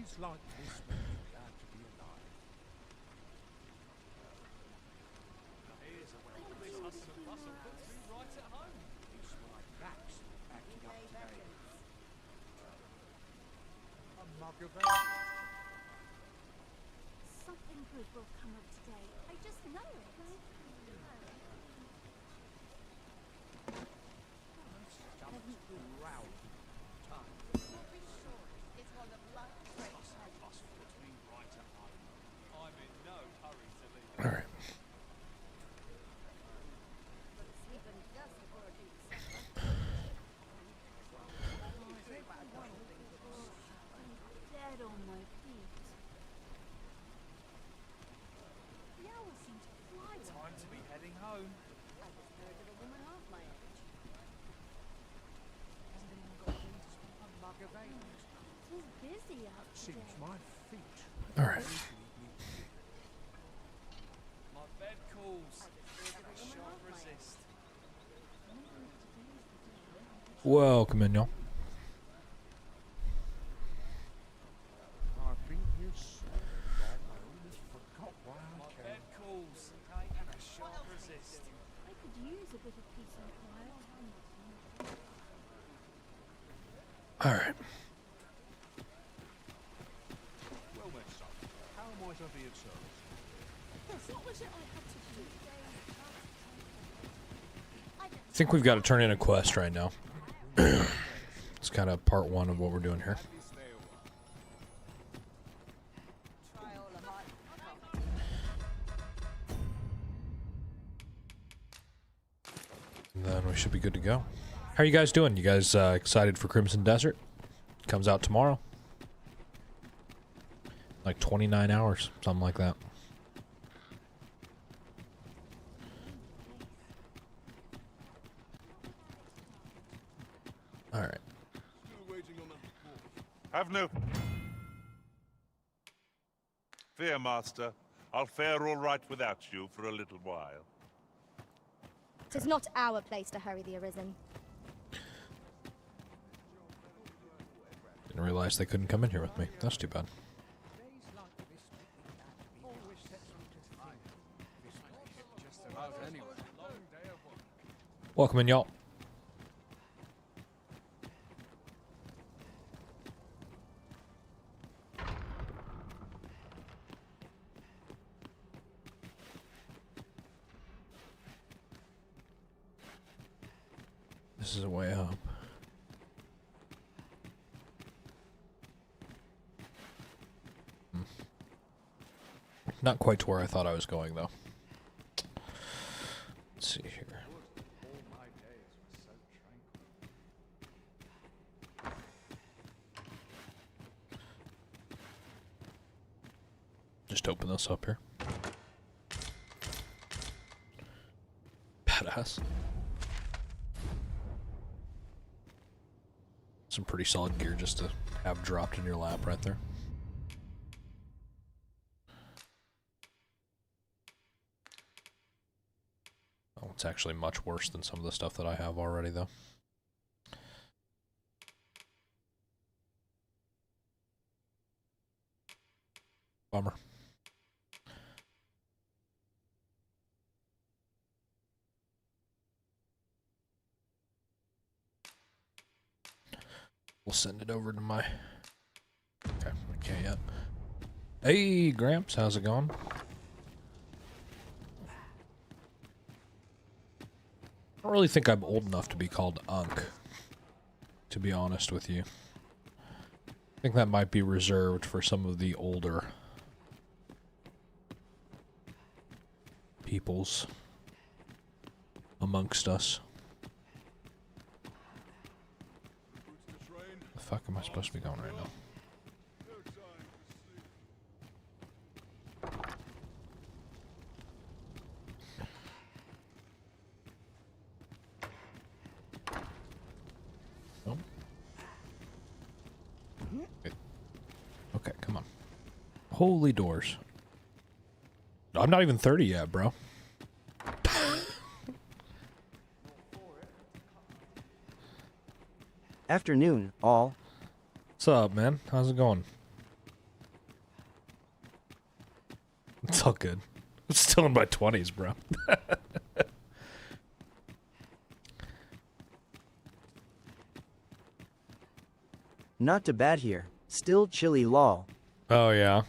Days like this make me glad to be alive. Here's a well-placed hustle and bustle puts me right at home. It's my backs backing up today. A mug of ale. Something good will come of today. I just know it. Stomach's growling. Time. It's one of life's great Bustle puts me right at home. I'm in no hurry to leave. All right. Sleeping doesn't work in dead on my feet. The hours seem to fly. Time to be heading home. I was married to a woman half my age. Hasn't anyone got room to spend a mug of ale? It is busy out today. Seems my feet. All right. My bed calls. I shan't resist. Welcome in, y'all. I've been here so long, I almost forgot why I came. My bed calls, and I shan't resist. I could use a bit of peace and quiet. All right. Well met, son. How might I be of service? What was it I had to do? I think we've got to turn in a quest right now. It's kind of part one of what we're doing here. And then we should be good to go. How are you guys doing? You guys excited for Crimson Desert? Comes out tomorrow. Like 29 hours, something like that. All right. Have no fear, Master. I'll fare all right without you for a little while. 'Tis not our place to hurry the Arisen. Didn't realize they couldn't come in here with me. That's too bad. Days like this make me glad to be always sets me to think. This makes it just about anyway. Long day of work. Welcome in, y'all. This is a way up. Not quite to where I thought I was going, though. Let's see here. All my days were so tranquil. Just open this up here. Badass. Some pretty solid gear just to have dropped in your lap right there. Oh, it's actually much worse than some of the stuff that I have already, though. Bummer. We'll send it over to my... Okay, I can't yet. Hey, Gramps, how's it going? I don't really think I'm old enough to be called Unk, to be honest with you. I think that might be reserved for some of the older peoples amongst us. The fuck am I supposed to be going right now? Oh. Okay, come on. Holy doors. I'm not even 30 yet, bro. Afternoon, all. What's up, man? How's it going? It's all good. I'm still in my 20s, bro. Not too bad here. Still chilly lol. Oh, yeah.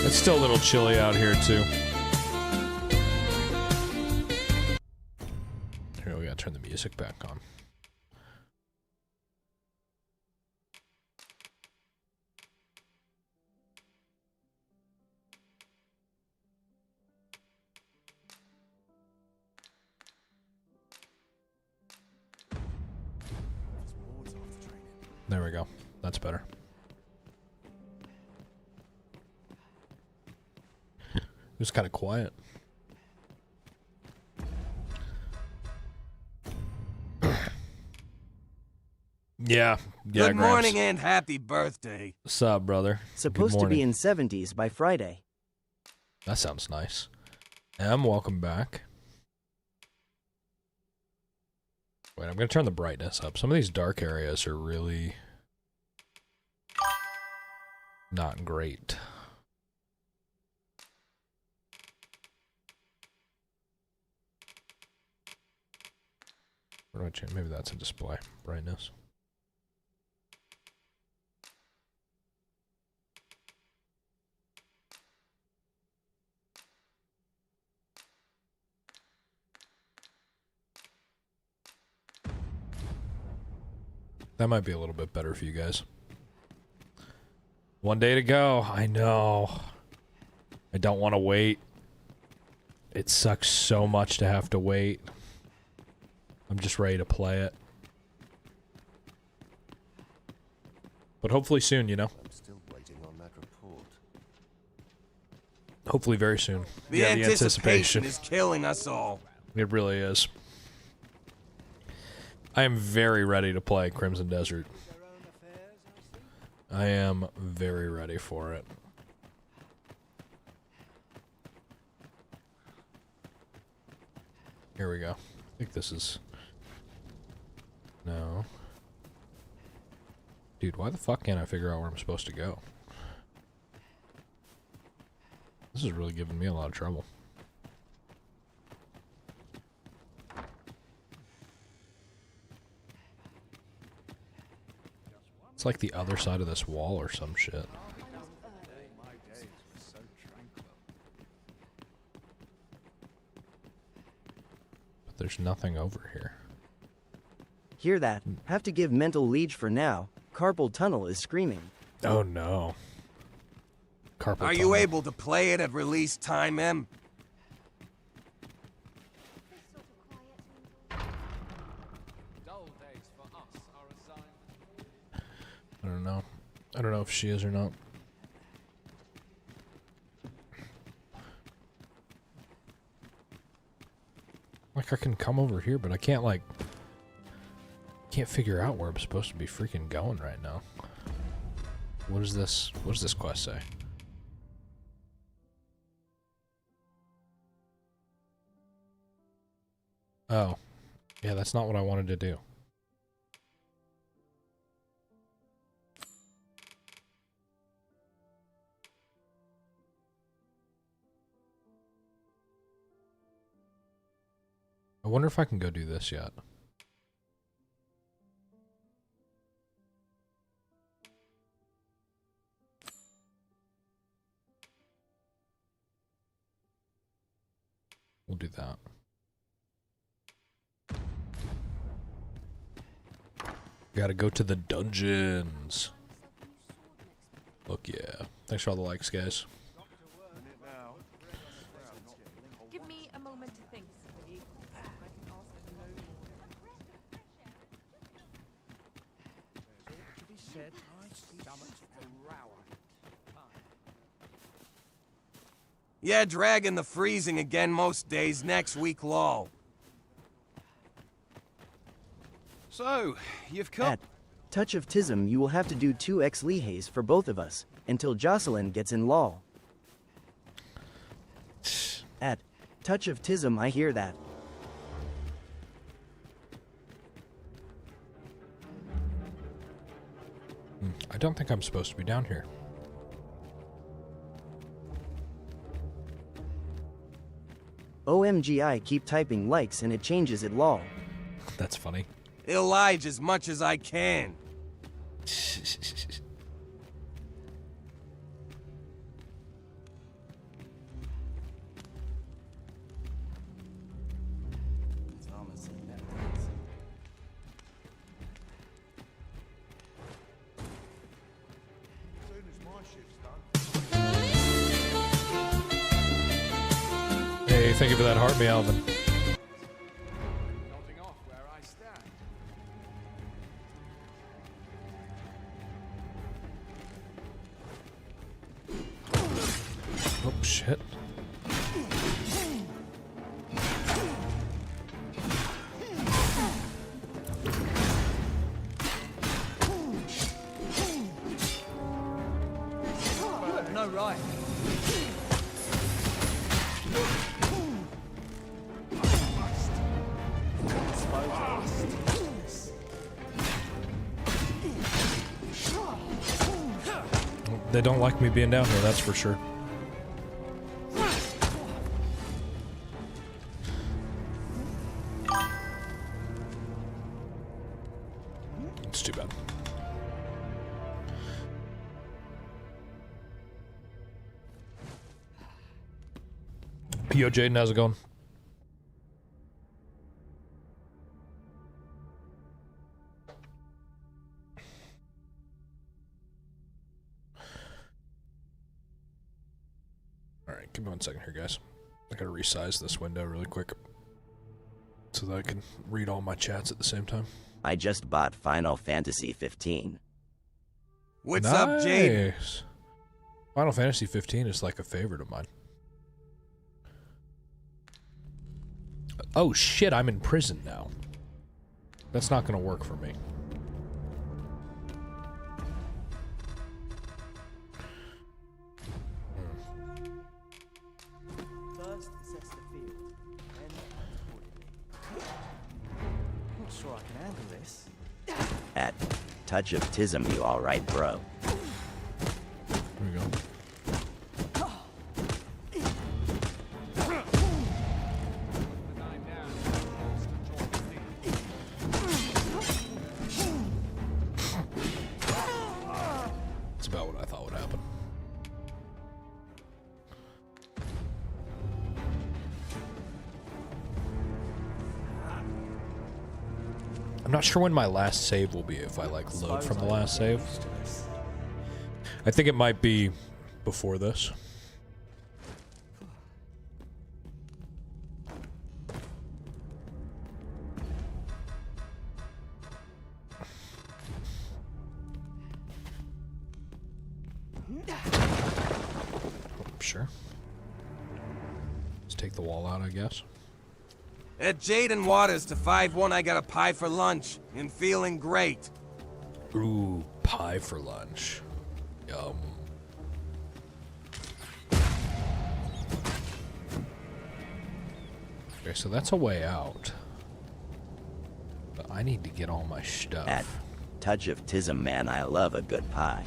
It's still a little chilly out here, too. Here, we gotta turn the music back on. There we go. That's better. It was kind of quiet. Yeah. Good Gramps. morning and happy birthday. What's up, brother? Supposed Good to be morning. in 70s by Friday. That sounds nice. Welcome back. Wait, I'm gonna turn the brightness up. Some of these dark areas are really not great. What do I change? Maybe that's a display brightness. That might be a little bit better for you guys. One day to go. I know. I don't want to wait. It sucks so much to have to wait. I'm just ready to play it. But hopefully soon, you know? I'm still waiting on that report. Hopefully very soon. The Yeah, anticipation is killing us all. It really is. I am very ready to play Crimson Desert. I am very ready for it. Here we go. I think this is... No. Dude, why the fuck can't I figure out where I'm supposed to go? This is really giving me a lot of trouble. It's like the other side of this wall or some shit. My days were so tranquil. But there's nothing over here. Hear that? Have to give mental lead for now. Carpal tunnel is screaming. Oh no. Carpal Are you tunnel. able to play it at release time, Em? Dull days for us are assigned. I don't know. I don't know if she is or not. Like, I can come over here, but I can't, like... Can't figure out where I'm supposed to be freaking going right now. What is this? What does this quest say? Oh. Yeah, that's not what I wanted to do. I wonder if I can go do this yet. We'll do that. Gotta go to the dungeons. Look, yeah. Thanks for all the likes, guys. Give me a moment to think. To be said, my stomach's growling. Yeah, dragging the freezing again most days next week, lol. So, you've come. At Touch of Tism, you will have to do 2x Lehays for both of us, until Jocelyn gets in lol. At Touch of Tism, I hear that. don't think I'm supposed to be down here. OMG, I keep typing likes and it changes it lol. That's funny. Elijah as much as I can. Hey, thank you for that heart, me, Alvin. Nodding off where I stand. Oh, shit. No right. They don't like me being down here, that's for sure. It's too bad. Yo, Jaden, how's it going? Alright, give me 1 second here, guys. I gotta resize this window really quick so that I can read all my chats at the same time. I just bought Final Fantasy 15. What's up, Jade? Nice. Final Fantasy 15 is like a favorite of mine. Oh shit, I'm in prison now. That's not gonna work for me. First, assess the field, then Not sure I can handle this. at touch of tism, you alright, bro? Here we go. That's about what I thought would happen. I'm not sure when my last save will be if I like load from the last save. I think it might be before this. Sure. Let's take the wall out, I guess. At Jade and Waters to 5-1, I got a pie for lunch and feeling great. Ooh, pie for lunch. Yum. Okay, so that's a way out. But I need to get all my stuff. At touch of tism, man, I love a good pie.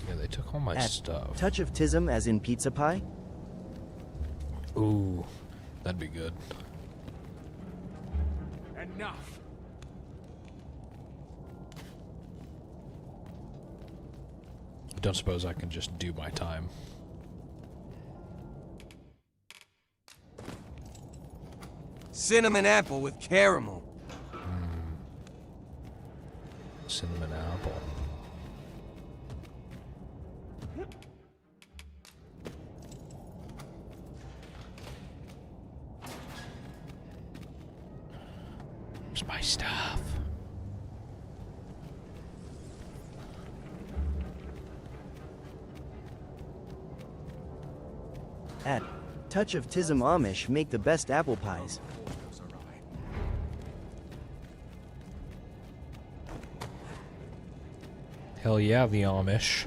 Yeah, they took all my At stuff. touch of tism as in pizza pie? Ooh, that'd be good. Enough. I don't suppose I can just do my time. Cinnamon apple with caramel. Cinnamon apple. Where's my stuff? At touch of tism, Amish make the best apple pies. Hell yeah, the Amish.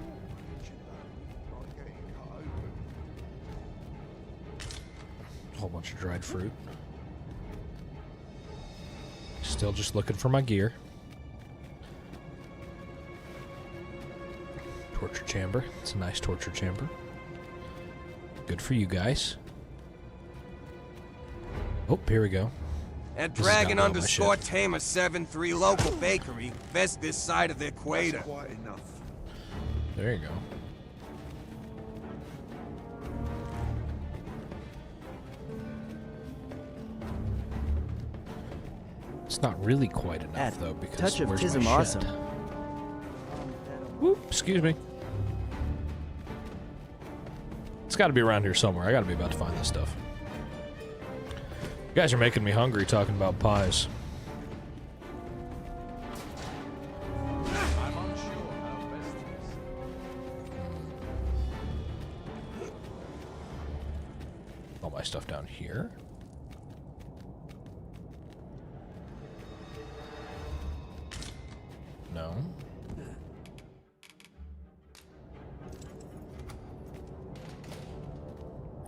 A whole bunch of dried fruit. Still just looking for my gear. torture chamber. It's a nice torture chamber. Good for you guys. Oh, here we go. At This has Dragon gotta be on my underscore ship. Tamer 73 local bakery, best this side of the equator. Quite enough. There you go. It's not really quite enough At though, because Touch of where's Tism my awesome. shit? Whoop, excuse me. It's got to be around here somewhere. I got to be about to find this stuff. You guys are making me hungry talking about pies. I'm unsure how best to All my stuff down here. No.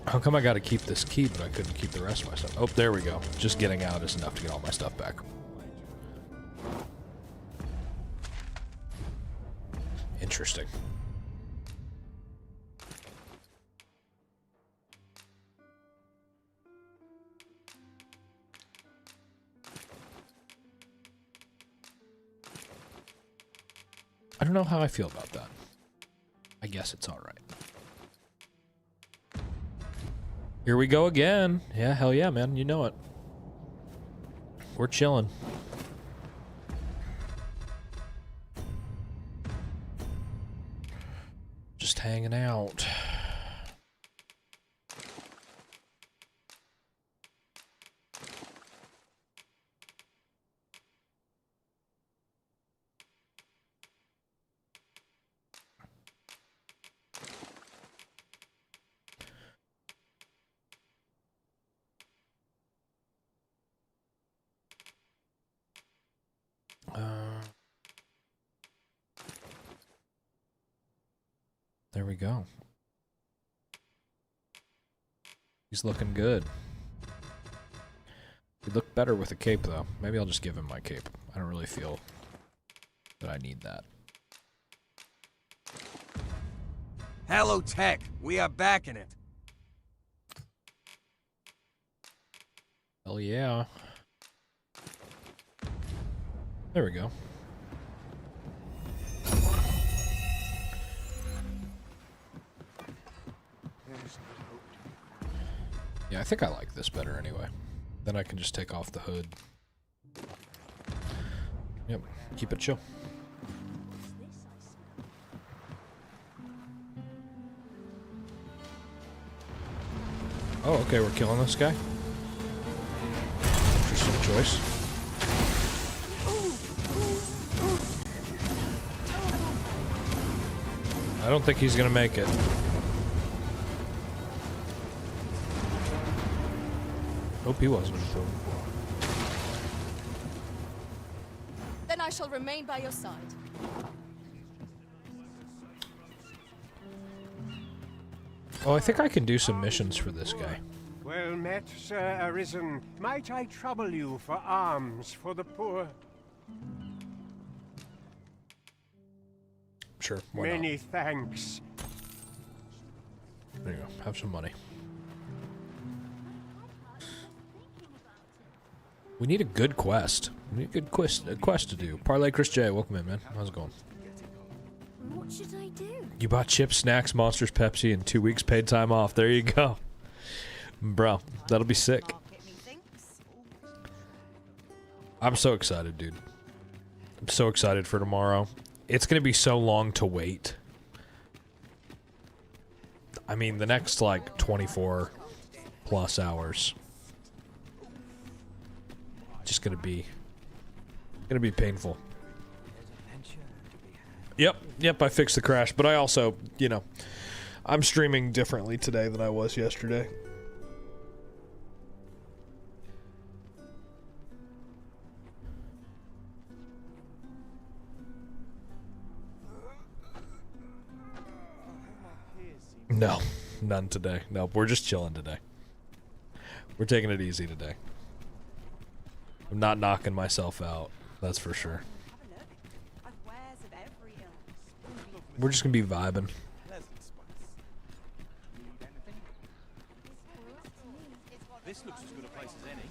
How come I gotta keep this key, but I couldn't keep the rest of my stuff? Oh, there we go. Just getting out is enough to get all my stuff back. Interesting. I don't know how I feel about that. I guess it's alright. Here we go again. Yeah, hell yeah, man. You know it. We're chilling. Just hanging out. There we go. He's looking good. He'd look better with a cape, though. Maybe I'll just give him my cape. I don't really feel that I need that. Hello, Tech. We are back in it. Hell yeah. There we go. Yeah, I think I like this better anyway. Then I can just take off the hood. Yep, keep it chill. Oh, okay, we're killing this guy. Interesting choice. I don't think he's gonna make it. Hope he wasn't. Then I shall remain by your side. Oh, I think I can do some missions for this guy. Well met, Sir Arisen. Might I trouble you for alms for the poor? Sure, why not? Many thanks. There you go. Have some money. We need a good quest. We need a good quest to do. Parlay Chris J, welcome in, man. How's it going? What should I do? You bought chips, snacks, Monsters, Pepsi, and 2 weeks paid time off. There you go. Bro, that'll be sick. I'm so excited, dude. I'm so excited for tomorrow. It's gonna be so long to wait. I mean, the next, like, 24 plus hours. Just gonna be painful. Yep, I fixed the crash, but I also, you know, I'm streaming differently today than I was yesterday. No, none today. No, we're just chilling today. We're taking it easy today. I'm not knocking myself out, that's for sure. We're just gonna be vibing. This looks as good a place as any.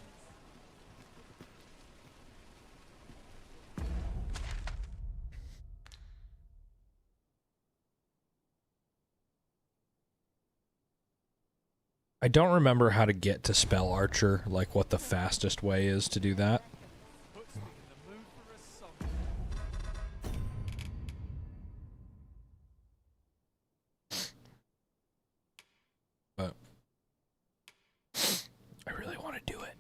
I don't remember how to get to Spell Archer, like what the fastest way is to do that. But I really want to do it.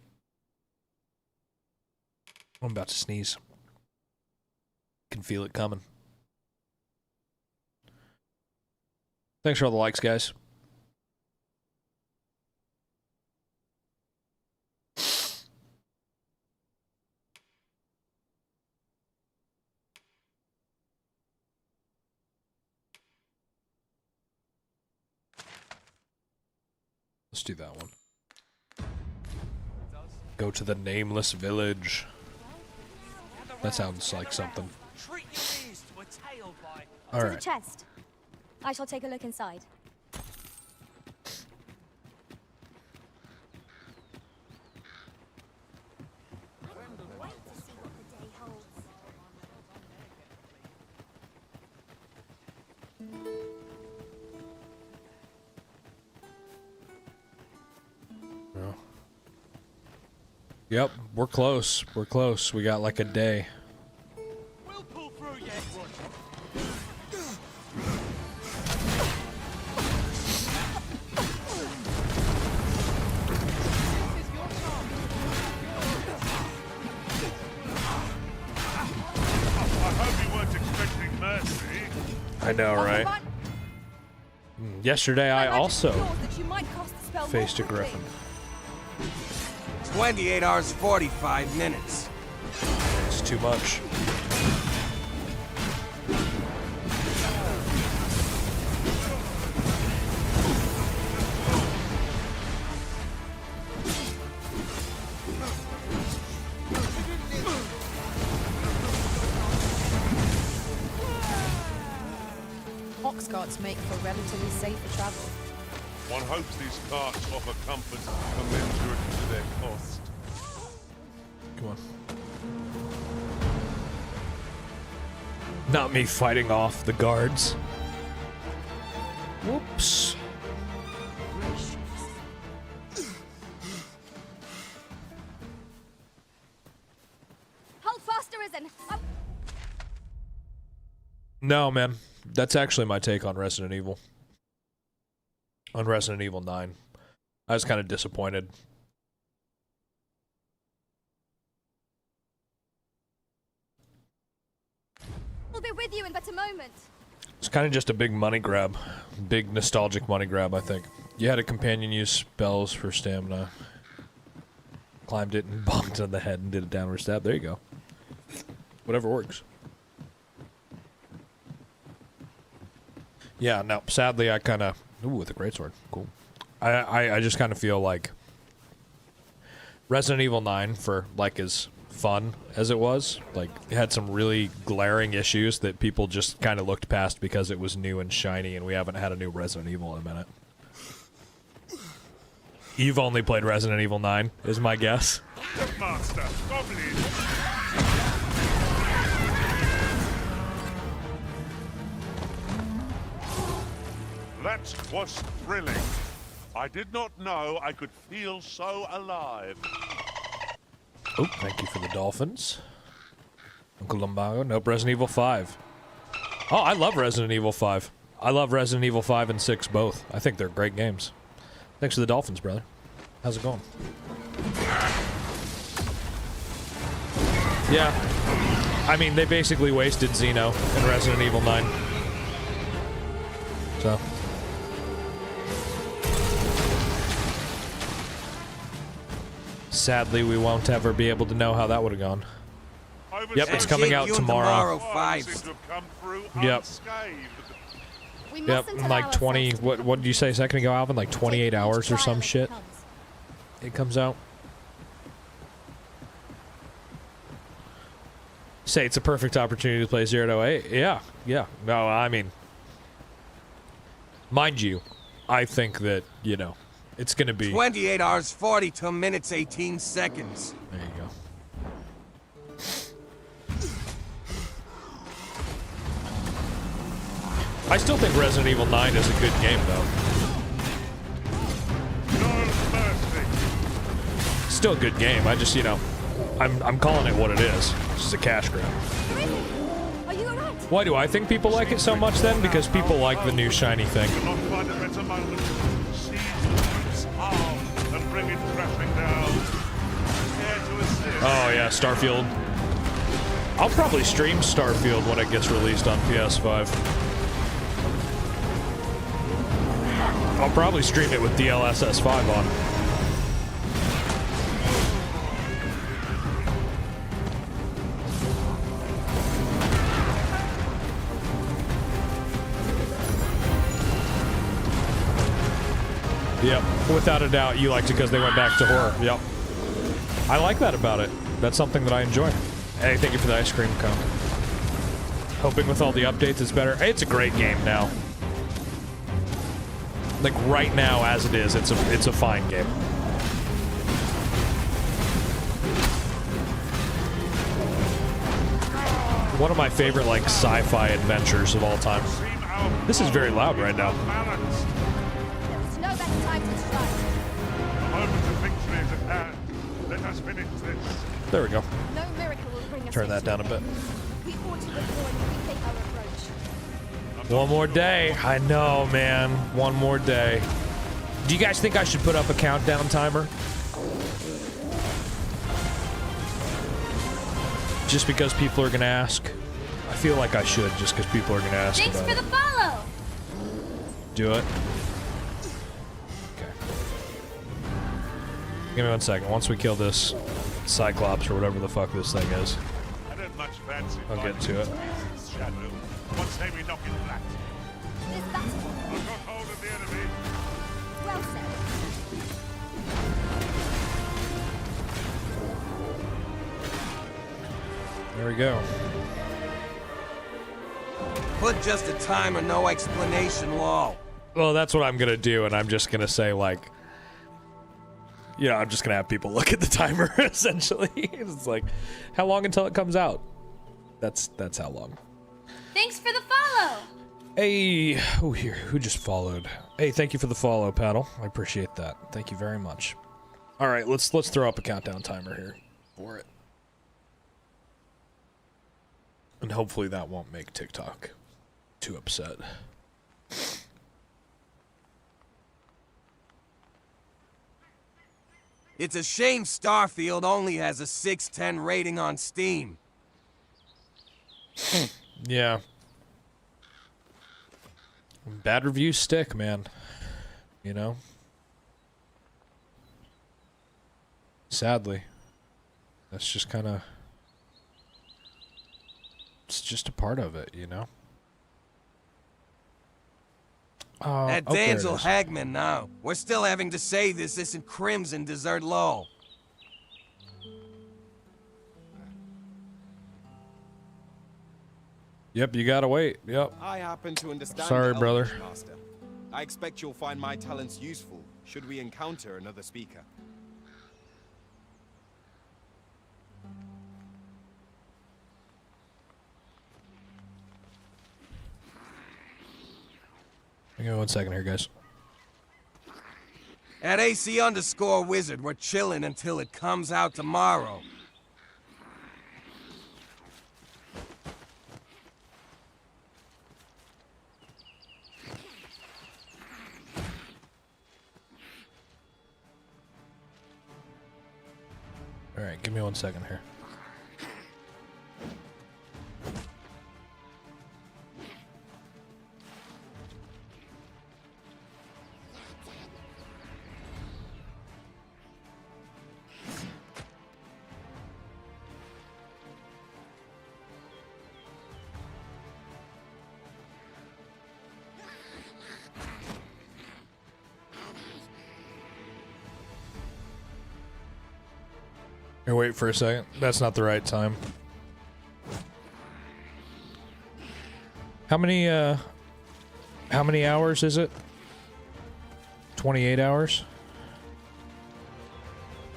I'm about to sneeze. Can feel it coming. Thanks for all the likes, guys. Let's do that one. Go to the nameless village. That sounds like something. All To the right. chest. I shall take a look inside. Wait to see what the day holds. No. Yep, we're close. We're close. We got like a day. We'll pull through yet, I hope you weren't expecting mercy. I know, right? Yesterday I also faced a griffin. 28 hours, 45 minutes. It's too much. Ox carts make for relatively safer travel. One hopes these carts offer comfort commensurate to their cost. Come on. Not me fighting off the guards. Whoops. Hold fast, Arisen. No, man. That's actually my take on Resident Evil. On Resident Evil 9. I was kind of disappointed. We'll be with you in but a moment. It's kind of just a big money grab. Big nostalgic money grab, I think. You had a companion use spells for stamina. Climbed it and bonked on the head and did a downward stab. There you go. Whatever works. Yeah, no, sadly I kind of... Ooh, with a greatsword. Cool. I just kind of feel like Resident Evil 9, for like as fun as it was, like it had some really glaring issues that people just kind of looked past because it was new and shiny, and we haven't had a new Resident Evil in a minute. You've only played Resident Evil 9, is my guess. Master, Goblin! That was thrilling. I did not know I could feel so alive. Oh, thank you for the dolphins. Uncle Lumbago. Nope, Resident Evil 5. Oh, I love Resident Evil 5. I love Resident Evil 5 and 6 both. I think they're great games. Thanks for the dolphins, brother. How's it going? Yeah. I mean, they basically wasted Xeno in Resident Evil 9. So... sadly, we won't ever be able to know how that would have gone. Yep, it's coming out tomorrow. Yep. Yep, in like 20, what did you say a second ago, Alvin? Like 28 hours or some shit? It comes out. Say it's a perfect opportunity to play 0 to 8. Yeah, yeah. No, I mean, Mind you, I think that, you know, it's going to be... 28 hours, 42 minutes, 18 seconds. There you go. I still think Resident Evil 9 is a good game, though. No mercy. Still a good game. I just, you know, I'm calling it what it is. It's just a cash grab. Are you alright? Why do I think people like it so much then? Because people like the new shiny thing. Cannot find a better moment. Seize the group's arm and bring it crashing down. Care to assist? Oh yeah, Starfield. I'll probably stream Starfield when it gets released on PS5. I'll probably stream it with DLSS 5 on. Yep, without a doubt, you liked it because they went back to horror. Yep. I like that about it. That's something that I enjoy. Hey, thank you for the ice cream cone. Hoping with all the updates it's better. Hey, it's a great game now. Like right now as it is, it's a fine game. One of my favorite like sci-fi adventures of all time. This is very loud right now. There's no better time to strike. The moment of victory is at hand. Let us finish this. There we go. No miracle will bring us Turn that down a bit. We ought to withdraw and rethink our approach. One more day. I know, man. One more day. Do you guys think I should put up a countdown timer? Just because people are gonna ask? I feel like I should, just because people are gonna ask. Thanks about for the it. follow! Do it. Okay. Give me 1 second. Once we kill this Cyclops or whatever the fuck this thing is, I don't much fancy I'll get to it. shadow. What say we knock it flat? Is that I've got hold of the enemy. well said? There we go. Put just a time or no explanation, lol. Well, that's what I'm gonna do, and I'm just gonna say like, you know, I'm just gonna have people look at the timer. Essentially, it's like, how long until it comes out? That's how long. Thanks for the follow! Hey, oh here, who just followed? Hey, thank you for the follow, Paddle. I appreciate that. Thank you very much. All right, let's throw up a countdown timer here for it, and hopefully that won't make TikTok too upset. It's a shame Starfield only has a 6/10 rating on Steam. Yeah. Bad reviews stick, man. You know? Sadly. That's just kind of... It's just a part of it, you know? At oh, there it Danzel is. Hagman now. We're still having to say this isn't Crimson Desert Low. Yep, you gotta wait. Yep. I happen to understand. Sorry, brother. Elvish, Master. I expect you'll find my talents useful should we encounter another speaker. Hang on 1 second here, guys. At AC_Wizard, we're chilling until it comes out tomorrow. All right, give me 1 second here. Here, wait for a second. That's not the right time. How How many hours is it? 28 hours?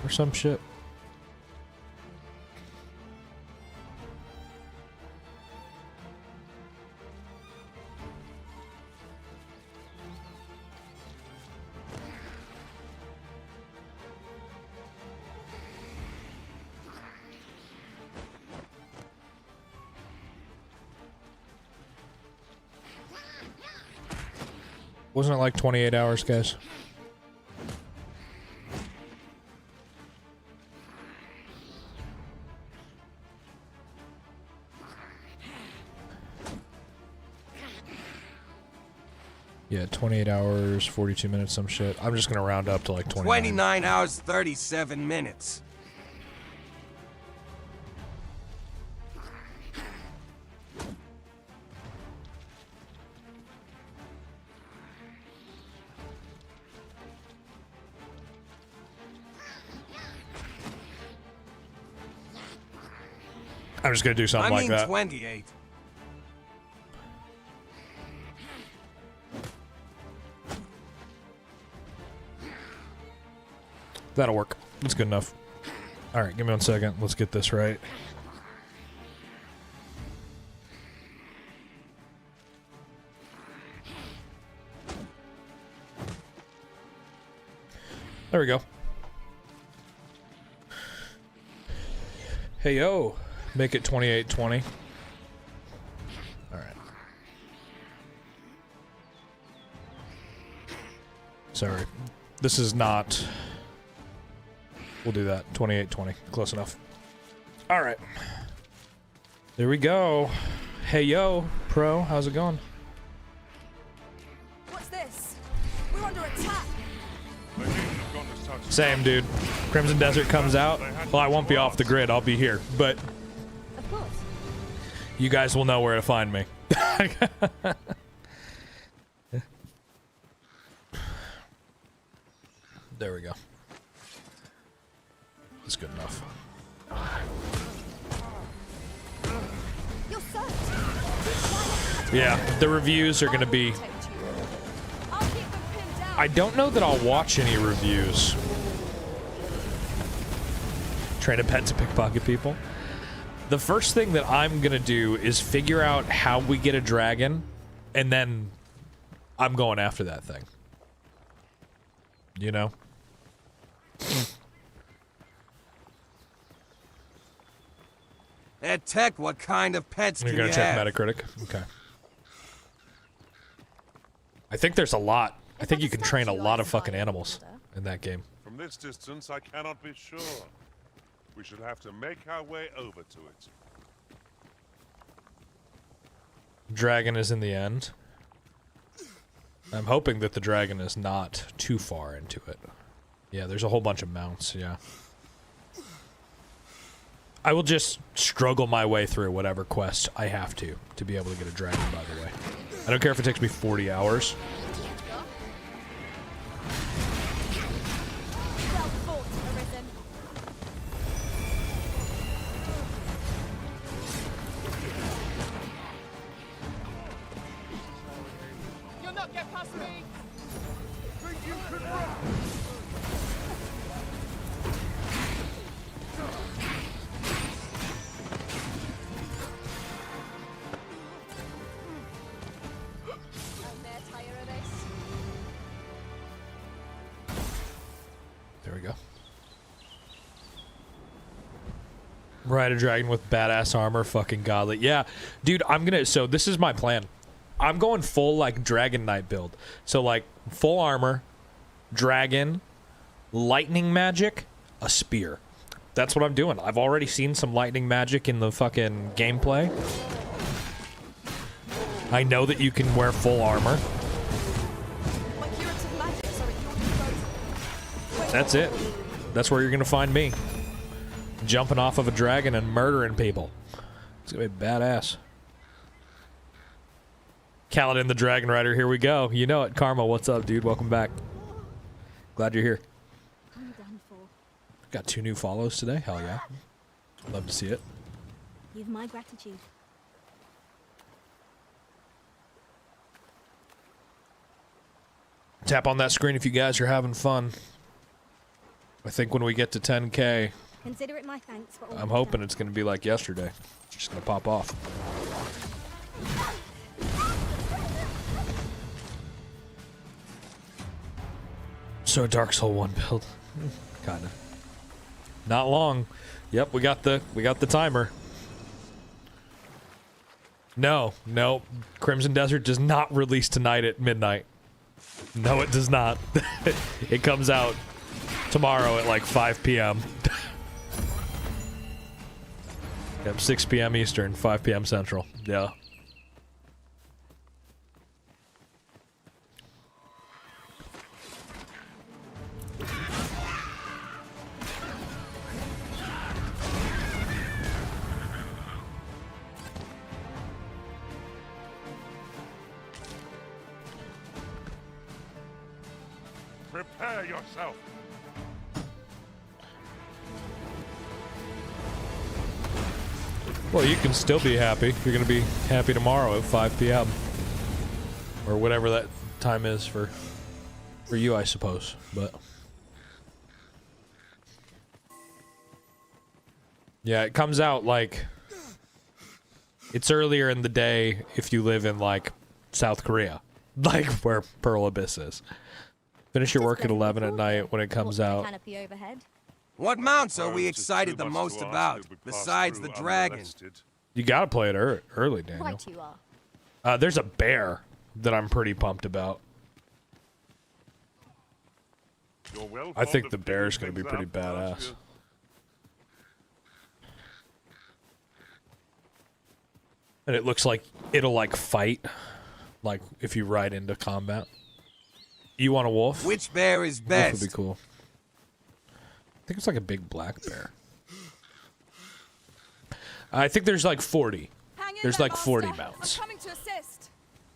Or some shit. Wasn't it like 28 hours, guys? Yeah, 28 hours, 42 minutes, some shit. I'm just gonna round up to like 29. 29 hours, 37 minutes. I'm just gonna do something like that. 28. That'll work. That's good enough. All right, give me 1 second. Let's get this right. There we go. Hey, yo. Make it 28:20. All right. Sorry. This is not... We'll do that. 28:20. Close enough. All right. There we go. Hey, yo, Pro. How's it going? What's this? We're under attack. Same, dude. Crimson Desert comes out. Well, I won't be off the grid. I'll be here. But Of course. you guys will know where to find me. There we go. That's good enough. You're served. Yeah, the reviews are going to be... I'll keep them pinned down. I don't know that I'll watch any reviews. Train a pet to pickpocket people. The first thing that I'm going to do is figure out how we get a dragon, and then I'm going after that thing. You know? At Tech, what kind of pets You're can going you to check have? Metacritic? Okay. I think there's a lot. I think you can train a lot of fucking animals in that game. From this distance, I cannot be sure. We should have to make our way over to it. Dragon is in the end. I'm hoping that the dragon is not too far into it. Yeah, there's a whole bunch of mounts, yeah. I will just struggle my way through whatever quest I have to be able to get a dragon, by the way. I don't care if it takes me 40 hours. Well fought, Arisen. You'll not get past me. I'm there, tire of this. There we go. Ride a dragon with badass armor, fucking godly. Yeah, dude, so this is my plan. I'm going full, like, Dragon Knight build. So, like, full armor, dragon, lightning magic, a spear. That's what I'm doing. I've already seen some lightning magic in the fucking gameplay. I know that you can wear full armor. My curative magics are at your disposal. That's it. That's where you're gonna find me. Jumping off of a dragon and murdering people. It's gonna be badass. Kaladin the Dragon Rider, here we go. You know it. Karma, what's up, dude? Welcome back. Glad you're here. I'm done for. Got 2 new follows today. Hell yeah. Love to see it. You've my gratitude. Tap on that screen if you guys are having fun. I think when we get to 10K, Consider it my thanks for all I'm you've hoping done. it's going to be like yesterday. It's just going to pop off. So Dark Soul 1 build. Kind of. Not long. Yep, we got the timer. No. Crimson Desert does not release tonight at midnight. No, it does not. It comes out tomorrow at like 5 p.m. Yep, 6 p.m. Eastern, 5 p.m. Central. Yeah. Prepare yourself. Well, you can still be happy. You're going to be happy tomorrow at 5 p.m. Or whatever that time is for you, I suppose. But yeah, it comes out like it's earlier in the day if you live in like South Korea, like where Pearl Abyss is. Finish your work at 11 at night when it comes out. Canopy overhead. What mounts are we It's excited too the much most to ask about, that we pass besides the through dragon? unmolested. You gotta play it early, Daniel. Right you are. There's a bear that I'm pretty pumped about. You're well I think fond the of bear's digging gonna be things pretty up, aren't badass. you? And it looks like it'll like fight, like if you ride into combat. You want a wolf? Which bear is Wolf best? would be cool. I think it's like a big black bear. I think there's like 40. Hang in There's there, like 40 Master. mounts. I'm coming to assist.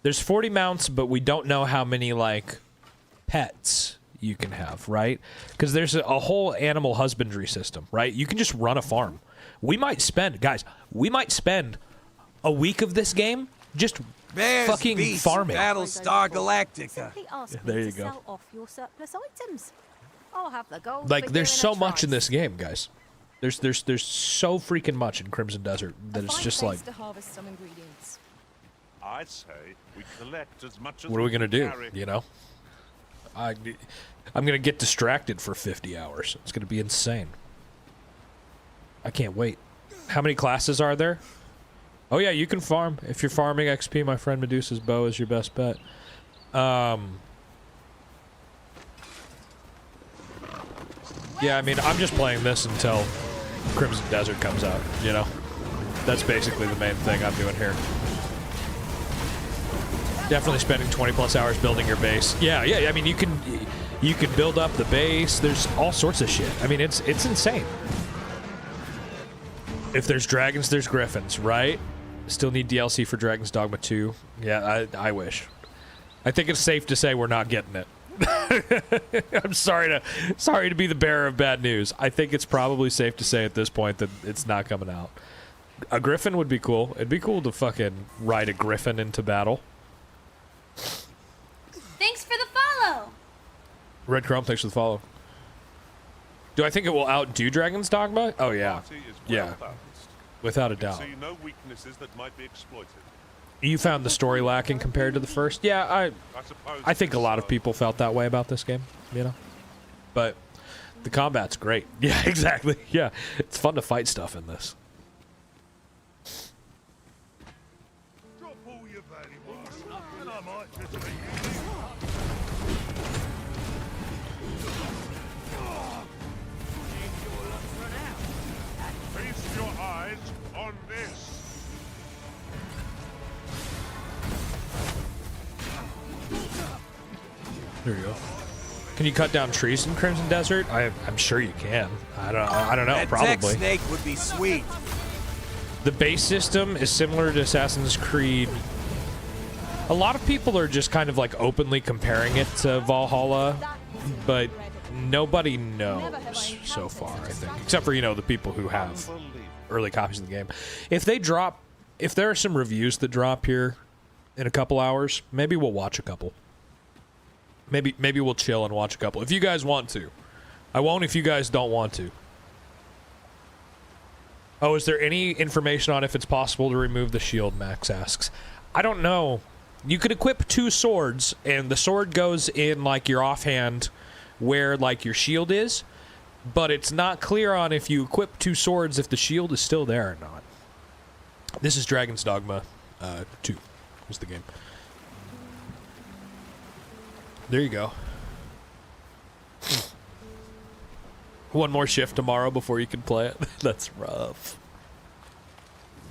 There's 40 mounts, but we don't know how many like pets you can have, right? Because there's a whole animal husbandry system, right? You can just run a farm. We might spend, guys, a week of this game just Bears fucking beats farming. Battlestar Galactica. Simply ask There me you to go. sell off your surplus items. I'll have the gold. Like for there's you in so a much in trice. this game, guys. There's so freaking much in Crimson Desert that A it's fine just place like, to harvest some ingredients. I'd say we collect as much as what are we can gonna do? carry. You know, I'm gonna get distracted for 50 hours. It's gonna be insane. I can't wait. How many classes are there? Oh yeah, you can farm. If you're farming XP, my friend Medusa's bow is your best bet. Yeah, I mean, I'm just playing this until Crimson Desert comes out, you know? That's basically the main thing I'm doing here. Definitely spending 20 plus hours building your base. Yeah, I mean, you can build up the base. There's all sorts of shit. I mean, it's insane. If there's dragons, there's griffins, right? Still need DLC for Dragon's Dogma 2. Yeah, I wish. I think it's safe to say we're not getting it. I'm sorry to be the bearer of bad news. I think it's probably safe to say at this point that it's not coming out. A griffin would be cool. It'd be cool to fucking ride a griffin into battle. Thanks for the follow. Red Chrome, thanks for the follow. Do I think it will outdo Dragon's Dogma? Oh yeah, Party is yeah, well balanced. without a You can doubt. see no weaknesses that might be exploited. You found the story lacking compared to the first? Yeah, I think a lot of people felt that way about this game, you know? But the combat's great. Yeah, exactly. Yeah, it's fun to fight stuff in this. Drop all your valuables, and I might just leave you. Feast your eyes on this. There you go. Can you cut down trees in Crimson Desert? I'm sure you can. I don't know. That deck Probably. snake would be sweet. The base system is similar to Assassin's Creed. A lot of people are just kind of like openly comparing it to Valhalla, but nobody knows so far, I think. Except for, you know, the people who have early copies of the game. If there are some reviews that drop here in a couple hours, maybe we'll watch a couple. Maybe we'll chill and watch a couple if you guys want to. I won't if you guys don't want to. Oh, is there any information on if it's possible to remove the shield, Max asks. I don't know. You could equip 2 swords, and the sword goes in, like, your offhand where, like, your shield is, but it's not clear on if you equip 2 swords if the shield is still there or not. This is Dragon's Dogma 2 was the game. There you go. One more shift tomorrow before you can play it. That's rough.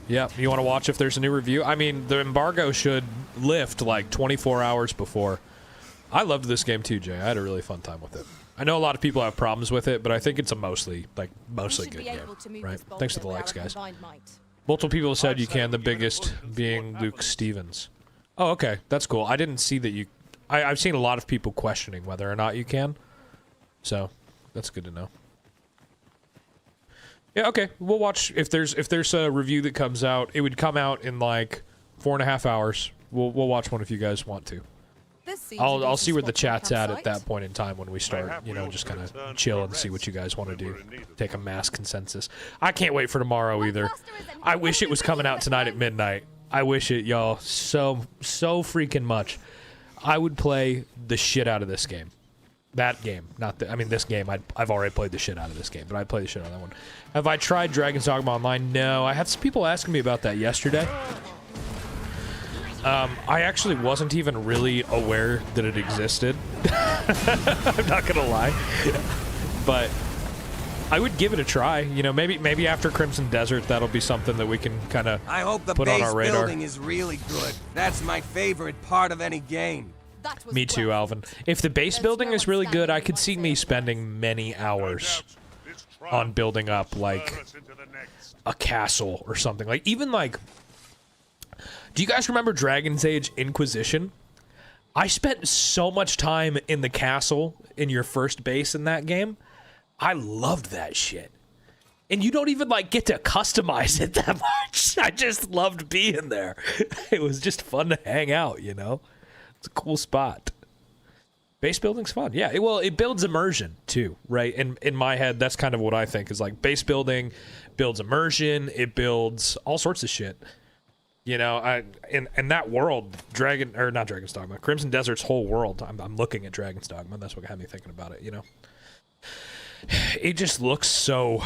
Yeah, you want to watch if there's a new review? I mean, the embargo should lift like 24 hours before. I loved this game too, Jay. I had a really fun time with it. I know a lot of people have problems with it, but I think it's a mostly good game. Right? Thanks for the likes, guys. Multiple people said you can, the biggest being Luke Stevens. Oh, okay. That's cool. I didn't see that you... I've seen a lot of people questioning whether or not you can. So, that's good to know. Yeah, okay. We'll watch if there's a review that comes out. It would come out in like 4.5 hours. We'll watch one if you guys want to. I'll see where the chat's at that point in time when we start, you know, just kind of chill and see what you guys want to do. Take a mass consensus. I can't wait for tomorrow either. I wish it was coming out tonight at midnight. I wish it, y'all, so freaking much. I would play the shit out of this game. That game, not the, I mean this game. I've already played the shit out of this game, but I'd play the shit out of that one. Have I tried Dragon's Dogma Online? No. I had some people asking me about that yesterday. I actually wasn't even really aware that it existed. I'm not gonna lie, but I would give it a try. You know, maybe after Crimson Desert, that'll be something that we can kind of I hope the put on our base radar. building is really good. That's my favorite part of any game. Me too, Alvin. If the base building is really good, I could see me spending many hours on building up like a castle or something. Like even like, do you guys remember Dragon's Age Inquisition? I spent so much time in the castle in your first base in that game. I loved that shit. And you don't even like get to customize it that much. I just loved being there. It was just fun to hang out, you know? It's a cool spot. Base building's fun. Yeah, it builds immersion too, right? In my head, that's kind of what I think is like base building builds immersion. It builds all sorts of shit. You know, in that world, not Dragon's Dogma, Crimson Desert's whole world. I'm looking at Dragon's Dogma. That's what had me thinking about it. You know, it just looks so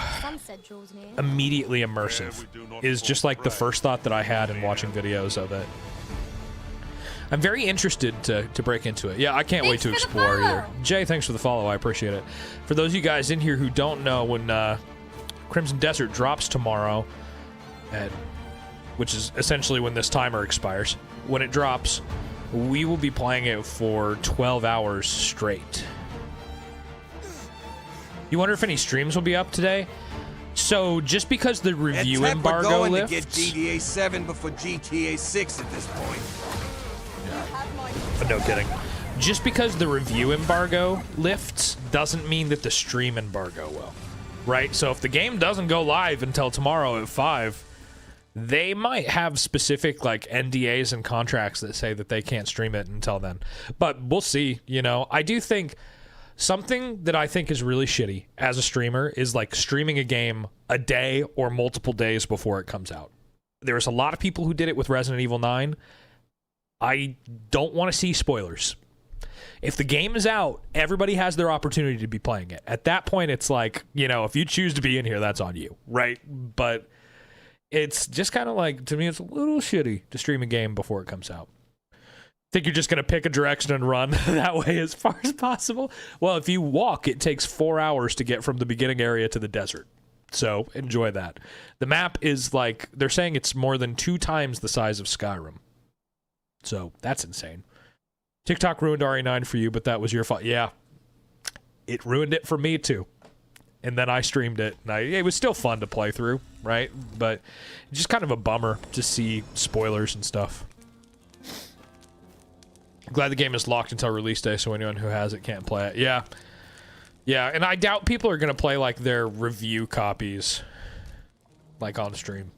immediately immersive. Is just like the first thought that I had in watching videos of it. I'm very interested to break into it. Yeah, I can't wait to explore either. Jay, thanks for the follow. I appreciate it. For those of you guys in here who don't know, when Crimson Desert drops tomorrow, which is essentially when this timer expires, when it drops, we will be playing it for 12 hours straight. You wonder if any streams will be up today? So just because the review embargo we're going lifts... to get GTA 7 before GTA 6 at this point. No kidding. Just because the review embargo lifts doesn't mean that the stream embargo will, right? So if the game doesn't go live until tomorrow at 5, they might have specific like NDAs and contracts that say that they can't stream it until then. But we'll see, you know. I do think something that I think is really shitty as a streamer is like streaming a game a day or multiple days before it comes out. There's a lot of people who did it with Resident Evil 9. I don't want to see spoilers. If the game is out, everybody has their opportunity to be playing it. At that point, it's like, you know, if you choose to be in here, that's on you, right? But it's just kind of like, to me, it's a little shitty to stream a game before it comes out. Think you're just going to pick a direction and run that way as far as possible? Well, if you walk, it takes 4 hours to get from the beginning area to the desert. So enjoy that. The map is like, they're saying it's more than 2 times the size of Skyrim. So that's insane. TikTok ruined RE9 for you, but that was your fault. Yeah, it ruined it for me too. And then I streamed it, and it was still fun to play through, right? But it's just kind of a bummer to see spoilers and stuff. Glad the game is locked until release day, so anyone who has it can't play it. Yeah. Yeah, and I doubt people are going to play, like, their review copies, like, on stream.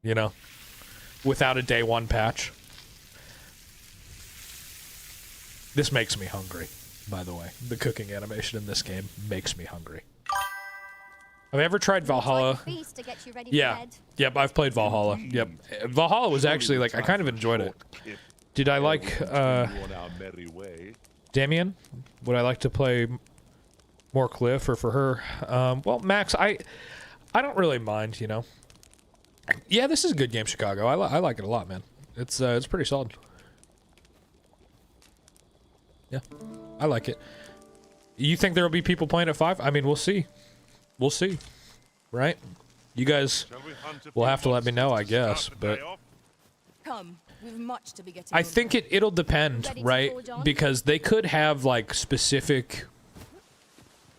You know? Without a day 1 patch. This makes me hungry, by the way. The cooking animation in this game makes me hungry. Have you ever tried Valhalla? Feast to get you ready for Yeah. bed. Yep, I've played Valhalla. Yep. Valhalla was actually, like, I kind of enjoyed it. Did I like, Damien? Would I like to play more Cliff or for her? Well, Max, I don't really mind, you know. Yeah, this is a good game, Chicago. I like it a lot, man. It's pretty solid. Yeah, I like it. You think there will be people playing at 5? I mean, we'll see. We'll see, right? You guys will have to let me know, I guess. But Come, we've much to be getting. I think it'll depend, Ready to right? forge on? Because they could have like specific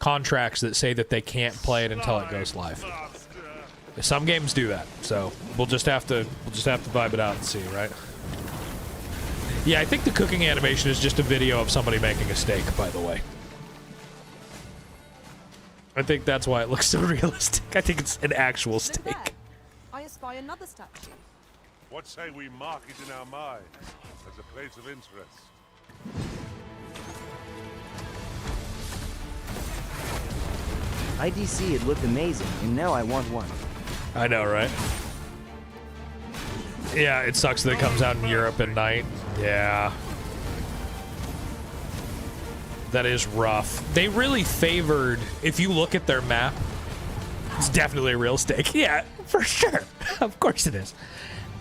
contracts that say that they can't play it until it goes live. Some games do that, so we'll just have to vibe it out and see, right? Yeah, I think the cooking animation is just a video of somebody making a steak, by the way. I think that's why it looks so realistic. I think it's an actual Look steak. there. I espy another statue. What say we mark it in our minds as a place of interest? IDC, it looked amazing, and now I want one. I know, right? Yeah, it sucks that it comes out in Europe at night. Yeah. That is rough. They really favored, if you look at their map, it's definitely a real steak. Yeah, for sure. Of course it is.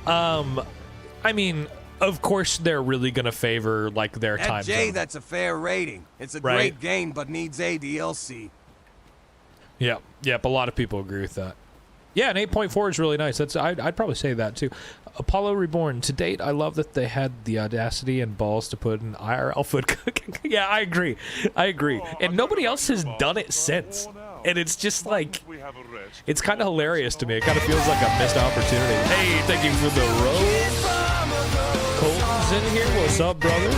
I mean, of course they're really going to favor, like, their time At J, zone. that's a fair rating. It's a Right. great game, but needs ADLC. Yep, yep, a lot of people agree with that. Yeah, an 8.4 is really nice. I'd probably say that too. Apollo Reborn. To date, I love that they had the audacity and balls to put an IRL food cooking. Yeah, I agree. I agree. And nobody else has done it since. And it's just like, it's kind of hilarious to me. It kind of feels like a missed opportunity. Hey, thank you for the rose. Colton's in here. What's up, brother?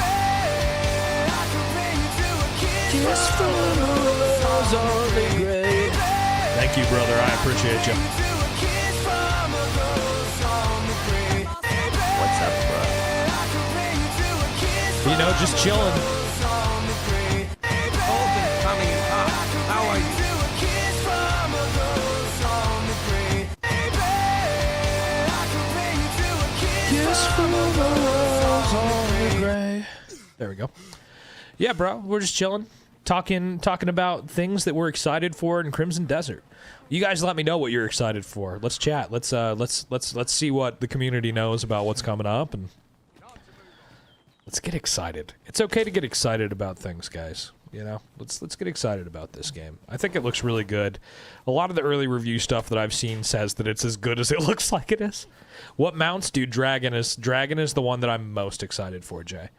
Kiss from a rose on the grave. Thank you, brother. I appreciate you. What's up, bro? You know, just chilling. Colton coming in hot. How are you? Kiss from a rose on the grave. There we go. Yeah, bro, we're just chilling, talking about things that we're excited for in Crimson Desert. You guys, let me know what you're excited for. Let's chat. Let's see what the community knows about what's coming up, and let's get excited. It's okay to get excited about things, guys. You know, let's get excited about this game. I think it looks really good. A lot of the early review stuff that I've seen says that it's as good as it looks like it is. What mounts, dude? Dragon is the one that I'm most excited for, Jay.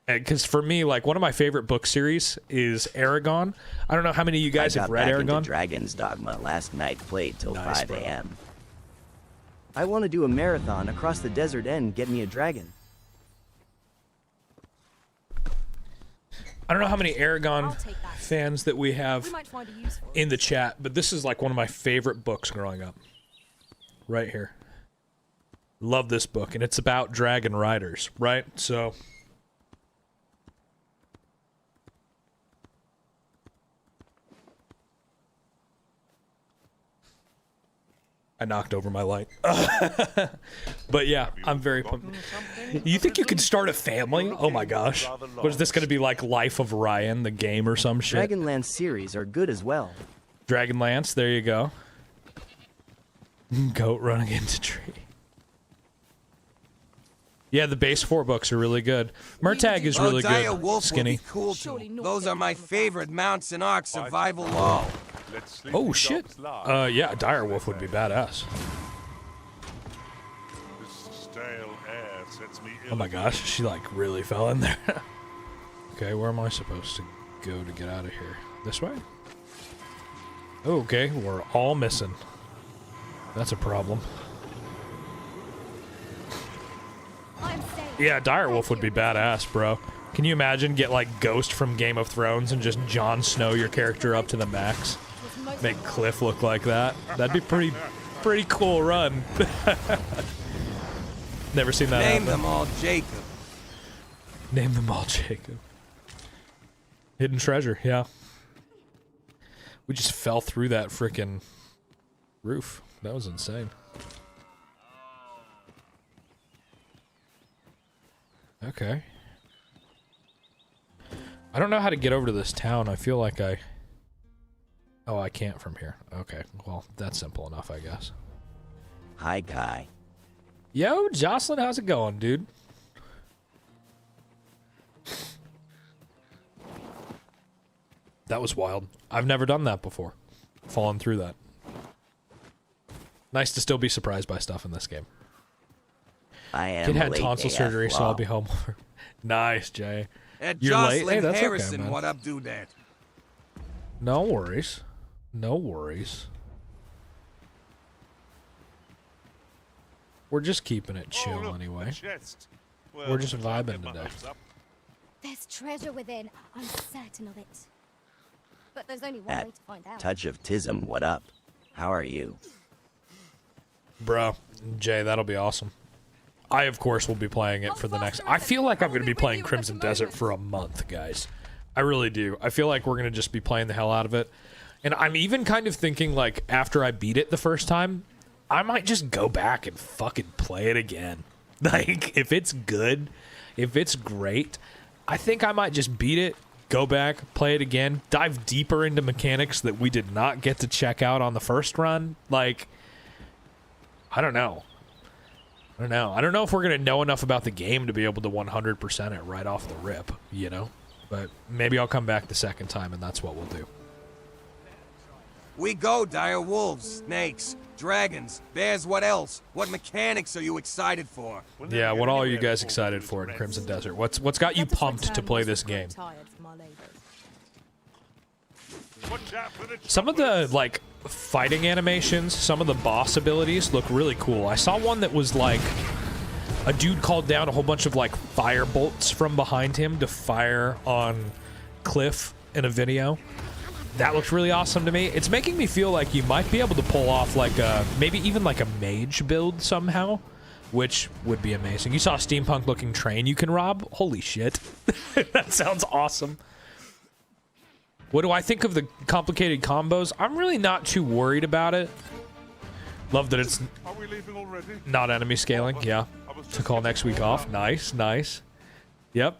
Because for me, like, one of my favorite book series is Aragon. I don't know how many of you guys have read I got back Aragon. into Dragon's Dogma last night, played till Nice, 5 bro. a.m. I want to do a marathon across the desert and get me a dragon. I don't know how many Aragon I'll take that. fans that we have We might find a use for it. in the chat, but this is like one of my favorite books growing up. Right here. Love this book, and it's about dragon riders, right? So I knocked over my light. But yeah, I'm very pumped. You think you could start a family? Oh my gosh. What is this going to be, like Life of Ryan, the game or some shit? Dragonlance series are good as well. Dragonlance, there you go. Goat running into tree. Yeah, the base 4 books are really good. Murtag is really Dire good. Wolf Skinny. would be cool Surely too. not Those are my getting favorite mounts in Ark Survival Law. Oh shit. Yeah, Direwolf would be badass. This stale air sets me Oh my gosh, she like really fell in there. Okay, where am I supposed to go to get out of here? This way? Oh, okay, we're all missing. That's a problem. I'm safe. Yeah, Direwolf would be badass, bro. Can you imagine get like Ghost from Game of Thrones and just Jon Snow your character up to the max? Make Cliff look like that. That'd be pretty cool run. Never seen that Name happen. them all Jacob. Name them all Jacob. Hidden treasure, yeah. We just fell through that frickin' roof. That was insane. Okay. I don't know how to get over to this town. I feel like I... Oh, I can't from here. Okay, well, that's simple enough, I guess. Hi, Kai. Yo, Jocelyn, how's it going, dude? That was wild. I've never done that before. Fallen through that. Nice to still be surprised by stuff in this game. I am Kid had late tonsil AF, surgery, so wow. I'll be home. Nice, Jay. And You're late? Jocelyn Hey, that's okay, Harrison, man. what up, do that? No worries. No worries. We're just keeping it chill look, anyway. the chest. Well, We're just if I vibing get my today. hopes up. There's treasure within. I'm certain of it. But there's only one At way to find out. Touch of Tism, what up? How are you? Bro, Jay, that'll be awesome. I, of course, will be playing it for the next... I feel like I'm going to be playing Crimson Desert for a month, guys. I really do. I feel like we're going to just be playing the hell out of it. And I'm even kind of thinking, like, after I beat it the first time, I might just go back and fucking play it again. Like, if it's good, if it's great, I think I might just beat it, go back, play it again, dive deeper into mechanics that we did not get to check out on the first run. Like, I don't know. I don't know if we're going to know enough about the game to be able to 100% it right off the rip, you know? But maybe I'll come back the second time and that's what we'll do. We go, dire wolves, snakes, dragons, bears, what else? What mechanics are you excited for? We'll never Yeah, get what all are anywhere you guys before we excited do for in the Crimson rest. Desert? What's got you pumped to play this game? Watch out for the Some of the, choppers. like, fighting animations, some of the boss abilities look really cool. I saw one that was, like, a dude called down a whole bunch of, like, fire bolts from behind him to fire on Cliff in a video. That looked really awesome to me. It's making me feel like you might be able to pull off, like, a, maybe even, like, a mage build somehow, which would be amazing. You saw a steampunk-looking train you can rob? Holy shit. That sounds awesome. What do I think of the complicated combos? I'm really not too worried about it. Love that it's Are we leaving already? not enemy scaling. Yeah. Took all next week off. Nice, nice. Yep.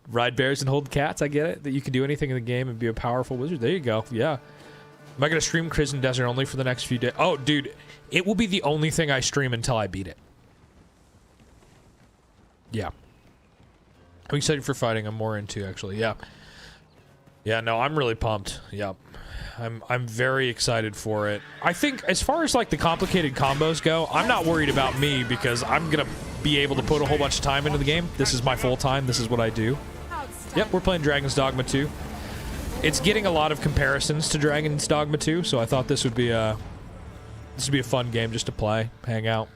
Ride bears and hold cats. I get it. That you can do anything in the game and be a powerful wizard. There you go. Yeah. Am I going to stream Crimson Desert only for the next few days? Oh, dude. It will be the only thing I stream until I beat it. Yeah. I'm excited for fighting. I'm more into, actually. Yeah. Yeah, no, I'm really pumped. Yep. I'm very excited for it. I think as far as like the complicated combos go, I'm not worried about me because I'm going to be able to put a whole bunch of time into the game. This is my full time. This is what I do. Yep, we're playing Dragon's Dogma 2. It's getting a lot of comparisons to Dragon's Dogma 2, so I thought this would be a fun game just to play, hang out,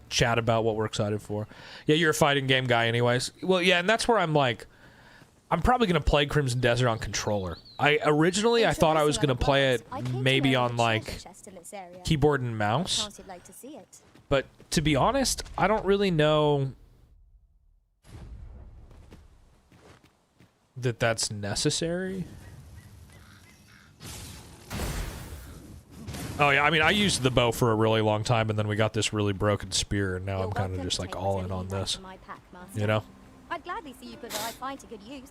chat about what we're excited for. Yeah, you're a fighting game guy anyways. Well, yeah, and that's where I'm like, I'm probably going to play Crimson Desert on controller. I thought I was going to play it maybe on like keyboard and mouse. But to be honest, I don't really know that that's necessary. Oh yeah, I mean, I used the bow for a really long time, and then we got this really broken spear, and now I'm kind of just like all in on this. You know? I'd gladly see you put what I find to good use.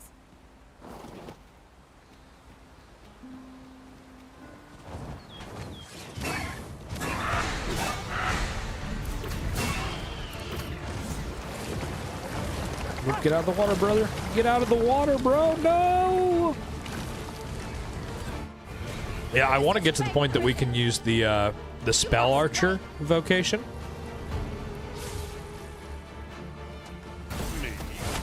Get out of the water, brother. Get out of the water, bro. No! Yeah, I want to get to the point that we can use the spell archer vocation. Me,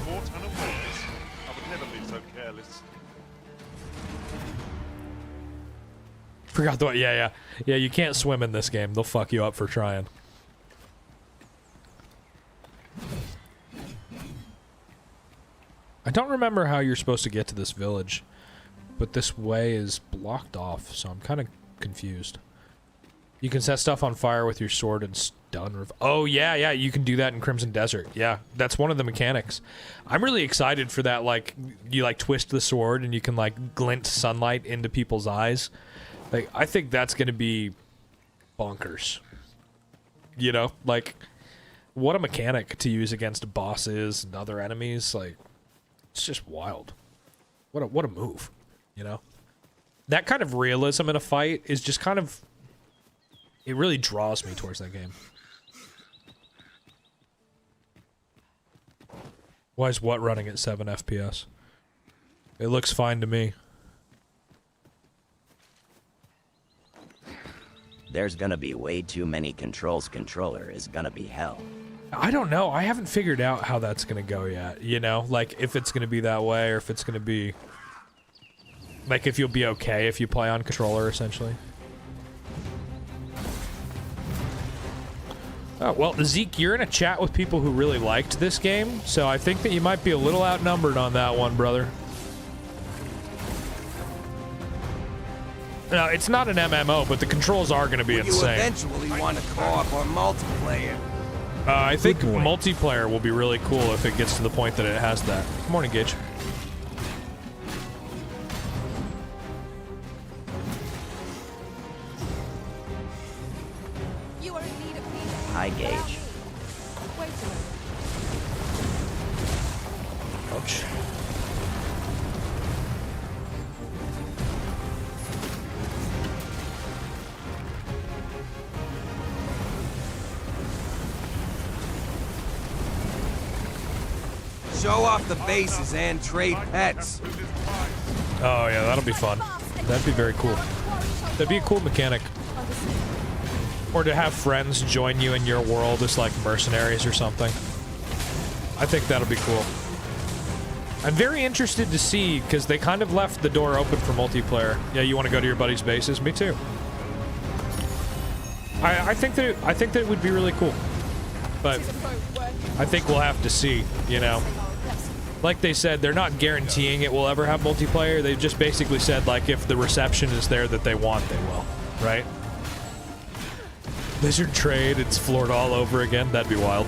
more unawares. I would never be so careless. Forgot the yeah. You can't swim in this game. They'll fuck you up for trying. I don't remember how you're supposed to get to this village, but this way is blocked off, so I'm kind of confused. You can set stuff on fire with your sword and stun. Oh, yeah, you can do that in Crimson Desert. Yeah, that's one of the mechanics. I'm really excited for that. Like, you, like, twist the sword and you can, like, glint sunlight into people's eyes. Like, I think that's going to be bonkers. You know? Like, what a mechanic to use against bosses and other enemies. Like, it's just wild. What a move, you know? That kind of realism in a fight is just kind of... It really draws me towards that game. Why is what running at 7 FPS? It looks fine to me. There's gonna be way too many controls. Controller is gonna be hell. I don't know. I haven't figured out how that's gonna go yet. You know, like if it's gonna be that way or if it's gonna be like if you'll be okay if you play on controller, essentially. Oh, well, Zeke, you're in a chat with people who really liked this game, so I think that you might be a little outnumbered on that one, brother. No, it's not an MMO, but the controls are going to be insane. You eventually want to co-op or multiplayer. I think multiplayer will be really cool if it gets to the point that it has that. Good morning, Gage. Hi, Gage. Wait a minute. Ouch. Show off the bases and trade pets. Oh, yeah, that'll be fun. That'd be very cool. That'd be a cool mechanic. Or to have friends join you in your world as, like, mercenaries or something. I think that'll be cool. I'm very interested to see, because they kind of left the door open for multiplayer. Yeah, you want to go to your buddy's bases? Me too. I think that it would be really cool. But I think we'll have to see, you know. Like they said, they're not guaranteeing it will ever have multiplayer. They just basically said, like, if the reception is there that they want, they will. Right? Lizard trade, it's floored all over again. That'd be wild.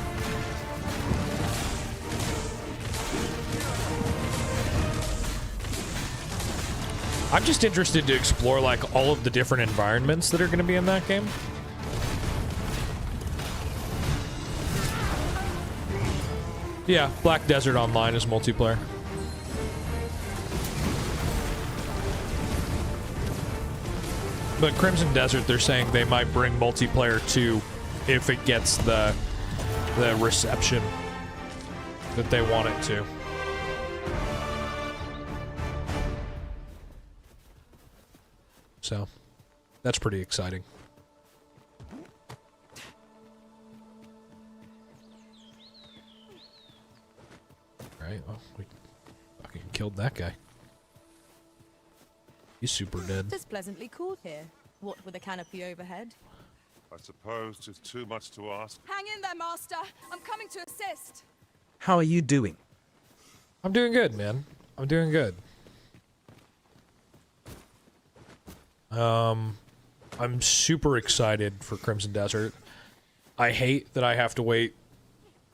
I'm just interested to explore, like, all of the different environments that are going to be in that game. Yeah, Black Desert Online is multiplayer. But Crimson Desert, they're saying they might bring multiplayer too if it gets the reception that they want it to. So, that's pretty exciting. Alright, well, we fucking killed that guy. He's super dead. It's pleasantly cool here. What with a canopy overhead? I suppose it's too much to ask. Hang in there, Master. I'm coming to assist. How are you doing? I'm doing good, man. I'm doing good. I'm super excited for Crimson Desert. I hate that I have to wait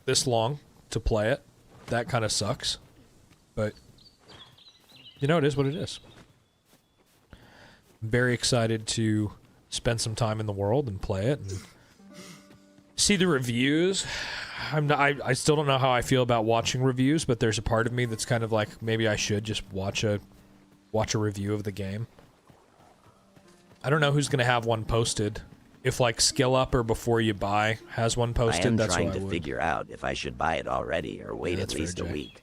this long to play it. That kind of sucks. But, you know, it is what it is. I'm very excited to spend some time in the world and play it and see the reviews. I still don't know how I feel about watching reviews, but there's a part of me that's kind of like, maybe I should just watch a review of the game. I don't know who's going to have one posted. If, like, Skill Up or Before You Buy has one posted, that's what I would. I am trying to figure out if I should buy it already or wait at least a week.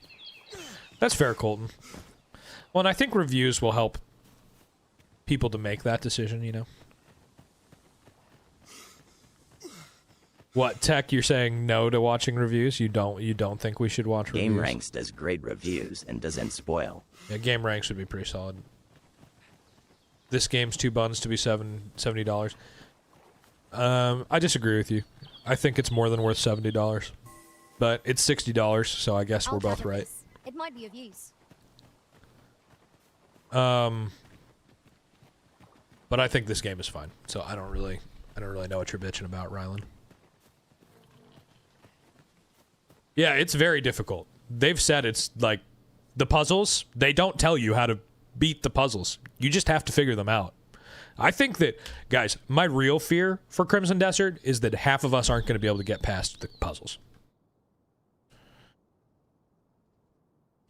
That's fair, Colton. Well, and I think reviews will help people to make that decision, you know? What, Tech, you're saying no to watching reviews? You don't think we should watch reviews? GameRanks does great reviews and doesn't spoil. Yeah, GameRanks would be pretty solid. This game's too buns to be $70. I disagree with you. I think it's more than worth $70. But it's $60, so I guess we're both right. It might be of use. But I think this game is fine, so I don't really I don't really know what you're bitching about, Rylan. Yeah, it's very difficult. They've said it's like the puzzles, they don't tell you how to beat the puzzles. You just have to figure them out. I think that, guys, my real fear for Crimson Desert is that half of us aren't going to be able to get past the puzzles.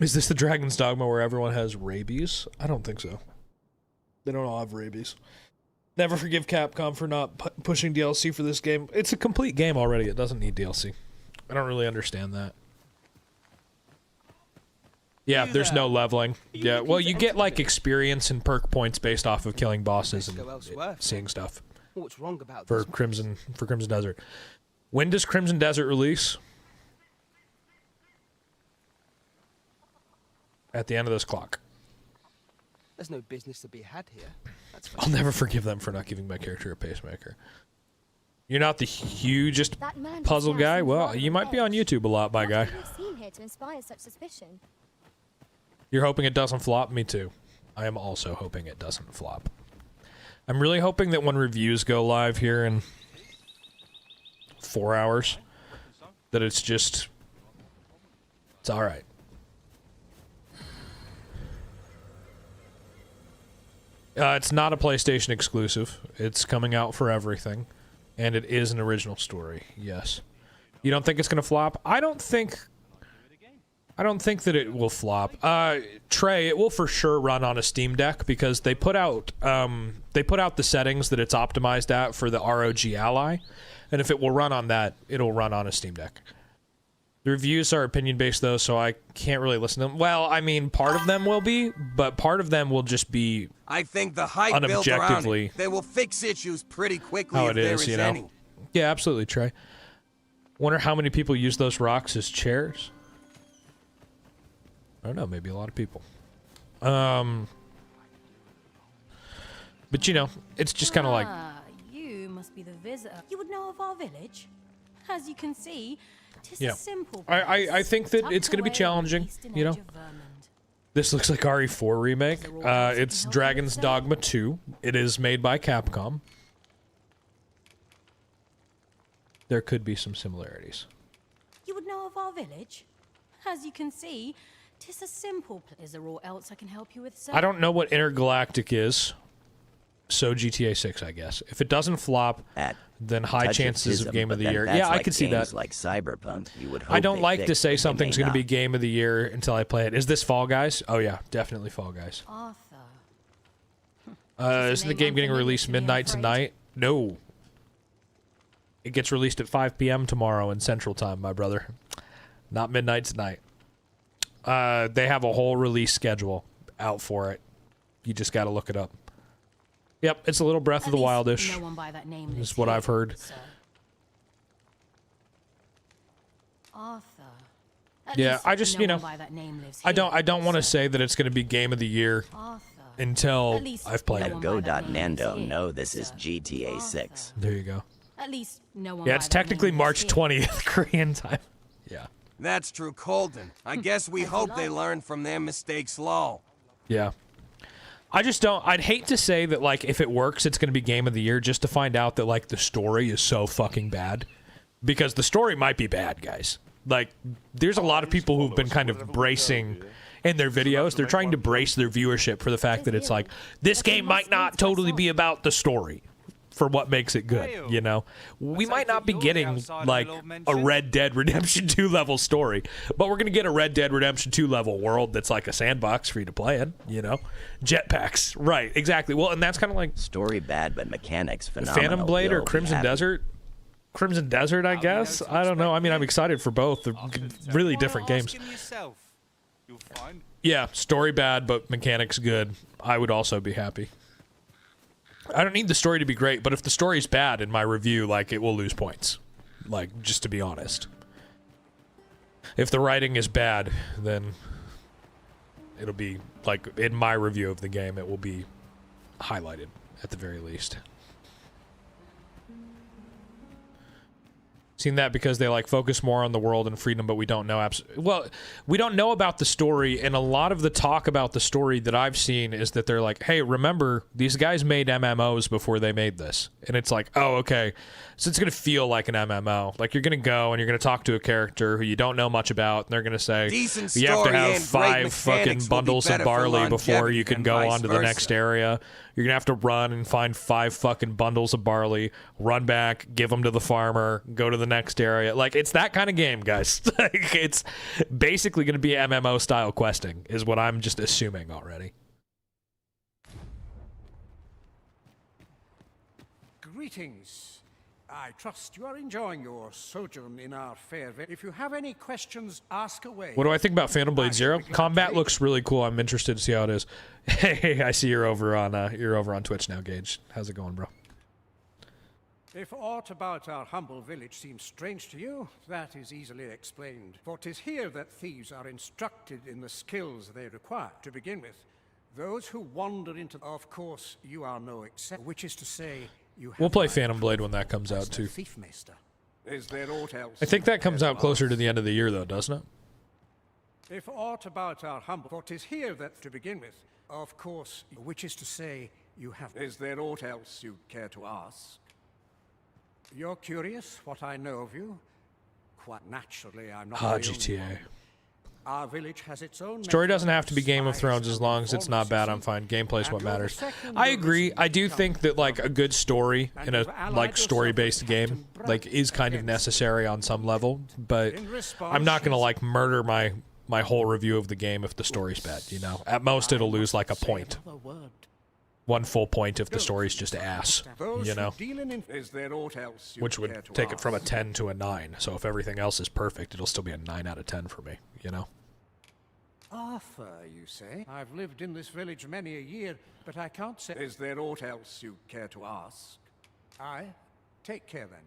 Is this the Dragon's Dogma where everyone has rabies? I don't think so. They don't all have rabies. Never forgive Capcom for not pushing DLC for this game. It's a complete game already. It doesn't need DLC. I don't really understand that. Yeah, there's no leveling. Yeah, well, you get like experience and perk points based off of killing bosses and seeing stuff. What's wrong about for Crimson Desert? When does Crimson Desert release? At the end of this clock. There's no business to be had here. I'll never forgive them for not giving my character a pacemaker. You're not the hugest puzzle guy? Well, you might be on YouTube a lot, my guy. Seen here to inspire such suspicion. You're hoping it doesn't flop? Me too. I am also hoping it doesn't flop. I'm really hoping that when reviews go live here in 4 hours, that it's alright. It's not a PlayStation exclusive. It's coming out for everything. And it is an original story, yes. You don't think it's going to flop? I don't think that it will flop. Trey, it will for sure run on a Steam Deck because they put out the settings that it's optimized at for the ROG Ally, and if it will run on that, it'll run on a Steam Deck. The reviews are opinion-based though, so I can't really listen to them. Well, I mean, part of them will be, but part of them will just be I think the hype built around it, they will fix issues pretty quickly if there is any. Yeah, absolutely, Trey. Wonder how many people use those rocks as chairs. I don't know, maybe a lot of people. But you know, it's just kind of like... You must be the visitor. You would know of our village? As you can see, tis yeah. a simple I think that it's going to be challenging, you know? This looks like RE4 remake. It's Dragon's Dogma 2. It is made by Capcom. There could be some similarities. You would know of our village? As you can see, tis a simple place. Is there all else I can help you with, sir? I don't know what Intergalactic is, so GTA 6, I guess. If it doesn't flop, then high chances of Game of the Year. Yeah, I could see that. Like Cyberpunk, you would hope I don't like to fix, say but something's they may going to be not. Game of the Year until I play it. Is this Fall Guys? Oh yeah, definitely Fall Guys. Isn't the game getting released midnight tonight? No. It gets released at 5 p.m. tomorrow in Central Time, my brother. Not midnight tonight. They have a whole release schedule out for it. You just got to look it up. Yep, it's a little Breath of the Wildish. No one by that name is what I've heard. Arthur. Yeah, I just, you know, I don't want to say that it's going to be Game of the Year until I've played it. Go.Nando, no, this is GTA 6. There you go. At least no one. Yeah, it's technically March 20th Korean time. Yeah. That's true, Colden. I guess we hope they learn from their mistakes, lol. Yeah. I just don't... I'd hate to say that, like, if it works, it's going to be Game of the Year, just to find out that, like, the story is so fucking bad. Because the story might be bad, guys. Like, there's a lot of people who've been kind of bracing in their videos. They're trying to brace their viewership for the fact that it's like, this game might not totally be about the story for what makes it good, you know? We might not be getting, like, a Red Dead Redemption 2 level story, but we're going to get a Red Dead Redemption 2 level world that's like a sandbox for you to play in, you know? Jetpacks. Right, exactly. Well, and that's kind of like... Story bad, but mechanics phenomenal. Phantom Blade or You'll be Crimson happy. Desert? Crimson Desert, I guess? I don't know. I mean, I'm excited for both. They're really different games. Yeah, story bad, but mechanics good. I would also be happy. I don't need the story to be great, but if the story's bad in my review, like, it will lose points. Like, just to be honest. If the writing is bad, then it'll be, like, in my review of the game, it will be highlighted, at the very least. Seen that because they like focus more on the world and freedom, but we don't know well, we don't know about the story, and a lot of the talk about the story that I've seen is that they're like, hey, remember, these guys made MMOs before they made this. And it's like, oh, okay. So it's going to feel like an MMO. Like, you're going to go and you're going to talk to a character who you don't know much about, and they're going to say, Decent you have to story have and 5 great fucking mechanics will be bundles of better for barley before longevity you can and go vice on to the versa. next area. You're going to have to run and find 5 fucking bundles of barley, run back, give them to the farmer, go to the next area. Like, it's that kind of game, guys. Like, it's basically going to be MMO-style questing, is what I'm just assuming already. Greetings. I trust you are enjoying your sojourn in our fair. If you have any questions, ask away. What do I think about Phantom Blade Zero? Combat looks really cool. I'm interested to see how it is. Hey, I see you're over on Twitch now, Gage. How's it going, bro? If aught about our humble village seems strange to you, that is easily explained. For 'tis here that thieves are instructed in the skills they require. To begin with, those who wander into... Of course, you are no exception, which is to say... We'll play Phantom Blade when that comes out, too. Is there aught else? I think that comes out closer to the end of the year, though, doesn't it? If aught about our humble... For 'tis here that, to begin with, of course, which is to say, you have... Is there aught else you care to ask? You're curious what I know of you? Quite naturally, I'm not... Ah, the only GTA. one. Our village has its own... Story doesn't have to be Game of Thrones as long as it's not bad. I'm fine. Gameplay's what matters. I agree. I do think that like a good story in a like story-based game like is kind of necessary on some level, but I'm not gonna like murder my whole review of the game if the story's bad. You know, at most it'll lose like a point, 1 full point if the story's just ass. You know, which would take it from a 10 to a 9. So if everything else is perfect, it'll still be a 9 out of 10 for me. You know. Arthur, you say? I've lived in this village many a year, but I can't say... Is there aught else you care to ask? Aye. Take care, then.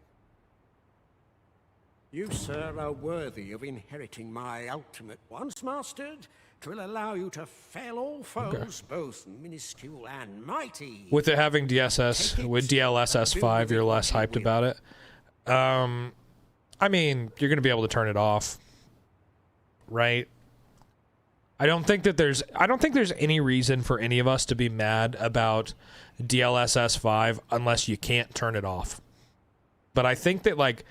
You, sir, are worthy of inheriting my ultimate. Once mastered, 'twill allow you to fell all foes, both minuscule and mighty. With it having DSS, with DLSS 5, you're less hyped about it. I mean, you're going to be able to turn it off, right? I don't think there's any reason for any of us to be mad about DLSS 5 unless you can't turn it off. But I think that like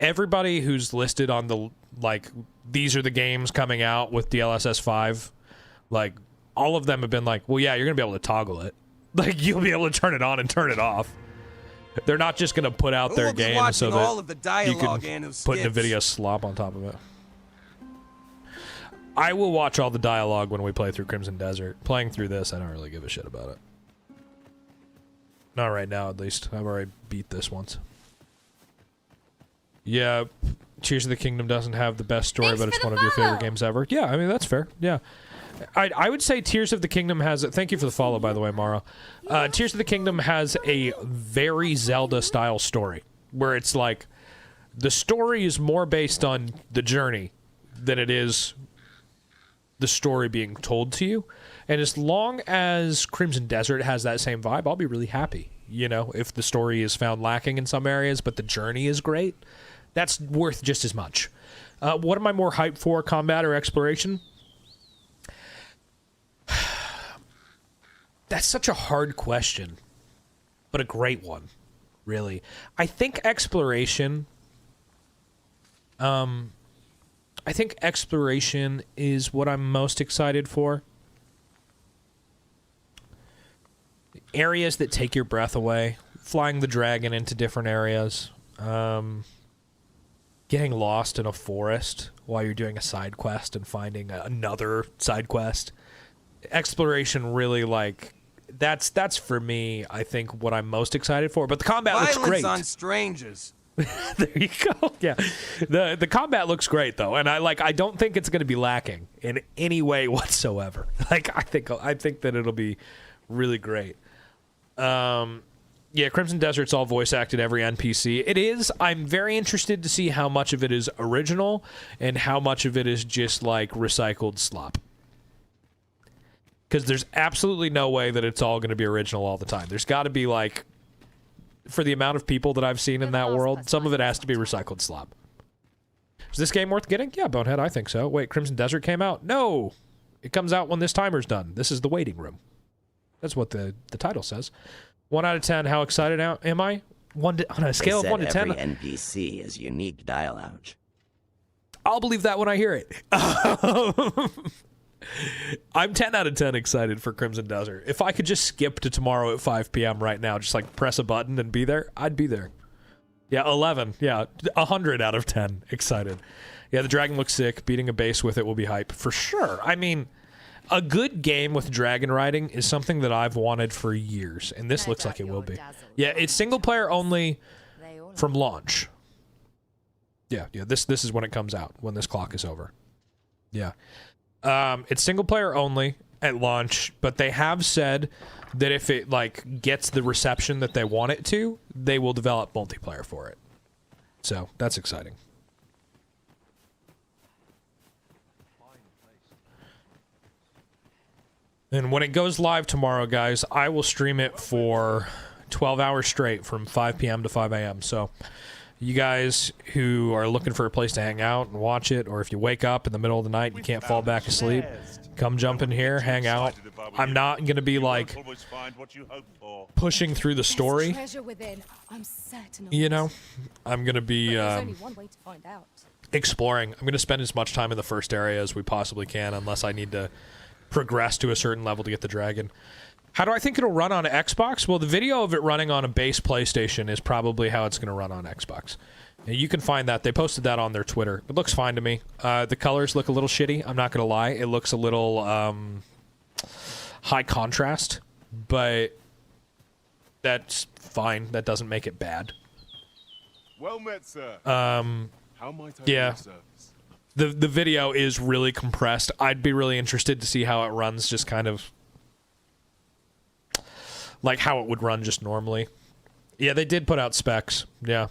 everybody who's listed on the like these are the games coming out with DLSS 5, like all of them have been like, well, yeah, you're gonna be able to toggle it. Like you'll be able to turn it on and turn it off. They're not just gonna put out their game so that you can put NVIDIA slop on top of it. I will watch all the dialogue when we play through Crimson Desert. Playing through this, I don't really give a shit about it. Not right now, at least. I've already beat this once. Yeah, Tears of the Kingdom doesn't have the best story, but it's one of your favorite games ever. Yeah, I mean, that's fair. Yeah. I would say Tears of the Kingdom has... Thank you for the follow, by the way, Mara. Tears of the Kingdom has a very Zelda-style story, where it's like... The story is more based on the journey than it is... the story being told to you. And as long as Crimson Desert has that same vibe, I'll be really happy. You know, if the story is found lacking in some areas, but the journey is great, that's worth just as much. What am I more hyped for, combat or exploration? That's such a hard question, but a great one, really. I think exploration... I think exploration is what I'm most excited for. Areas that take your breath away. Flying the dragon into different areas. Getting lost in a forest while you're doing a side quest and finding another side quest. Exploration really, like... That's for me, I think, what I'm most excited for. But the combat looks great. Violence on strangers. There you go. Yeah, the combat looks great though, and I don't think it's going to be lacking in any way whatsoever. Like I think that it'll be really great. Yeah, Crimson Desert's all voice acted, every NPC. It is. I'm very interested to see how much of it is original and how much of it is just like recycled slop. Because there's absolutely no way that it's all going to be original all the time. There's got to be like for the amount of people that I've seen in that world, some of it has to be recycled slop. Is this game worth getting? Yeah, Bonehead, I think so. Wait, Crimson Desert came out? No! It comes out when this timer's done. This is the waiting room. That's what the title says. 1 out of 10, how excited am I? On a scale of 1 to 10. Every NPC is unique dialogue. I'll believe that when I hear it. I'm 10 out of 10 excited for Crimson Desert. If I could just skip to tomorrow at 5 p.m. right now, just like press a button and be there, I'd be there. Yeah, 11. Yeah, 100 out of 10 excited. Yeah, the dragon looks sick. Beating a base with it will be hype. For sure. I mean, a good game with dragon riding is something that I've wanted for years, and this looks like it will be. Yeah, it's single player only from launch. Yeah, this is when it comes out, when this clock is over. Yeah. It's single player only at launch, but they have said that if it like gets the reception that they want it to, they will develop multiplayer for it. So that's exciting. And when it goes live tomorrow, guys, I will stream it for 12 hours straight from 5 p.m. to 5 a.m. So you guys who are looking for a place to hang out and watch it, or if you wake up in the middle of the night and you can't fall back asleep, come jump in here, hang out. I'm not going to be like pushing through the story. You know, I'm going to be exploring. I'm going to spend as much time in the first area as we possibly can, unless I need to progress to a certain level to get the dragon. How do I think it'll run on Xbox? Well, the video of it running on a base PlayStation is probably how it's going to run on Xbox. And you can find that. They posted that on their Twitter. It looks fine to me. The colors look a little shitty. I'm not going to lie. It looks a little high contrast, but that's fine. That doesn't make it bad. Well met, sir. How might I yeah. The video is really compressed. I'd be really interested to see how it runs, just kind of like how it would run just normally. Yeah, they did put out specs. Yeah.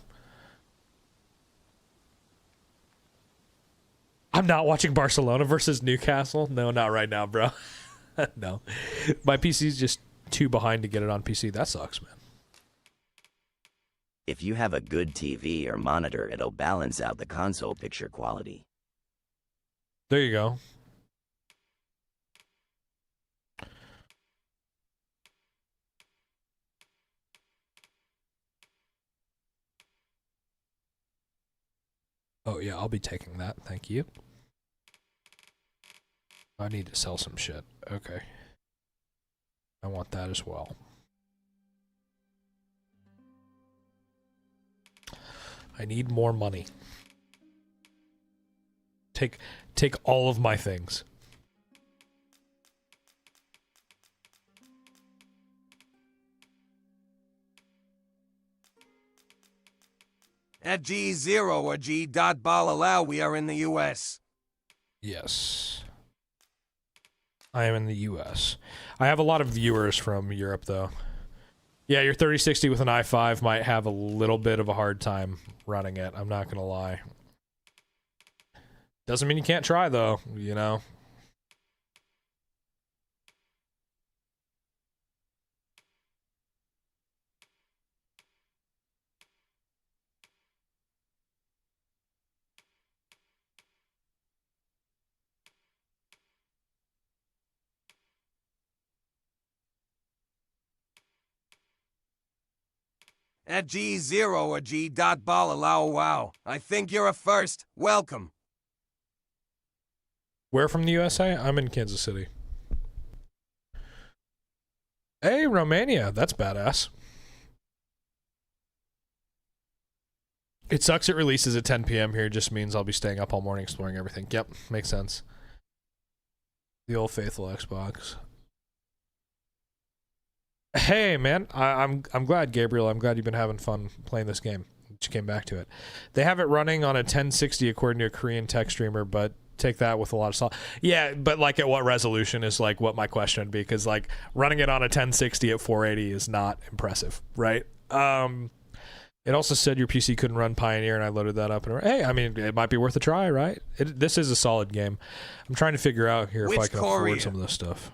I'm not watching Barcelona versus Newcastle. No, not right now, bro. No. My PC's just too behind to get it on PC. That sucks, man. If you have a good TV or monitor, it'll balance out the console picture quality. There you go. Oh, yeah, I'll be taking that. Thank you. I need to sell some shit. Okay. I want that as well. I need more money. Take all of my things. At G0 or G.Balalau, we are in the U.S. Yes. I am in the U.S. I have a lot of viewers from Europe, though. Yeah, your 3060 with an i5 might have a little bit of a hard time running it. I'm not gonna lie. Doesn't mean you can't try, though, you know? At G0 or G.Balalau, wow. I think you're a first. Welcome. Where from the USA? I'm in Kansas City. Hey, Romania. That's badass. It sucks it releases at 10 p.m. here. Just means I'll be staying up all morning exploring everything. Yep, makes sense. The old faithful Xbox. Hey, man. I'm glad, Gabriel. I'm glad you've been having fun playing this game. You came back to it. They have it running on a 1060 according to a Korean tech streamer, but take that with a lot of salt. Yeah, but like at what resolution is like what my question would be, because like running it on a 1060 at 480 is not impressive, right? It also said your PC couldn't run Pioneer, and I loaded that up. And hey, I mean, it might be worth a try, right? This is a solid game. I'm trying to figure out here if I can afford some of this stuff.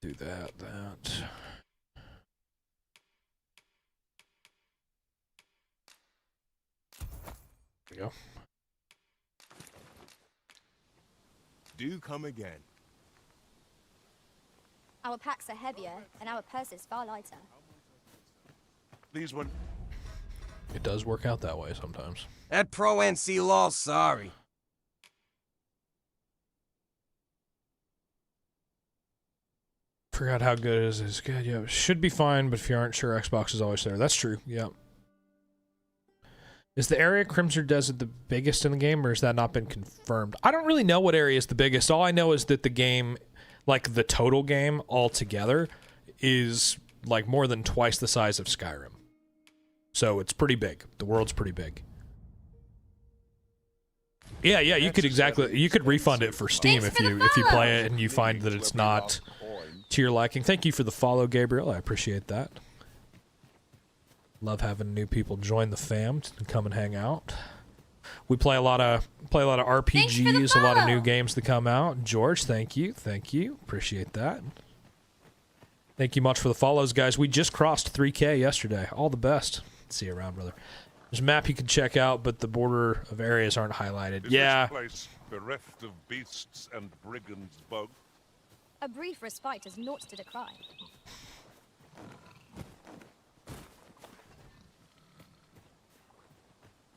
Do that. There we go. Do come again. Our packs are heavier, and our purses far lighter. These one. It does work out that way sometimes. That pro NC law's sorry. Forgot how good it is. It's good. Yeah, should be fine, but if you aren't sure, Xbox is always there. That's true. Yeah. Is the area Crimson Desert the biggest in the game, or has that not been confirmed? I don't really know what area is the biggest. All I know is that the game, like the total game altogether, is like more than twice the size of Skyrim. So it's pretty big. The world's pretty big. Yeah, you could refund it for Steam if you play it and you find that it's not to your liking. Thank you for the follow, Gabriel. I appreciate that. Love having new people join the fam to come and hang out. We play a lot of RPGs, a lot of new games that come out. George, thank you. Appreciate that. Thank you much for the follows, guys. We just crossed 3K yesterday. All the best. See you around, brother. There's a map you can check out, but the border of areas aren't highlighted. Is yeah. This place bereft of beasts and brigands' bug? A brief respite is naught to decry.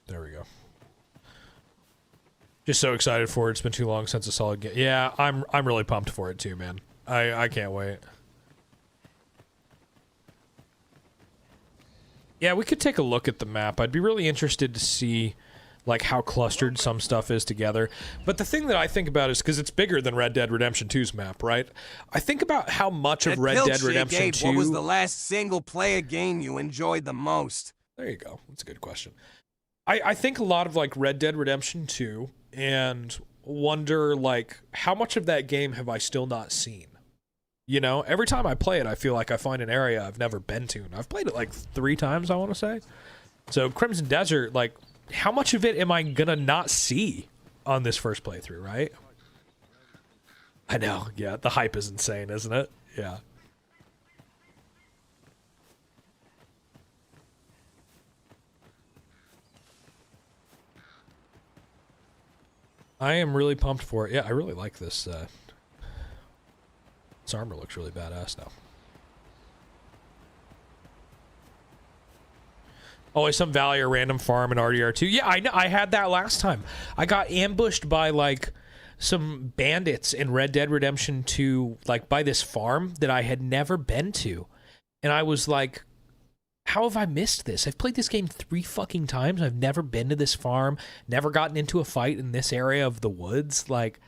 There we go. Just so excited for it. It's been too long since a solid game. Yeah, I'm really pumped for it too, man. I can't wait. Yeah, we could take a look at the map. I'd be really interested to see like how clustered some stuff is together. But the thing that I think about is because it's bigger than Red Dead Redemption 2's map, right? I think about how much of Red Dead Redemption 2... What was the last single-player game you enjoyed the most? There you go. That's a good question. I think a lot of like Red Dead Redemption 2 and wonder like how much of that game have I still not seen? You know, every time I play it, I feel like I find an area I've never been to. And I've played it like 3 times, I want to say. So Crimson Desert, like how much of it am I gonna not see on this first playthrough, right? I know, yeah, the hype is insane, isn't it? Yeah. I am really pumped for it. Yeah, I really like this. This armor looks really badass now. Always some Valley or random farm in RDR2. Yeah, I know. I had that last time. I got ambushed by like some bandits in Red Dead Redemption 2, like by this farm that I had never been to, and I was like, how have I missed this? I've played this game 3 fucking times. I've never been to this farm, never gotten into a fight in this area of the woods. Like,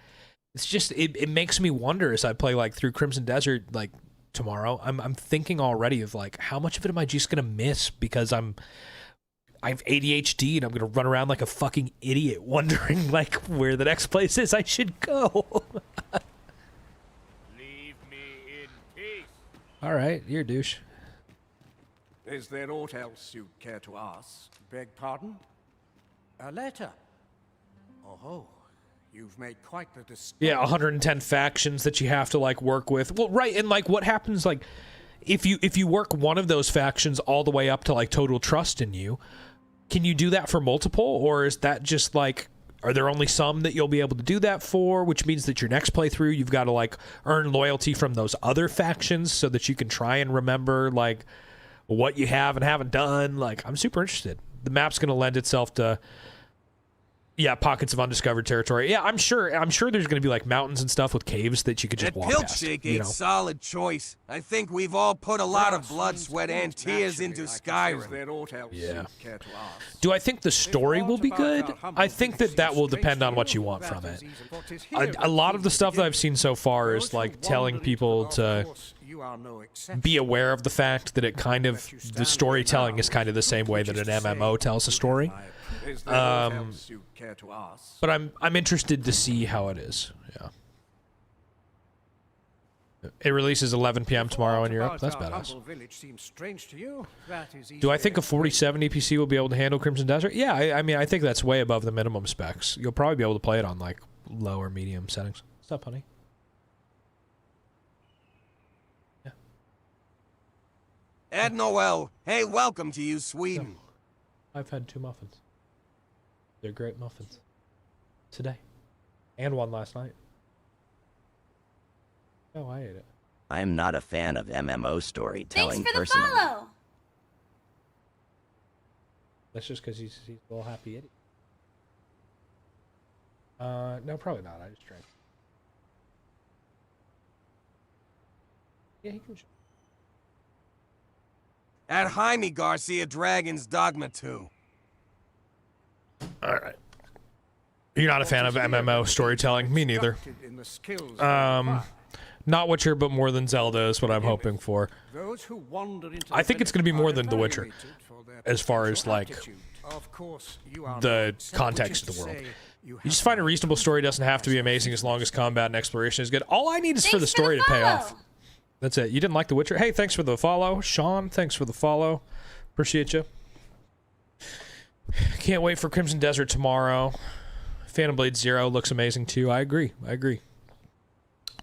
it's just, it makes me wonder as I play like through Crimson Desert, like tomorrow, I'm thinking already of like, how much of it am I just going to miss because I have ADHD and I'm going to run around like a fucking idiot wondering like where the next place is I should go. Leave me in peace. All right, you're a douche. Is there aught else you care to ask? Beg pardon? A letter? Oh, you've made quite the discovery. Yeah, 110 factions that you have to like work with. Well, right, and like what happens like if you work one of those factions all the way up to like total trust in you, can you do that for multiple, or is that just like, are there only some that you'll be able to do that for, which means that your next playthrough you've got to like earn loyalty from those other factions so that you can try and remember like what you have and haven't done? Like, I'm super interested. The map's going to lend itself to, yeah, pockets of undiscovered territory. Yeah, I'm sure there's going to be like mountains and stuff with caves that you could just That walk past. Piltshake You ain't know? solid choice. I think we've all put a lot of blood, sweat, and tears into Skyrim. Yeah. Do I think the story will be good? I think that will depend on what you want from it. A lot of the stuff that I've seen so far is like telling people to be aware of the fact that it kind of, the storytelling is kind of the same way that an MMO tells a story. But I'm interested to see how it is. Yeah. It releases 11 p.m. tomorrow in Europe. That's badass. Do I think a 4070 PC will be able to handle Crimson Desert? Yeah, I mean, I think that's way above the minimum specs. You'll probably be able to play it on like low or medium settings. What's up, honey? Ed Noel. Hey, welcome to you, Sweden. I've had 2 muffins. They're great muffins. Today. And one last night. Oh, I ate it. I'm not a fan of MMO storytelling Thanks for the personally. follow! That's just because he's a little happy idiot. No, probably not. I just drank. Yeah, he can. At Jaime Garcia Dragon's Dogma 2. All right. You're not a fan of MMO storytelling? Me neither. Not Witcher, but more than Zelda is what I'm hoping for. I think it's going to be more than The Witcher, as far as like the context of the world. You just find a reasonable story doesn't have to be amazing as long as combat and exploration is good. All I need is for the story to pay off. That's it. You didn't like The Witcher? Hey, thanks for the follow. Sean, thanks for the follow. Appreciate you. Can't wait for Crimson Desert tomorrow. Phantom Blade Zero looks amazing too. I agree.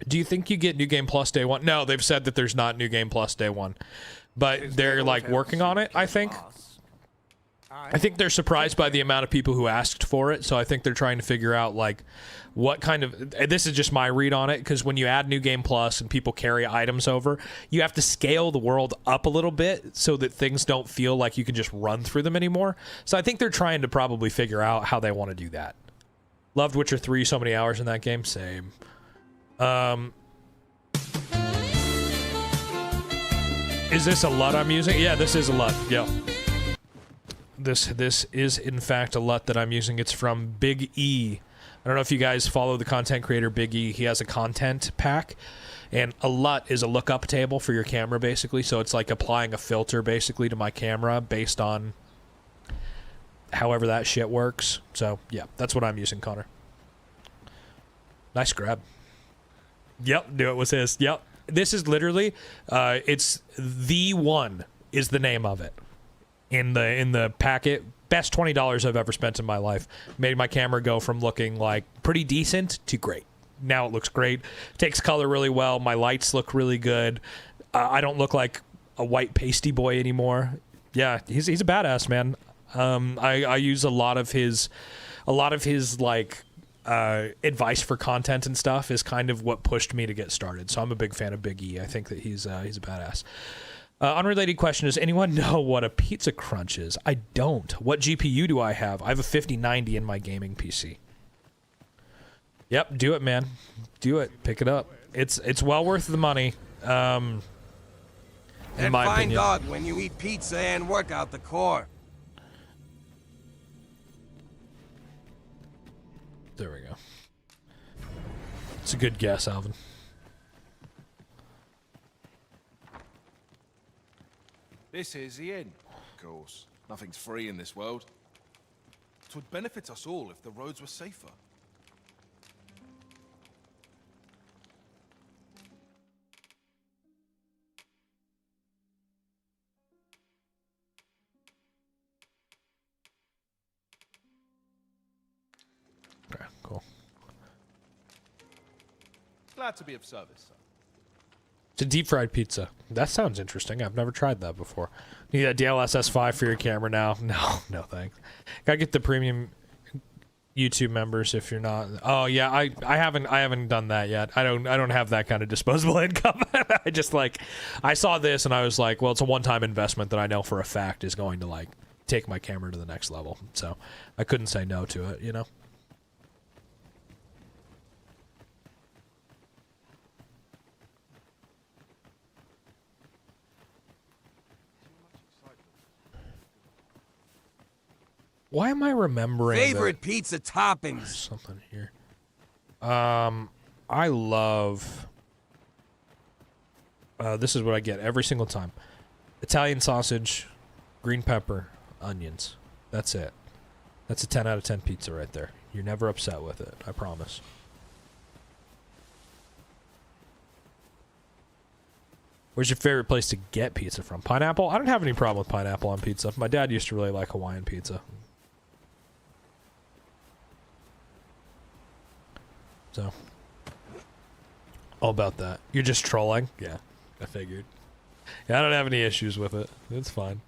Do you think you get New Game Plus day one? No, they've said that there's not New Game Plus day one. But they're like working on it, I think. I think they're surprised by the amount of people who asked for it, so I think they're trying to figure out like what kind of, this is just my read on it, because when you add New Game Plus and people carry items over, you have to scale the world up a little bit so that things don't feel like you can just run through them anymore. So I think they're trying to probably figure out how they want to do that. Loved Witcher 3, so many hours in that game. Same. Is this a LUT I'm using? Yeah, this is a LUT. Yeah. This is in fact a LUT that I'm using. It's from Big E. I don't know if you guys follow the content creator Big E. He has a content pack, and a LUT is a lookup table for your camera basically. So it's like applying a filter basically to my camera based on however that shit works. So yeah, that's what I'm using, Connor. Nice grab. Yep, knew it was his. Yep. This is literally, it's The One is the name of it. In the packet, best $20 I've ever spent in my life. Made my camera go from looking like pretty decent to great. Now it looks great. Takes color really well. My lights look really good. I don't look like a white pasty boy anymore. Yeah, he's a badass, man. I use a lot of his like advice for content and stuff is kind of what pushed me to get started. So I'm a big fan of Big E. I think that he's a badass. Unrelated question, does anyone know what a Pizza Crunch is? I don't. What GPU do I have? I have a 5090 in my gaming PC. Yep, do it, man. Do it. Pick it up. It's well worth the money. In And my find opinion. God when you eat pizza and work out the core. There we go. It's a good guess, Alvin. This is the inn. Of course. Nothing's free in this world. It would benefit us all if the roads were safer. Okay, cool. Glad to be of service, sir. It's a deep fried pizza. That sounds interesting. I've never tried that before. Need a DLSS 5 for your camera now? No thanks. Gotta get the premium YouTube members if you're not. Oh yeah, I haven't done that yet. I don't have that kind of disposable income. I just like, I saw this and I was like, well, it's a one-time investment that I know for a fact is going to like take my camera to the next level. So I couldn't say no to it, you know. Why am I remembering Favorite pizza toppings. something here? I love. This is what I get every single time: Italian sausage, green pepper, onions. That's it. That's a 10 out of 10 pizza right there. You're never upset with it. I promise. Where's your favorite place to get pizza from? Pineapple? I don't have any problem with pineapple on pizza. My dad used to really like Hawaiian pizza. So, all about that. You're just trolling? Yeah, I figured. Yeah, I don't have any issues with it. It's fine.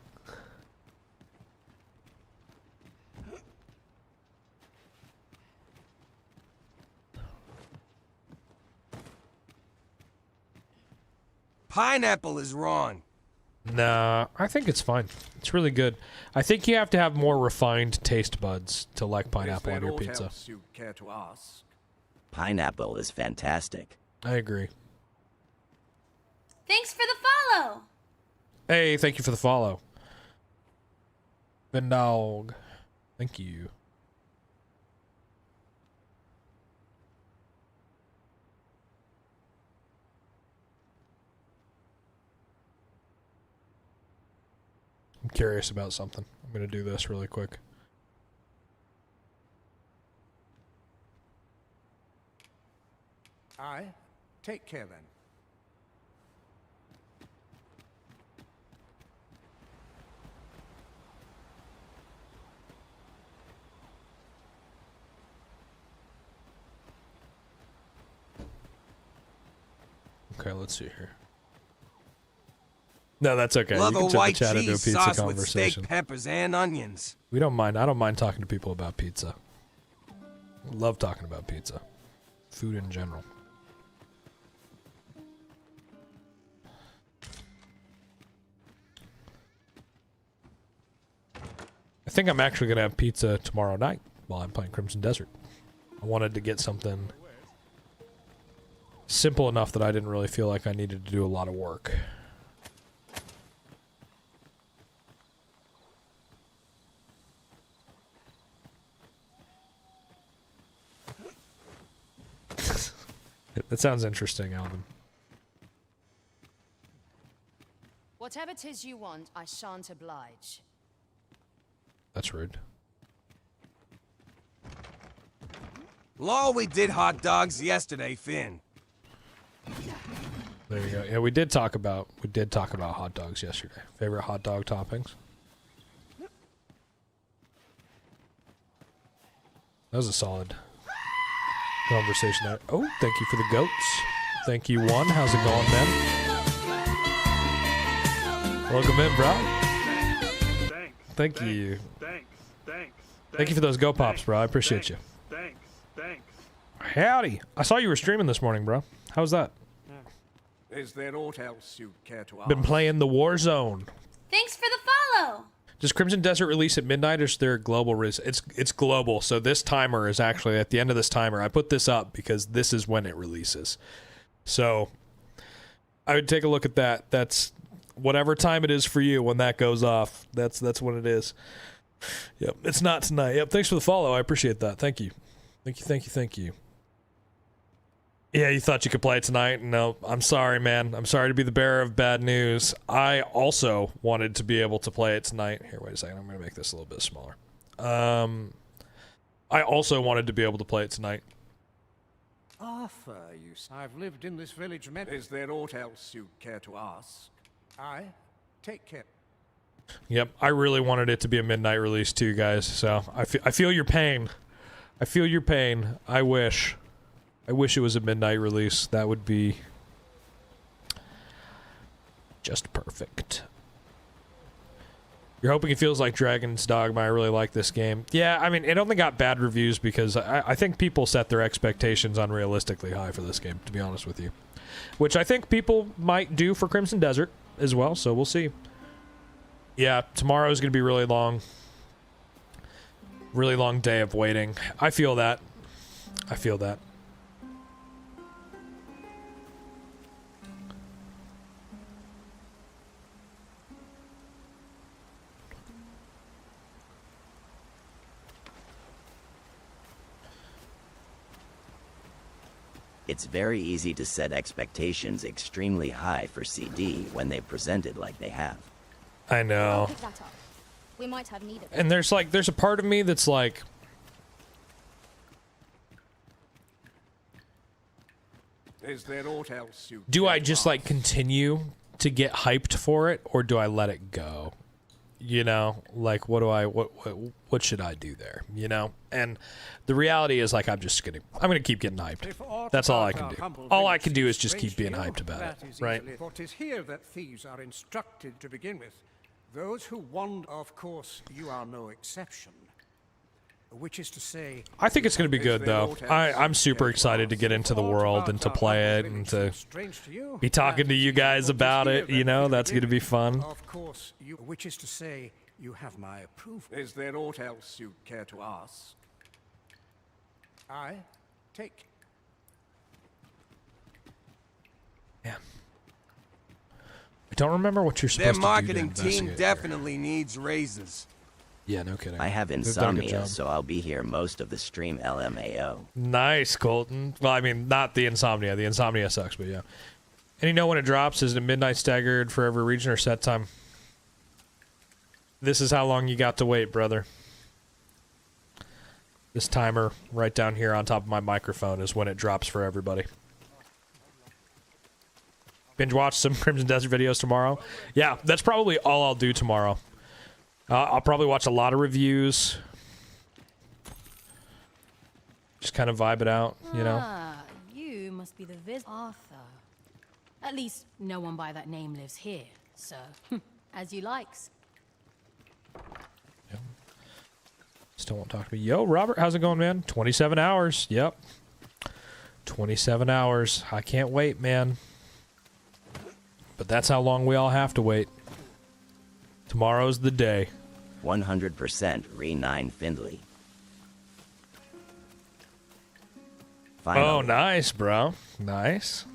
Pineapple is wrong. Nah, I think it's fine. It's really good. I think you have to have more refined taste buds to like pineapple on your pizza. Else you care to ask? Pineapple is fantastic. I agree. Thanks for the follow. Hey, thank you for the follow. Vendog. Thank you. I'm curious about something. I'm going to do this really quick. Aye. Take care then. Okay, let's see here. No, that's okay. Love You a can white chat into a cheese pizza sauce with conversation. steak, peppers, and onions. We don't mind. I don't mind talking to people about pizza. Love talking about pizza. Food in general. I think I'm actually going to have pizza tomorrow night while I'm playing Crimson Desert. I wanted to get something simple enough that I didn't really feel like I needed to do a lot of work. That sounds interesting, Alvin. Whatever 'tis you want, I shan't oblige. That's rude. Lol, we did hot dogs yesterday, Finn. There you go. Yeah, we did talk about hot dogs yesterday. Favorite hot dog toppings? That was a solid conversation there. Oh, thank you for the goats. Thank you, One. How's it going, man? Welcome in, bro. Thank you. Thank you for those go pops, bro. I appreciate you. Thanks. Howdy. I saw you were streaming this morning, bro. How's that? Is there aught else you care to ask? Been playing the Warzone. Thanks for the follow. Does Crimson Desert release at midnight, or is there a global release? It's global, so this timer is actually at the end of this timer. I put this up because this is when it releases. So I would take a look at that. That's whatever time it is for you when that goes off. That's when it is. Yep, it's not tonight. Yep, thanks for the follow. I appreciate that. Thank you. Thank you. Yeah, you thought you could play it tonight? No, I'm sorry, man. I'm sorry to be the bearer of bad news. I also wanted to be able to play it tonight. Here, wait a second. I'm going to make this a little bit smaller. I also wanted to be able to play it tonight. Arthur, I've lived in this village many. Is there aught else you care to ask? Aye. Take care. Yep, I really wanted it to be a midnight release too, guys. So I feel your pain. I feel your pain. I wish it was a midnight release. That would be just perfect. You're hoping it feels like Dragon's Dogma. I really like this game. Yeah, I mean, it only got bad reviews because I think people set their expectations unrealistically high for this game, to be honest with you. Which I think people might do for Crimson Desert as well, so we'll see. Yeah, tomorrow is going to be really long. Really long day of waiting. I feel that. It's very easy to set expectations extremely high for CD when they present it like they have. I know. Pick that up. We might have need of it. And there's a part of me that's like, Is there aught else you do care I to just ask? like continue to get hyped for it, or do I let it go? You know, like what should I do there? You know, and the reality is like I'm gonna keep getting hyped. If aught aught That's all I about can our do. humble All I village can do seems is just strange keep being to you, hyped about that it, is right? easily- For 'tis here that thieves are instructed to begin with. Those who wander, of course, you are no exception. Which is to say, I think it's going to be good, though. I'm super excited to get into the world and to play it and to be talking to you guys about it. You know, that's going to be fun. of course, you, which is to say, you have my approval. Is there aught else you care to ask? I take. I don't remember what you're Their supposed marketing to do to team investigate. definitely needs raises. Yeah, no kidding. I have They've done a good insomnia, job. so I'll be here most of the stream LMAO. Nice, Colton. Well, I mean, not the insomnia. The insomnia sucks, but yeah. And you know when it drops? Is it midnight staggered for every region or set time? This is how long you got to wait, brother. This timer right down here on top of my microphone is when it drops for everybody. Binge watch some Crimson Desert videos tomorrow. Yeah, that's probably all I'll do tomorrow. I'll probably watch a lot of reviews. Just kind of vibe it out, you know? Ah, you must be the Arthur. At least no one by that name lives here, so as you likes. Still won't talk to me. Yo, Robert, how's it going, man? 27 hours. Yep. 27 hours. I can't wait, man. But that's how long we all have to wait. Tomorrow's the day. 100% Re9 Findley. Finally. Oh, nice, bro. Nice.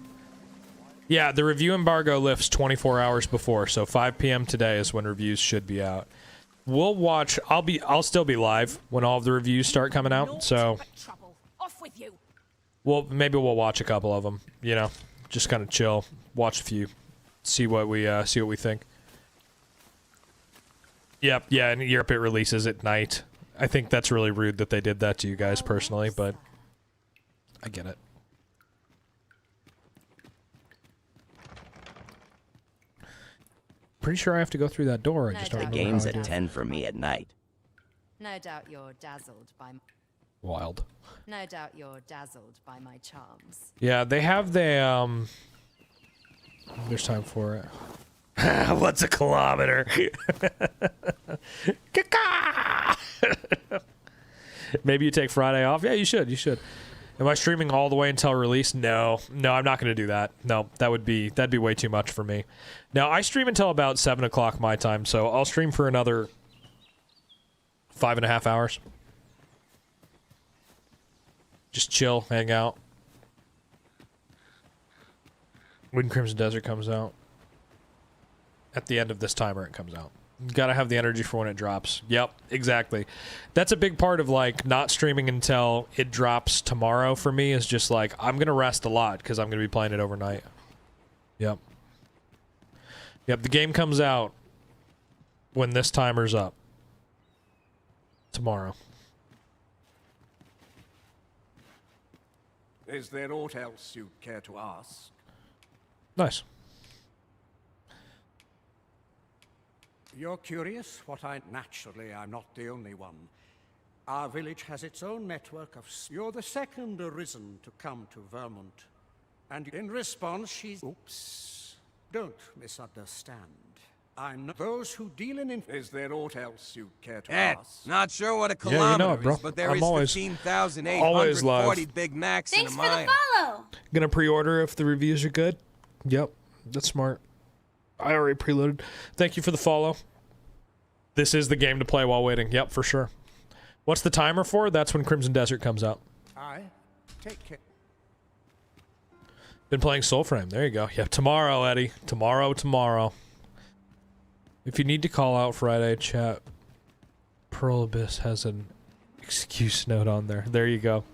Yeah, the review embargo lifts 24 hours before, so 5 p.m. today is when reviews should be out. We'll watch. I'll still be live when all of the reviews start coming out. So, Off with you. well, maybe we'll watch a couple of them. You know, just kind of chill, watch a few, see what we think. Yep, yeah. In Europe, it releases at night. I think that's really rude that they did that to you guys personally, but I get it. Pretty sure I have to go through that door. I just don't The remember game's how I at do. 10 for me at night. No doubt you're dazzled by Wild. No doubt you're dazzled by my charms. Yeah, they have the there's time for it. What's a kilometer? Maybe you take Friday off. Yeah, you should. You should. Am I streaming all the way until release? No, I'm not going to do that. No, that'd be way too much for me. Now I stream until about 7 o'clock my time, so I'll stream for another 5.5 hours. Just chill, hang out. When Crimson Desert comes out. At the end of this timer, it comes out. You gotta have the energy for when it drops. Yep, exactly. That's a big part of, like, not streaming until it drops tomorrow for me is just, like, I'm gonna rest a lot because I'm gonna be playing it overnight. Yep. Yep, the game comes out when this timer's up. Tomorrow. Is there aught else you care to ask? Nice. You're curious what naturally, I'm not the only one. Our village has its own network of... You're the second arisen to come to Vermont. And in response, she's... Oops. Don't misunderstand. I'm not... Those who deal in... Is there aught else you care to Ed, ask? not sure what a Yeah, you know kilometer it, bro. is, but there I'm is always 15,840 live. Big Macs Thanks in for a the mile. follow. Gonna pre-order if the reviews are good. Yep, that's smart. I already preloaded. Thank you for the follow. This is the game to play while waiting. Yep, for sure. What's the timer for? That's when Crimson Desert comes out. I take care. Been playing Soulframe. There you go. Yep, tomorrow, Eddie. Tomorrow. If you need to call out Friday, chat. Pearl Abyss has an excuse note on there. There you go.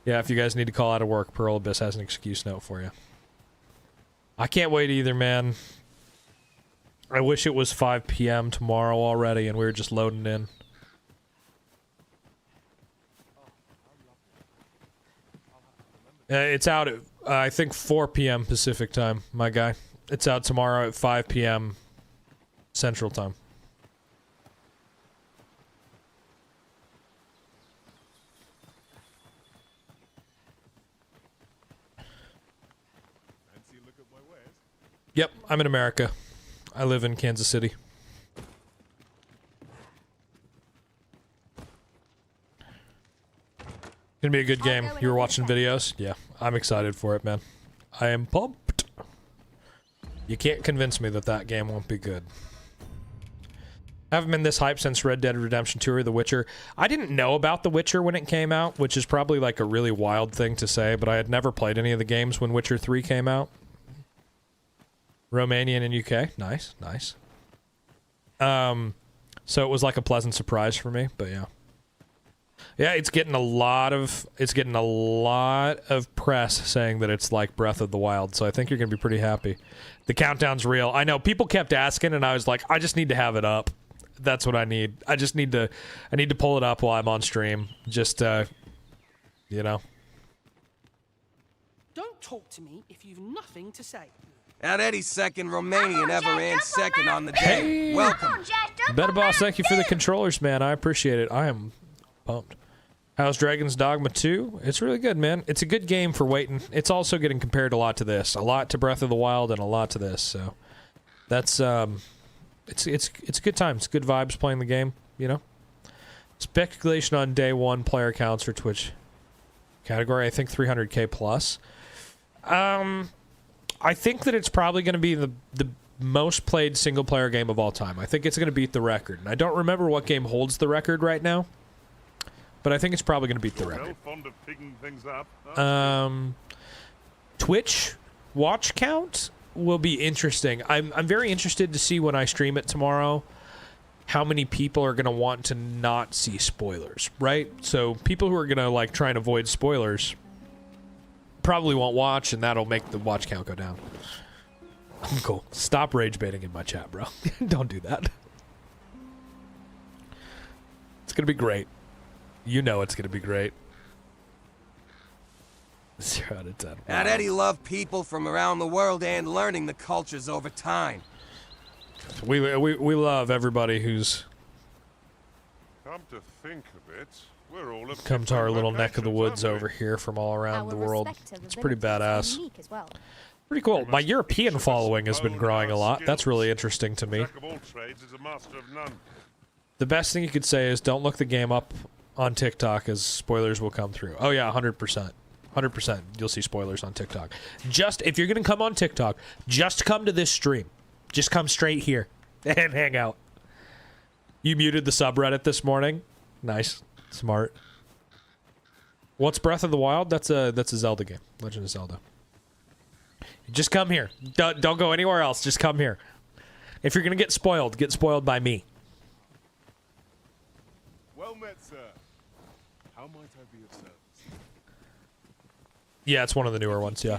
Yeah, if you guys need to call out of work, Pearl Abyss has an excuse note for you. I can't wait either, man. I wish it was 5 p.m. tomorrow already and we were just loading in. It's out at, I think, 4 p.m. Pacific time, my guy. It's out tomorrow at 5 p.m. Central time. Yep, I'm in America. I live in Kansas City. Gonna be a good game. You were watching videos? Yeah, I'm excited for it, man. I am pumped. You can't convince me that that game won't be good. I haven't been this hyped since Red Dead Redemption 2 or The Witcher. I didn't know about The Witcher when it came out, which is probably like a really wild thing to say, but I had never played any of the games when Witcher 3 came out. Romanian and UK. Nice, nice. So it was like a pleasant surprise for me, but yeah. Yeah, it's getting a lot of press saying that it's like Breath of the Wild, so I think you're gonna be pretty happy. The countdown's real. I know people kept asking, and I was like, I just need to have it up. That's what I need. I need to pull it up while I'm on stream. Just you know. Don't talk to me if you've nothing to say. At Eddie's second Romanian ever and second on the day. Hey. Welcome. Better Boss, thank you for the controllers, man. I appreciate it. I am pumped. How's Dragon's Dogma 2? It's really good, man. It's a good game for waiting. It's also getting compared a lot to this. A lot to Breath of the Wild and a lot to this, so that's it's a good time. It's good vibes playing the game, you know. Speculation on day one player counts for Twitch category. I think 300k plus. I think that it's probably going to be the most played single player game of all time. I think it's going to beat the record. And I don't remember what game holds the record right now, but I think it's probably going to beat the record. Fond of picking things up. Twitch watch count will be interesting. I'm very interested to see when I stream it tomorrow how many people are going to want to not see spoilers, right? So people who are going to like try and avoid spoilers probably won't watch, and that'll make the watch count go down. Cool. Stop rage baiting in my chat, bro. Don't do that. It's going to be great. You know it's going to be great. 0 out of 10. At Eddie loved people from around the world and learning the cultures over time. We love everybody who's Come to think of it, we're all come to our little neck of the woods over here from all around the world. It's pretty badass. Pretty cool. My European following has been growing a lot. That's really interesting to me. Jack of all trades is a master of none. The best thing you could say is don't look the game up on TikTok, as spoilers will come through. Oh yeah, 100%. 100%. You'll see spoilers on TikTok. Just, if you're going to come on TikTok, just come to this stream. Just come straight here and hang out. You muted the subreddit this morning. Nice. Smart. What's Breath of the Wild? That's a Zelda game. Legend of Zelda. Just come here. Don't go anywhere else. Just come here. If you're going to get spoiled by me. Well met, sir. How might I be of service? Yeah, it's one of the newer ones, yeah.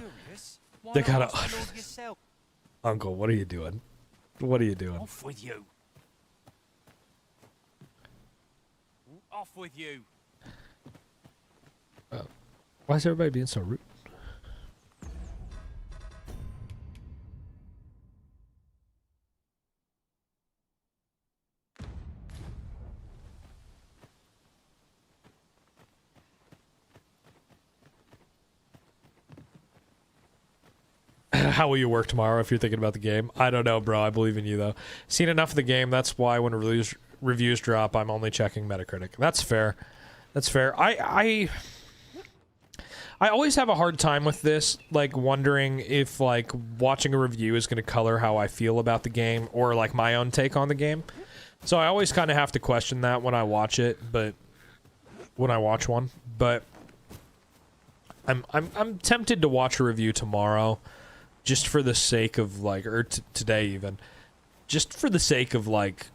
They got a... Uncle, what are you doing? What are you doing? Off with you. Off with you. Why is everybody being so rude? How will you work tomorrow if you're thinking about the game? I don't know, bro. I believe in you, though. Seen enough of the game. That's why when reviews drop, I'm only checking Metacritic. That's fair. That's fair. I always have a hard time with this, like, wondering if, like, watching a review is going to color how I feel about the game or, like, my own take on the game. So I always kind of have to question that when I watch it, but... when I watch one. But... I'm tempted to watch a review tomorrow, just for the sake of, like, or today even, just for the sake of, like,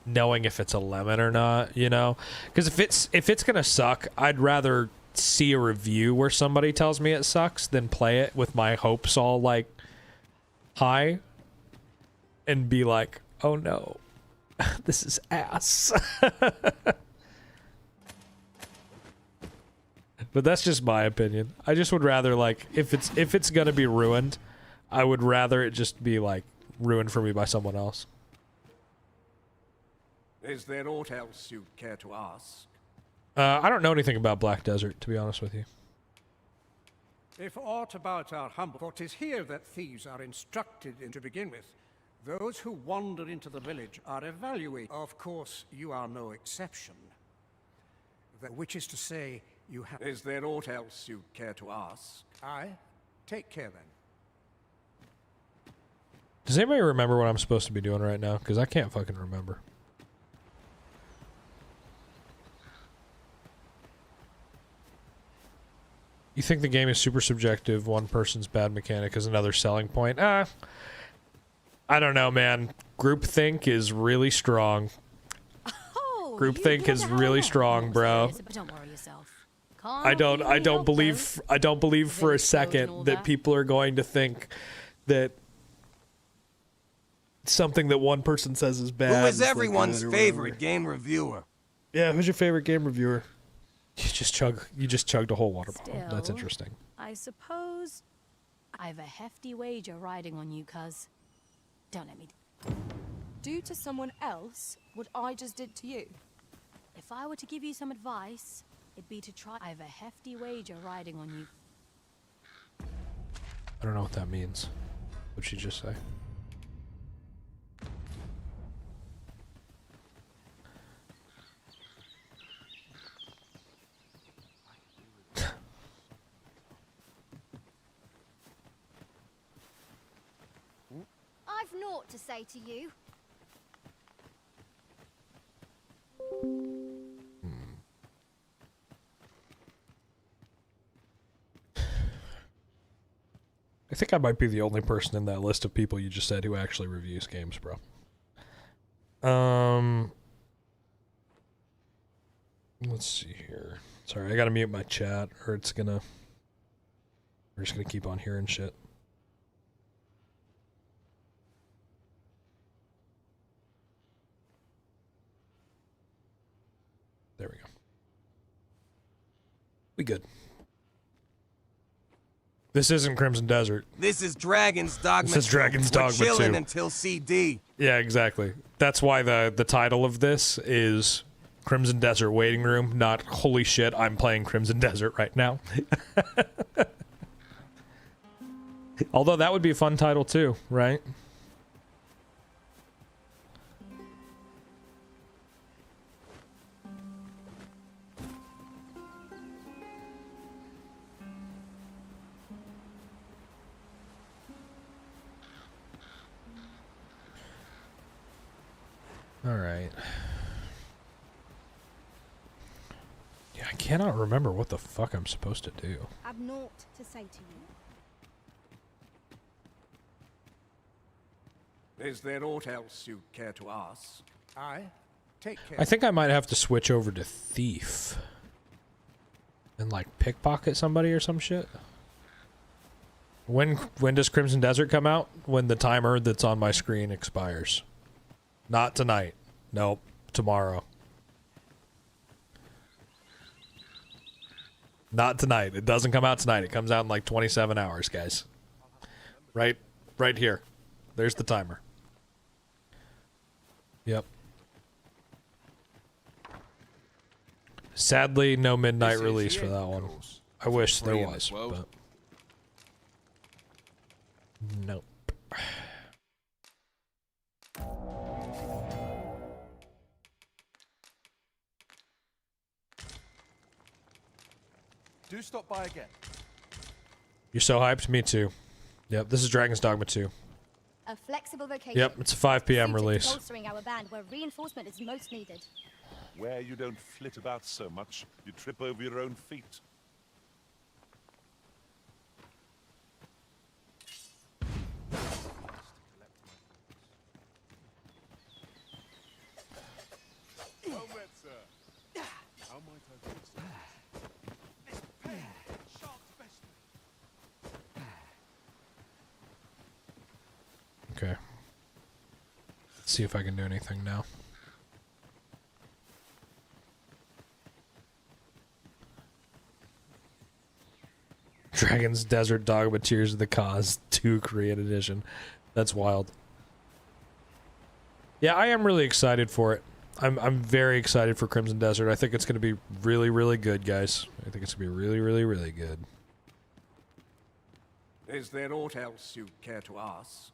knowing if it's a lemon or not, you know? Because if it's gonna suck, I'd rather see a review where somebody tells me it sucks than play it with my hopes all, like, high and be like, oh no, this is ass. But that's just my opinion. I just would rather, like, if it's gonna be ruined, I would rather it just be, like, ruined for me by someone else. Is there aught else you care to ask? I don't know anything about Black Desert, to be honest with you. If aught about our humble, for 'tis here that thieves are instructed in to begin with. Those who wander into the village are evaluated. Of course, you are no exception. Which is to say, you have... Is there aught else you care to ask? Aye. Take care then. Does anybody remember what I'm supposed to be doing right now? Because I can't fucking remember. You think the game is super subjective, one person's bad mechanic is another selling point? I don't know, man. Groupthink is really strong. Oh, Groupthink is really strong, bro. But don't worry yourself. I don't believe for a second that people are going to think that something that one person says is bad. Who is everyone's favorite game reviewer? Yeah, who's your favorite game reviewer? You just chugged a whole water bottle. That's Still, interesting. I suppose I've a hefty wager riding on you, cuz. Don't let me. Do to someone else what I just did to you. If I were to give you some advice, it'd be to try. I've a hefty wager riding on you. I don't know what that means. What'd she just say? I've naught to say to you. I think I might be the only person in that list of people you just said who actually reviews games, bro. Let's see here. Sorry, I gotta mute my chat, or it's gonna... We're just gonna keep on hearing shit. There we go. We good. This isn't Crimson Desert. This is Dragon's Dogma. This is Dragon's Dogma 2. We're chilling until CD. Yeah, exactly. That's why the title of this is Crimson Desert Waiting Room, not holy shit, I'm playing Crimson Desert right now. Although that would be a fun title too, right? Alright. Yeah, I cannot remember what the fuck I'm supposed to do. I've naught to say to you. Is there aught else you care to ask? Aye. Take care. I think I might have to switch over to Thief. And like pickpocket somebody or some shit. When does Crimson Desert come out? When the timer that's on my screen expires. Not tonight. Nope. Tomorrow. Not tonight. It doesn't come out tonight. It comes out in like 27 hours, guys. Right here. There's the timer. Yep. Sadly, no midnight release for that one. I wish there was, but nope. Do stop by again. You're so hyped? Me too. Yep, this is Dragon's Dogma 2. A flexible vocation. Yep, it's a 5 p.m. Suited to release. bolstering our band where reinforcement is most needed. Where you don't flit about so much, you trip over your own feet. Well met, sir. How might I do so? Okay. Let's see if I can do anything now. Dragon's Desert Dogma Tears of the Cause 2 Korean Edition. That's wild. Yeah, I am really excited for it. I'm very excited for Crimson Desert. I think it's going to be really, really good, guys. I think it's going to be really, really, really good. Is there aught else you care to ask?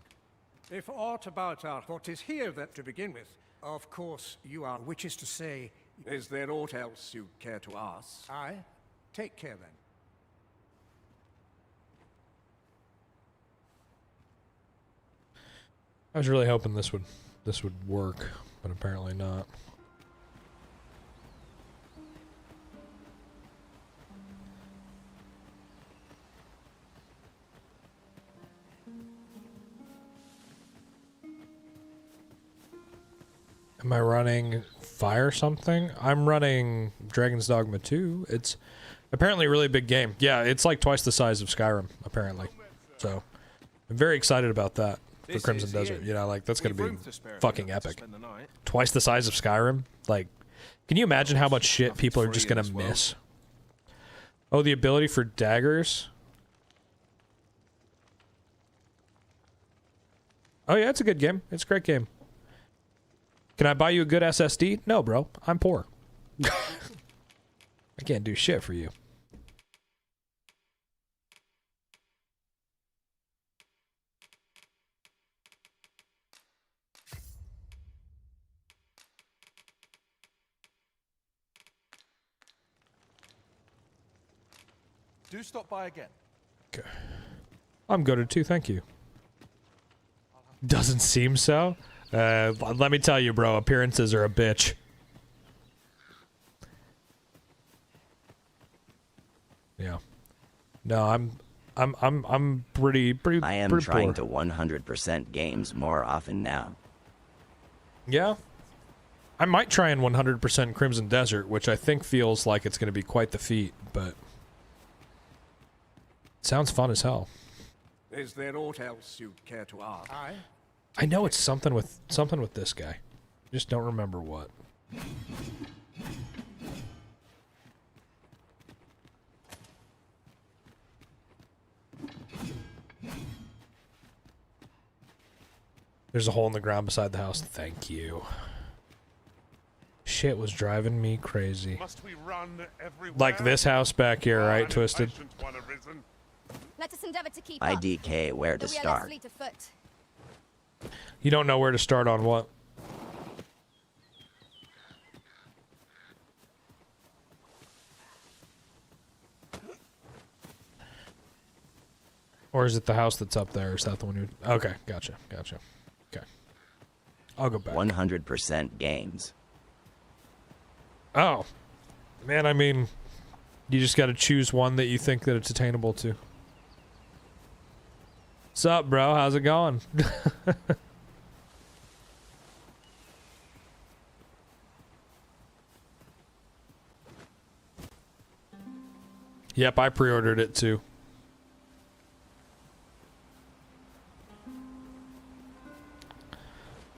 If aught about our... For 'tis here that, to begin with, of course, you are... Which is to say, is there aught else you care to ask? Aye. Take care, then. I was really hoping this would work, but apparently not. Am I running Fire something? I'm running Dragon's Dogma 2. It's apparently a really big game. Yeah, it's like twice the size of Skyrim, apparently. So, I'm very excited about that for Crimson Desert. You know, like, that's going to be fucking epic. Twice the size of Skyrim? Like, can you imagine how much shit people are just going to miss? Oh, the ability for daggers? Oh yeah, it's a good game. It's a great game. Can I buy you a good SSD? No, bro. I'm poor. I can't do shit for you. Do stop by again. Okay. I'm goaded too, thank you. Doesn't seem so. Let me tell you, bro, appearances are a bitch. Yeah. No, I'm pretty I am pretty trying poor. to 100% games more often now. Yeah. I might try and 100% Crimson Desert, which I think feels like it's going to be quite the feat, but it sounds fun as hell. Is there aught else you care to ask? Aye. I know it's something with this guy. Just don't remember what. There's a hole in the ground beside the house. Thank you. Shit was driving me crazy. Must we run everywhere? Like this house back here, right, Twisted? Let us endeavor to keep up. IDK where to Though we are less start. fleet of foot. You don't know where to start on what? Or is it the house that's up there? Is that the one you... Okay, gotcha. Okay. I'll go back. 100% games. Oh. Man, I mean... You just gotta choose one that you think that it's attainable to. What's up, bro? How's it going? Yep, I pre-ordered it too.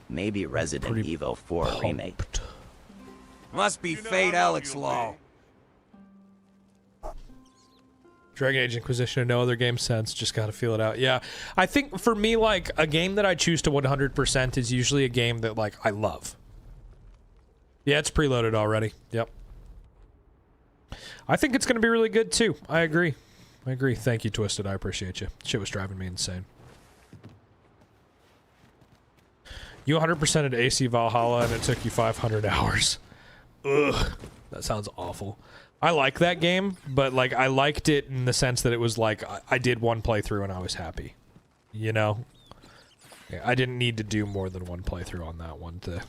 Maybe Resident Evil 4 remake. Must be Fate Alex Law. Dragon Age Inquisition and no other game since. Just gotta feel it out. Yeah, I think for me, like, a game that I choose to 100% is usually a game that, like, I love. Yeah, it's preloaded already. Yep. I think it's gonna be really good, too. I agree. Thank you, Twisted. I appreciate you. Shit was driving me insane. You 100%ed AC Valhalla and it took you 500 hours. Ugh. That sounds awful. I like that game, but, like, I liked it in the sense that it was like, I did one playthrough and I was happy. You know? Yeah, I didn't need to do more than one playthrough on that one to...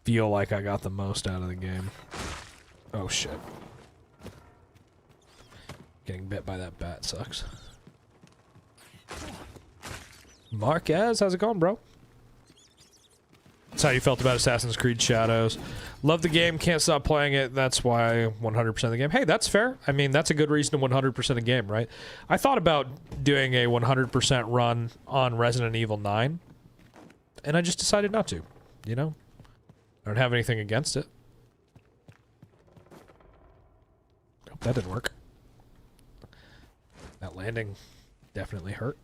feel like I got the most out of the game. Oh, shit. Getting bit by that bat sucks. Marquez, how's it going, bro? That's how you felt about Assassin's Creed Shadows. Love the game, can't stop playing it. That's why 100% of the game. Hey, that's fair. I mean, that's a good reason to 100% a game, right? I thought about doing a 100% run on Resident Evil 9, and I just decided not to, you know? I don't have anything against it. Hope that didn't work. That landing definitely hurt.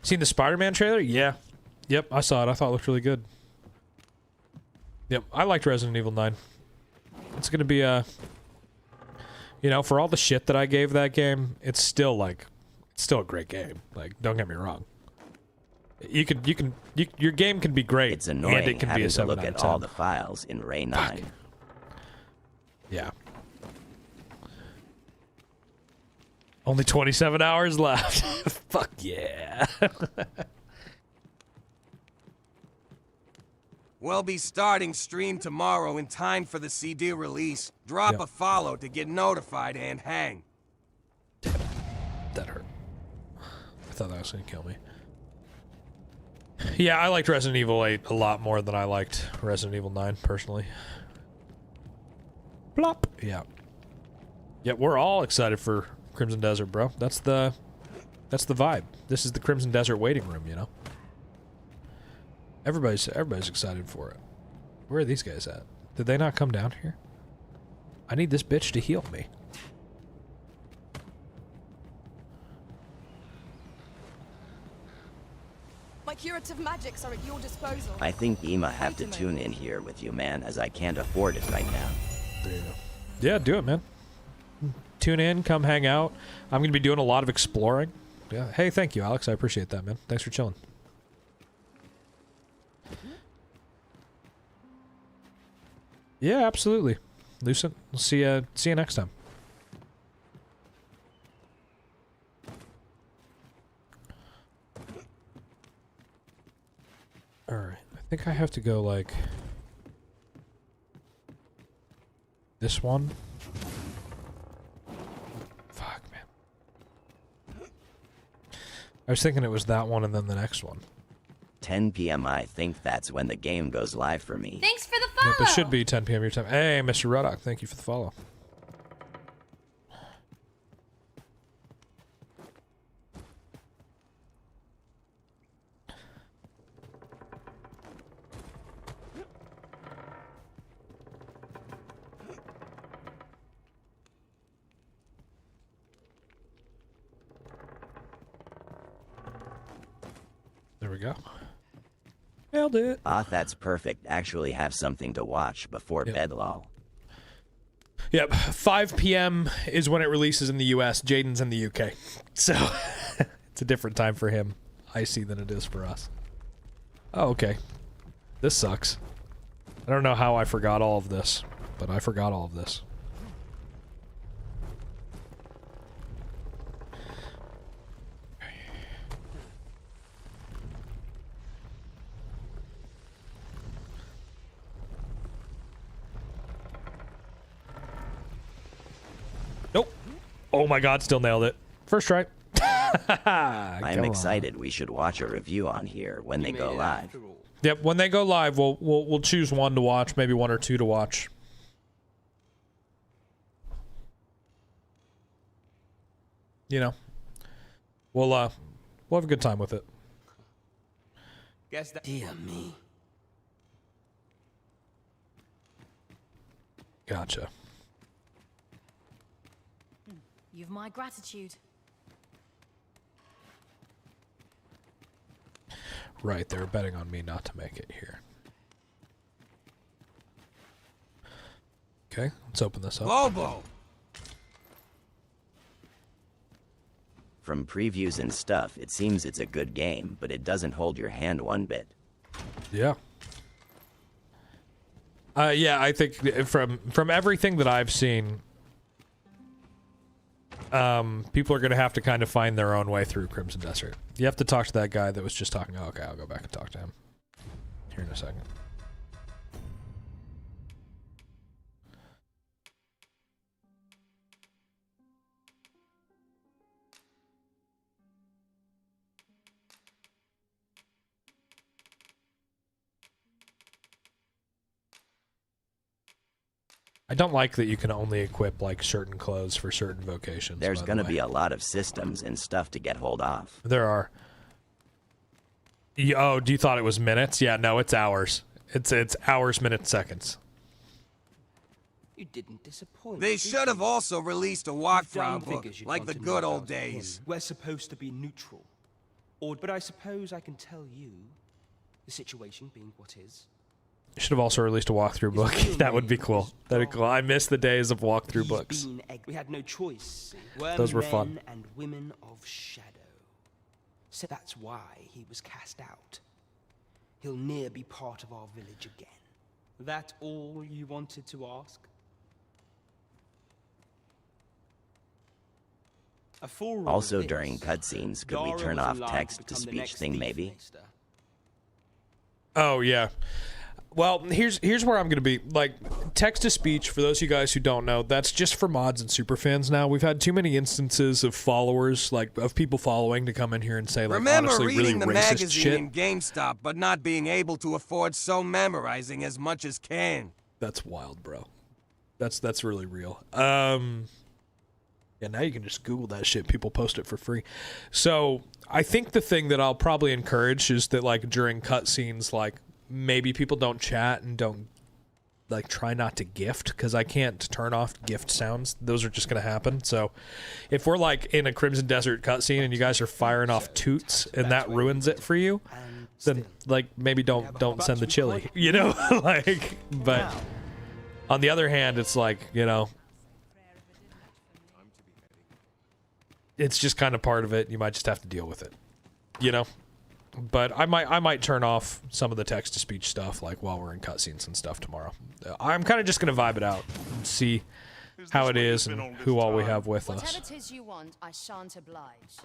Seen the Spider-Man trailer? Yeah. Yep, I saw it. I thought it looked really good. Yep, I liked Resident Evil 9. It's gonna be you know, for all the shit that I gave that game, it's still like, it's still a great game. Like, don't get me wrong. Your game can be great. It's annoying and it can having be a to 7 look out of at 10. all the files in Ray 9. Yeah. Only 27 hours left. Fuck yeah. We'll be starting stream tomorrow in time for the CD release. Drop Yep. a follow to get notified and hang. That hurt. I thought that was gonna kill me. Yeah, I liked Resident Evil 8 a lot more than I liked Resident Evil 9, personally. Plop. Yeah. Yeah, we're all excited for Crimson Desert, bro. That's the vibe. This is the Crimson Desert waiting room, you know? Everybody's excited for it. Where are these guys at? Did they not come down here? I need this bitch to heal me. My curative magics are at your disposal. I think Ema have to tune in here with you, man, as I can't afford it right now. There you go. Yeah, do it, man. Tune in, come hang out. I'm going to be doing a lot of exploring. Yeah. Hey, thank you, Alex. I appreciate that, man. Thanks for chilling. Yeah, absolutely. Lucent, we'll see you next time. Alright, I think I have to go, like, this one. Fuck, man. I was thinking it was that one and then the next one. 10 p.m. I think that's when the game goes live for me. Thanks for the follow. Yep, it should be 10 p.m. your time. Hey, Mr. Ruddock, thank you for the follow. There we go. Nailed it. Ah, that's perfect. Actually have something to watch before bed, lol. Yep, 5 p.m. is when it releases in the U.S. Jaden's in the UK. So, it's a different time for him, I see, than it is for us. Oh, okay. This sucks. I don't know how I forgot all of this, but I forgot all of this. Nope. Oh my god, still nailed it. First try. I'm excited. We should watch a review on here when they go live. Yep, when they go live, we'll choose one to watch, maybe one or two to watch. You know, we'll have a good time with it. Guess that. Dear me. Gotcha. You've my gratitude. Right, they were betting on me not to make it here. Okay, let's open this up. Lobo! From previews and stuff, it seems it's a good game, but it doesn't hold your hand one bit. Yeah. Yeah, I think from everything that I've seen, people are going to have to kind of find their own way through Crimson Desert. You have to talk to that guy that was just talking. Oh, okay, I'll go back and talk to him here in a second. I don't like that you can only equip like certain clothes for certain vocations. There's going to be a lot of systems and stuff to get hold of. There are. Oh, do you thought it was minutes? Yeah, no, it's hours. It's hours, minutes, seconds. You didn't disappoint. They did should have you? also released a You walkthrough don't book, figures you'd like want the to good know old about him. days. We're supposed to be neutral. But I suppose I can tell you, the situation being what is, Should have also released a walkthrough book. That would be cool. That'd be cool. I miss the days of walkthrough books. We had no choice. Those were fun. Men and women of shadow. So that's why he was cast out. He'll ne'er be part of our village again. That all you wanted to ask? A forerunner of Also, this, during cutscenes, could we Dara turn was off allowed text-to-speech become the next thing, thief maybe? minister. Oh yeah. Well, here's where I'm gonna be. Like, text to speech, for those of you guys who don't know, that's just for mods and super fans now. We've had too many instances of followers, like of people following, to come in here and say, like, Remember honestly, reading really the racist magazine shit. in GameStop, but not being able to afford so memorizing as much as can. That's wild, bro. That's really real. Yeah, now you can just Google that shit. People post it for free. So I think the thing that I'll probably encourage is that, like, during cutscenes, like, maybe people don't chat and don't, like, try not to gift, because I can't turn off gift sounds. Those are just gonna happen. So if we're like in a Crimson Desert cutscene and you guys are firing off toots and that ruins it for you, then, like, maybe don't send the chili, you know? Like, but on the other hand, it's like, you know, it's just kind of part of it. You might just have to deal with it, you know? But I might turn off some of the text-to-speech stuff, like, while we're in cutscenes and stuff tomorrow. I'm kind of just going to vibe it out and see how it is and who all we have with us, Whatever 'tis you want, I shan't oblige.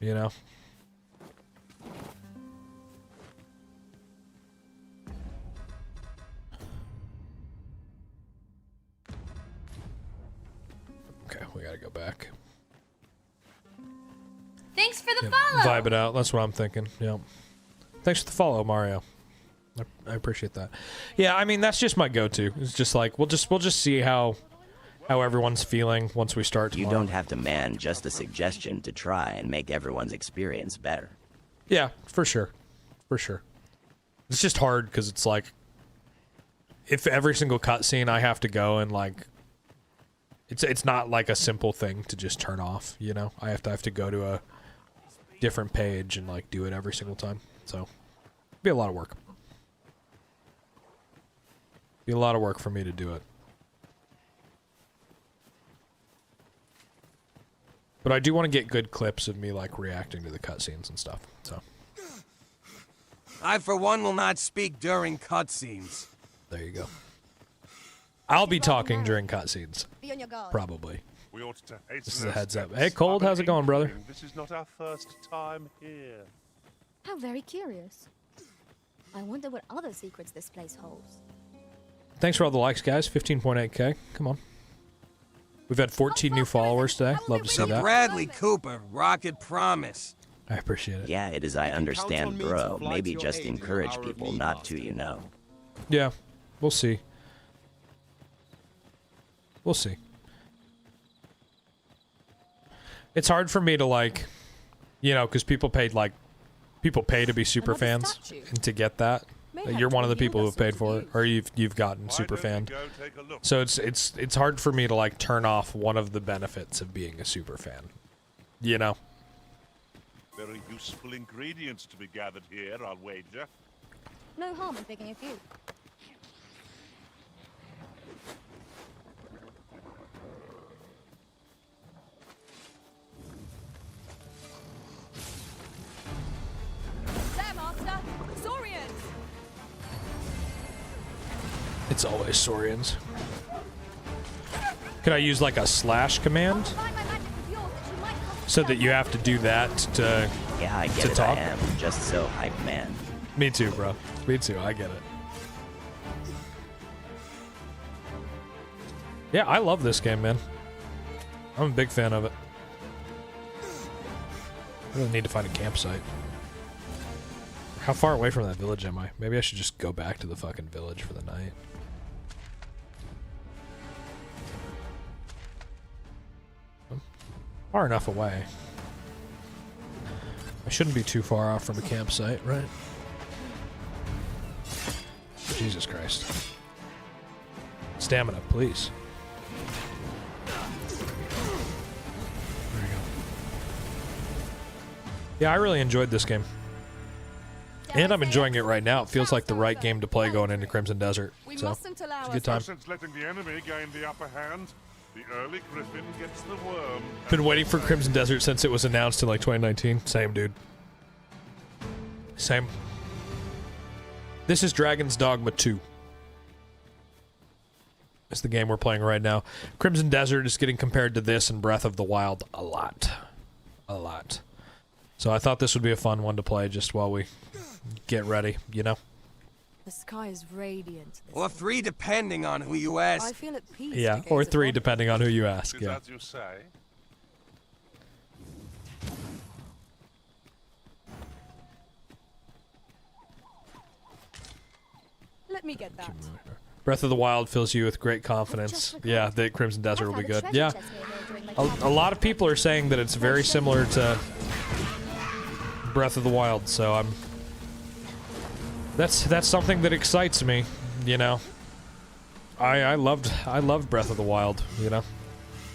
you know? Okay, we got to go back. Thanks for the Yeah, follow. vibe it out. That's what I'm thinking. Yeah. Thanks for the follow, Mario. I appreciate that. Yeah, I mean, that's just my go-to. It's just like we'll just see how everyone's feeling once we start tomorrow. You don't have to man, just a suggestion to try and make everyone's experience better. Yeah, for sure. For sure. It's just hard because it's like if every single cutscene I have to go and, like, it's not like a simple thing to just turn off, you know? I have to go to a different page and, like, do it every single time. So, it'd be a lot of work. Be a lot of work for me to do it. But I do want to get good clips of me, like, reacting to the cutscenes and stuff. So, I, for one, will not speak during cutscenes. there you go. I'll be talking during cutscenes. Be on your guard. Probably. We ought to hasten This is a our heads up. steps. Hey, Cold, I've how's it an going, brother? inkling This is not our first time here. How very curious. I wonder what other secrets this place holds. Thanks for all the likes, guys. 15.8k. Come on. We've had 14 new followers today. Love to see The that. Bradley Cooper, Rocket Promise. I appreciate it. Yeah, it is I understand, me to bro. fly Maybe to your just aid in the encourage hour of people need, not to, Master. you know. Yeah, we'll see. We'll see. It's hard for me to, like, you know, because people pay to be super Another fans statue. and to get that. May Like, have you're one of the told you people who have paid that's for what it, or you've gotten Why super don't fan. you go take a look? So it's hard for me to, like, turn off one of the benefits of being a super fan. You know? Very useful ingredients to be gathered here, I'll wager. No harm in picking a few. There, Master! Saurians! It's always Saurians. Could I use, like, a slash command Combine my magic with yours that you might have so that you have to do that to... Yeah, I To get it, talk? I am. Just so hype, man. Me too, bro. Me too. I get it. Yeah, I love this game, man. I'm a big fan of it. I really need to find a campsite. How far away from that village am I? Maybe I should just go back to the fucking village for the night. Far enough away. I shouldn't be too far off from a campsite, right? Jesus Christ. Stamina, please. There you go. Yeah, I really enjoyed this game. And I'm enjoying it right now. It feels like the right game to play going into Crimson Desert. So, it's a good time. Since letting the enemy gain the upper hand, the early griffin gets the worm. Been waiting for Crimson Desert since it was announced in like 2019. Same, dude. Same. This is Dragon's Dogma 2. It's the game we're playing right now. Crimson Desert is getting compared to this and Breath of the Wild a lot. A lot. So I thought this would be a fun one to play just while we get ready, you know? The sky is radiant. Or 3 depending on who you ask. I feel at peace. Yeah, or 3 depending on who you ask. Is Yeah. as you say. Let me get that. Breath of the Wild fills you with great confidence. Yeah, that Crimson Desert will be good. Yeah. A lot of people are saying that it's very similar to Breath of the Wild, so that's something that excites me, you know. I loved Breath of the Wild, you know.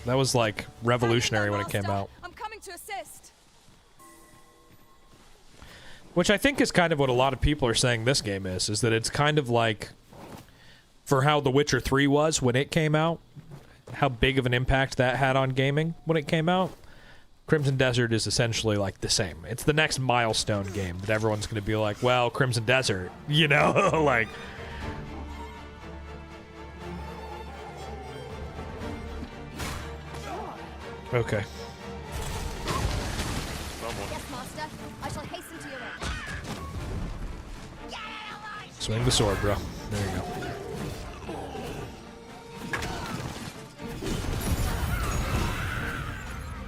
That was like revolutionary when it came out. I'm coming to assist. Which I think is kind of what a lot of people are saying this game is that it's kind of like for how The Witcher 3 was when it came out, how big of an impact that had on gaming when it came out. Crimson Desert is essentially like the same. It's the next milestone game that everyone's going to be like, well, Crimson Desert, you know, like. Okay. Yes, Master. I shall hasten to your aid. Swing the sword, bro. There you go.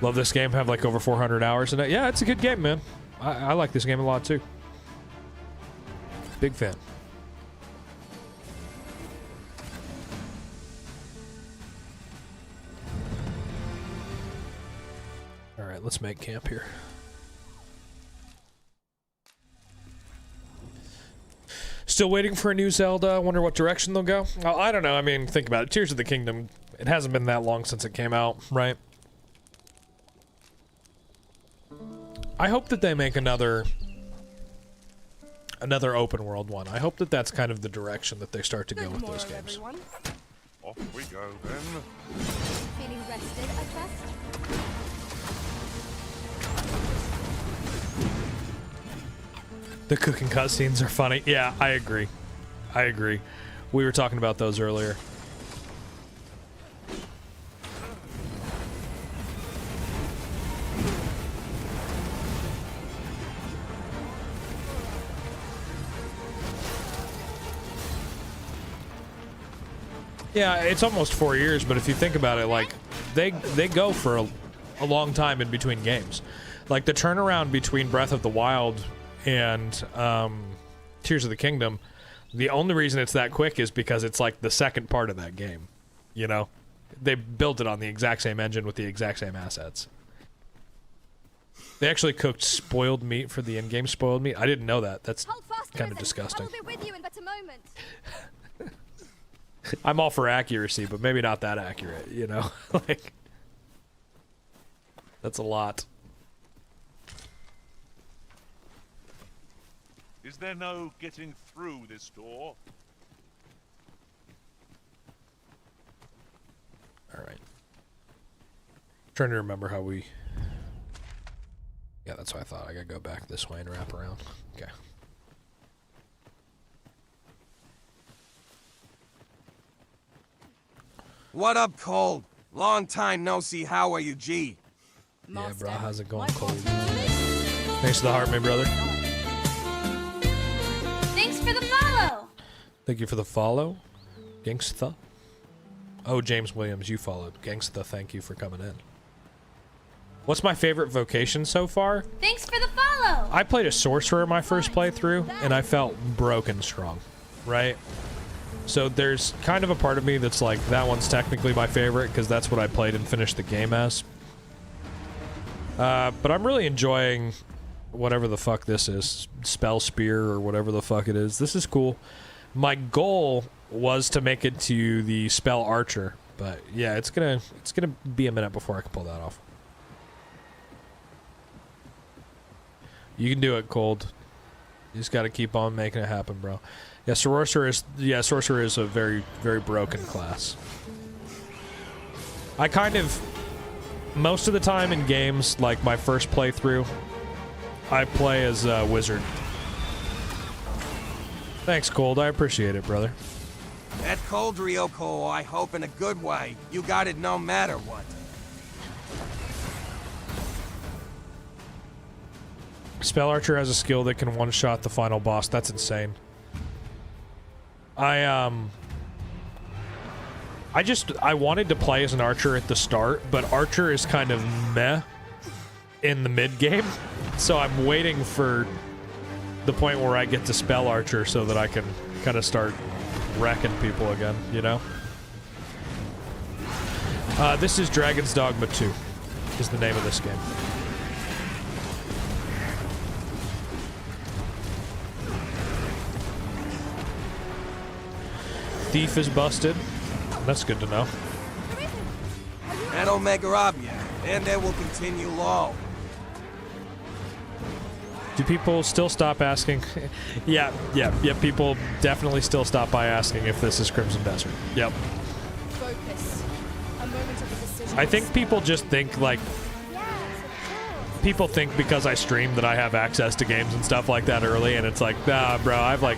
Love this game. Have like over 400 hours in it. Yeah, it's a good game, man. I like this game a lot too. Big fan. All right, let's make camp here. Still waiting for a new Zelda. I wonder what direction they'll go. Oh, I don't know. I mean, think about it. Tears of the Kingdom. It hasn't been that long since it came out, right? I hope that they make another open world one. I hope that that's kind of the direction that they start to go with those games. Off we go then. Feeling rested, I trust? The cooking cutscenes are funny. Yeah, I agree. I agree. We were talking about those earlier. Yeah, it's almost 4 years, but if you think about it, like, they go for a long time in between games. Like, the turnaround between Breath of the Wild and Tears of the Kingdom, the only reason it's that quick is because it's, like, the second part of that game, you know? They built it on the exact same engine with the exact same assets. They actually cooked spoiled meat for the in-game spoiled meat. I didn't know that. That's kind of disgusting. I will be with you in but a moment. I'm all for accuracy, but maybe not that accurate, you know? Like, that's a lot. Is there no getting through this door? Alright. Trying to remember how we... Yeah, that's what I thought. I gotta go back this way and wrap around. Okay. What up, Cole? Long time no see. How are you, G? Yeah, bro. How's it going, Cole? Thanks for the heart, my brother. Thanks for the follow. Thank you for the follow. Gangsta. Oh, James Williams, you followed. Gangsta, thank you for coming in. What's my favorite vocation so far? Thanks for the follow. I played a sorcerer my first playthrough, and I felt broken strong, right? So there's kind of a part of me that's like, that one's technically my favorite, because that's what I played and finished the game as. But I'm really enjoying whatever the fuck this is. Spell Spear or whatever the fuck it is. This is cool. My goal was to make it to the Spell Archer, but yeah, it's gonna be a minute before I can pull that off. You can do it, Cold. You just got to keep on making it happen, bro. Yeah, Sorcerer is a very, very broken class. I kind of, most of the time in games, like my first playthrough, I play as a wizard. Thanks, Cold. I appreciate it, brother. That cold, Ryoko, I hope in a good way. You got it no matter what. Spell Archer has a skill that can one-shot the final boss. That's insane. I wanted to play as an Archer at the start, but Archer is kind of meh in the mid-game. So I'm waiting for the point where I get to Spell Archer so that I can kind of start wrecking people again, you know? This is Dragon's Dogma 2, is the name of this game. Thief is busted. That's good to know. And Omega Rabia, and they will continue low. Do people still stop asking? yeah, people definitely still stop by asking if this is Crimson Desert. Yep. Focus. A moment of a decision. I think people just think, like, people think because I stream that I have access to games and stuff like that early, and it's like, nah, bro, I've like,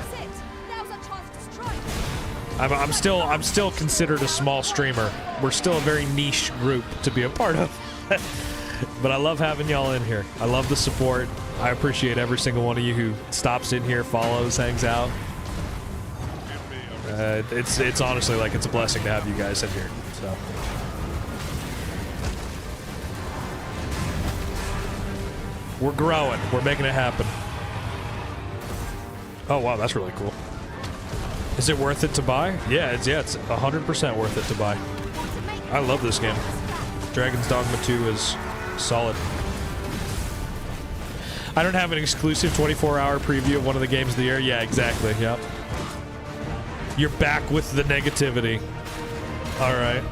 I'm still considered a small streamer. We're still a very niche group to be a part of. But I love having y'all in here. I love the support. I appreciate every single one of you who stops in here, follows, hangs out. It's honestly like it's a blessing to have you guys in here. So. We're growing. We're making it happen. Oh wow, that's really cool. Is it worth it to buy? Yeah, it's 100% worth it to buy. I love this game. Dragon's Dogma 2 is solid. I don't have an exclusive 24-hour preview of one of the games of the year. Yeah, exactly. Yep. You're back with the negativity. All right.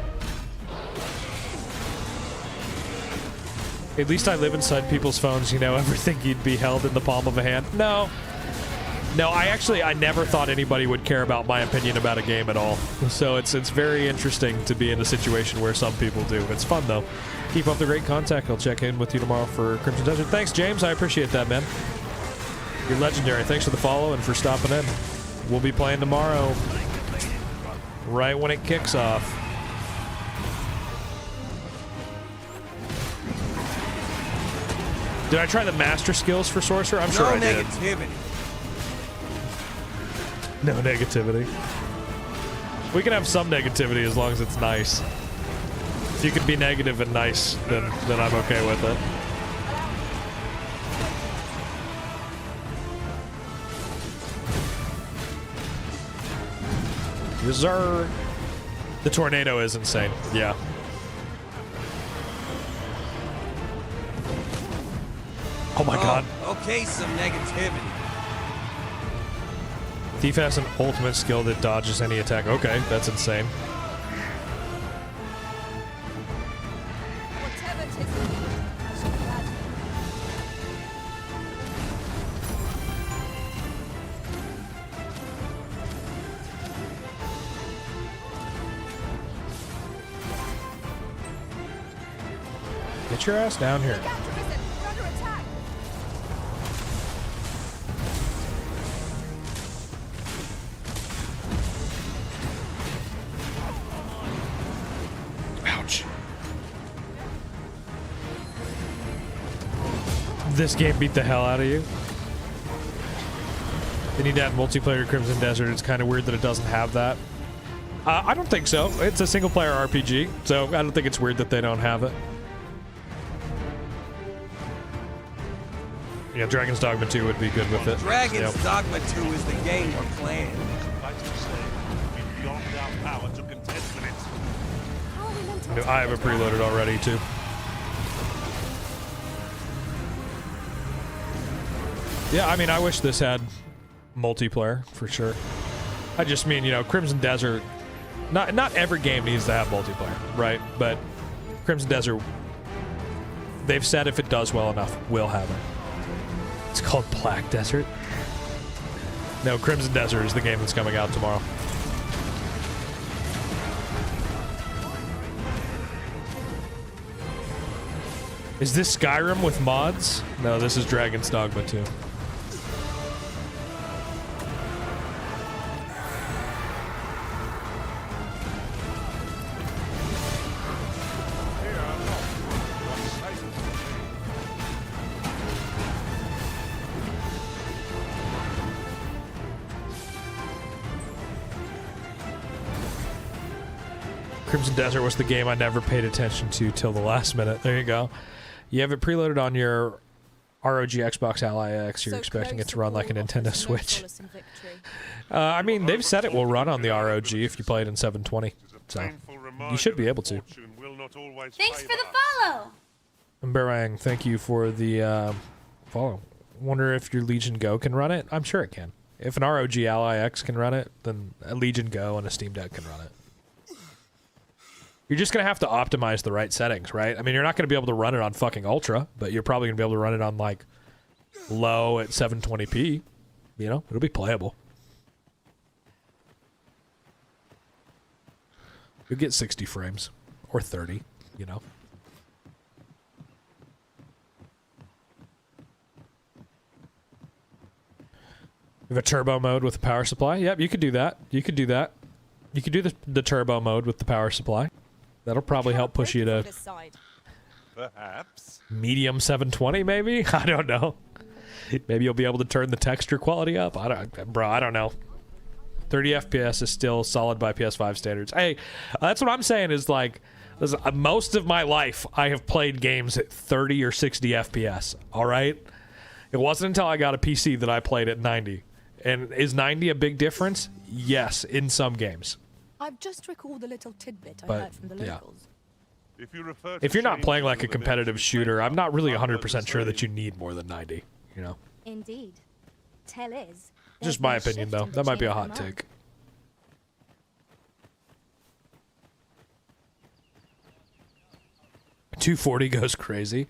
At least I live inside people's phones. You know, everything you'd be held in the palm of a hand. No, I never thought anybody would care about my opinion about a game at all. So it's very interesting to be in a situation where some people do. It's fun, though. Keep up the great contact. I'll check in with you tomorrow for Crimson Desert. Thanks, James. I appreciate that, man. You're legendary. Thanks for the follow and for stopping in. We'll be playing tomorrow right when it kicks off. Did I try the master skills for Sorcerer? I'm sure I did. No negativity. We can have some negativity as long as it's nice. If you can be negative and nice, then I'm okay with it. Reserve. The tornado is insane. Yeah. Oh my god. Okay, some negativity. Thief has an ultimate skill that dodges any attack. Okay, that's insane. Whatever it is, I shall gladly. Get your ass down here. This game beat the hell out of you. They need to add multiplayer to Crimson Desert. It's kind of weird that it doesn't have that. I don't think so. It's a single-player RPG, so I don't think it's weird that they don't have it. Yeah, Dragon's Dogma 2 would be good with it. Dragon's Dogma 2 is the game we're playing. Beyond our power to contest with it. I have it preloaded already, too. Yeah, I mean, I wish this had multiplayer, for sure. I just mean, you know, Crimson Desert, not every game needs to have multiplayer, right? But Crimson Desert, they've said if it does well enough, we'll have it. It's called Black Desert. No, Crimson Desert is the game that's coming out tomorrow. Is this Skyrim with mods? No, this is Dragon's Dogma 2. Crimson Desert was the game I never paid attention to till the last minute. There you go. You have it preloaded on your ROG Xbox Ally X. You're expecting it to run like a Nintendo Switch. I mean, they've said it will run on the ROG if you play it in 720. So you should be able to. Thanks for the follow! Barang, thank you for the follow. Wonder if your Legion Go can run it? I'm sure it can. If an ROG Ally X can run it, then a Legion Go and a Steam Deck can run it. You're just going to have to optimize the right settings, right? I mean, you're not going to be able to run it on fucking Ultra, but you're probably going to be able to run it on, like, low at 720p. You know? It'll be playable. You'll get 60 frames. Or 30, you know? You have a turbo mode with the power supply? Yep, you could do that. You could do that. You could do the turbo mode with the power supply. That'll probably help push you to Perhaps. medium 720, maybe? I don't know. Maybe you'll be able to turn the texture quality up. I don't know. 30 FPS is still solid by PS5 standards. Hey, that's what I'm saying is, like, most of my life I have played games at 30 or 60 FPS, all right? It wasn't until I got a PC that I played at 90. And is 90 a big difference? Yes, in some games. I've just recalled a little tidbit I But, heard from the yeah. locals. If you're not playing like a competitive shooter, I'm not really 100% sure that you need more than 90, you know? Indeed. Tell is. Just my opinion, though. That might be a hot take. .240 goes crazy.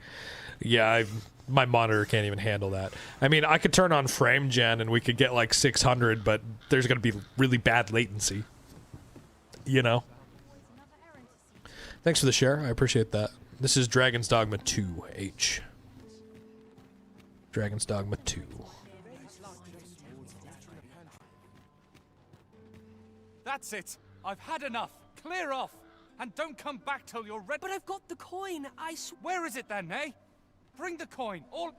Yeah, my monitor can't even handle that. I mean, I could turn on frame gen and we could get like 600, but there's going to be really bad latency. You know? Thanks for the share. I appreciate that. This is Dragon's Dogma 2H. Dragon's Dogma 2. That's it. I've had enough. Clear off. And don't come back till you're ready. But I've got the coin. Where is it then, eh? Bring the coin. All...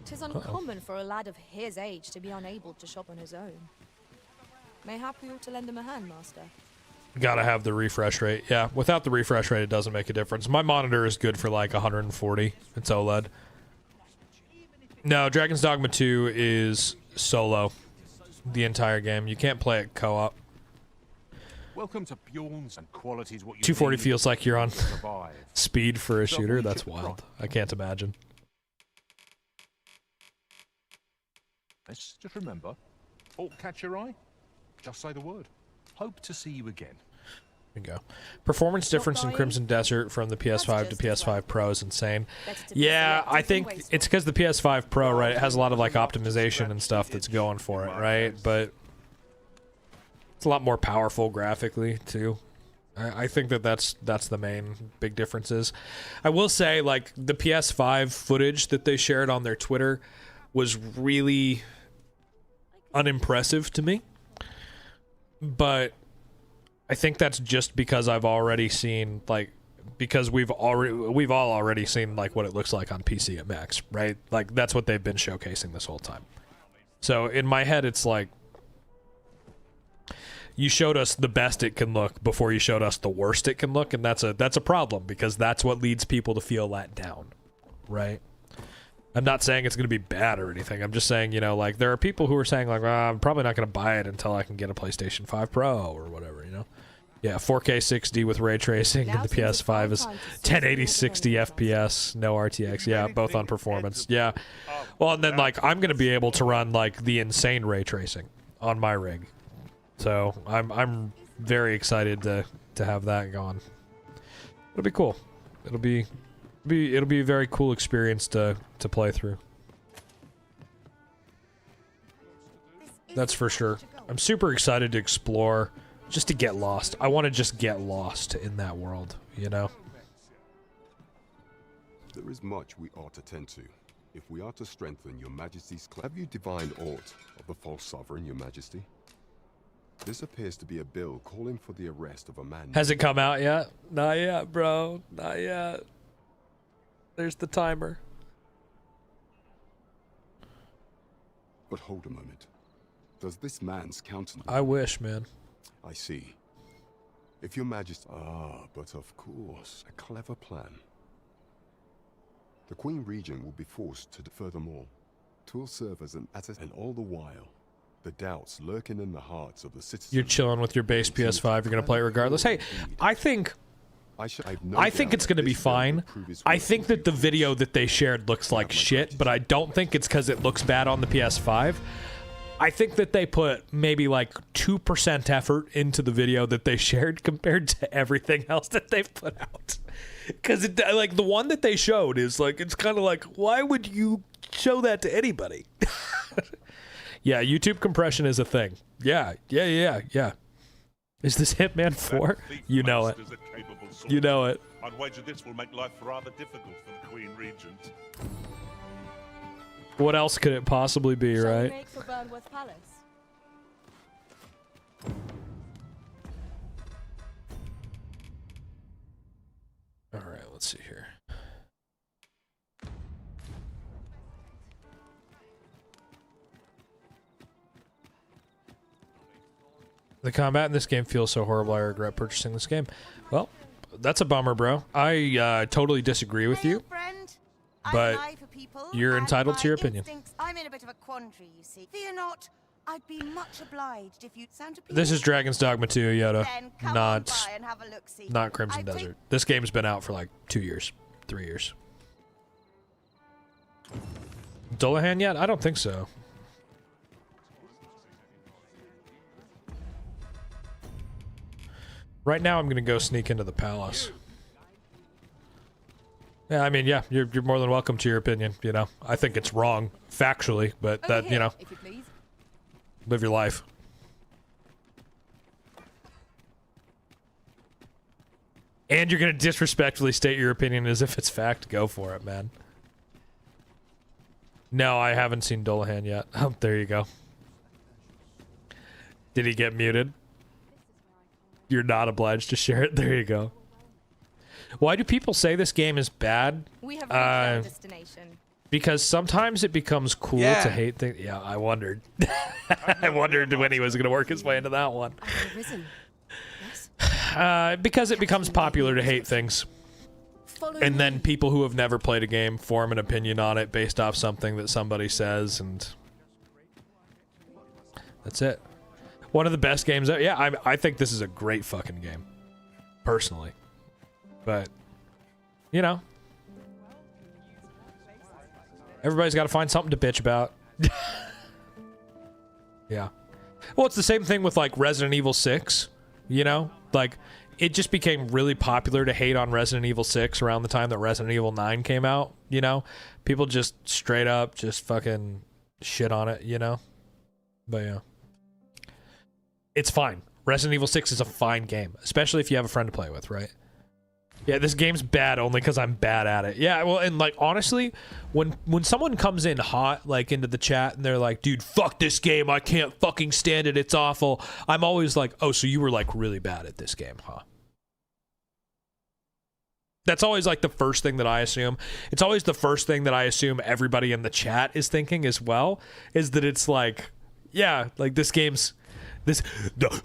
'Tis uncommon for a lad of his age to be unable to shop on his own. Mayhap you ought to lend him a hand, master. Gotta have the refresh rate. Yeah, without the refresh rate, it doesn't make a difference. My monitor is good for like 140. It's OLED. No, Dragon's Dogma 2 is solo. The entire game. You can't play it co-op. Welcome to Bjorn's and qualities what you 240 need feels like you're on to survive. speed for a So shooter. we That's should- wild. I can't imagine. Let's just remember, oh, catch your eye? Just say the word. Hope to see you again. There you go. Performance difference in Crimson Desert from the PS5 to PS5 Pro is insane. Yeah, I think it's because the PS5 Pro, right, it has a lot of like optimization and stuff that's going for it, right? But it's a lot more powerful graphically too. I think that's the main big differences. I will say, like, the PS5 footage that they shared on their Twitter was really unimpressive to me. But I think that's just because I've already seen, like, because we've all already seen like what it looks like on PC at max, right? Like that's what they've been showcasing this whole time. So in my head, it's like you showed us the best it can look before you showed us the worst it can look, and that's a problem because that's what leads people to feel let down, right? I'm not saying it's going to be bad or anything. I'm just saying, you know, like there are people who are saying like, I'm probably not going to buy it until I can get a PlayStation 5 Pro or whatever, you know? Yeah, 4K 60 with ray tracing, and the PS5 is 1080 60 FPS, no RTX. Yeah, both on performance. Yeah. Well, and then like I'm going to be able to run like the insane ray tracing on my rig. So, I'm very excited to have that going. It'll be cool. It'll be a very cool experience to play through. That's for sure. I'm super excited to explore, just to get lost. I want to just get lost in that world, you know? There is much we ought to tend to. If we are to strengthen your majesty's have you divined aught of the false sovereign, your majesty? This appears to be a bill calling for the arrest of a man. Has it come out yet? Not yet, bro. Not yet. There's the timer. But hold a moment. Does this man's countenance... I wish, man. I see. If your majesty... Ah, but of course. A clever plan. The Queen Regent will be forced to... Furthermore, 'twill serve as an... And all the while, the doubts lurking in the hearts of the citizens... You're chilling with your base PS5. You're going to play it regardless. Hey, I think it's going to be fine. I think that the video that they shared looks like shit, but I don't think it's because it looks bad on the PS5. I think that they put maybe like 2% effort into the video that they shared compared to everything else that they've put out. Because like the one that they showed is like, it's kind of like, why would you show that to anybody? Yeah, YouTube compression is a thing. Yeah. Is this Hitman 4? You know it. You know it. I'd wager this will make life rather difficult for the Queen Regent. What else could it possibly be, Shall we right? make for Burnworth Palace? All right, let's see here. The combat in this game feels so horrible, I regret purchasing this game. Well, that's a bummer, bro. I totally disagree with you, but you're entitled to your opinion. I'm in a bit of a quandary, you see. Fear not, I'd be much obliged if you'd sound appealing. This is Dragon's Dogma 2, Yoda, Then come on not by and have a look-see. not Crimson Desert. This game's been out for like 2 years, 3 years. Dullahan yet? I don't think so. Right now, I'm gonna go sneak into the palace. Yeah, I mean, yeah, you're more than welcome to your opinion. You know, I think it's wrong factually, but that you know, live your life. And you're gonna disrespectfully state your opinion as if it's fact. Go for it, man. No, I haven't seen Dullahan yet. Oh, there you go. Did he get muted? You're not obliged to share it. There you go. Why do people say this game is bad? We have reached our destination. Because sometimes it becomes cool to hate things. Yeah, I wondered. I wondered when he was going to work his way into that one. Because it becomes popular to hate things. And then people who have never played a game form an opinion on it based off something that somebody says, and that's it. One of the best games. Yeah, I think this is a great fucking game, personally. But, you know, everybody's got to find something to bitch about. Yeah. Well, it's the same thing with, like, Resident Evil 6, you know? Like, it just became really popular to hate on Resident Evil 6 around the time that Resident Evil 9 came out, you know? People just straight up just fucking shit on it, you know? But, yeah. It's fine. Resident Evil 6 is a fine game, especially if you have a friend to play with, right? Yeah, this game's bad only because I'm bad at it. Yeah, well, and like honestly, when someone comes in hot like into the chat and they're like, "Dude, fuck this game. I can't fucking stand it. It's awful." I'm always like, "Oh, so you were like really bad at this game, huh?" That's always like the first thing that I assume. It's always the first thing that I assume everybody in the chat is thinking as well, is that it's like, yeah, like this game's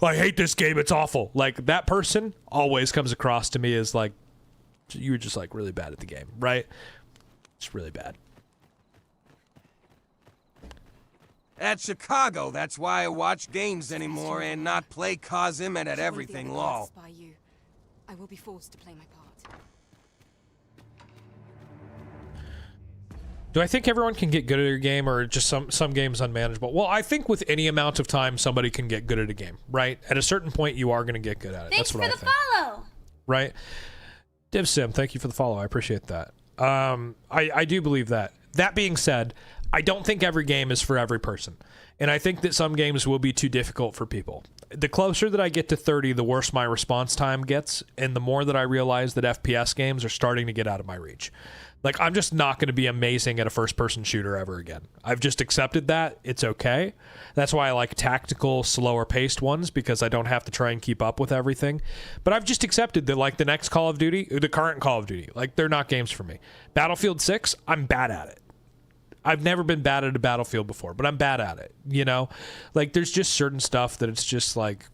I hate this game, it's awful. Like that person always comes across to me as like, you were just like really bad at the game, right? It's really bad. At Chicago, that's why I watch games anymore and not play Cosm and at everything, lol. By you, I will be forced to play my part. Do I think everyone can get good at a game, or just some games unmanageable? Well, I think with any amount of time, somebody can get good at a game, right? At a certain point, you are going to get good at it. Thanks That's what for I the think. follow. Right? DivSim, thank you for the follow. I appreciate that. I do believe that. That being said, I don't think every game is for every person. And I think that some games will be too difficult for people. The closer that I get to 30, the worse my response time gets, and the more that I realize that FPS games are starting to get out of my reach. Like, I'm just not going to be amazing at a first-person shooter ever again. I've just accepted that. It's okay. That's why I like tactical, slower-paced ones, because I don't have to try and keep up with everything. But I've just accepted that, like, the next Call of Duty, the current Call of Duty, like, they're not games for me. Battlefield 6, I'm bad at it. I've never been bad at a Battlefield before, but I'm bad at it, you know? Like, there's just certain stuff that it's just, like...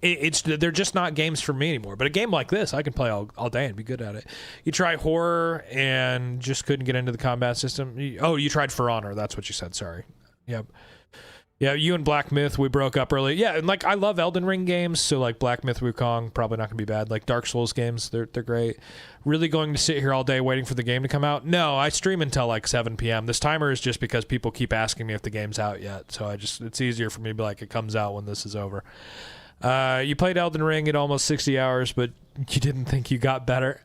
they're just not games for me anymore. But a game like this, I can play all day and be good at it. You try horror and just couldn't get into the combat system. You tried For Honor. That's what you said. Sorry. Yep. Yeah, you and Black Myth, we broke up early. Yeah, and like I love Elden Ring games, so like Black Myth Wukong, probably not gonna be bad. Like Dark Souls games, they're great. Really going to sit here all day waiting for the game to come out? No, I stream until like 7 p.m. This timer is just because people keep asking me if the game's out yet. So it's easier for me to be like, it comes out when this is over. You played Elden Ring at almost 60 hours, but you didn't think you got better.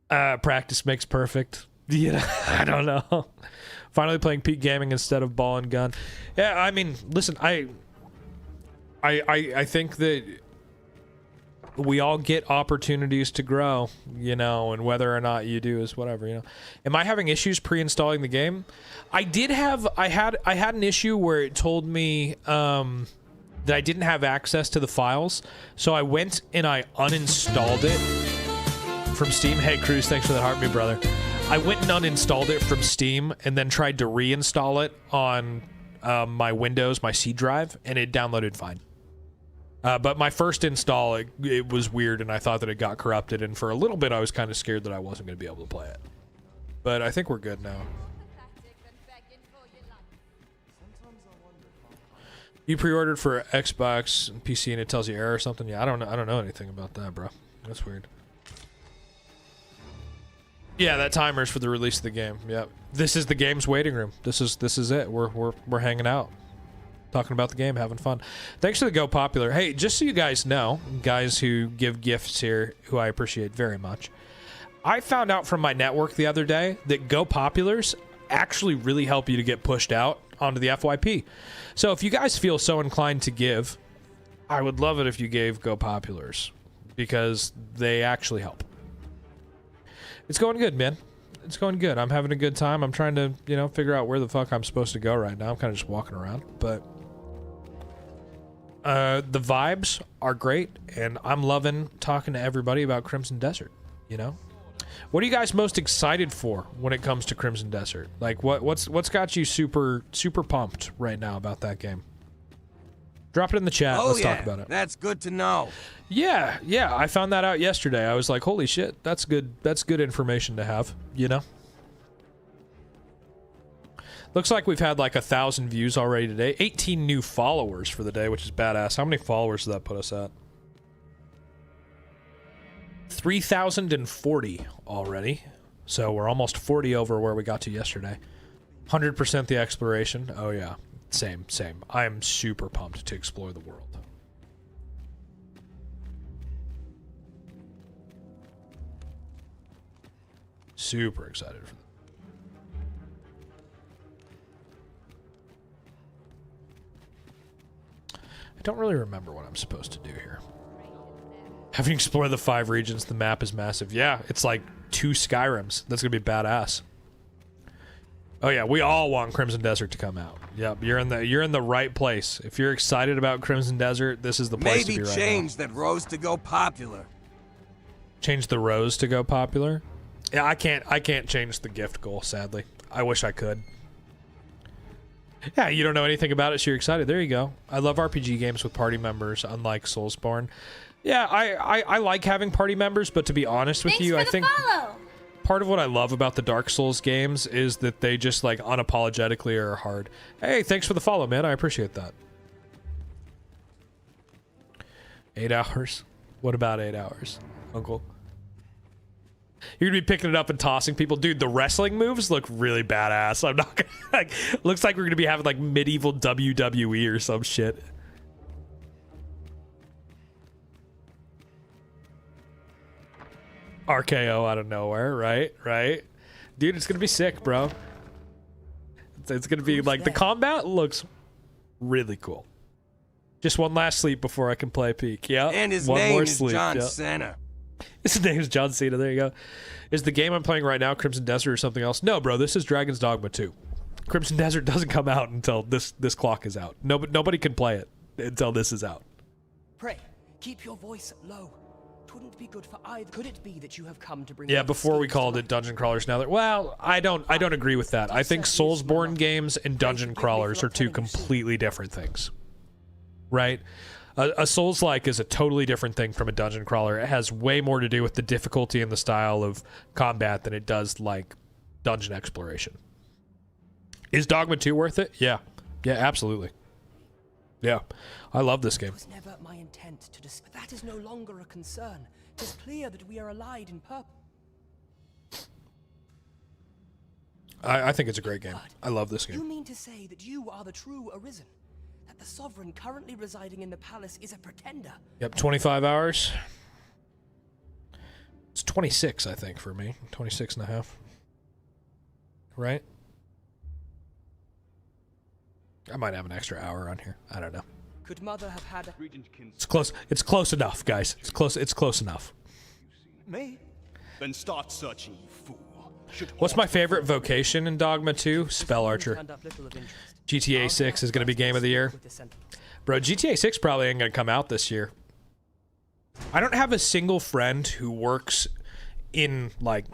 Practice makes perfect. You know, I don't know. Finally playing peak gaming instead of ball and gun. Yeah, I mean, listen, I think that we all get opportunities to grow, you know, and whether or not you do is whatever, you know. Am I having issues pre-installing the game? I had an issue where it told me that I didn't have access to the files, so I went and I uninstalled it from Steam. Hey, Cruz, thanks for that heart, me brother. I went and uninstalled it from Steam and then tried to reinstall it on my Windows, my C drive, and it downloaded fine. But my first install, it was weird, and I thought that it got corrupted, and for a little bit I was kind of scared that I wasn't going to be able to play it. But I think we're good now. You pre-ordered for Xbox and PC and it tells you error or something? Yeah, I don't know anything about that, bro. That's weird. Yeah, that timer's for the release of the game. Yep. This is the game's waiting room. This is it. We're hanging out, talking about the game, having fun. Thanks to the Go Popular. Hey, just so you guys know, guys who give gifts here, who I appreciate very much, I found out from my network the other day that Go Populars actually really help you to get pushed out onto the FYP. So if you guys feel so inclined to give, I would love it if you gave Go Populars, because they actually help. It's going good, man. It's going good. I'm having a good time. I'm trying to, you know, figure out where the fuck I'm supposed to go right now. I'm kind of just walking around, but the vibes are great, and I'm loving talking to everybody about Crimson Desert, you know? What are you guys most excited for when it comes to Crimson Desert? Like, what's got you super pumped right now about that game? Drop it in the chat. Let's talk about it. That's good to know. Yeah, I found that out yesterday. I was like, holy shit, that's good information to have, you know? Looks like we've had like 1,000 views already today. 18 new followers for the day, which is badass. How many followers does that put us at? 3,040 already. So we're almost 40 over where we got to yesterday. 100% the exploration. Oh yeah, same. I am super pumped to explore the world. Super excited for that. I don't really remember what I'm supposed to do here. Having explored the 5 regions, the map is massive. Yeah, it's like 2 Skyrims. That's gonna be badass. Oh yeah, we all want Crimson Desert to come out. Yep, you're in the right place. If you're excited about Crimson Desert, this is the place to be right now. Maybe change that rose to Go Popular. Change the rose to Go Popular? Yeah, I can't change the gift goal, sadly. I wish I could. Yeah, you don't know anything about it, so you're excited. There you go. I love RPG games with party members, unlike Soulsborne. Yeah, I like having party members, but to be honest with you, I think part of what I love about the Dark Souls games is that they just like unapologetically are hard. Hey, thanks for the follow, man. I appreciate that. 8 hours? What about 8 hours, Uncle? You're gonna be picking it up and tossing people. Dude, the wrestling moves look really badass. I'm not gonna, like, looks like we're gonna be having like medieval WWE or some shit. RKO out of nowhere, right? Dude, it's gonna be sick, bro. It's gonna be like the combat looks really cool. Just one last sleep before I can play Peak. Yeah. And his one name more is sleep. John yeah. Cena. His name is John Cena. There you go. Is the game I'm playing right now Crimson Desert or something else? No, bro. This is Dragon's Dogma 2. Crimson Desert doesn't come out until this clock is out. Nobody can play it until this is out. Pray, keep your voice low. Twouldn't be good for either. Could it be that you have come to bring? Yeah, before we called it dungeon crawlers. Now that I don't agree with that. I think Soulsborne games and dungeon crawlers are two completely different things. Right? A Souls-like is a totally different thing from a dungeon crawler. It has way more to do with the difficulty and the style of combat than it does like dungeon exploration. Is Dogma 2 worth it? Yeah. Yeah, absolutely. Yeah. I love this game. It was never my intent to but that is no longer a concern. It is clear that we are allied in purpose. I think it's a great game. I love this You game. mean to say that you are the true Arisen? That the sovereign currently residing in the palace is a pretender? Yep, 25 hours. It's 26, I think, for me. 26 and a half. Right? I might have an extra hour on here. I don't know. Could Mother have had a... It's close. It's close enough, guys. It's close enough. Me? Then start searching, you fool. What's my favorite vocation in Dogma 2? Spell Archer. GTA 6 is going to be game of the year. Bro, GTA 6 probably ain't going to come out this year. I don't have a single friend who works in, like,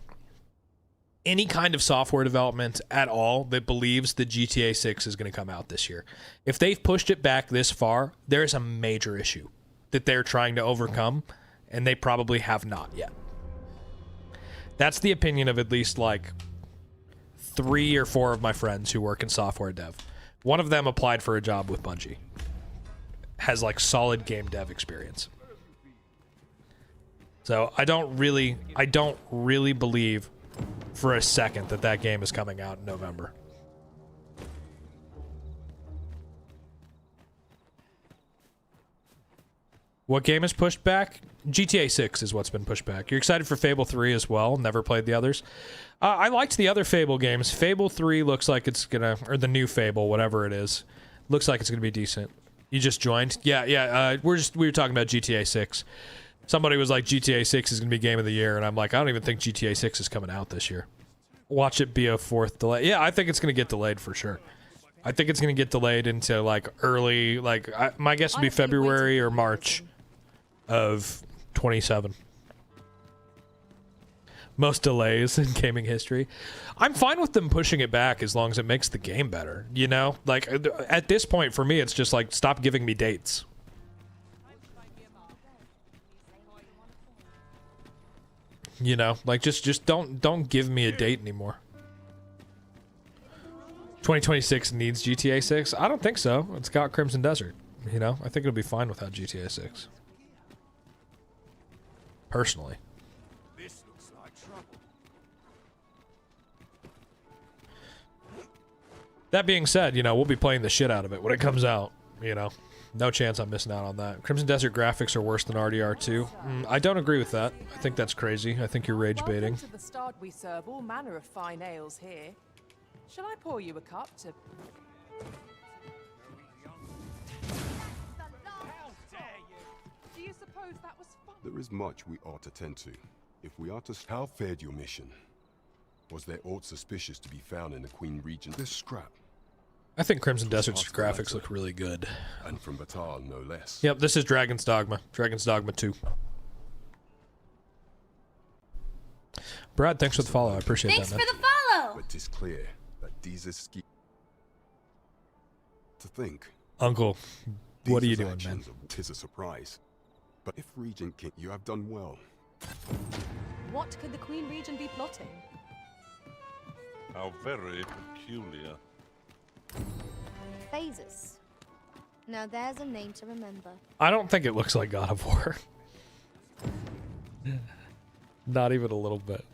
any kind of software development at all that believes that GTA 6 is going to come out this year. If they've pushed it back this far, there's a major issue that they're trying to overcome, and they probably have not yet. That's the opinion of at least like 3 or 4 of my friends who work in software dev. One of them applied for a job with Bungie. Has like solid game dev experience. So I don't really believe for a second that that game is coming out in November. What game is pushed back? GTA 6 is what's been pushed back. You're excited for Fable 3 as well? Never played the others. I liked the other Fable games. Fable 3 looks like it's gonna, or the new Fable, whatever it is, looks like it's gonna be decent. You just joined? Yeah. We were talking about GTA 6. Somebody was like, GTA 6 is gonna be game of the year, and I'm like, I don't even think GTA 6 is coming out this year. Watch it be a 4th delay. Yeah, I think it's gonna get delayed for sure. I think it's gonna get delayed into like early, like my guess would be February or March of 27. Most delays in gaming history. I'm fine with them pushing it back as long as it makes the game better, you know? Like, at this point, for me, it's just like, stop giving me dates. You know? Like, just don't give me a date anymore. 2026 needs GTA 6? I don't think so. It's got Crimson Desert, you know? I think it'll be fine without GTA 6. Personally. This looks like trouble. That being said, you know, we'll be playing the shit out of it when it comes out, you know. No chance I'm missing out on that. Crimson Desert graphics are worse than RDR2. I don't agree with that. I think that's crazy. I think you're rage baiting. Welcome to the start. We serve all manner of fine ales here. Shall I pour you a cup to... Do you suppose that was fun? There is much we ought to tend to. If we are to... How fared your mission? Was there aught suspicious to be found in the Queen region? This scrap. I think Crimson Desert's graphics look really good. And from Batal, no less. Yep, this is Dragon's Dogma. Dragon's Dogma 2. Brad, thanks for the follow. I appreciate that, man. Thanks for the follow! But 'tis clear that these are to think. Uncle, what are you doing, man? Tis a surprise. But if Regent King, you have done well. What could the Queen Regent be plotting? How very peculiar. Phases. Now there's a name to remember. I don't think it looks like God of War. Not even a little bit.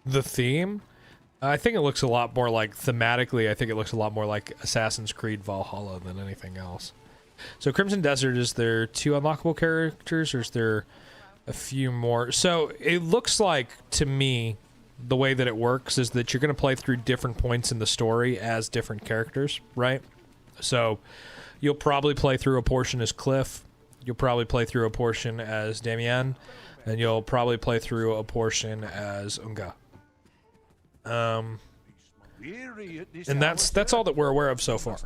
The theme? I think it looks a lot more like, thematically, I think it looks a lot more like Assassin's Creed Valhalla than anything else. So Crimson Desert, is there 2 unlockable characters, or is there a few more? So it looks like, to me, the way that it works is that you're going to play through different points in the story as different characters, right? So you'll probably play through a portion as Cliff, you'll probably play through a portion as Damien, and you'll probably play through a portion as Unga. And that's all that we're aware of so far.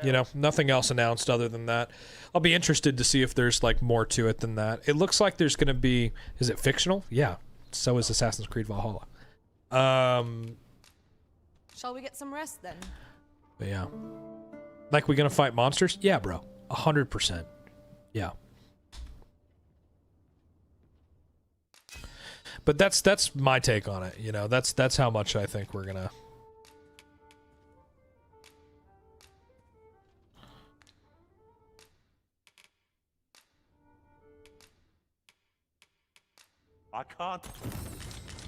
You know, nothing else announced other than that. I'll be interested to see if there's like more to it than that. It looks like there's going to be, is it fictional? Yeah. So is Assassin's Creed Valhalla. Shall we get some rest then? But yeah. Like, we gonna fight monsters? Yeah, bro. 100%. Yeah. But that's my take on it, you know. That's how much I think we're gonna. I can't.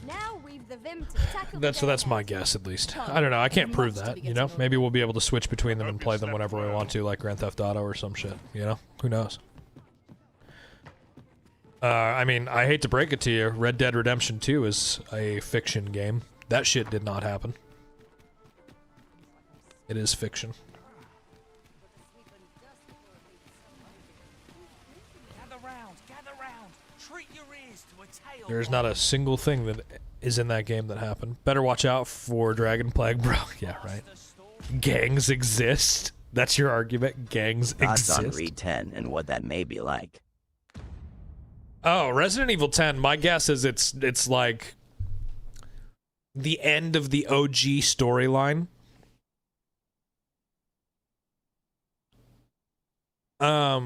Now we've the vim to tackle That's my guess, at least. I don't know. I can't prove that, you know. Maybe we'll be able to switch between them and play them whenever we want to, like Grand Theft Auto or some shit. You know, who knows? I mean, I hate to break it to you, Red Dead Redemption 2 is a fiction game. That shit did not happen. It is fiction. Gather round, gather round. Treat your ears to a tale. There's not a single thing that is in that game that happened. Better watch out for Dragon Plague, bro. Yeah, right. Gangs exist. That's your argument. Gangs Thoughts exist. on Read 10 and what that may be like. Oh, Resident Evil 10, my guess is it's like the end of the OG storyline. I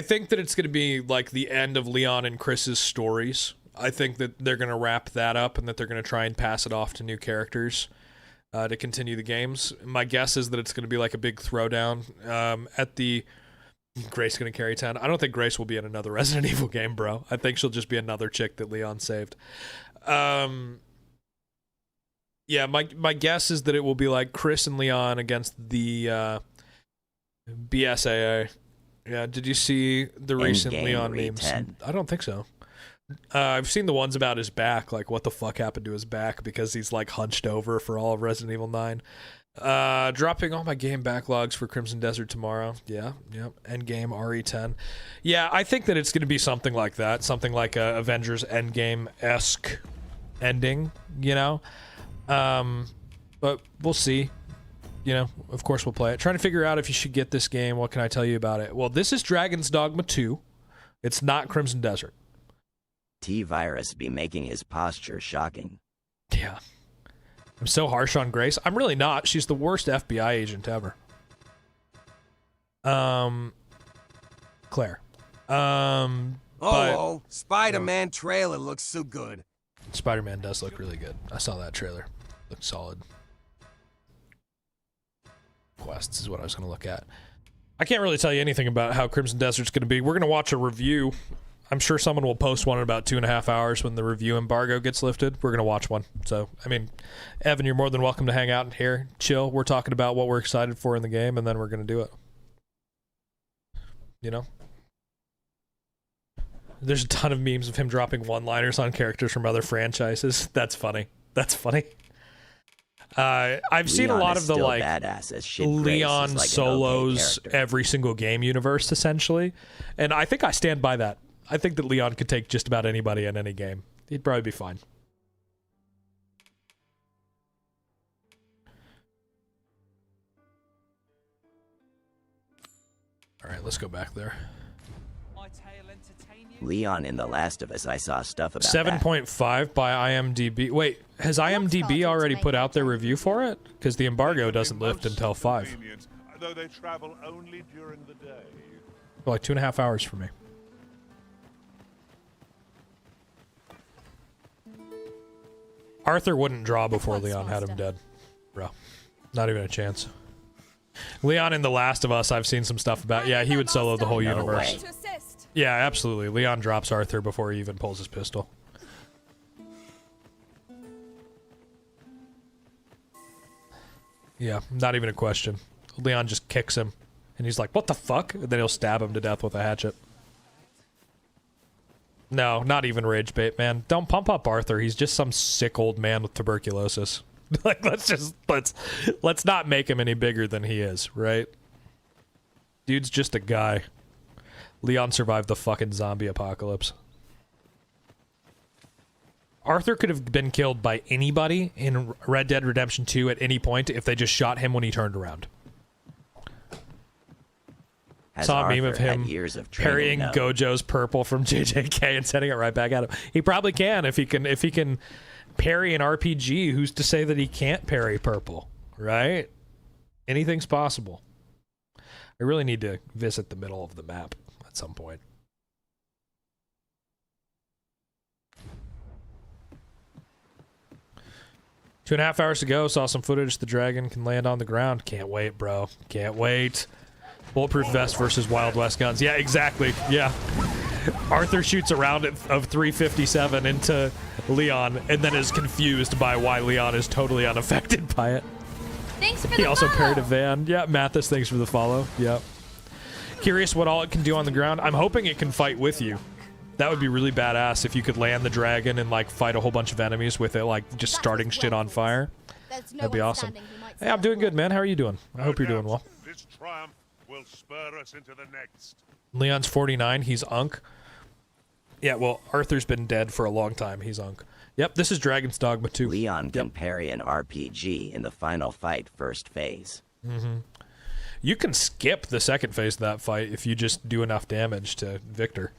think that it's going to be like the end of Leon and Chris's stories. I think that they're going to wrap that up and that they're going to try and pass it off to new characters to continue the games. My guess is that it's going to be like a big throwdown at the... Grace gonna carry 10. I don't think Grace will be in another Resident Evil game, bro. I think she'll just be another chick that Leon saved. Yeah, my guess is that it will be like Chris and Leon against the BSAA. Yeah, did you see the recent Leon memes? 10. I don't think so. I've seen the ones about his back, like what the fuck happened to his back because he's like hunched over for all of Resident Evil 9. Dropping all my game backlogs for Crimson Desert tomorrow. Yeah, yep. Endgame RE10. Yeah, I think that it's going to be something like that. Something like a Avengers Endgame-esque ending, you know? But we'll see. You know, of course we'll play it. Trying to figure out if you should get this game. What can I tell you about it? Well, this is Dragon's Dogma 2. It's not Crimson Desert. T-Virus be making his posture shocking. Yeah. I'm so harsh on Grace. I'm really not. She's the worst FBI agent ever. Claire. Spider-Man trailer looks so good. Spider-Man does look really good. I saw that trailer. Looks solid. Quests is what I was going to look at. I can't really tell you anything about how Crimson Desert's going to be. We're going to watch a review. I'm sure someone will post one in about 2.5 hours when the review embargo gets lifted. We're going to watch one. So, I mean, Evan, you're more than welcome to hang out in here. Chill. We're talking about what we're excited for in the game, and then we're going to do it. You know? There's a ton of memes of him dropping one-liners on characters from other franchises. That's funny. That's funny. I've seen a lot of the, like, Leon like solos every single game universe, essentially. And I think I stand by that. I think that Leon could take just about anybody in any game. He'd probably be fine. Alright, let's go back there. Leon in The Last of Us, I saw stuff about 7.5 by IMDb. Wait, has IMDb already put out their review for it? Because the embargo doesn't lift until 5. Though they travel only during the day. Like 2.5 hours for me. Arthur wouldn't draw before Leon had him dead. Bro. Not even a chance. Leon in The Last of Us, I've seen some stuff about. Yeah, he would solo the whole universe. Yeah, absolutely. Leon drops Arthur before he even pulls his pistol. Yeah, not even a question. Leon just kicks him, and he's like, what the fuck? And then he'll stab him to death with a hatchet. No, not even rage bait, man. Don't pump up Arthur. He's just some sick old man with tuberculosis. Like, let's not make him any bigger than he is, right? Dude's just a guy. Leon survived the fucking zombie apocalypse. Arthur could have been killed by anybody in Red Dead Redemption 2 at any point if they just shot him when he turned around. Saw a meme of him parrying Gojo's purple from JJK and sending it right back at him. He probably can if he can parry an RPG. Who's to say that he can't parry purple, right? Anything's possible. I really need to visit the middle of the map at some point. Two and a half hours to go. Saw some footage. The dragon can land on the ground. Can't wait, bro. Can't wait. Bulletproof vest versus Wild West guns. Yeah, exactly. Yeah. Arthur shoots a round of 357 into Leon and then is confused by why Leon is totally unaffected by it. Thanks for He the also follow. parried a van. Yeah, Mathis, thanks for the follow. Yep. Curious what all it can do on the ground. I'm hoping it can fight with you. That would be really badass if you could land the dragon and like fight a whole bunch of enemies with it, like just starting shit on fire. That'd be awesome. Hey, I'm doing good, man. How are you doing? I hope you're doing well. This triumph will spur us into the next. Leon's 49. He's Unk. Yeah, well, Arthur's been dead for a long time. He's Unk. Yep, this is Dragon's Dogma 2. Leon can parry an RPG in the final fight first phase. Mm-hmm. You can skip the second phase of that fight if you just do enough damage to Victor.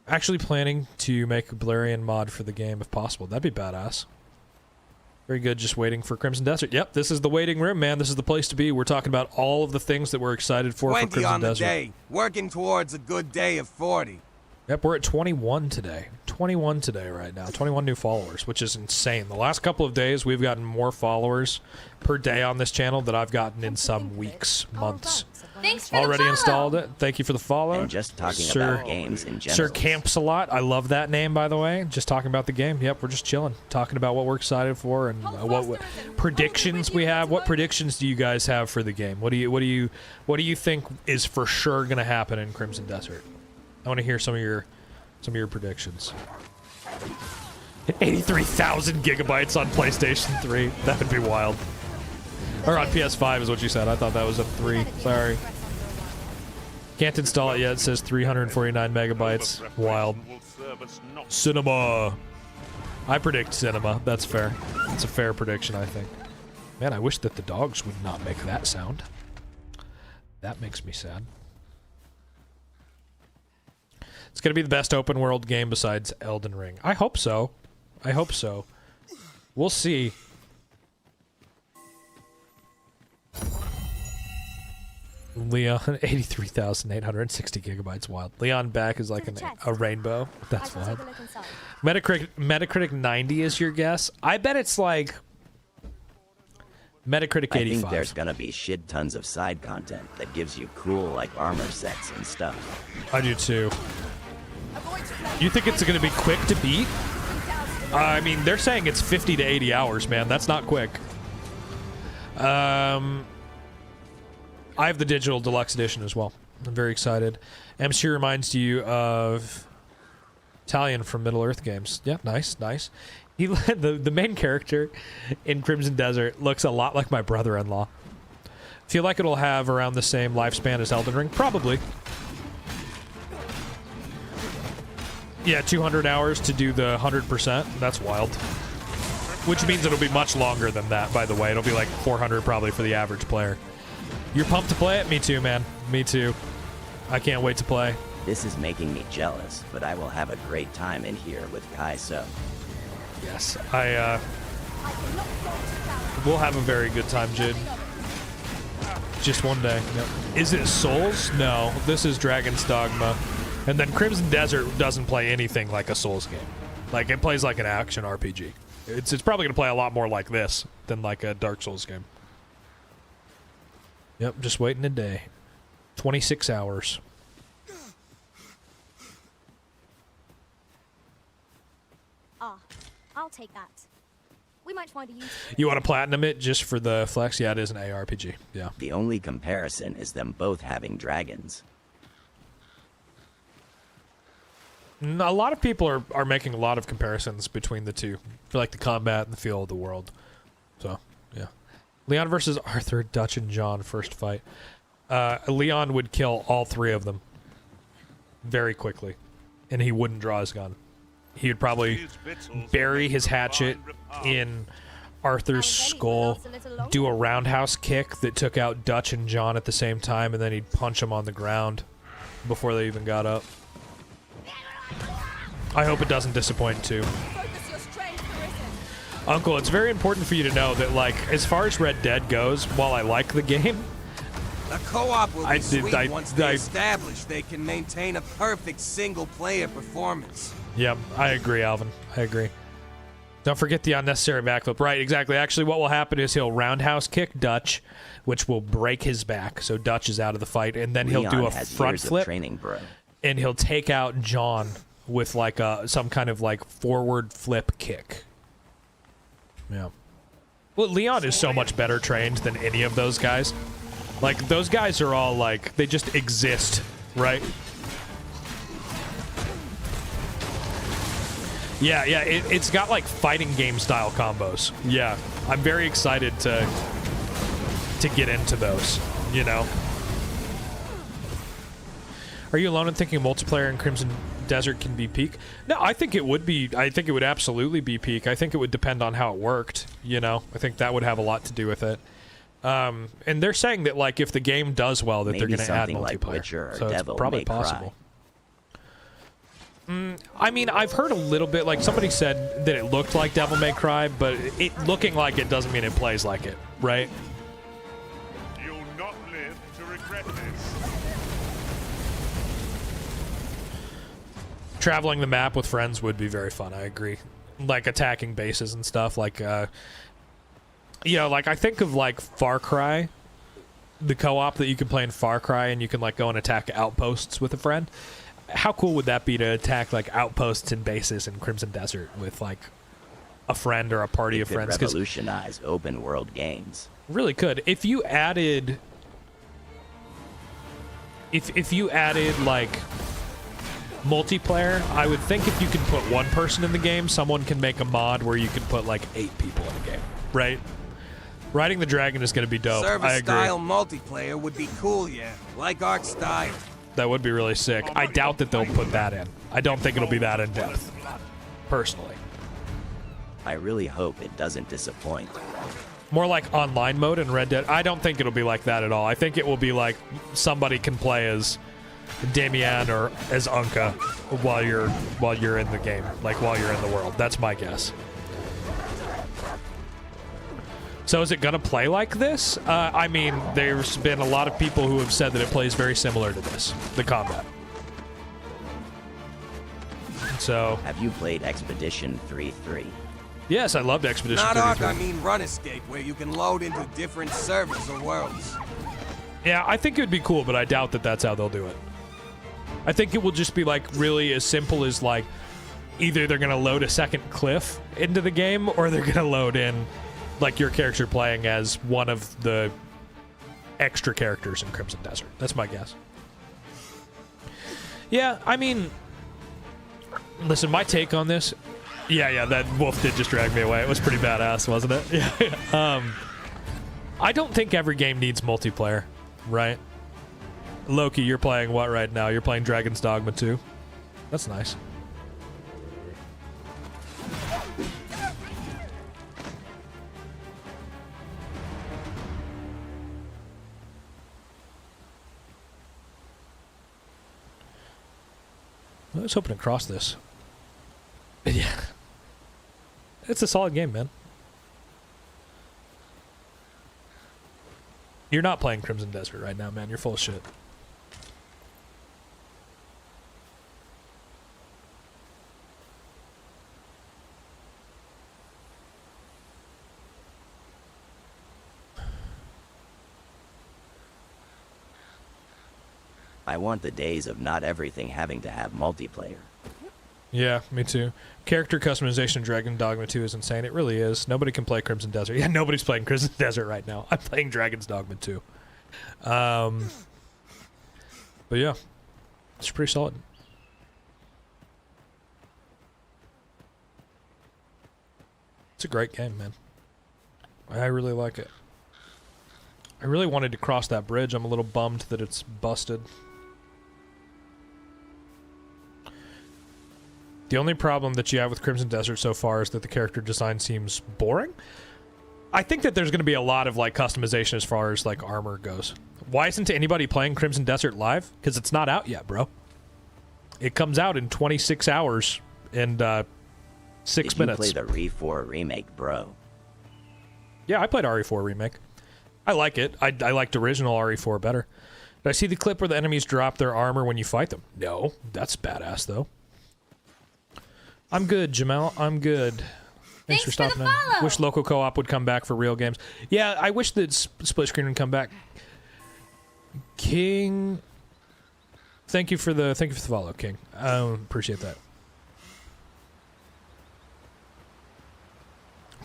Actually planning to make a Balerion mod for the game if possible. That'd be badass. Very good, just waiting for Crimson Desert. Yep, this is the waiting room, man. This is the place to be. We're talking about all of the things that we're excited for 20 Crimson on the Desert. day, working towards a good day of 40. Yep, we're at 21 today. 21 today right now. 21 new followers, which is insane. The last couple of days, we've gotten more followers per day on this channel than I've gotten in some weeks, months. Thanks for Already the follow. installed it. Thank you for the follow. And just talking about games in general. Sir Camps a lot. I love that name, by the way. Just talking about the game. Yep, we're just chilling, talking about what we're excited for and what predictions we have. What predictions do you guys have for the game? What do you think is for sure going to happen in Crimson Desert? I want to hear some of your predictions. 83,000 gigabytes on PlayStation 3. That would be wild. Or on PS5 is what you said. I thought that was a 3. Sorry. Can't install it yet. It says 349 megabytes. Wild. Cinema. I predict cinema. That's fair. It's a fair prediction, I think. Man, I wish that the dogs would not make that sound. That makes me sad. It's going to be the best open world game besides Elden Ring. I hope so. I hope so. We'll see. Leon, 83,860 gigabytes. Wild. Leon back is like a rainbow. That's wild. Metacritic 90 is your guess? I bet it's like Metacritic 85. I think there's gonna be shit tons of side content that gives you cool like armor sets and stuff. I do too. You think it's gonna be quick to beat? I mean, they're saying it's 50 to 80 hours, man. That's not quick. I have the digital deluxe edition as well. I'm very excited. MC reminds you of Talion from Middle-earth games. Yeah, nice, nice. He the main character in Crimson Desert looks a lot like my brother-in-law. Feel like it'll have around the same lifespan as Elden Ring? Probably. Yeah, 200 hours to do the 100%. That's wild. Which means it'll be much longer than that, by the way. It'll be like 400 probably for the average player. You're pumped to play it? Me too, man. Me too. I can't wait to play. This is making me jealous, but I will have a great time in here with Kai So. Yes, we'll have a very good time, Jid. Just one day. Yep. Is it Souls? No, this is Dragon's Dogma. And then Crimson Desert doesn't play anything like a Souls game. Like, it plays like an action RPG. It's probably going to play a lot more like this than like a Dark Souls game. Yep, just waiting a day. 26 hours. Ah, I'll take that. We might might find a use. You want to platinum it just for the flex? Yeah, it is an ARPG. Yeah. The only comparison is them both having dragons. A lot of people are making a lot of comparisons between the two, for like the combat and the feel of the world. So, yeah. Leon versus Arthur, Dutch, and John, first fight. Leon would kill all three of them very quickly, and he wouldn't draw his gun. He would probably bury his hatchet in Arthur's skull, do a roundhouse kick that took out Dutch and John at the same time, and then he'd punch them on the ground before they even got up. I hope it doesn't disappoint too. Uncle, it's very important for you to know that, like, as far as Red Dead goes, while I like the game, the co-op will be sweet once they establish they can maintain a perfect single-player performance. Yep, I agree, Alvin. I agree. Don't forget the unnecessary backflip. Right, exactly. Actually, what will happen is he'll roundhouse kick Dutch, which will break his back, so Dutch is out of the fight, and then he'll do a front flip, training, bro. And he'll take out John with like some kind of like forward flip kick. Yeah. Well, Leon is so much better trained than any of those guys. Like, those guys are all like, they just exist, right? Yeah, it's got like fighting game style combos. Yeah, I'm very excited to get into those, you know? Are you alone in thinking multiplayer in Crimson Desert can be peak? No, I think it would be. I think it would absolutely be peak. I think it would depend on how it worked, you know? I think that would have a lot to do with it. And they're saying that, like, if the game does well, that they're going to add multiplayer. Like Witcher or so Devil it's probably May possible. I mean, I've heard a little bit, like, somebody said that it looked like Devil May Cry, but it looking like it doesn't mean it plays like it, right? You'll not live to regret this. Traveling the map with friends would be very fun, I agree. Like, attacking bases and stuff, like, you know, like, I think of, like, Far Cry, the co-op that you can play in Far Cry, and you can, like, go and attack outposts with a friend. How cool would that be to attack, like, outposts and bases in Crimson Desert with, like, a friend or a party of friends? It could revolutionize open world games. Really could. If you added... If you added, like, multiplayer, I would think if you could put one person in the game, someone can make a mod where you can put, like, 8 people in the game, right? Riding the Dragon is going to be dope. I agree. Service-style multiplayer would be cool, yeah. Like Ark style. That would be really sick. I doubt that they'll put that in. I don't think it'll be that in depth, personally. I really hope it doesn't disappoint. More like online mode in Red Dead. I don't think it'll be like that at all. I think it will be like somebody can play as Damian or as Unka while you're in the game, like while you're in the world. That's my guess. So is it gonna play like this? I mean, there's been a lot of people who have said that it plays very similar to this, the combat. So have you played Expedition 3.3? Yes, I loved Expedition 3.3. Not Ark, I mean Run Escape, where you can load into different servers or worlds. Yeah, I think it would be cool, but I doubt that that's how they'll do it. I think it will just be like really as simple as like either they're gonna load a second cliff into the game or they're gonna load in like your character playing as one of the extra characters in Crimson Desert. That's my guess. Yeah, I mean, listen, my take on this, yeah, that wolf did just drag me away. It was pretty badass, wasn't it? Yeah. I don't think every game needs multiplayer, right? Loki, you're playing what right now? You're playing Dragon's Dogma 2? That's nice. I was hoping to cross this. Yeah. It's a solid game, man. You're not playing Crimson Desert right now, man. You're full of shit. I want the days of not everything having to have multiplayer. Yeah, me too. Character customization in Dragon Dogma 2 is insane. It really is. Nobody can play Crimson Desert. Yeah, nobody's playing Crimson Desert right now. I'm playing Dragon's Dogma 2. But yeah, it's pretty solid. It's a great game, man. I really like it. I really wanted to cross that bridge. I'm a little bummed that it's busted. The only problem that you have with Crimson Desert so far is that the character design seems boring. I think that there's going to be a lot of like customization as far as like armor goes. Why isn't anybody playing Crimson Desert live? Because it's not out yet, bro. It comes out in 26 hours and 6 minutes. Did you play the RE4 remake, bro? Yeah, I played RE4 remake. I like it. I liked original RE4 better. Did I see the clip where the enemies drop their armor when you fight them? No, that's badass though. I'm good, Jamal. I'm good. Thanks for stopping in. Wish local co-op would come back for real games. Yeah, I wish that split screen would come back. King, thank you for the follow, King. I appreciate that.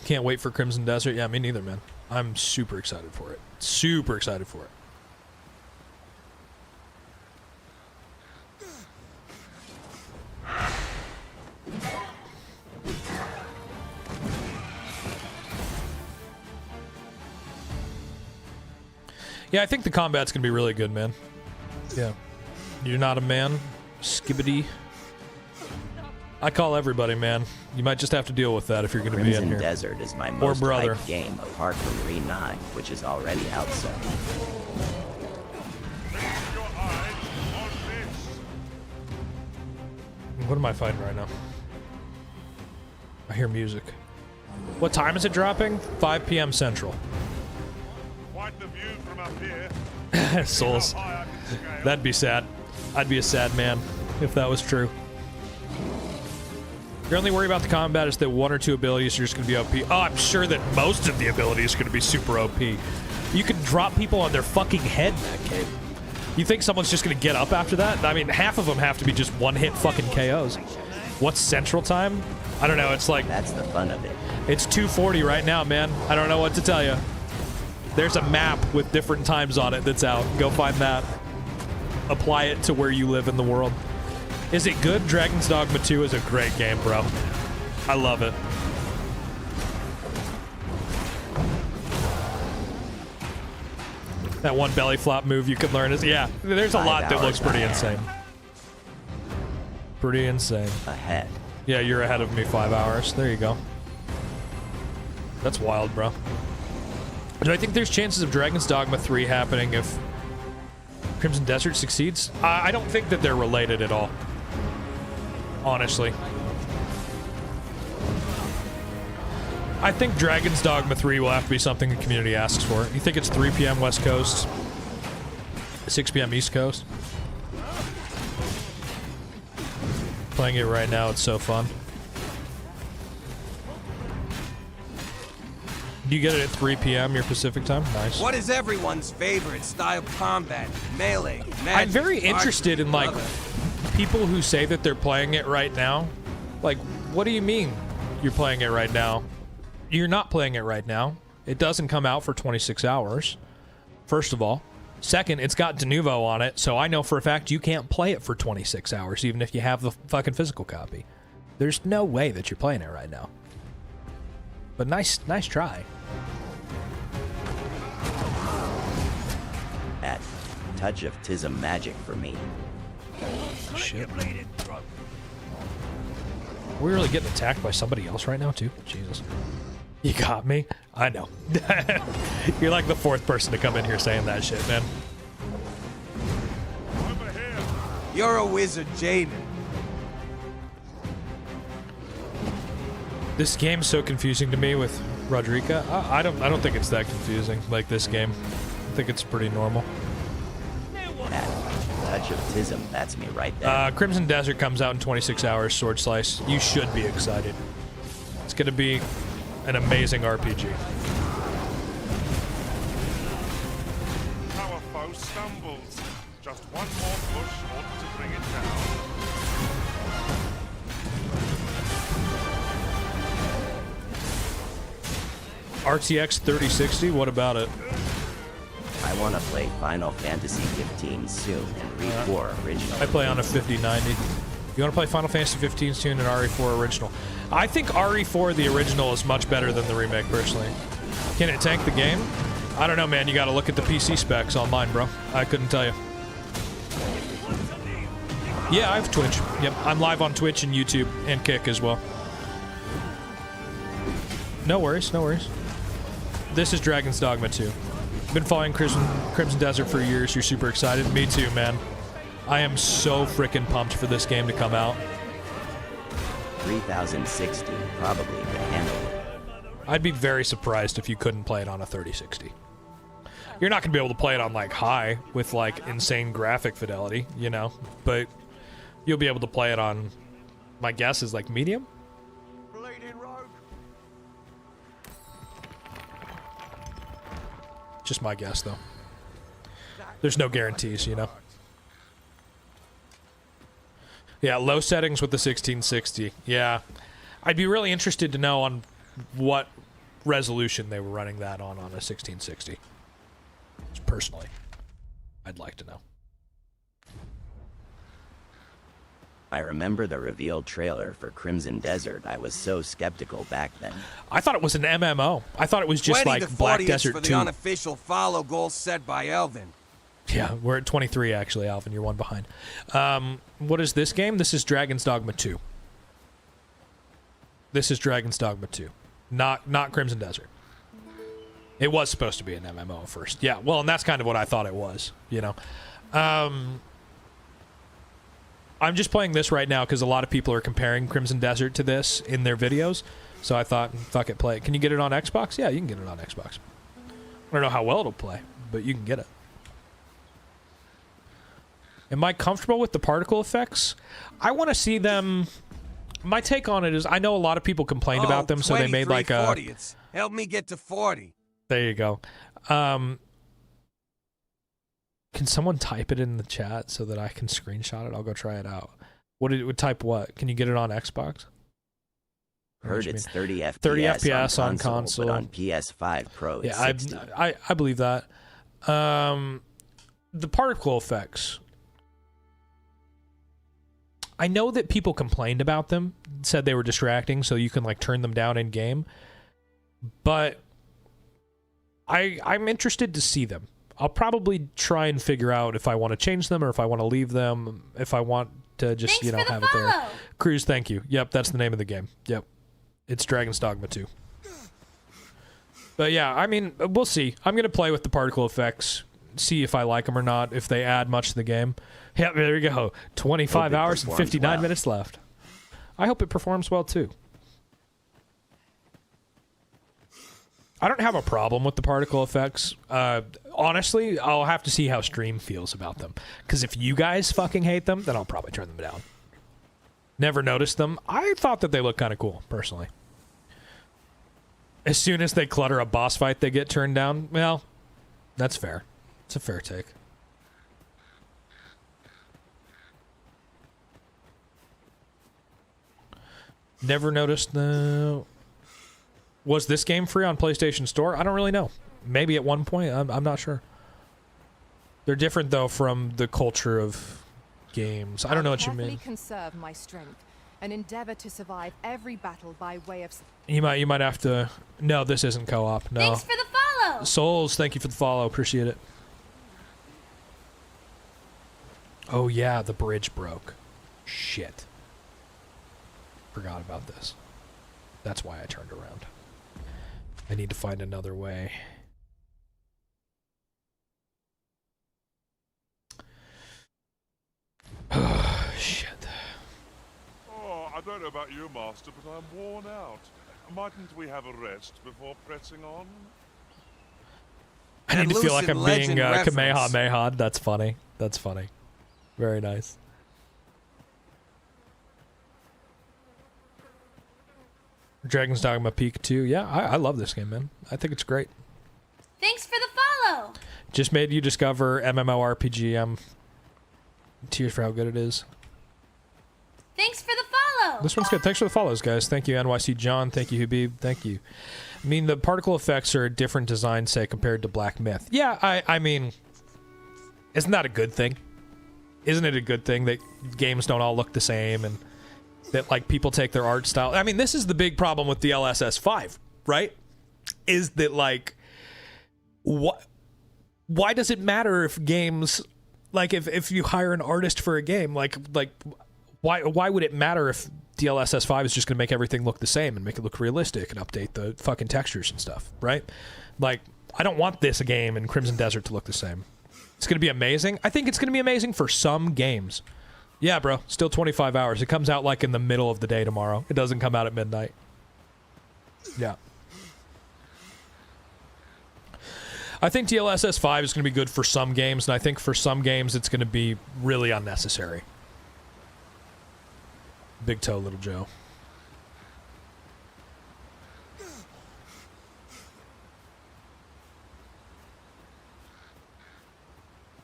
Can't wait for Crimson Desert. Yeah, me neither, man. I'm super excited for it. Super excited for it. Yeah, I think the combat's gonna be really good, man. Yeah. You're not a man. Skibbity. I call everybody, man. You might just have to deal with that if you're gonna be in here. Crimson Desert is my most hyped game apart from Re9, which is already out so. What am I fighting right now? I hear music. What time is it dropping? 5 p.m. Central. Quite the view from up here. Souls. That'd be sad. I'd be a sad man if that was true. Your only worry about the combat is that one or two abilities are just going to be OP. Oh, I'm sure that most of the abilities are going to be super OP. You can drop people on their fucking head in that game. You think someone's just going to get up after that? I mean, half of them have to be just one-hit fucking KOs. What's Central Time? I don't know. It's like... That's the fun of it. It's 2:40 right now, man. I don't know what to tell you. There's a map with different times on it that's out. Go find that. Apply it to where you live in the world. Is it good? Dragon's Dogma 2 is a great game, bro. I love it. That one belly flop move you can learn is... Yeah, there's a lot that looks pretty insane. Pretty insane. Ahead. Yeah, you're ahead of me 5 hours. There you go. That's wild, bro. Do I think there's chances of Dragon's Dogma 3 happening if Crimson Desert succeeds? I don't think that they're related at all. Honestly. I think Dragon's Dogma 3 will have to be something the community asks for. You think it's 3 p.m. West Coast, 6 p.m. East Coast? Playing it right now, it's so fun. Do you get it at 3 p.m. your Pacific time? Nice. What is everyone's favorite style of combat? Melee, magic, I'm very interested in, like, other. people who say that they're playing it right now. Like, what do you mean you're playing it right now? You're not playing it right now. It doesn't come out for 26 hours, first of all. Second, it's got Denuvo on it, so I know for a fact you can't play it for 26 hours, even if you have the fucking physical copy. There's no way that you're playing it right now. But nice try. That touch of Tism magic for me. Shit. We're really getting attacked by somebody else right now, too? Jesus. You got me? I know. You're like the fourth person to come in here saying that shit, man. You're a wizard, Jaden. This game's so confusing to me with Rodrika. I don't think it's that confusing, like this game. I think it's pretty normal. That touch of Tism, that's me right there. Crimson Desert comes out in 26 hours, Sword Slice. You should be excited. It's gonna be an amazing RPG. Our foe stumbles. Just one more push ought to bring it down. RTX 3060, what about it? I want to play Final Fantasy 15 soon and RE4 original. I play on a 5090. You want to play Final Fantasy 15 soon and RE4 original? I think RE4 the original is much better than the remake, personally. Can it tank the game? I don't know, man. You got to look at the PC specs on mine, bro. I couldn't tell you. Yeah, I have Twitch. Yep, I'm live on Twitch and YouTube and Kick as well. No worries, no worries. This is Dragon's Dogma 2. Been following Crimson Desert for years. You're super excited. Me too, man. I am so freaking pumped for this game to come out. 3060 probably could handle it. I'd be very surprised if you couldn't play it on a 3060. You're not gonna be able to play it on like high with like insane graphic fidelity, you know, but you'll be able to play it on, my guess is like medium. Just my guess, though. There's no guarantees, you know. Yeah, low settings with the 1660. Yeah. I'd be really interested to know on what resolution they were running that on a 1660. Just personally, I'd like to know. I remember the reveal trailer for Crimson Desert. I was so skeptical back then. I thought it was an MMO. I thought it was just 20 like to Black 40 Desert for 2. the unofficial follow goal set by Elvin. Yeah, we're at 23 actually, Alvin. You're one behind. What is this game? This is Dragon's Dogma 2. This is Dragon's Dogma 2. Not Crimson Desert. It was supposed to be an MMO first. Yeah, well, and that's kind of what I thought it was, you know. I'm just playing this right now because a lot of people are comparing Crimson Desert to this in their videos. So I thought, fuck it, play it. Can you get it on Xbox? Yeah, you can get it on Xbox. I don't know how well it'll play, but you can get it. Am I comfortable with the particle effects? I want to see them. My take on it is I know a lot of people complained about them, so they made like a... Help me get to 40. There you go. Can someone type it in the chat so that I can screenshot it? I'll go try it out. Would type what? Can you get it on Xbox? Heard it's 30 FPS, 30 FPS on console. But on PS5 Pro it's yeah, 60. I believe that. The particle effects. I know that people complained about them, said they were distracting, so you can like turn them down in game. But I'm interested to see them. I'll probably try and figure out if I want to change them or if I want to leave them, if I want to just, Thanks you know, for the have it there. follow. Cruz, thank you. Yep, that's the name of the game. Yep. It's Dragon's Dogma 2. But yeah, I mean, we'll see. I'm going to play with the particle effects, see if I like them or not, if they add much to the game. Yep, there you go. 25 hours and 59 minutes left. I hope it performs well, too. I don't have a problem with the particle effects. Honestly, I'll have to see how stream feels about them. Because if you guys fucking hate them, then I'll probably turn them down. Never noticed them. I thought that they looked kind of cool, personally. As soon as they clutter a boss fight, they get turned down. Well, that's fair. It's a fair take. Never noticed the... Was this game free on PlayStation Store? I don't really know. Maybe at one point. I'm not sure. They're different, though, from the culture of games. I don't know what you mean. Carefully conserve my strength and endeavor to survive every battle by way of... You might have to... No, this isn't co-op. No. Thanks for the follow. Souls, thank you for the follow. Appreciate it. Oh, yeah, the bridge broke. Shit. Forgot about this. That's why I turned around. I need to find another way. Shit. Oh, I don't know about you, Master, but I'm worn out. Mightn't we have a rest before pressing on? I need to feel like I'm being reference. Kamehameha. That's funny. That's funny. Very nice. Dragon's Dogma Peak 2. Yeah, I love this game, man. I think it's great. Thanks for the follow. Just made you discover MMORPG. Tears for how good it is. Thanks for the follow. This one's good. Thanks for the follows, guys. Thank you, NYC John. Thank you, Habib. Thank you. I mean, the particle effects are a different design, say, compared to Black Myth. Yeah, I mean, isn't that a good thing? Isn't it a good thing that games don't all look the same and that, like, people take their art style? I mean, this is the big problem with DLSS 5, right? Is that, like, why does it matter if games, like, if you hire an artist for a game, like why would it matter if DLSS 5 is just going to make everything look the same and make it look realistic and update the fucking textures and stuff, right? Like, I don't want this game in Crimson Desert to look the same. It's going to be amazing. I think it's going to be amazing for some games. Yeah, bro, still 25 hours. It comes out, like, in the middle of the day tomorrow. It doesn't come out at midnight. Yeah. I think DLSS 5 is going to be good for some games, and I think for some games it's going to be really unnecessary. Big toe, little Joe.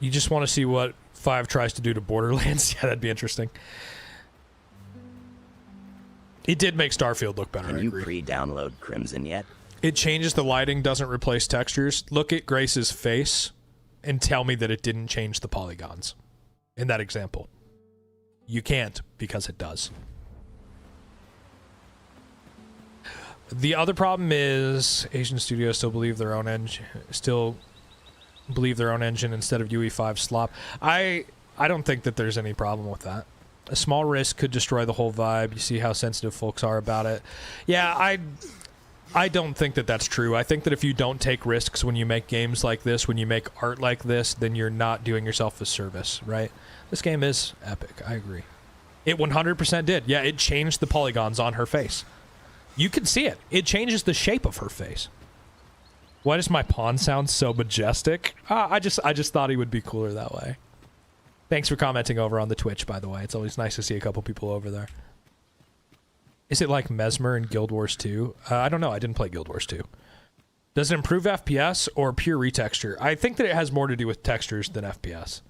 You just want to see what 5 tries to do to Borderlands? Yeah, that'd be interesting. It did make Starfield look better. Can you pre-download Crimson yet? It changes the lighting, doesn't replace textures. Look at Grace's face and tell me that it didn't change the polygons in that example. You can't, because it does. The other problem is Asian studios still believe their own engine instead of UE5 slop. I don't think that there's any problem with that. A small risk could destroy the whole vibe. You see how sensitive folks are about it. Yeah, I don't think that that's true. I think that if you don't take risks when you make games like this, when you make art like this, then you're not doing yourself a service, right? This game is epic. I agree. It 100% did. Yeah, it changed the polygons on her face. You can see it. It changes the shape of her face. Why does my pawn sound so majestic? I just thought he would be cooler that way. Thanks for commenting over on the Twitch, by the way. It's always nice to see a couple people over there. Is it like Mesmer in Guild Wars 2? I don't know. I didn't play Guild Wars 2. Does it improve FPS or pure retexture? I think that it has more to do with textures than FPS.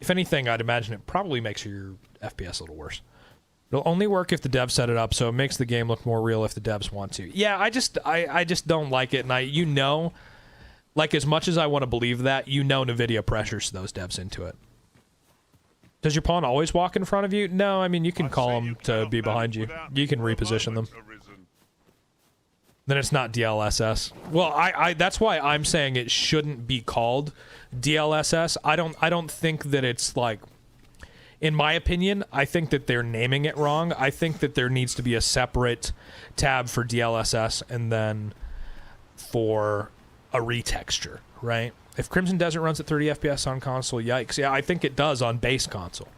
If anything, I'd imagine it probably makes your FPS a little worse. It'll only work if the devs set it up, so it makes the game look more real if the devs want to. Yeah, I just don't like it, and like, as much as I want to believe that, NVIDIA pressures those devs into it. Does your pawn always walk in front of you? No, I mean, you can call them to be behind you. You can reposition them. Then it's not DLSS. Well, that's why I'm saying it shouldn't be called DLSS. I don't think that it's like, in my opinion, I think that they're naming it wrong. I think that there needs to be a separate tab for DLSS and then for a retexture, right? If Crimson Desert runs at 30 FPS on console, yikes. Yeah, I think it does on base console,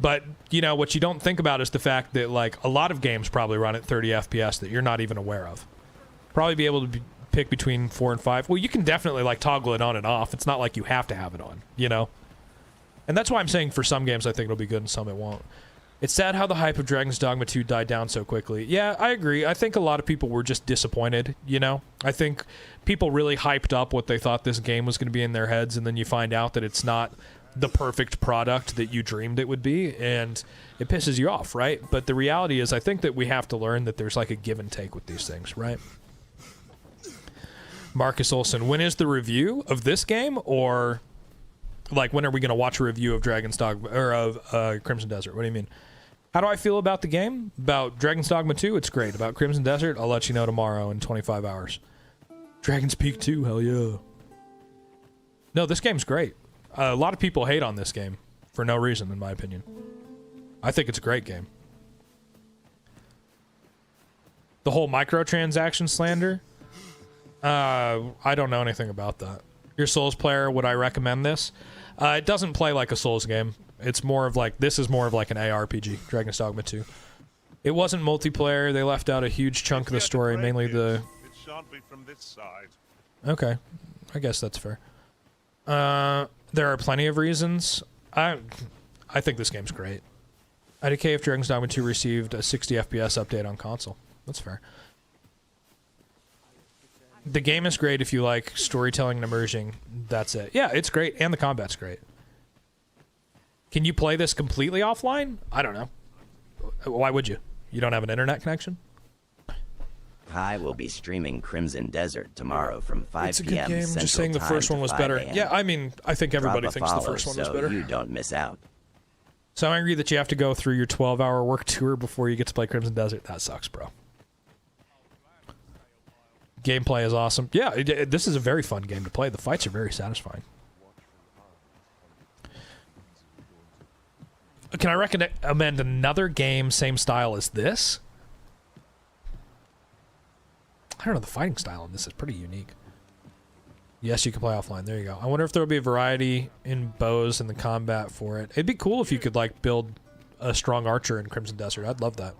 But, what you don't think about is the fact that, like, a lot of games probably run at 30 FPS that you're not even aware of. Probably be able to pick between 4 and 5. Well, you can definitely, like, toggle it on and off. It's not like you have to have it on, And that's why I'm saying for some games I think it'll be good and some it won't. It's sad how the hype of Dragon's Dogma 2 died down so quickly. Yeah, I agree. I think a lot of people were just disappointed, I think people really hyped up what they thought this game was going to be in their heads, and then you find out that it's not the perfect product that you dreamed it would be, and it pisses you off, right? But the reality is I think that we have to learn that there's like a give and take with these things, right? Marcus Olson, when is the review of this game, or like when are we going to watch a review of Dragon's Dogma or of Crimson Desert? What do you mean? How do I feel about the game? About Dragon's Dogma 2, it's great. About Crimson Desert, I'll let you know tomorrow in 25 hours. Dragon's Peak 2, hell yeah. No, this game's great. A lot of people hate on this game for no reason, in my opinion. I think it's a great game. The whole microtransaction slander? I don't know anything about that. You're a Souls player, would I recommend this? It doesn't play like a Souls game. It's more of like, this is more of like an ARPG, Dragon's Dogma 2. It wasn't multiplayer. They left out a huge chunk of the story, mainly the... It shan't be from this side. Okay. I guess that's fair. There are plenty of reasons. I think this game's great. IDK if Dragon's Dogma 2 received a 60 FPS update on console. That's fair. The game is great if you like storytelling and immersion. That's it. Yeah, it's great, and the combat's great. Can you play this completely offline? I don't know. Why would you? You don't have an internet connection? High will be streaming Crimson Desert tomorrow from 5 It's a good p.m. game. Central Just saying the Time first one to was 5 better. a.m. Yeah, I mean, I think everybody Drop a thinks the follow first one was so better. you don't miss out. So angry that you have to go through your 12-hour work tour before you get to play Crimson Desert. That sucks, bro. Gameplay is awesome. Yeah, this is a very fun game to play. The fights are very satisfying. Can I recommend another game same style as this? I don't know, the fighting style in this is pretty unique. Yes, you can play offline. There you go. I wonder if there will be a variety in bows and the combat for it. It'd be cool if you could, like, build a strong archer in Crimson Desert. I'd love that.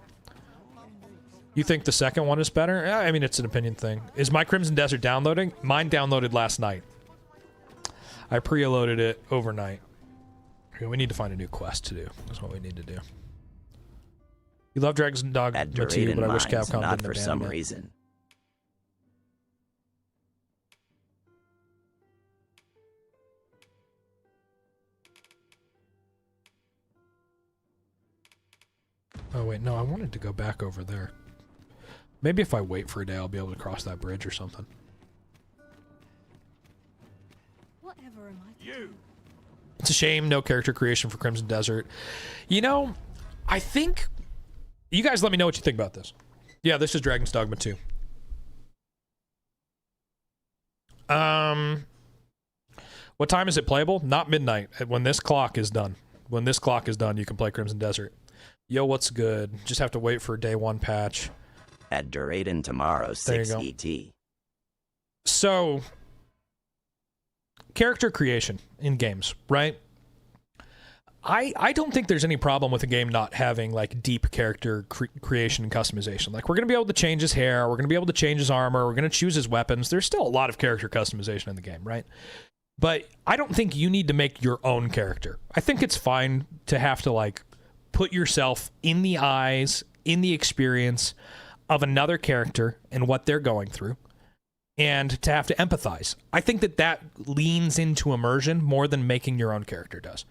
You think the second one is better? Yeah, I mean, it's an opinion thing. Is my Crimson Desert downloading? Mine downloaded last night. I preloaded it overnight. Okay, we need to find a new quest to do. That's what we need to do. You love Dragon's Dogma 2, but I wish Capcom not didn't for abandon some it. reason. Oh, wait, no, I wanted to go back over there. Maybe if I wait for a day, I'll be able to cross that bridge or something. Whatever am I? You. It's a shame, no character creation for Crimson Desert. You know, I think... You guys let me know what you think about this. Yeah, this is Dragon's Dogma 2. What time is it playable? Not midnight. When this clock is done. When this clock is done, you can play Crimson Desert. Yo, what's good? Just have to wait for day one patch. At Duraden tomorrow, 6 ET. So, character creation in games, right? I don't think there's any problem with a game not having, like, deep character creation and customization. Like, we're going to be able to change his hair, we're going to be able to change his armor, we're going to choose his weapons. There's still a lot of character customization in the game, right? But I don't think you need to make your own character. I think it's fine to have to, like, put yourself in the eyes, in the experience of another character and what they're going through, and to have to empathize. I think that leans into immersion more than making your own character does.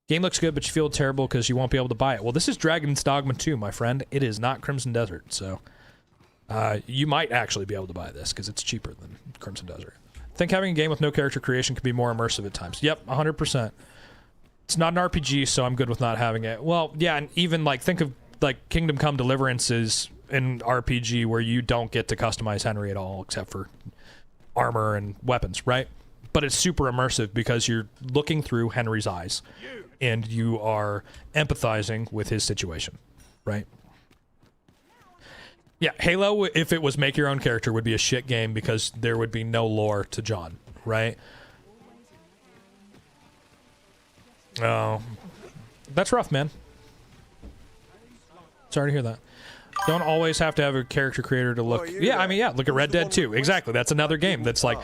Game looks good, but you feel terrible because you won't be able to buy it. Well, this is Dragon's Dogma 2, my friend. It is not Crimson Desert, so you might actually be able to buy this because it's cheaper than Crimson Desert. I think having a game with no character creation can be more immersive at times. Yep, 100%. It's not an RPG, so I'm good with not having it. Well, yeah, and even, like, think of, like, Kingdom Come Deliverance is an RPG where you don't get to customize Henry at all except for armor and weapons, right? But it's super immersive because you're looking through Henry's eyes and you are empathizing with his situation, right? Yeah, Halo, if it was make your own character, would be a shit game because there would be no lore to John, right? Oh, that's rough, man. Sorry to hear that. Don't always have to have a character creator to look. Yeah, I mean, yeah, look at Red Dead 2. Exactly. That's another game that's like...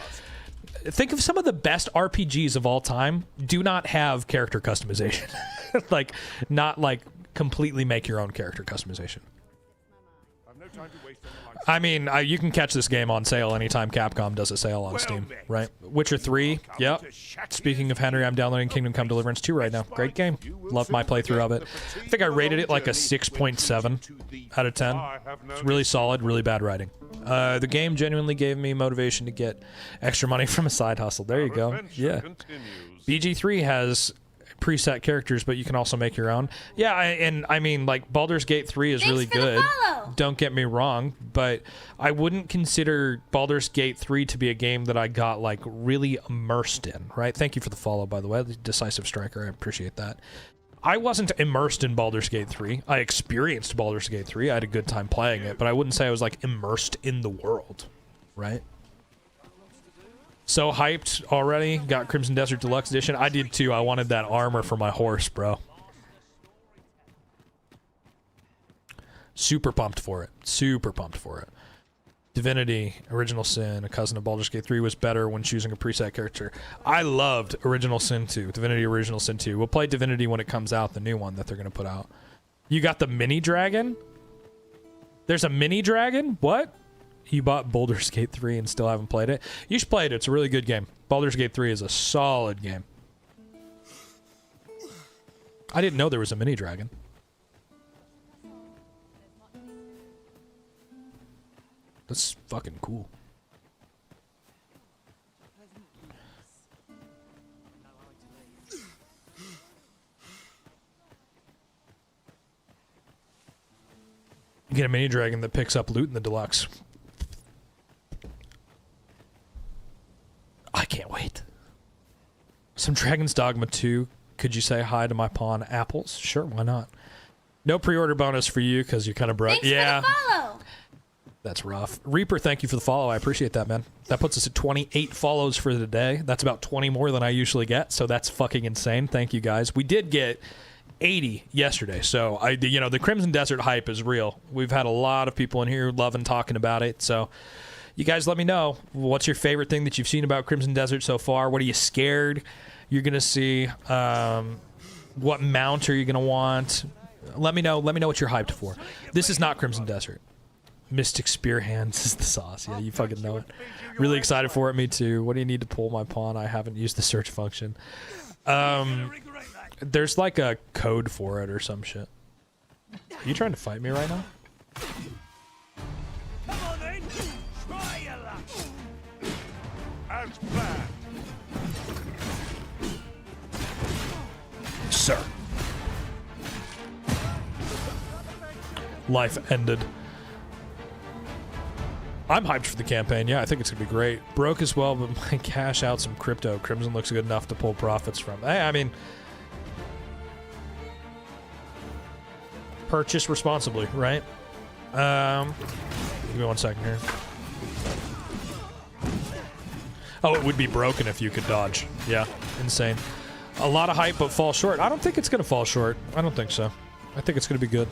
Think of some of the best RPGs of all time do not have character customization. Like, not like completely make your own character customization. I mean, you can catch this game on sale anytime Capcom does a sale on Steam, right? Witcher 3, yep. Speaking of Henry, I'm downloading Kingdom Come Deliverance 2 right now. Great game. Love my playthrough of it. I think I rated it like a 6.7 out of 10. It's really solid, really bad writing. The game genuinely gave me motivation to get extra money from a side hustle. There you go. Yeah. BG3 has preset characters, but you can also make your own. Yeah, and I mean, like, Baldur's Gate 3 is really good. Don't get me wrong, but I wouldn't consider Baldur's Gate 3 to be a game that I got, like, really immersed in, right? Thank you for the follow, by the way. Decisive Striker, I appreciate that. I wasn't immersed in Baldur's Gate 3. I experienced Baldur's Gate 3. I had a good time playing it, but I wouldn't say I was, like, immersed in the world, right? So hyped already. Got Crimson Desert Deluxe Edition. I did too. I wanted that armor for my horse, bro. Super pumped for it. Super pumped for it. Divinity, Original Sin, a cousin of Baldur's Gate 3, was better when choosing a preset character. I loved Original Sin 2. Divinity Original Sin 2. We'll play Divinity when it comes out, the new one that they're going to put out. You got the mini dragon? There's a mini dragon? What? You bought Baldur's Gate 3 and still haven't played it? You should play it. It's a really good game. Baldur's Gate 3 is a solid game. I didn't know there was a mini dragon. That's fucking cool. You get a mini dragon that picks up loot in the deluxe. I can't wait. Some Dragon's Dogma 2. Could you say hi to my pawn Apples? Sure, why not? No pre-order bonus for you because you're kind of broke. Yeah. For the follow. That's rough. Reaper, thank you for the follow. I appreciate that, man. That puts us at 28 follows for the day. That's about 20 more than I usually get, so that's fucking insane. Thank you, guys. We did get 80 yesterday, so the Crimson Desert hype is real. We've had a lot of people in here loving talking about it, so you guys let me know. What's your favorite thing that you've seen about Crimson Desert so far? What are you scared you're going to see? What mount are you going to want? Let me know what you're hyped for. This is not Crimson Desert. Mystic Spear Hands is the sauce. Yeah, you fucking know it. Really excited for it. Me too. What do you need to pull my pawn? I haven't used the search function. There's like a code for it or some shit. Are you trying to fight me right now? Come on then, try your luck. As planned. Sir. Life ended. I'm hyped for the campaign. Yeah, I think it's going to be great. Broke as well, but might cash out some crypto. Crimson looks good enough to pull profits from. Hey, I mean, purchase responsibly, right? Give me 1 second here. Oh, it would be broken if you could dodge. Yeah, insane. A lot of hype, but fall short. I don't think it's going to fall short. I don't think so. I think it's going to be good.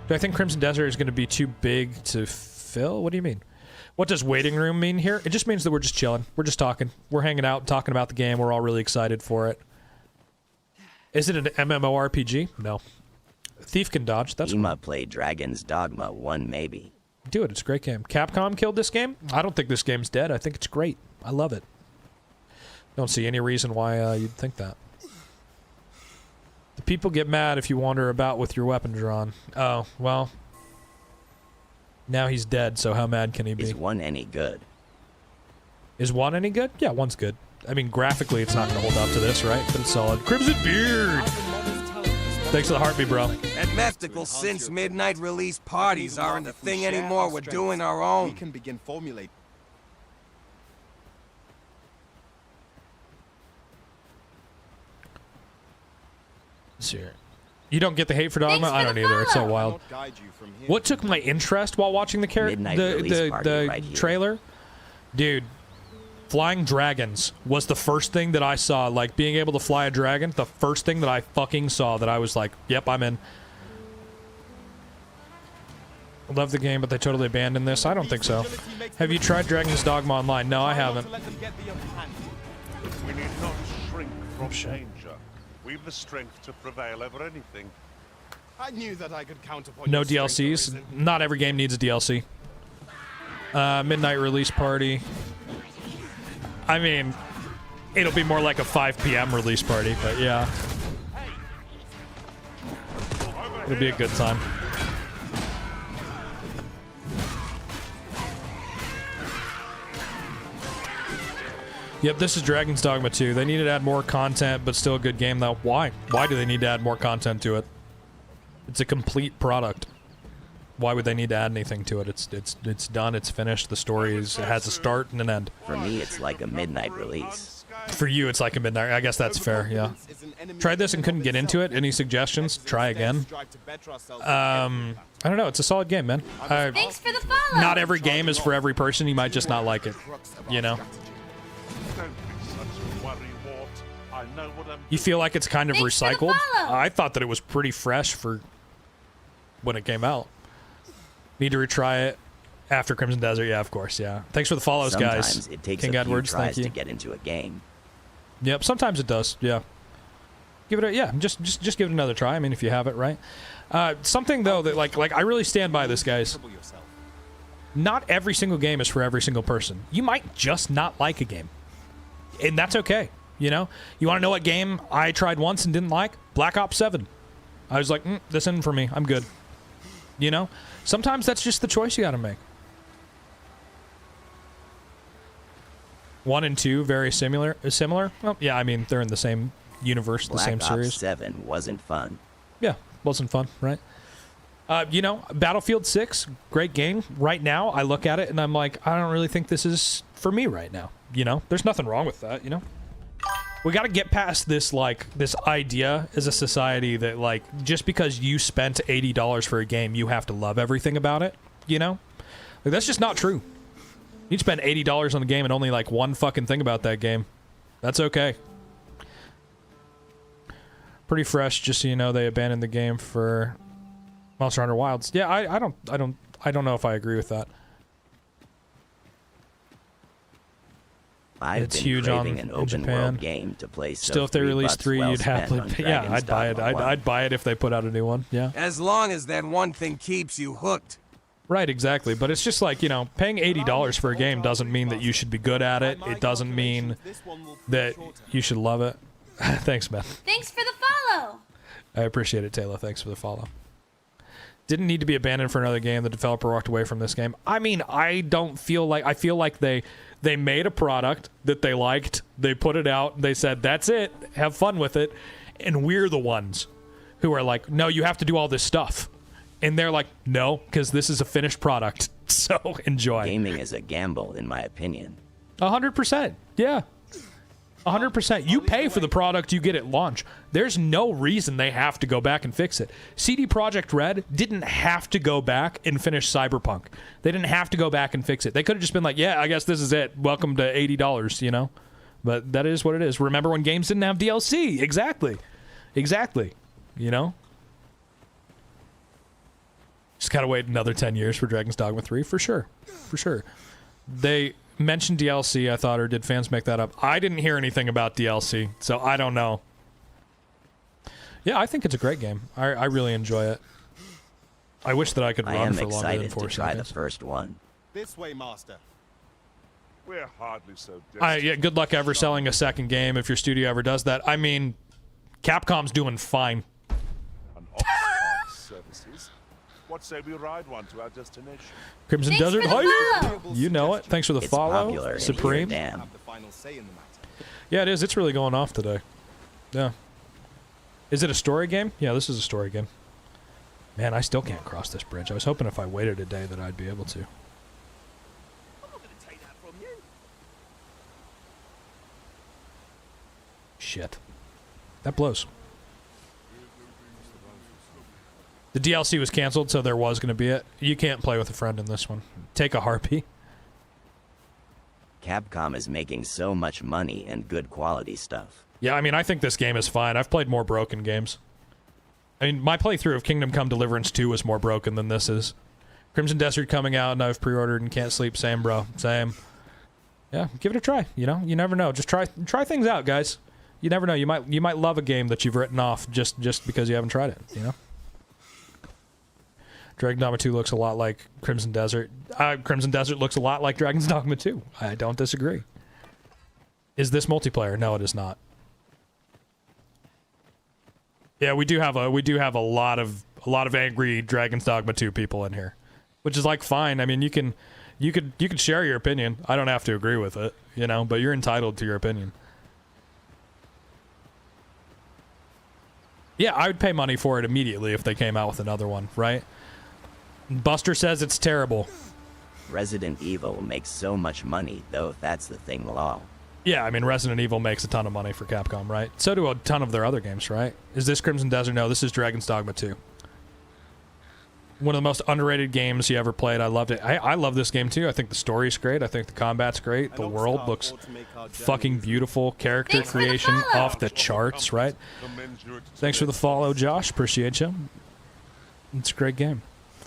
Do I think Crimson Desert is going to be too big to fill? What do you mean? What does waiting room mean here? It just means that we're just chilling. We're just talking. We're hanging out, talking about the game. We're all really excited for it. Is it an MMORPG? No. Thief can dodge. That's Ema played Dragon's Dogma 1 maybe. Do it. It's a great game. Capcom killed this game? I don't think this game's dead. I think it's great. I love it. Don't see any reason why you'd think that. The people get mad if you wander about with your weapon drawn. Oh, well. Now he's dead, so how mad can he be? Is 1 any good? Is 1 any good? Yeah, 1's good. I mean, graphically, it's not going to hold up to this, right? But it's solid. Crimson Beard! Thanks for the heartbeat, bro. At Mystical, since midnight release parties aren't a thing anymore, we're doing our own. We can begin formulating. Let's see here. You don't get the hate for Dogma? I don't either. It's so wild. What took my interest while watching the trailer? Dude, flying dragons was the first thing that I saw. Like, being able to fly a dragon, the first thing that I fucking saw that I was like, yep, I'm in. I love the game, but they totally abandoned this. I don't think so. Have you tried Dragon's Dogma Online? No, I haven't. We need not shrink from danger. We've the strength to prevail over anything. I knew that I could count upon no DLCs. Not every game needs a DLC. Midnight release party. I mean, it'll be more like a 5 p.m. release party, but yeah. It'll be a good time. Yep, this is Dragon's Dogma 2. They needed to add more content, but still a good game, though. Why? Why do they need to add more content to it? It's a complete product. Why would they need to add anything to it? It's done. It's finished. The story it has a start and an end. For me, it's like a midnight release. For you, it's like a midnight. I guess that's fair. Yeah. Tried this and couldn't get into it. Any suggestions? Try again. I don't know. It's a solid game, man. Thanks for the follow. Not every game is for every person. You might just not like it. You know. You feel like it's kind of recycled? I thought that it was pretty fresh for when it came out. Need to retry it after Crimson Desert. Yeah, of course. Yeah. Thanks for the follows, guys. Sometimes it takes King a few Edwards, tries thank you. to get into a game. Yep. Sometimes it does. Yeah. Give it a just give it another try. I mean, if you have it, right? Something though that like I really stand by this, guys. Not every single game is for every single person. You might just not like a game, and that's okay. You know, you want to know what game I tried once and didn't like? Black Ops 7. I was like, this isn't for me. I'm good. You know, sometimes that's just the choice you got to make. 1 and 2 very similar. Well, yeah, I mean they're in the same universe, the same Black series. Ops 7 wasn't fun. Yeah, wasn't fun, right? You know, Battlefield 6, great game. Right now, I look at it and I'm like, I don't really think this is for me right now. You know, there's nothing wrong with that. You know, we got to get past this this idea as a society that like just because you spent $80 for a game, you have to love everything about it. You know, like, that's just not true. You'd spend $80 on the game and only like one fucking thing about that game. That's okay. Pretty fresh, just so you know, they abandoned the game for Monster Hunter Wilds. Yeah, I don't know if I agree with that. I've been huge craving in an open Japan. world game to play. So Still, if they release $3 3, well you'd spent happily. on Yeah, Dragon's I'd buy it. Dogma 1. I'd buy it if they put out a new one. Yeah. As long as that one thing keeps you hooked. Right, exactly. But it's just like, you know, paying $80 for a game doesn't mean that you should be good at it. It doesn't mean that you should love it. Thanks, man. Thanks for the follow. I appreciate it, Taylor. Thanks for the follow. Didn't need to be abandoned for another game. The developer walked away from this game. I mean, I feel like they made a product that they liked. They put it out. They said, that's it. Have fun with it. And we're the ones who are like, no, you have to do all this stuff. And they're like, no, because this is a finished product. So enjoy. Gaming is a gamble, in my opinion. 100%. Yeah. 100%. You pay for the product you get at launch. There's no reason they have to go back and fix it. CD Projekt Red didn't have to go back and finish Cyberpunk. They didn't have to go back and fix it. They could have just been like, yeah, I guess this is it. Welcome to $80, you know? But that is what it is. Remember when games didn't have DLC? Exactly. Exactly. You know? Just gotta wait another 10 years for Dragon's Dogma 3, for sure. For sure. They mentioned DLC, I thought, or did fans make that up? I didn't hear anything about DLC, so I don't know. Yeah, I think it's a great game. I really enjoy it. I wish that I could run for longer than 4 seconds. I am excited to try the first one. This way, Master. We're hardly so distant. Yeah, good luck ever selling a second game if your studio ever does that. I mean, Capcom's doing fine. An off services. What say we ride one to our destination? Crimson Thanks Desert for the Hype. follow. You know it. Thanks for the It's follow, popular in Supreme. here, damn. Yeah, it is. It's really going off today. Yeah. Is it a story game? Yeah, this is a story game. Man, I still can't cross this bridge. I was hoping if I waited a day that I'd be able to. Shit. That blows. The DLC was canceled, so there was going to be it. You can't play with a friend in this one. Take a harpy. Capcom is making so much money and good quality stuff. Yeah, I mean, I think this game is fine. I've played more broken games. I mean, my playthrough of Kingdom Come Deliverance 2 was more broken than this is. Crimson Desert coming out, and I've pre-ordered and can't sleep. Same, bro. Same. Yeah, give it a try. You know, you never know. Just try things out, guys. You never know. You might love a game that you've written off just because you haven't tried it. You know. Dragon's Dogma 2 looks a lot like Crimson Desert. Crimson Desert looks a lot like Dragon's Dogma 2. I don't disagree. Is this multiplayer? No, it is not. Yeah, we do have a lot of angry Dragon's Dogma 2 people in here, which is like fine. I mean, you could share your opinion. I don't have to agree with it, you know, but you're entitled to your opinion. Yeah, I would pay money for it immediately if they came out with another one, right? Buster says it's terrible. Resident Evil makes so much money, though, if that's the thing, law. Yeah, I mean, Resident Evil makes a ton of money for Capcom, right? So do a ton of their other games, right? Is this Crimson Desert? No, this is Dragon's Dogma 2. One of the most underrated games you ever played. I loved it. I love this game, too. I think the story's great. I think the combat's great. The world looks fucking beautiful. Character creation off the charts, right? Thanks for the follow, Josh. Appreciate you. It's a great game.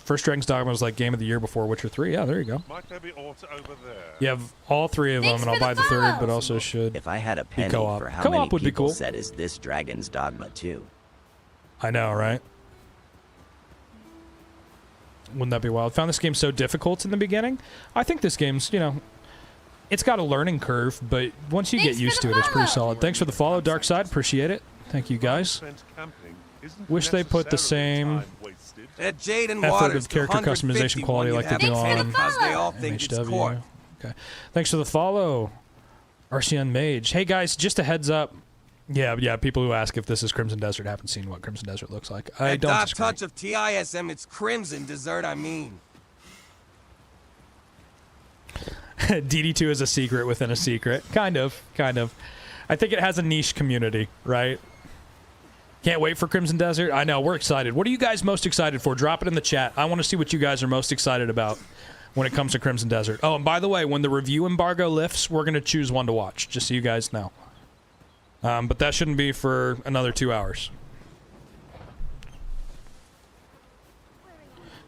First Dragon's Dogma was like Game of the Year before Witcher 3. Yeah, there you go. Might there be aught over there? You have all 3 of them, and I'll buy the 3rd, but also should If I had a penny co-op. for how Co-op many would be people cool. said, is this Dragon's Dogma 2? I know, right? Wouldn't that be wild? Found this game so difficult in the beginning. I think this game's, you know, it's got a learning curve, but once you get used to it, it's pretty solid. Thanks for the follow, Dark Side. Appreciate it. Thank you, guys. Wish they put the same At Jade and effort Waters, of character customization quality like they do on because they all think it's court. Okay. Thanks for the follow, Arceon Mage. Hey guys, just a heads up. Yeah, people who ask if this is Crimson Desert haven't seen what Crimson Desert looks like. I A don't dot disagree. touch of TISM, it's Crimson Dessert, I mean. DD2 is a secret within a secret. Kind of. I think it has a niche community, right? Can't wait for Crimson Desert. I know, we're excited. What are you guys most excited for? Drop it in the chat. I want to see what you guys are most excited about when it comes to Crimson Desert. Oh, and by the way, when the review embargo lifts, we're going to choose one to watch, just so you guys know. But that shouldn't be for another 2 hours.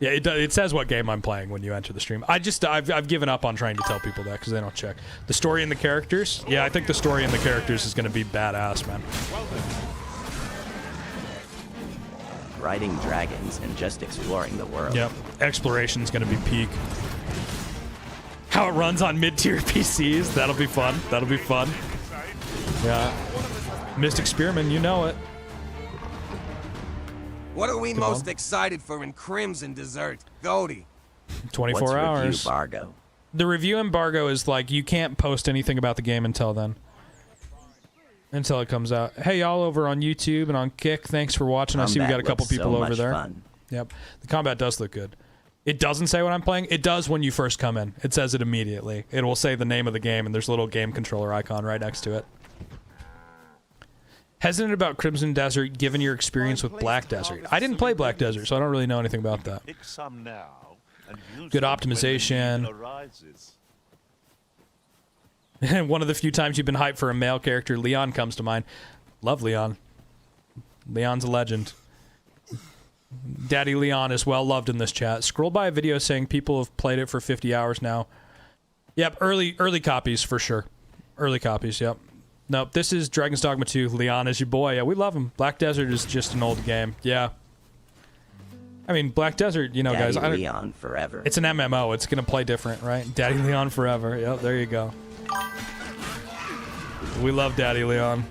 Yeah, it says what game I'm playing when you enter the stream. I've given up on trying to tell people that because they don't check. The story and the characters? Yeah, I think the story and the characters is going to be badass, man. Riding dragons and just exploring the world. Yep, exploration's going to be peak. How it runs on mid-tier PCs, that'll be fun. That'll be fun. Yeah. Mystic Spearman, you know it. What are we Come most on. excited for in Crimson Dessert? Goldie. 24 What's hours. review embargo? The review embargo is like you can't post anything about the game until then. Until it comes out. Hey, y'all over on YouTube and on Kick, thanks for watching. I see we got a couple looks so people over much there. fun. Yep. The combat does look good. It doesn't say what I'm playing. It does when you first come in. It says it immediately. It will say the name of the game, and there's a little game controller icon right next to it. Hesitant about Crimson Desert given your experience with Black Desert. I didn't play Black Desert, so I don't really know anything about that. Pick some now and use Good them when the optimization. need arises. One of the few times you've been hyped for a male character, Leon comes to mind. Love Leon. Leon's a legend. Daddy Leon is well loved in this chat. Scroll by a video saying people have played it for 50 hours now. Yep, early copies for sure. Early copies, yep. Nope, this is Dragon's Dogma 2. Leon is your boy. Yeah, we love him. Black Desert is just an old game. Yeah. I mean, Black Desert, you know, Daddy guys. I don't, Leon forever. It's an MMO. It's going to play different, right? Daddy Leon forever. Yep, there you go. We love Daddy Leon.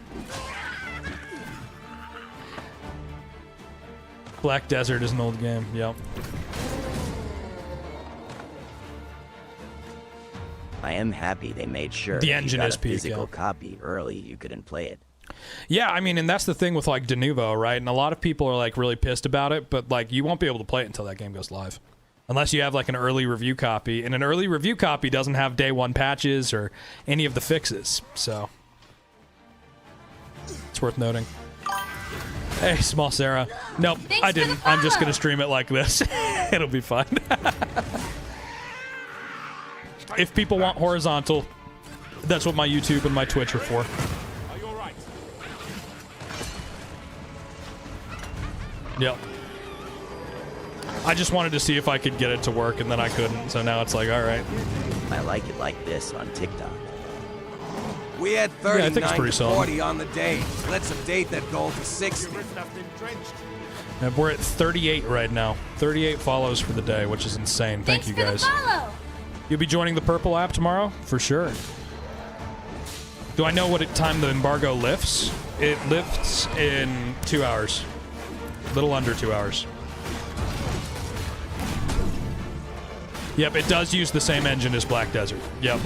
Black Desert is an old game. Yep. I am happy they made sure The if engine you got is a peak, physical yeah. copy early, you couldn't play it. Yeah, I mean, and that's the thing with like Denuvo, right? And a lot of people are like really pissed about it, but like you won't be able to play it until that game goes live. Unless you have like an early review copy, and an early review copy doesn't have day one patches or any of the fixes, so it's worth noting. Hey, small Sarah. Nope, Thanks I for the didn't. I'm just follow. gonna stream it like this. It'll be fun. If people want horizontal, that's what my YouTube and my Twitch are for. Are you all right? Yep. I just wanted to see if I could get it to work, and then I couldn't, so now it's like, all right. I like it like this on TikTok. We had Yeah, I think it's 39 pretty to solid. 40 on the day. Let's update that goal to 60. And we're at 38 right now. 38 follows for the day, which is insane. Thank you guys. Follow. You'll be joining the Purple app tomorrow? For sure. Do I know what time the embargo lifts? It lifts in 2 hours. A little under 2 hours. Yep, it does use the same engine as Black Desert. Yep.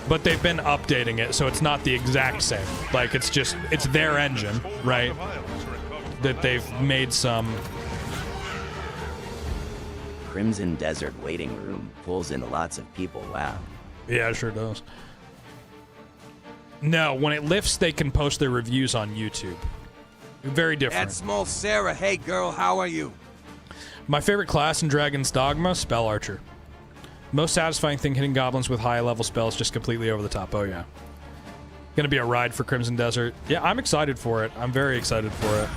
But they've been updating it, so it's not the exact same. Like, it's just, it's their engine, right? That they've made some... Crimson Desert waiting room pulls in lots of people. Wow. Yeah, it sure does. No, when it lifts, they can post their reviews on YouTube. Very different. At small Sarah, hey girl, how are you? My favorite class in Dragon's Dogma, Spell Archer. Most satisfying thing, hitting goblins with high level spells just completely over the top. Oh yeah. Gonna be a ride for Crimson Desert. Yeah, I'm excited for it. I'm very excited for it.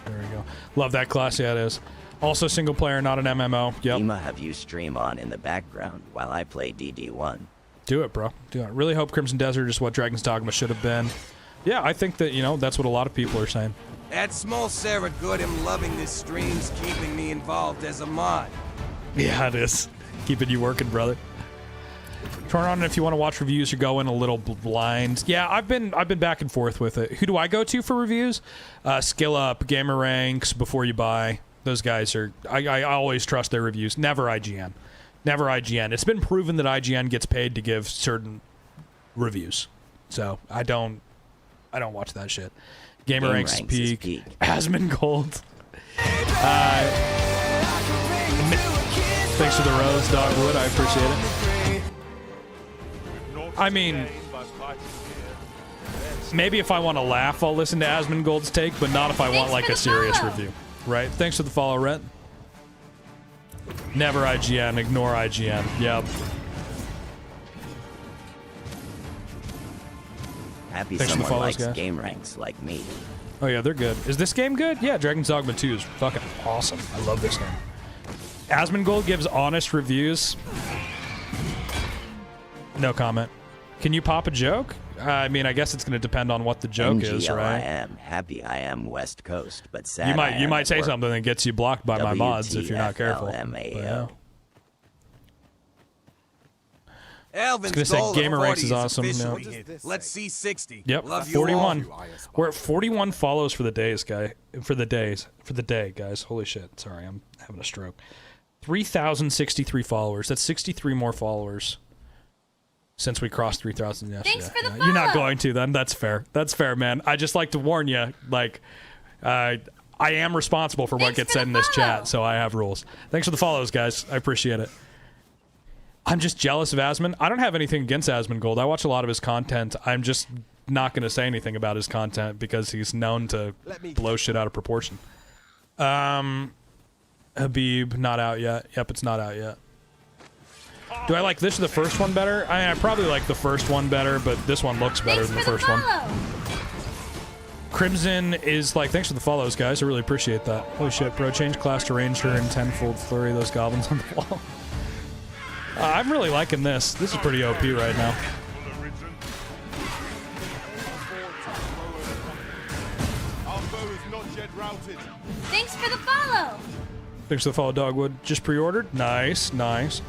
There we go. Love that class. Yeah, it is. Also single player, not an MMO. Yep. Ema have you stream on in the background while I play DD1. Do it, bro. Do it. Really hope Crimson Desert is what Dragon's Dogma should have been. Yeah, I think that, you know, that's what a lot of people are saying. At small Sarah Good, I'm loving this stream's keeping me involved as a mod. Yeah, it is. Keeping you working, brother. Turn on if you want to watch reviews. You're going a little blind. Yeah, I've been back and forth with it. Who do I go to for reviews? Skill Up, Gamer Ranks, Before You Buy. Those guys are. I always trust their reviews. Never IGN. Never IGN. It's been proven that IGN gets paid to give certain reviews, so I don't watch that shit. Gamer Ranks is peak. Asmongold. Thanks for the rose, Dogwood. I appreciate it. I mean, maybe if I want to laugh, I'll listen to Asmongold's take, but not if I want like a serious review, right? Thanks for the follow, Rhett. Never IGN. Ignore IGN. Yep. Happy Thanks for the someone follows, likes guys. game ranks like me. Oh yeah, they're good. Is this game good? Yeah, Dragon's Dogma 2 is fucking awesome. I love this game. Asmongold gives honest reviews. No comment. Can you pop a joke? I mean, I guess it's going to depend on what the joke is, right? NGLIM, happy I am West Coast, but sad You might say work. something that gets you blocked by my mods if you're not careful. But, yeah. Alvin's I was gonna goal say Gamer of Ranks 40 is awesome. officially No. hit. Let's see 60. Yep, Love you 41. all. We're at 41 follows for the days, guy. For the day, guys. Holy shit! Sorry, I'm having a stroke. 3,063 followers. That's 63 more followers since we crossed 3,000 yesterday. Thanks for the You're not follow. going to then. That's fair. That's fair, man. I just like to warn you. Like, I am responsible for what gets said in this chat, so I have rules. Thanks for the follows, guys. I appreciate it. I'm just jealous of Asmon. I don't have anything against Asmongold. I watch a lot of his content. I'm just not going to say anything about his content because he's known to blow shit out of proportion. Habib, not out yet. Yep, it's not out yet. Do I like this or the first one better? I probably like the first one better, but this one looks better than the first one. Crimson is like, thanks for the follows, guys. I really appreciate that. Holy shit, bro. Change class to Ranger and tenfold flurry those goblins on the wall. I'm really liking this. This is pretty OP right now. Thanks for the follow. Thanks for the follow, Dogwood. Just pre-ordered? Nice, nice.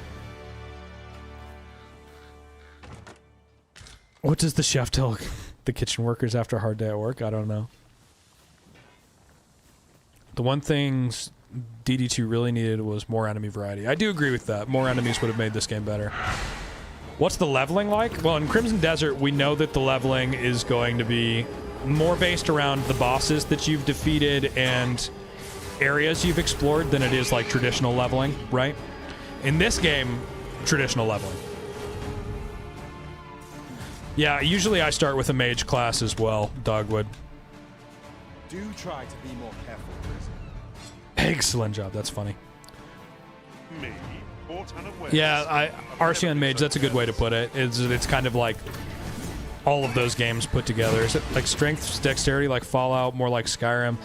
What does the chef tell the kitchen workers after a hard day at work? I don't know. The one thing DD2 really needed was more enemy variety. I do agree with that. More enemies would have made this game better. What's the leveling like? Well, in Crimson Desert, we know that the leveling is going to be more based around the bosses that you've defeated and areas you've explored than it is like traditional leveling, right? In this game, traditional leveling. Yeah, usually I start with a mage class as well, Dogwood. Do try to be more careful, Chris. Excellent job, that's funny. Me, bought unawares. Yeah, Arcean Mage, that's a good way to put it. It's kind of like all of those games put together. Is it like strength, dexterity, like Fallout, more like Skyrim?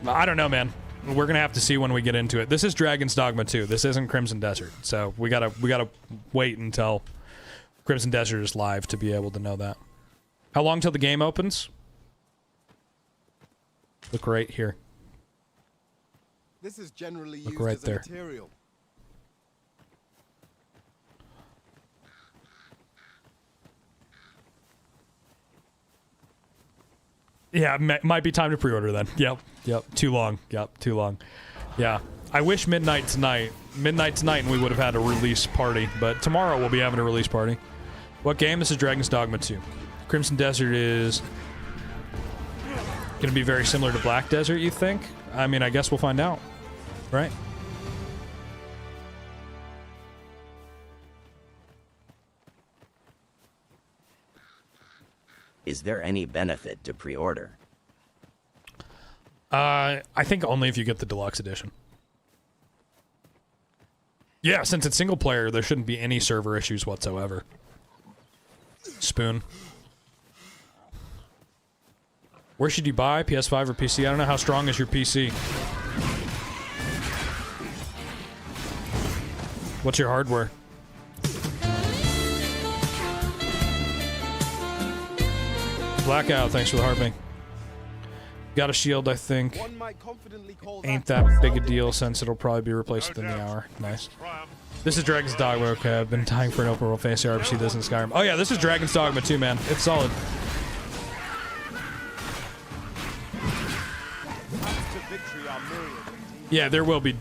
I don't know, man. We're gonna have to see when we get into it. This is Dragon's Dogma 2. This isn't Crimson Desert, so we gotta wait until Crimson Desert is live to be able to know that. How long till the game opens? Look right here. This is generally Look used right as there. a material. Yeah, might be time to pre-order then. Yep. Too long. Yep, too long. Yeah. I wish midnight tonight, and we would have had a release party, but tomorrow we'll be having a release party. What game? This is Dragon's Dogma 2. Crimson Desert is going to be very similar to Black Desert, you think? I mean, I guess we'll find out, right? Is there any benefit to pre-order? I think only if you get the deluxe edition. Yeah, since it's single player, there shouldn't be any server issues whatsoever. Spoon. Where should you buy? PS5 or PC? I don't know. How strong is your PC? What's your hardware? Blackout, thanks for the heartbeat. Got a shield, I think. Ain't that big a deal since it'll probably be replaced within the hour. Nice. This is Dragon's Dogma. Okay, I've been dying for an open world fantasy RPG. This in Skyrim. Oh yeah, this is Dragon's Dogma too, man. It's solid. Yeah, there will be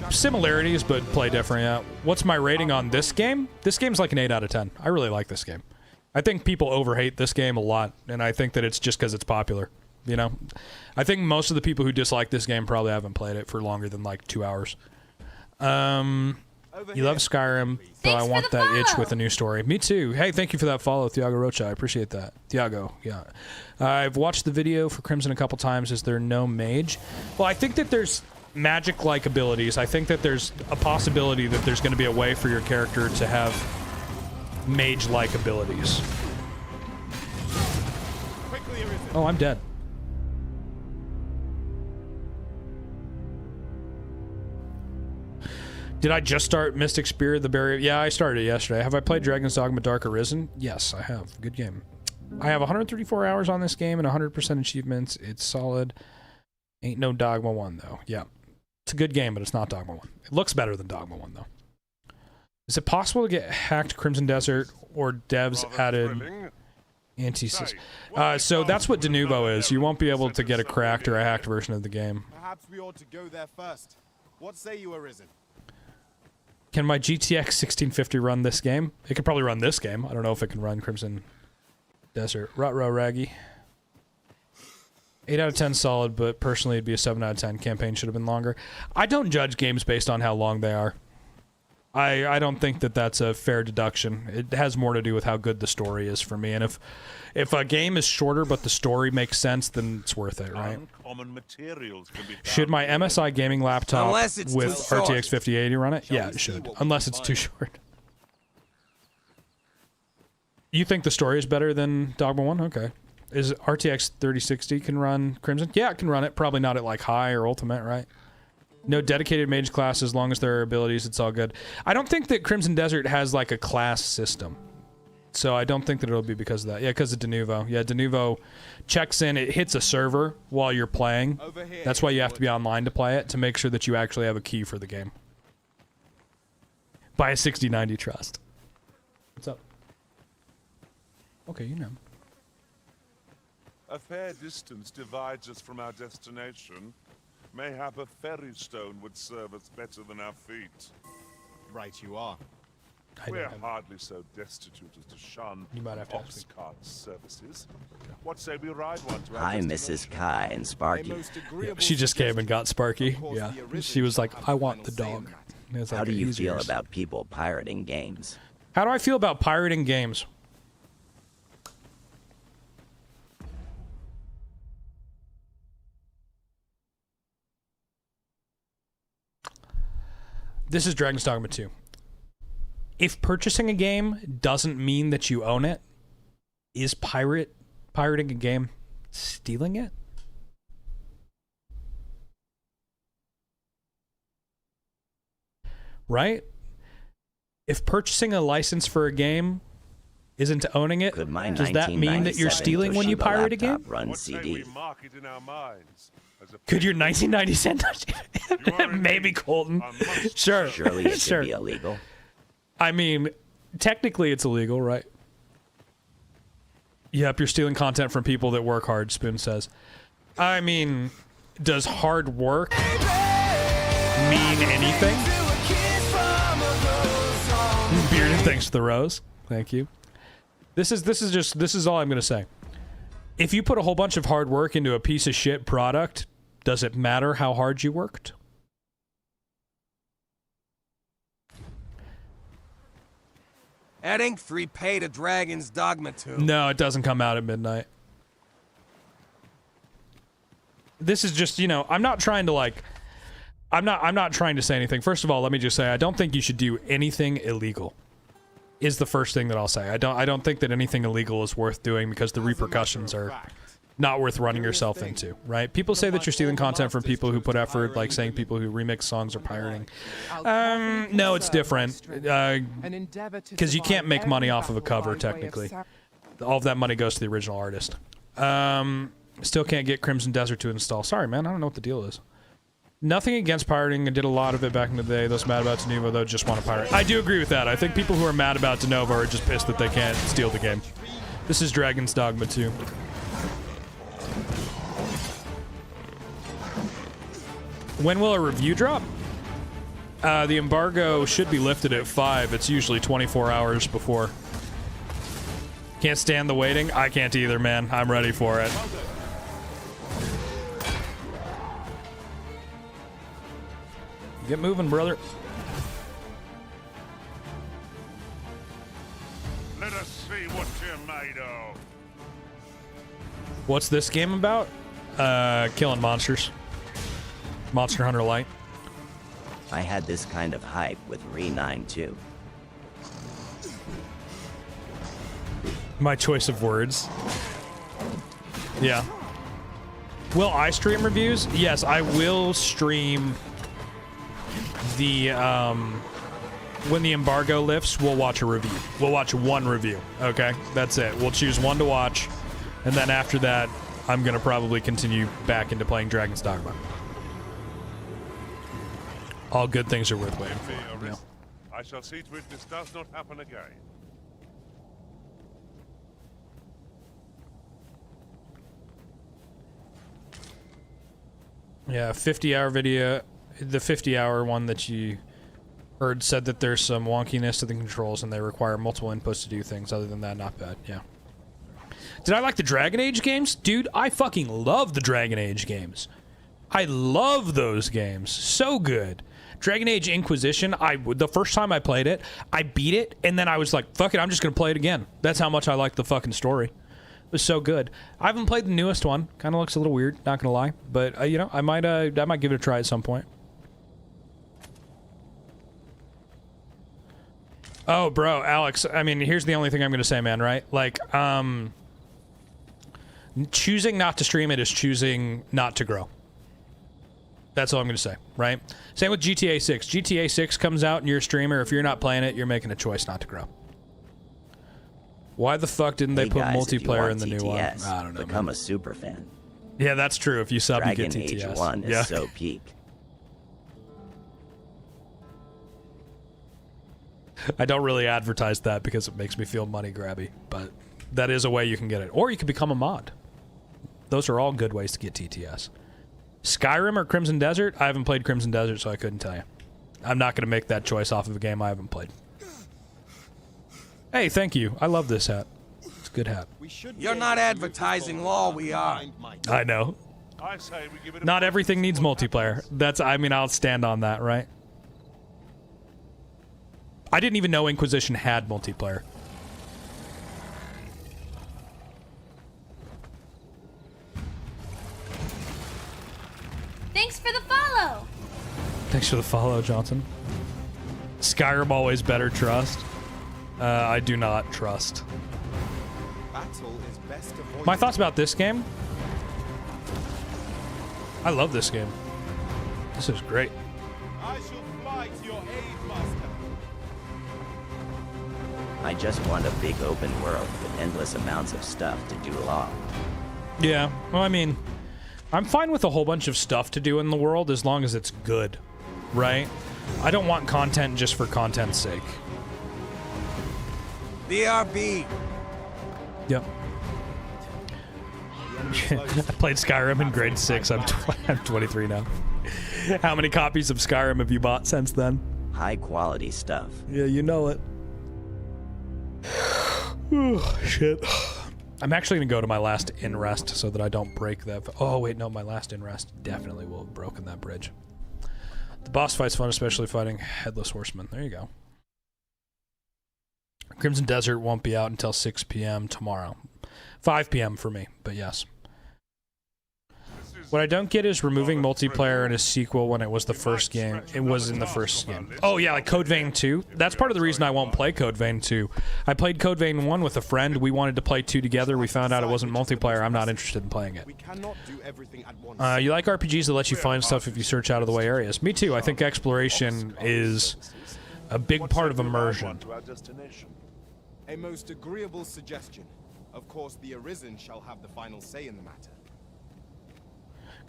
similarities, but play different. Yeah. What's my rating on this game? This game's like an 8 out of 10. I really like this game. I think people overhate this game a lot, and I think that it's just because it's popular. You know, I think most of the people who dislike this game probably haven't played it for longer than like 2 hours. You love Skyrim, but I want that itch with a new story. Me too. Hey, thank you for that follow, Thiago Rocha. I appreciate that. Thiago, yeah. I've watched the video for Crimson a couple times. Is there no mage? Well, I think that there's magic-like abilities. I think that there's a possibility that there's going to be a way for your character to have mage-like abilities. Oh, I'm dead. Did I just start Mystic Spear, the Barrier? Yeah, I started it yesterday. Have I played Dragon's Dogma Dark Arisen? Yes, I have. Good game. I have 134 hours on this game and 100% achievements. It's solid. Ain't no Dogma 1, though. Yeah. It's a good game, but it's not Dogma 1. It looks better than Dogma 1, though. Is it possible to get hacked Crimson Desert or devs added anti-sys? So that's what Denuvo is. You won't be able to get a cracked or a hacked version of the game. Perhaps we ought to go there first. What say you, Arisen? Can my GTX 1650 run this game? It could probably run this game. I don't know if it can run Crimson Desert. Rut-row Raggy. 8 out of 10 solid, but personally it'd be a 7 out of 10. Campaign should have been longer. I don't judge games based on how long they are. I don't think that that's a fair deduction. It has more to do with how good the story is for me. And if a game is shorter but the story makes sense, then it's worth it, right? Should my MSI gaming laptop with RTX 5080 run it? Yeah, it should. Unless it's too short. You think the story is better than Dogma 1? Okay. Is RTX 3060 can run Crimson? Yeah, it can run it. Probably not at like high or ultimate, right? No dedicated mage class. As long as there are abilities, it's all good. I don't think that Crimson Desert has like a class system. So I don't think that it'll be because of that. Yeah, because of Denuvo. Yeah, Denuvo checks in. It hits a server while you're playing. That's why you have to be online to play it, to make sure that you actually have a key for the game. Buy a 6090 Trust. What's up? Okay, you know. A fair distance divides us from our destination. Mayhap a ferry stone would serve us better than our feet. Right you are. We're hardly so destitute as to shun ox cart services. What say we ride one to our Hi, Mrs. Kai and Sparky. Yeah, she just came and got Sparky. Yeah, she was like, I want the dog. How do you feel about people pirating games? How do I feel about pirating games? This is Dragon's Dogma 2. If purchasing a game doesn't mean that you own it, is pirating a game stealing it? Right? If purchasing a license for a game isn't owning it, does that mean that you're stealing when you pirate a game? Run CD. Could your 1997 maybe Colton? Sure. Surely it sure. should be illegal. I mean, technically it's illegal, right? Yep, you're stealing content from people that work hard, Spoon says. I mean, does hard work mean anything? Beard, thanks for the rose. Thank you. This is all I'm gonna say. If you put a whole bunch of hard work into a piece of shit product, does it matter how hard you worked? Adding 3 pay to Dragon's Dogma 2. No, it doesn't come out at midnight. This is just, you know, I'm not trying to like, I'm not trying to say anything. First of all, let me just say, I don't think you should do anything illegal. Is the first thing that I'll say. I don't think that anything illegal is worth doing because the repercussions are not worth running yourself into, right? People say that you're stealing content from people who put effort, like saying people who remix songs are pirating. No, it's different. Because you can't make money off of a cover, technically. All of that money goes to the original artist. Still can't get Crimson Desert to install. Sorry, man. I don't know what the deal is. Nothing against pirating. I did a lot of it back in the day. Those mad about Denuvo, though, just want to pirate. I do agree with that. I think people who are mad about Denuvo are just pissed that they can't steal the game. This is Dragon's Dogma 2. When will a review drop? The embargo should be lifted at 5. It's usually 24 hours before. Can't stand the waiting. I can't either, man. I'm ready for it. Get moving, brother. Let us see what you're made of. What's this game about? Killing monsters. Monster Hunter Lite. I had this kind of hype with Re 9 too. My choice of words. Yeah. Will I stream reviews? Yes, I will stream the, when the embargo lifts, we'll watch a review. We'll watch one review, okay? That's it. We'll choose one to watch, and then after that, I'm gonna probably continue back into playing Dragon's Dogma. All good things are worth waiting for. Yeah. I shall see to it this does not happen again. Yeah, 50-hour video. The 50-hour one that you heard said that there's some wonkiness to the controls and they require multiple inputs to do things. Other than that, not bad. Yeah. Did I like the Dragon Age games? Dude, I fucking love the Dragon Age games. I love those games. So good. Dragon Age Inquisition, the first time I played it, I beat it, and then I was like, fuck it, I'm just gonna play it again. That's how much I like the fucking story. It was so good. I haven't played the newest one. Kind of looks a little weird, not gonna lie. But, you know, I might give it a try at some point. Oh, bro, Alex, I mean, here's the only thing I'm gonna say, man, right? Like, choosing not to stream it is choosing not to grow. That's all I'm going to say, right? Same with GTA 6. GTA 6 comes out and you're a streamer. If you're not playing it, you're making a choice not to grow. Why the fuck didn't they put multiplayer in the new one? I don't know. Become a super fan. Yeah, that's true. If you sub, you get Dragon TTS. Age 1 is so peak. I don't really advertise that because it makes me feel money grabby, but that is a way you can get it. Or you can become a mod. Those are all good ways to get TTS. Skyrim or Crimson Desert? I haven't played Crimson Desert, so I couldn't tell you. I'm not going to make that choice off of a game I haven't played. Hey, thank you. I love this hat. It's a good hat. You're not advertising law, we are. I know. I say we give it Not everything needs multiplayer. I mean, I'll stand on that, right? I didn't even know Inquisition had multiplayer. Thanks for the follow! Thanks for the follow, Johnson. Skyrim always better trust. I do not trust. Battle is best avoided. My thoughts about this game? I love this game. This is great. I shall fly to your aid, master. I just want a big open world with endless amounts of stuff to do along. Yeah, well, I mean, I'm fine with a whole bunch of stuff to do in the world as long as it's good, right? I don't want content just for content's sake. BRB. Yep. I played Skyrim in grade 6. I'm 23 now. How many copies of Skyrim have you bought since then? High quality stuff. Yeah, you know it. Shit. I'm actually going to go to my last in rest so that I don't break that. Oh, wait, no, my last in rest definitely will have broken that bridge. The boss fight's fun, especially fighting Headless Horseman. There you go. Crimson Desert won't be out until 6 p.m. tomorrow. 5 p.m. for me, but yes. What I don't get is removing multiplayer in a sequel when it was the first game. It was in the first game. Oh yeah, like Code Vein 2. That's part of the reason I won't play Code Vein 2. I played Code Vein 1 with a friend. We wanted to play 2 together. We found out it wasn't multiplayer. I'm not interested in playing it. You like RPGs that let you find stuff if you search out of the way areas. Me too. I think exploration is a big part of immersion. A most agreeable suggestion. Of course, the Arisen shall have the final say in the matter.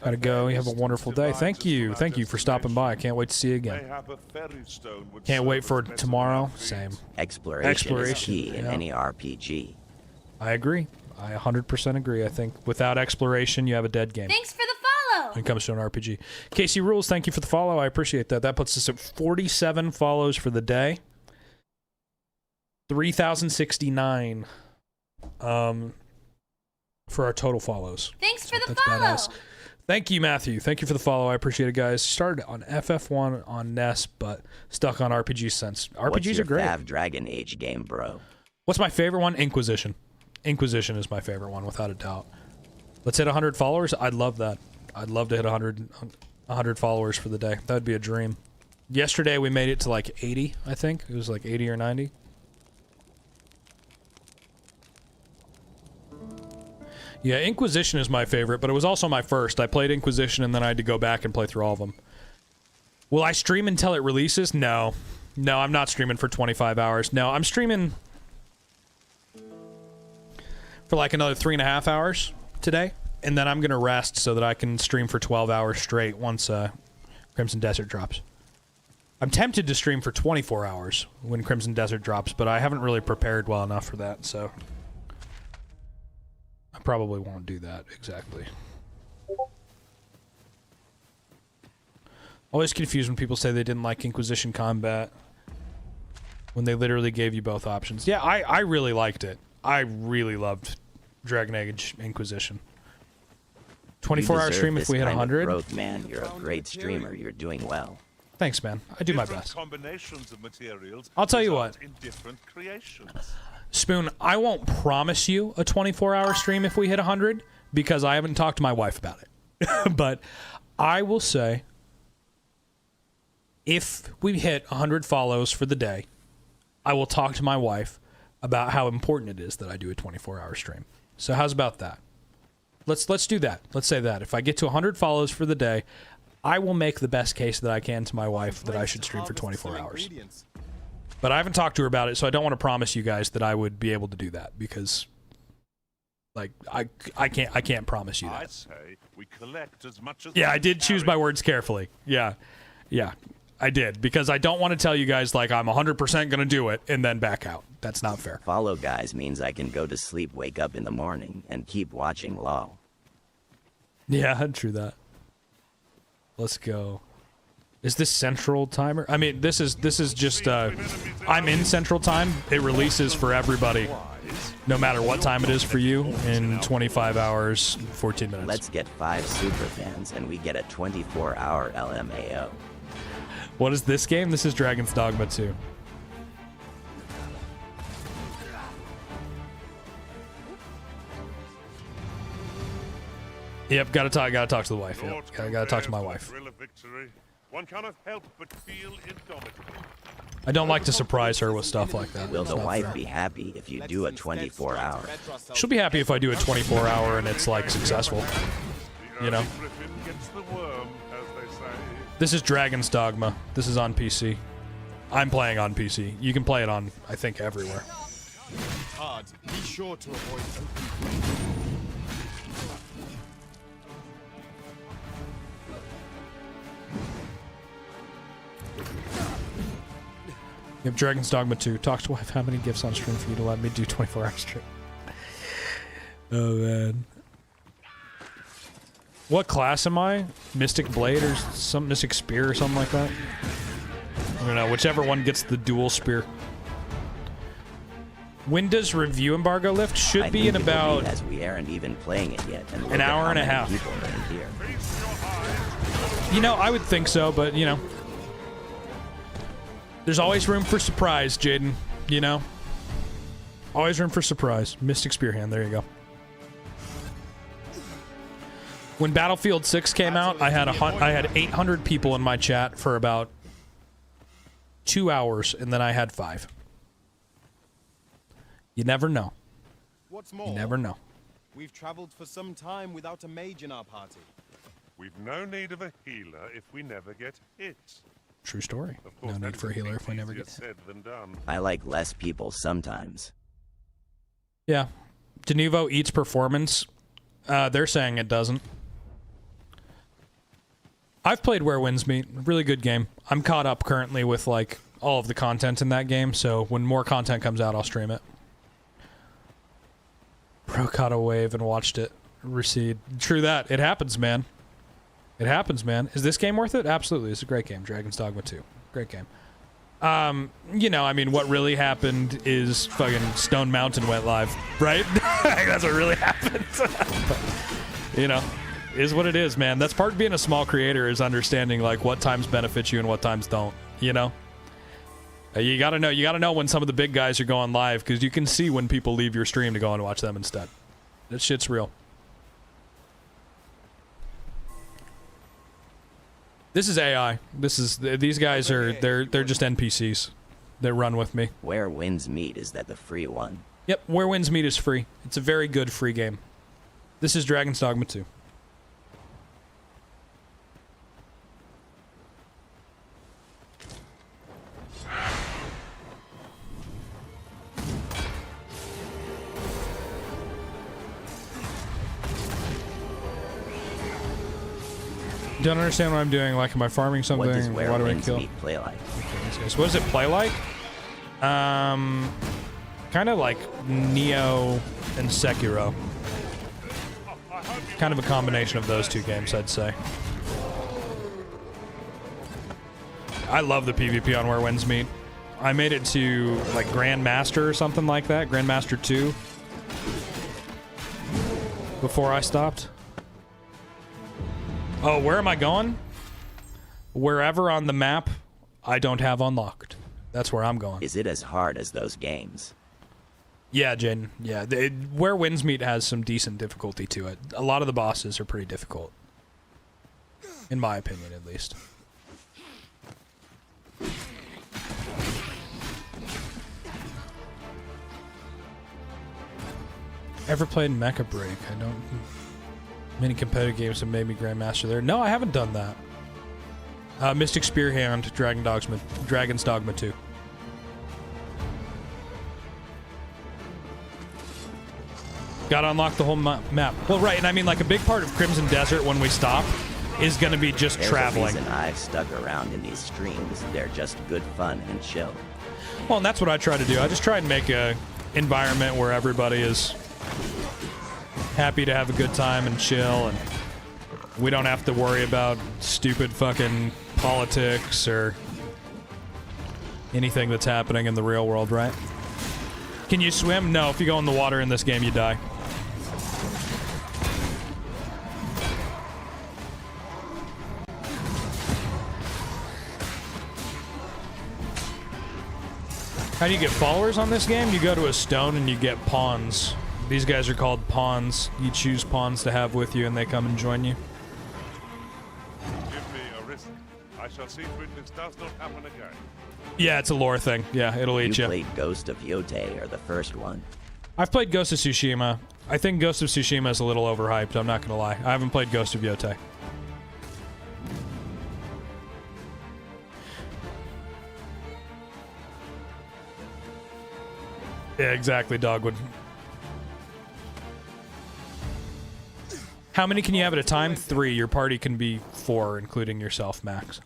Gotta go. You have a wonderful day. Thank you. Thank you for stopping by. I can't wait to see you again. Can't wait for tomorrow. Same. Exploration is key in any RPG. I agree. I 100% agree. I think without exploration, you have a dead game. Thanks for the follow. When it comes to an RPG. Casey Rules, thank you for the follow. I appreciate that. That puts us at 47 follows for the day. 3,069 for our total follows. Thanks for the That's follow. badass. Thank you, Matthew. Thank you for the follow. I appreciate it, guys. Started on FF1 on NES, but stuck on RPG since. RPGs What's your are great. Fav Dragon Age game, bro? What's my favorite one? Inquisition. Inquisition is my favorite one, without a doubt. Let's hit 100 followers. I'd love that. I'd love to hit 100 followers for the day. That would be a dream. Yesterday, we made it to like 80, I think. It was like 80 or 90. Yeah, Inquisition is my favorite, but it was also my first. I played Inquisition, and then I had to go back and play through all of them. Will I stream until it releases? No. No, I'm not streaming for 25 hours. No, I'm streaming for like another 3.5 hours today, and then I'm going to rest so that I can stream for 12 hours straight once Crimson Desert drops. I'm tempted to stream for 24 hours when Crimson Desert drops, but I haven't really prepared well enough for that, so I probably won't do that exactly. Always confused when people say they didn't like Inquisition combat when they literally gave you both options. Yeah, I really liked it. I really loved Dragon Age Inquisition. 24-hour stream if we hit 100. Growth, man. You're a great streamer. You're doing well. Thanks, man. I do my best. Combinations of materials I'll tell you what. in different creations. Spoon, I won't promise you a 24-hour stream if we hit 100 because I haven't talked to my wife about it. But I will say if we hit 100 follows for the day, I will talk to my wife about how important it is that I do a 24-hour stream. So how's about that? Let's do that. Let's say that. If I get to 100 follows for the day, I will make the best case that I can to my wife that I should stream for 24 hours. But I haven't talked to her about it, so I don't want to promise you guys that I would be able to do that because, like, I can't promise you that. I'd say we collect as much as Yeah, I did choose my words carefully. Yeah, I did because I don't want to tell you guys like I'm 100% going to do it and then back out. That's not fair. Follow guys means I can go to sleep, wake up in the morning, and keep watching LOL. Yeah, true that. Let's go. Is this Central Timer? I mean, this is just I'm in Central Time. It releases for everybody, no matter what time it is for you, in 25 hours, 14 minutes. Let's get 5 super fans, and we get a 24-hour LMAO. What is this game? This is Dragon's Dogma 2. Yep, gotta talk to the wife. Yep, gotta talk to my wife. One cannot help but feel indomitable. I don't like to surprise her with stuff like that. Will It's the not wife fair. be happy if you do a 24-hour? She'll be happy if I do a 24-hour and it's like successful. You know. Griffin gets the worm, as they say. This is Dragon's Dogma. This is on PC. I'm playing on PC. You can play it on, I think, everywhere. Hard. Be sure to avoid open. You have Dragon's Dogma 2. Talk to wife. How many gifts on stream for you to let me do 24-hour stream? Oh, man. What class am I? Mystic Blade or some Mystic Spear or something like that? I don't know. Whichever one gets the dual spear. When does review embargo lift? Should be in about as we aren't even playing it yet. And an hour and a half. People are in here. You know, I would think so, but you know. There's always room for surprise, Jaden. You know? Always room for surprise. Mystic Spearhand, there you go. When Battlefield 6 came out, I had 800 people in my chat for about 2 hours, and then I had 5. You never know. What's more, You never know. we've traveled for some time without a mage in our party. We've no need of a healer if we never get hit. True story. Of course, No need that for a is healer if we never easier get said than done. I like less people sometimes. Yeah. Denuvo eats performance. They're saying it doesn't. I've played Where Winds Meet. Really good game. I'm caught up currently with like all of the content in that game, so when more content comes out, I'll stream it. Bro caught a wave and watched it recede. True that. It happens, man. It happens, man. Is this game worth it? Absolutely. It's a great game. Dragon's Dogma 2. Great game. You know, I mean, what really happened is fucking Stone Mountain went live, right? That's what really happened. But, you know, is what it is, man. That's part of being a small creator, is understanding like what times benefit you and what times don't, you know? You gotta know when some of the big guys are going live, because you can see when people leave your stream to go and watch them instead. That shit's real. This is AI. These guys are they're just NPCs that run with me. Where Winds Meet, is that the free one? Yep, Where Winds Meet is free. It's a very good free game. This is Dragon's Dogma 2. Don't understand what I'm doing. Like, am I farming something? What does Where Why do I Winds kill? Meet play like? So what does it play like? Kind of like Neo and Sekiro. Kind of a combination of those two games, I'd say. I love the PvP on Where Winds Meet. I made it to like Grandmaster or something like that, Grandmaster 2, before I stopped. Oh, where am I going? Wherever on the map I don't have unlocked. That's where I'm going. Is it as hard as those games? Yeah, Jaden. Yeah, Where Winds Meet has some decent difficulty to it. A lot of the bosses are pretty difficult. In my opinion, at least. Ever played Mecha Break? I don't... Many competitive games have made me Grandmaster there. No, I haven't done that. Mystic Spearhand, Dragon's Dogma 2. Gotta unlock the whole map. Well, right, and I mean, like, a big part of Crimson Desert when we stop is gonna be just There's traveling. a reason I've stuck around in these streams. They're just good fun and chill. Well, and that's what I try to do. I just try and make a environment where everybody is happy to have a good time and chill, and we don't have to worry about stupid fucking politics or anything that's happening in the real world, right? Can you swim? No, if you go in the water in this game, you die. How do you get followers on this game? You go to a stone and you get pawns. These guys are called pawns. You choose pawns to have with you and they come and join you. Give me a risk. I shall see to it this does not happen again. Yeah, it's a lore thing. Yeah, it'll eat you. You played Ghost of Yotei, or the first one. I've played Ghost of Tsushima. I think Ghost of Tsushima is a little overhyped, I'm not gonna lie. I haven't played Ghost of Yotei. Yeah, exactly, Dogwood. How many can you have at a time? 3. Your party can be 4, including yourself, max.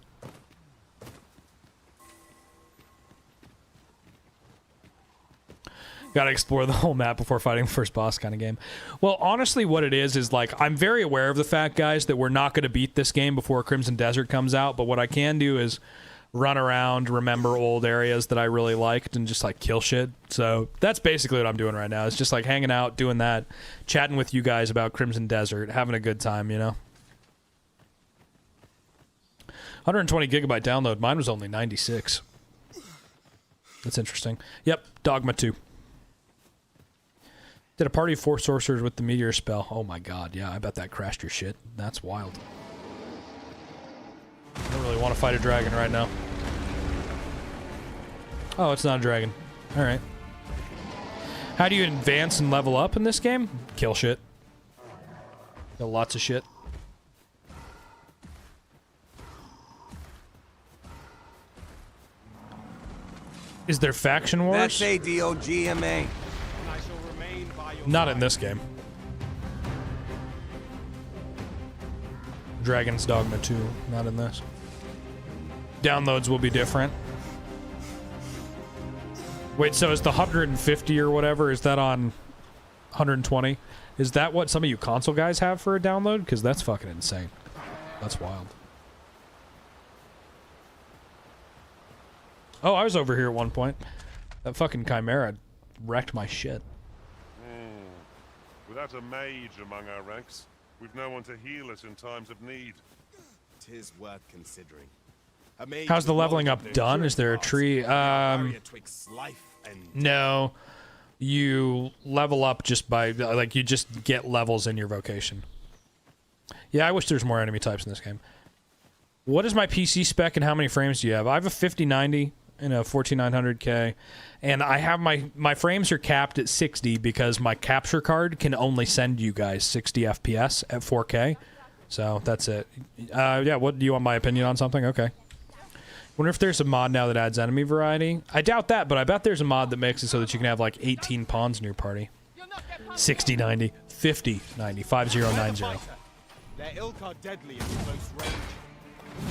Gotta explore the whole map before fighting the first boss kind of game. Well, honestly, what it is like, I'm very aware of the fact, guys, that we're not going to beat this game before Crimson Desert comes out, but what I can do is run around, remember old areas that I really liked, and just, like, kill shit. So that's basically what I'm doing right now. It's just, like, hanging out, doing that, chatting with you guys about Crimson Desert, having a good time, you know? 120 gigabyte download. Mine was only 96. That's interesting. Yep, Dogma 2. Did a party of 4 sorcerers with the meteor spell. Oh my god, yeah, I bet that crashed your shit. That's wild. I don't really want to fight a dragon right now. Oh, it's not a dragon. Alright. How do you advance and level up in this game? Kill shit. Kill lots of shit. Is there faction wars? That's ADOGMA. Not in this game. Dragon's Dogma 2, not in this. Downloads will be different. Wait, so is the 150 or whatever, is that on 120? Is that what some of you console guys have for a download? Because that's fucking insane. That's wild. Oh, I was over here at one point. That fucking Chimera wrecked my shit. Without a mage among our ranks, we've no one to heal us in times of need. 'Tis worth considering. A mage How's the with leveling knowledge up of done? the Is there a endurance tree? barrier twixt life and No. You level up just by, like, you just get levels in your vocation. Yeah, I wish there's more enemy types in this game. What is my PC spec and how many frames do you have? I have a 5090 and a 14900K, and I have my frames are capped at 60 because my capture card can only send you guys 60 FPS at 4K. So that's it. Yeah, what do you want my opinion on something? Okay. Wonder if there's a mod now that adds enemy variety. I doubt that, but I bet there's a mod that makes it so that you can have like 18 pawns in your party. 60, 90, 50, 90, 5090. their ilk are deadly at close range.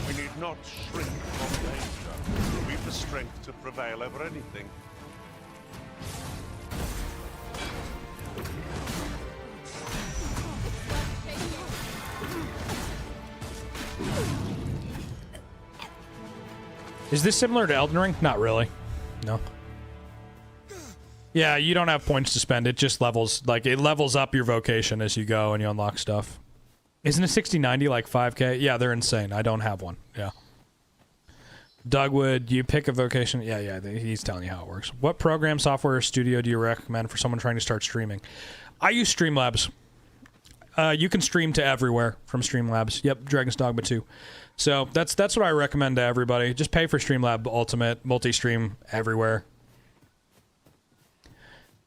We need not shrink from danger. We've the strength to prevail over anything. Is this similar to Elden Ring? Not really. No. Yeah, you don't have points to spend. It just levels, like, it levels up your vocation as you go and you unlock stuff. Isn't a 6090 like 5K? Yeah, they're insane. I don't have one. Yeah. Dogwood, you pick a vocation. Yeah, he's telling you how it works. What program, software, or studio do you recommend for someone trying to start streaming? I use Streamlabs. You can stream to everywhere from Streamlabs. Yep, Dragon's Dogma 2. So that's what I recommend to everybody. Just pay for Streamlab Ultimate, multi-stream everywhere.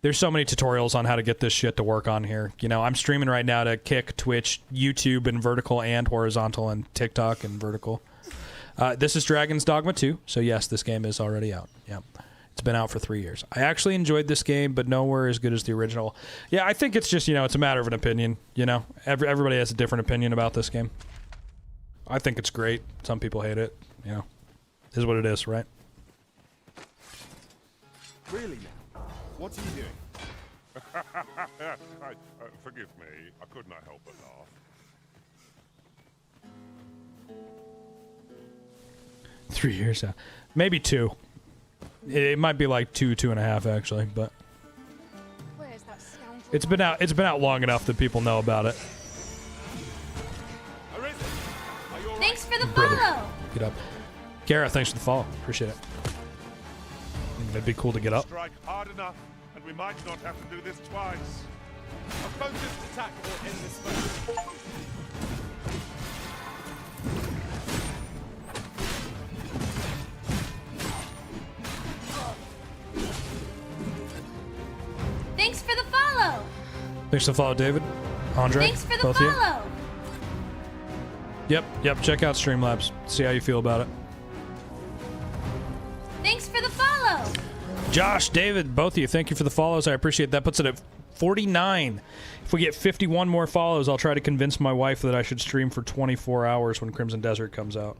There's so many tutorials on how to get this shit to work on here. You know, I'm streaming right now to Kick, Twitch, YouTube, and vertical and horizontal, and TikTok and vertical. This is Dragon's Dogma 2, so yes, this game is already out. Yeah, it's been out for 3 years. I actually enjoyed this game, but nowhere as good as the original. Yeah, I think it's just, you know, it's a matter of an opinion. You know, everybody has a different opinion about this game. I think it's great. Some people hate it. You know, it is what it is, right? Really now? What are you doing? Forgive me, I could not help but laugh. 3 years out. Maybe 2. It might be like 2.5 actually, but Where's that scoundrel? it's been out long enough that people know about it. Thanks for the Brother, follow. get up. Gareth, thanks for the follow. Appreciate it. That'd be cool to get up. Strike hard enough, and we might not have to do this twice. A focused attack will end this fight. Thanks for the follow. Thanks for the follow, David. Andre, Thanks for the both of you. follow. Yep. Check out Streamlabs. See how you feel about it. Thanks for the follow. Josh, David, both of you, thank you for the follows. I appreciate that. Puts it at 49. If we get 51 more follows, I'll try to convince my wife that I should stream for 24 hours when Crimson Desert comes out.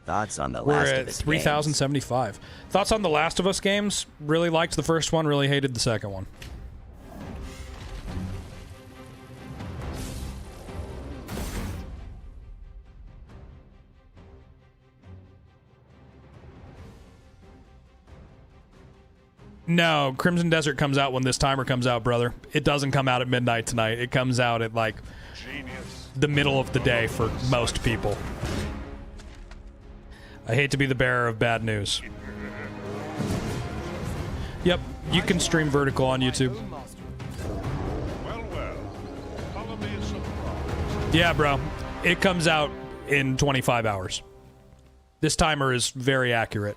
Thoughts on the We're Last at of Us 3,075. Thoughts on the Last of Us games? Really liked the first one, really hated the second one. No, Crimson Desert comes out when this timer comes out, brother. It doesn't come out at midnight tonight. It comes out at, like, the middle of the day for most people. I hate to be the bearer of bad news. Yep, you can stream vertical on YouTube. Yeah, bro. It comes out in 25 hours. This timer is very accurate.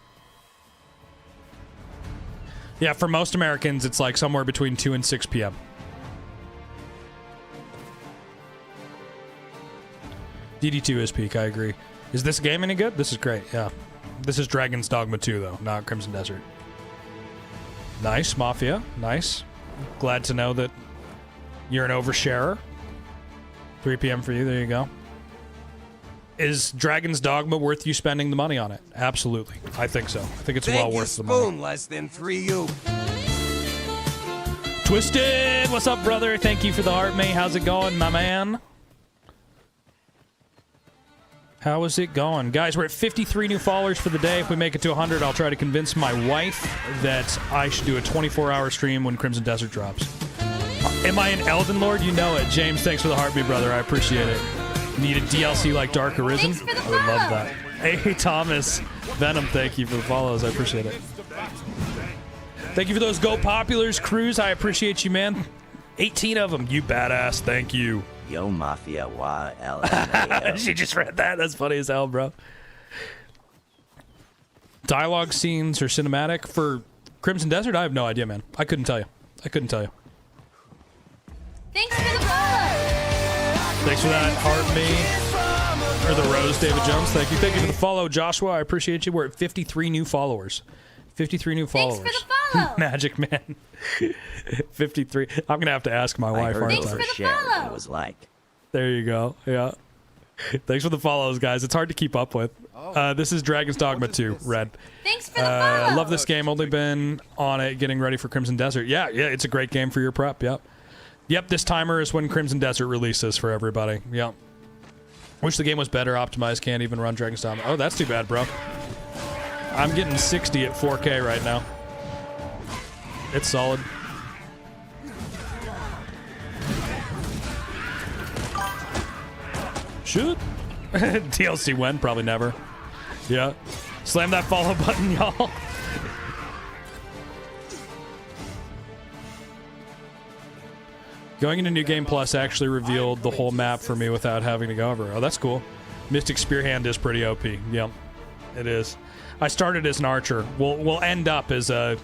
Yeah, for most Americans, it's like somewhere between 2 and 6 p.m. DD2 is peak, I agree. Is this game any good? This is great, yeah. This is Dragon's Dogma 2, though, not Crimson Desert. Nice, Mafia. Nice. Glad to know that You're an oversharer. 3 p.m. for you. There you go. Is Dragon's Dogma worth you spending the money on it? Absolutely. I think so. I think it's well worth the money. Spoon, less than 3U. Twisted, what's up, brother? Thank you for the heart, mate. How's it going, my man? How is it going? Guys, we're at 53 new followers for the day. If we make it to 100, I'll try to convince my wife that I should do a 24-hour stream when Crimson Desert drops. Am I an Elden Lord? You know it. James, thanks for the heartbeat, brother. I appreciate it. Need a DLC like Dark Arisen? I would love that. Hey, Thomas. Venom, thank you for the follows. I appreciate it. Thank you for those Go Populars, Cruz. I appreciate you, man. 18 of them. You badass. Thank you. Yo, Mafia, LMAO. She just read that. That's funny as hell, bro. Dialogue scenes or cinematic for Crimson Desert? I have no idea, man. I couldn't tell you. Thanks for the follow. Thanks for that, Heart Me. Or the Rose, David Jones. Thank you. Thank you for the follow, Joshua. I appreciate you. We're at 53 new followers. 53 new followers. Thanks for the follow. Magic Man. 53. I'm going to have to ask my wife, aren't I? Thanks for the follow. It was like. There you go. Yeah. Thanks for the follows, guys. It's hard to keep up with. This is Dragon's Dogma 2, Red. Thanks for the follow. Love this game. Only been on it getting ready for Crimson Desert. Yeah, it's a great game for your prep. Yep, this timer is when Crimson Desert releases for everybody. Yep. Wish the game was better optimized. Can't even run Dragon's Dogma. Oh, that's too bad, bro. I'm getting 60 at 4K right now. It's solid. Shoot. DLC when? Probably never. Yeah. Slam that follow button, y'all. Going into New Game Plus actually revealed the whole map for me without having to go over. Oh, that's cool. Mystic Spearhand is pretty OP. Yep, it is. I started as an archer. We'll end up as a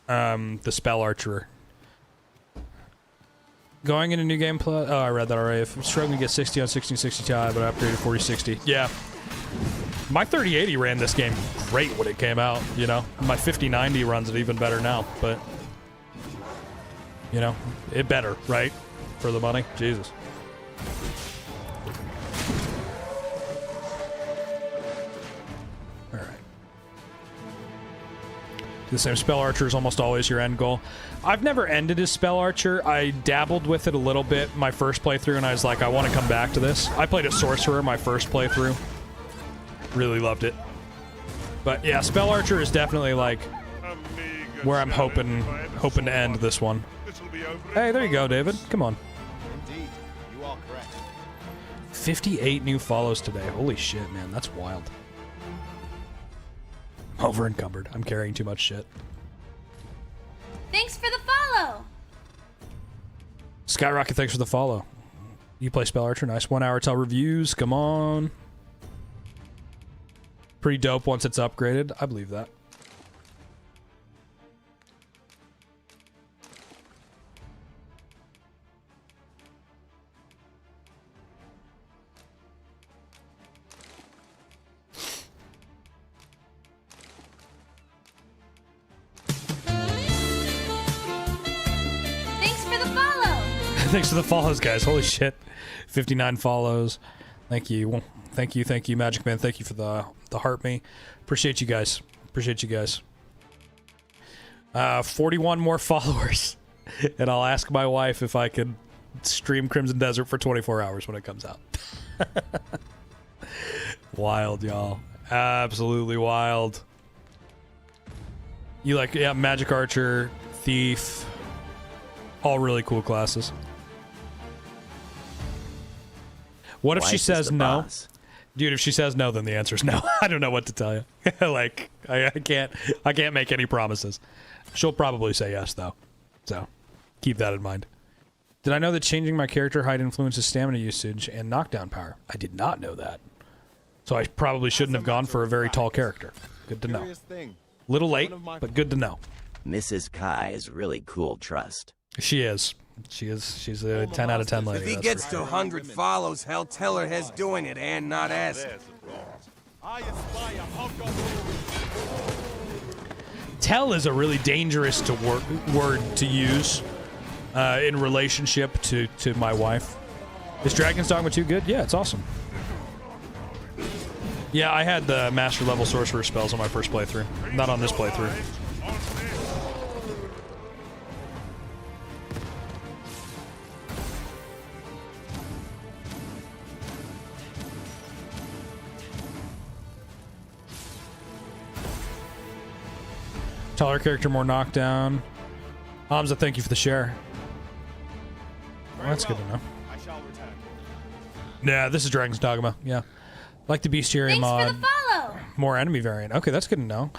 the spell archer. Going into New Game Plus. Oh, I read that already. If I'm struggling to get 60 on 1660 Ti, but I upgraded 4060. Yeah. My 3080 ran this game great when it came out, you know. My 5090 runs it even better now, but you know, it better, right? For the money. Jesus. Alright. The same spell archer is almost always your end goal. I've never ended as spell archer. I dabbled with it a little bit my first playthrough, and I was like, I want to come back to this. I played a sorcerer my first playthrough. Really loved it. But yeah, spell archer is definitely like where I'm hoping to end this one. Hey, there you go, David. Come on. Indeed, you are correct. 58 new follows today. Holy shit, man. That's wild. Over encumbered. I'm carrying too much shit. Thanks for the follow. Skyrocket, thanks for the follow. You play Spell Archer. Nice. 1 hour till reviews. Come on. Pretty dope once it's upgraded. I believe that. Thanks for the follows, guys. Holy shit. 59 follows. Thank you. Thank you, Magic Man. Thank you for the heart me. Appreciate you guys. 41 more followers. And I'll ask my wife if I could stream Crimson Desert for 24 hours when it comes out. Wild, y'all. Absolutely wild. You like, yeah, Magic Archer, Thief. All really cool classes. What if she says no? Dude, if she says no, then the answer is no. I don't know what to tell you. Like, I can't make any promises. She'll probably say yes, though. So, keep that in mind. Did I know that changing my character height influences stamina usage and knockdown power? I did not know that. So I probably shouldn't have gone for a very tall character. Good to know. Little late, but good to know. Mrs. Kai is really cool, trust. She is. She's a 10 out of 10 lady. If he gets to 100 follows, hell, tell her he's doing it and not ask. Tell is a really dangerous word to use in relationship to my wife. Is Dragon's Dogma 2 good? Yeah, it's awesome. Yeah, I had the master level sorcerer spells on my first playthrough. Not on this playthrough. Taller character, more knockdown. Hamza, thank you for the share. Well, that's good to know. I shall return. Yeah, this is Dragon's Dogma. Yeah. Like the bestiary mod. Follow! More enemy variant. Okay, that's good to know.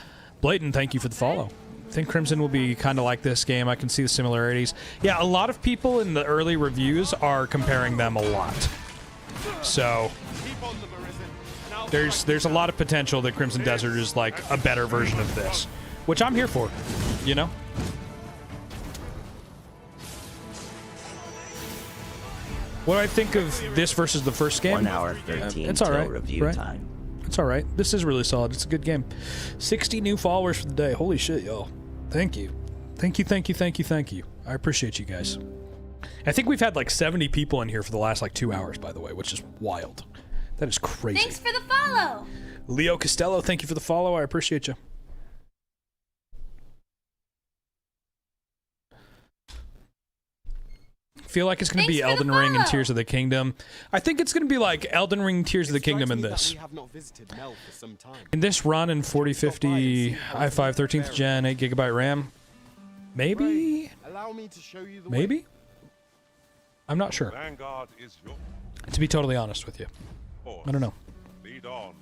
Blatant, thank you for the follow. I think Crimson will be kind of like this game. I can see the similarities. Yeah, a lot of people in the early reviews are comparing them a lot. So there's a lot of potential that Crimson Desert is like a better version of this, which I'm here for, you know? What do I think of this versus the first game? 1 hour 13 it's all right, till review right? time. It's all right. This is really solid. It's a good game. 60 new followers for the day. Holy shit, y'all. Thank you. Thank you, thank you, thank you, thank you. I appreciate you guys. I think we've had like 70 people in here for the last like 2 hours, by the way, which is wild. That is crazy. Thanks for the follow! Leo Costello, thank you for the follow. I appreciate you. Feel like it's going to be Elden Ring and Tears of the Kingdom. I think it's going to be like Elden Ring, Tears of the Kingdom in this. In this run in 4050 i5 13th gen 8GB RAM. Maybe? Maybe? I'm not sure. Vanguard is your To be totally honest with you. I don't know. lead on.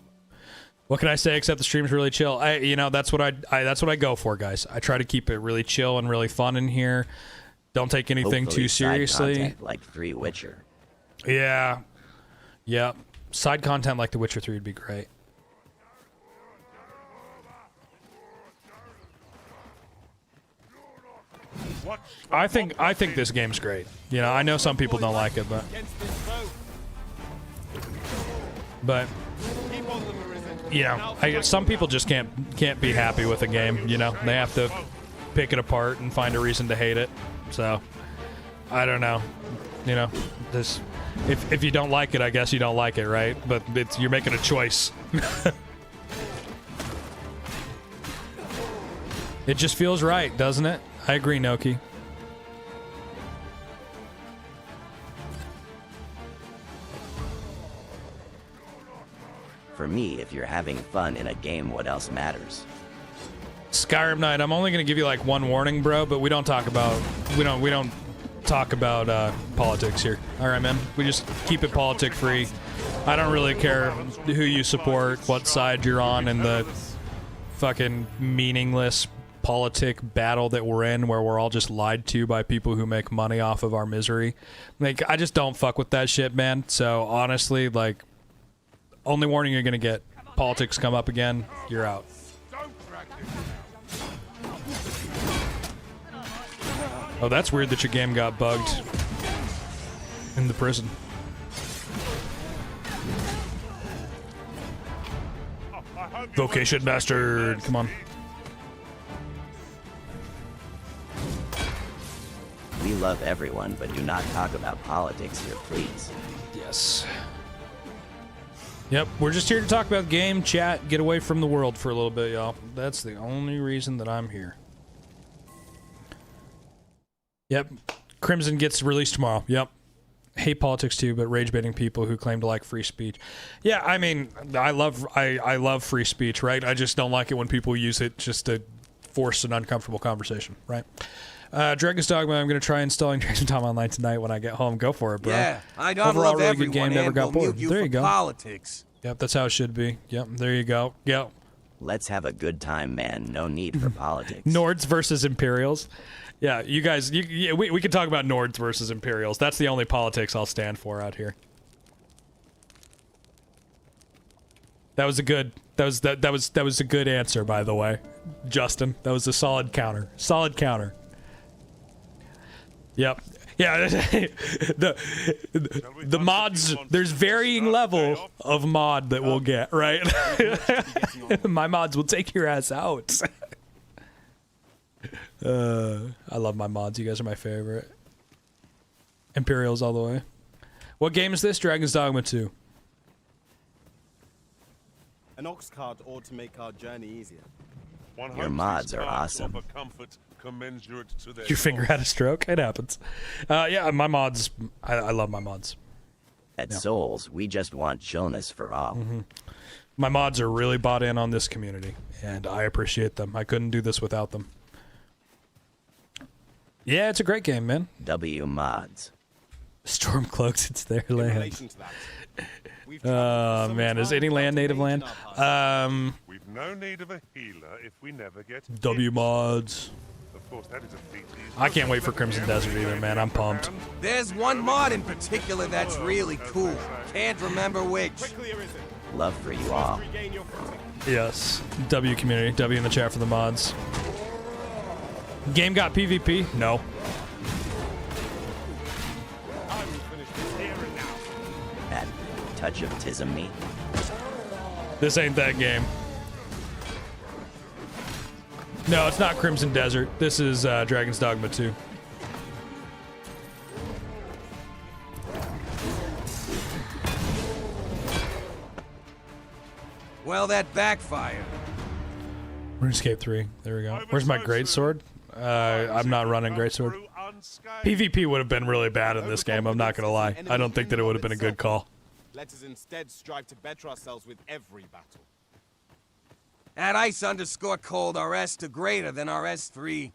What can I say except the stream's really chill? That's what I go for, guys. I try to keep it really chill and really fun in here. Don't take anything Hopefully too seriously. Side content like 3 Witcher. Yeah. Yeah. Side content like The Witcher 3 would be great. I think this game's great. I know some people don't like it, but some people just can't be happy with a game. They have to pick it apart and find a reason to hate it. So I don't know. This if you don't like it, I guess you don't like it, right? But you're making a choice. It just feels right, doesn't it? I agree, Noki. For me, if you're having fun in a game, what else matters? Skyrim Knight, I'm only gonna give you like one warning, bro, but we don't talk about politics here. All right, man. We just keep it politic free. I don't really care who you support, what side you're on in the fucking meaningless politic battle that we're in, where we're all just lied to by people who make money off of our misery. Like, I just don't fuck with that shit, man. So honestly, like, only warning you're gonna get: politics come up again, you're out. Oh, that's weird that your game got bugged in the prison. Vocation bastard, come on. We love everyone, but do not talk about politics here, please. Yes. Yep, we're just here to talk about game, chat, get away from the world for a little bit, y'all. That's the only reason that I'm here. Yep, Crimson gets released tomorrow. Yep. Hate politics too, but rage baiting people who claim to like free speech. Yeah, I mean, I love free speech, right? I just don't like it when people use it just to force an uncomfortable conversation, right? Dragon's Dogma, I'm going to try installing Dragon's Dogma Online tonight when I get home. Go for it, bro. Yeah, I don't Overall, love really everyone, good game, never got bored. There you go. Politics. Yep, that's how it should be. Yep, there you go. Yep. Let's have a good time, man. No need for politics. Nords versus Imperials. Yeah, you guys, we can talk about Nords versus Imperials. That's the only politics I'll stand for out here. That was a good answer, by the way, Justin. That was a solid counter. Solid counter. Yep. Yeah. the mods. There's varying level of mod that we'll get, right? My mods will take your ass out. I love my mods. You guys are my favorite. Imperials all the way. What game is this? Dragon's Dogma 2. An ox cart ought to make our journey easier. Your mods are Carts awesome. offer comfort commensurate to their Your finger had a stroke? It happens. Yeah, my mods. I love my mods. At Souls, we just want chillness for all. My mods are really bought in on this community, and I appreciate them. I couldn't do this without them. Yeah, it's a great game, man. W mods. Stormcloaks, it's their In land. relation to that, we've Oh man, is any land native land? We've no need of a healer if we never get W mods. Of course, that is a feat. I can't wait for Crimson Desert either, man. I'm pumped. There's one mod in particular that's really cool. Can't remember which. Love for you all. Yes, W community. W in the chat for the mods. Game got PvP? No. That touch of tism me. This ain't that game. No, it's not Crimson Desert. This is Dragon's Dogma 2. Well, that backfired. RuneScape 3. There we go. Where's my greatsword? I'm not running greatsword. PvP would have been really bad in this game. I'm not gonna lie. I don't think that it would have been a good call. Let us instead strive to better ourselves with every battle. Add ice_cold RS to greater than RS3.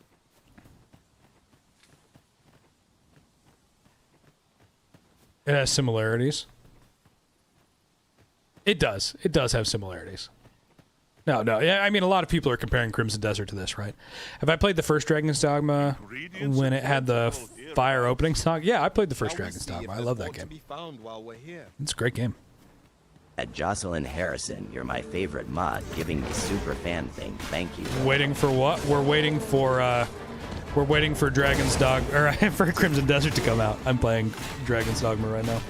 It has similarities. It does. It does have similarities. No. Yeah, I mean, a lot of people are comparing Crimson Desert to this, right? Have I played the first Dragon's Dogma when it had the fire opening song? Yeah, I played the first Dragon's Dogma. I love that game. It's a great game. At Jocelyn Harrison, you're my favorite mod, giving the super fan thing. Thank you. Waiting for what? We're waiting for Dragon's Dog or for Crimson Desert to come out. I'm playing Dragon's Dogma right now.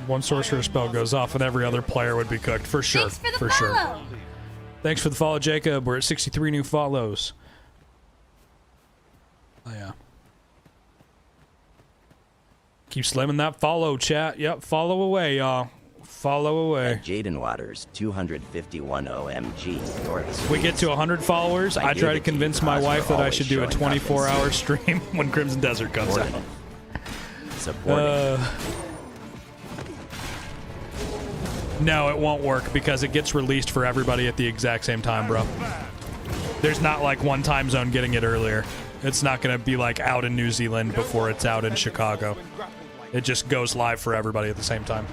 One sorcerer spell goes off and every other player would be cooked. For sure. For sure. Thanks for the follow, Jacob. We're at 63 new follows. Oh, yeah. Keep slamming that follow, chat. Yep, follow away, y'all. Follow away. At Jaden Waters, 251 OMG. North We get to 100 followers. I try to convince my wife that I should do a 24-hour stream when Crimson Desert comes out. No, it won't work because it gets released for everybody at the exact same time, bro. There's not like one time zone getting it earlier. It's not going to be like out in New Zealand before it's out in Chicago. It just goes live for everybody at the same time.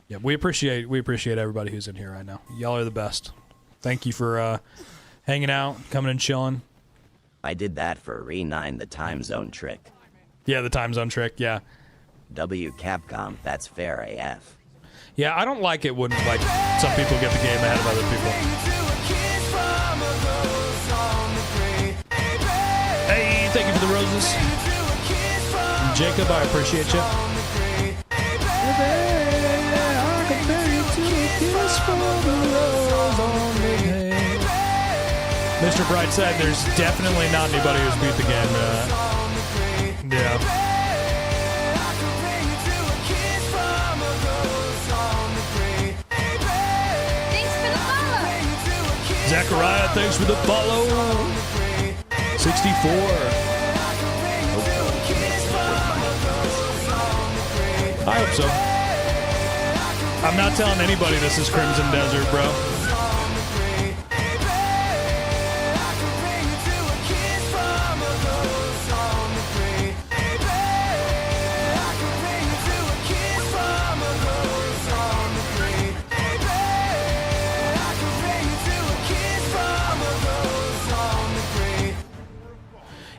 Yeah, we appreciate everybody who's in here right now. Y'all are the best. Thank you for hanging out, coming and chilling. I did that for Re9, the time zone trick. Yeah, the time zone trick, yeah. W Capcom, that's fair AF. Yeah, I don't like it when like some people get the game ahead of other people. Hey, thank you for the roses. Jacob, I appreciate you. Mr. Brightside, there's definitely not anybody who's beat the game. Yeah. Zachariah, thanks for the follow. 64. I hope so. I'm not telling anybody this is Crimson Desert, bro.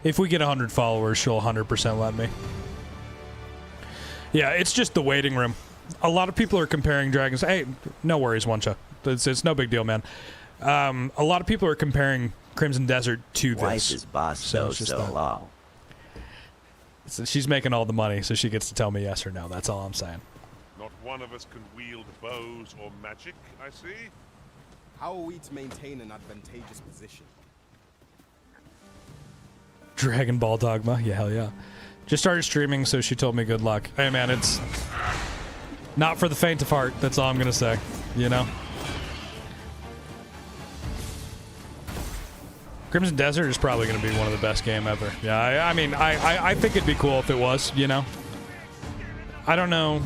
If we get 100 followers, she'll 100% let me. Yeah, it's just the waiting room. A lot of people are comparing Dragons. Hey, no worries, Wancha. It's no big deal, man. A lot of people are comparing Crimson Desert to this. Wife is boss, so it's just law. So she's making all the money, so she gets to tell me yes or no. That's all I'm saying. Not one of us can wield bows or magic, I see. How are we to maintain an advantageous position? Dragon Ball Dogma. Yeah, hell yeah. Just started streaming, so she told me good luck. Hey, man, it's not for the faint of heart. That's all I'm going to say, you know? Crimson Desert is probably going to be one of the best game ever. Yeah, I mean, I think it'd be cool if it was, you know? I don't know.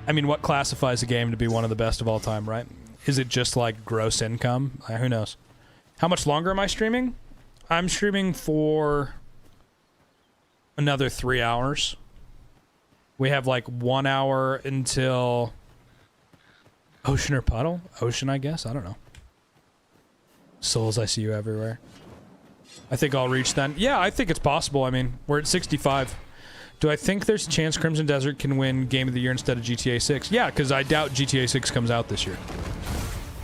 I mean, what classifies a game to be one of the best of all time, right? Is it just like gross income? Who knows? How much longer am I streaming? I'm streaming for another 3 hours. We have like 1 hour until Ocean or Puddle? Ocean, I guess. I don't know. Souls, I see you everywhere. I think I'll reach then. Yeah, I think it's possible. I mean, we're at 65. Do I think there's a chance Crimson Desert can win Game of the Year instead of GTA 6? Yeah, because I doubt GTA 6 comes out this year.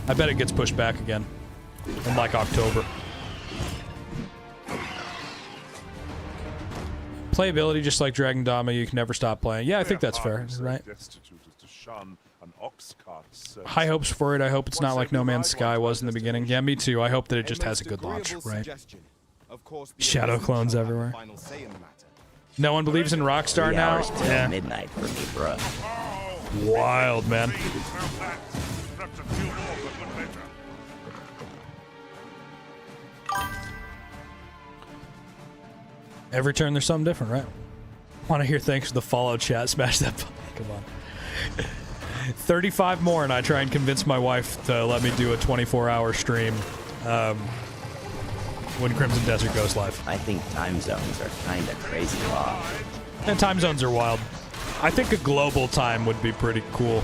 I bet it gets pushed back again in like October. Playability, just like Dragon Dogma, you can never stop playing. Yeah, I think that's fair, right? High hopes for it. I hope it's not like No Man's Sky was in the beginning. Yeah, me too. I hope that it just has a good launch, right? Shadow clones everywhere. No one believes in Rockstar 3 now? hours till Yeah. midnight for me, bruh. Wild, man. Every turn there's something different, right? Want to hear thanks for the follow chat. Smash that button. Come on. 35 more and I try and convince my wife to let me do a 24-hour stream when Crimson Desert goes live. I think time zones are kind of crazy long. And time zones are wild. I think a global time would be pretty cool.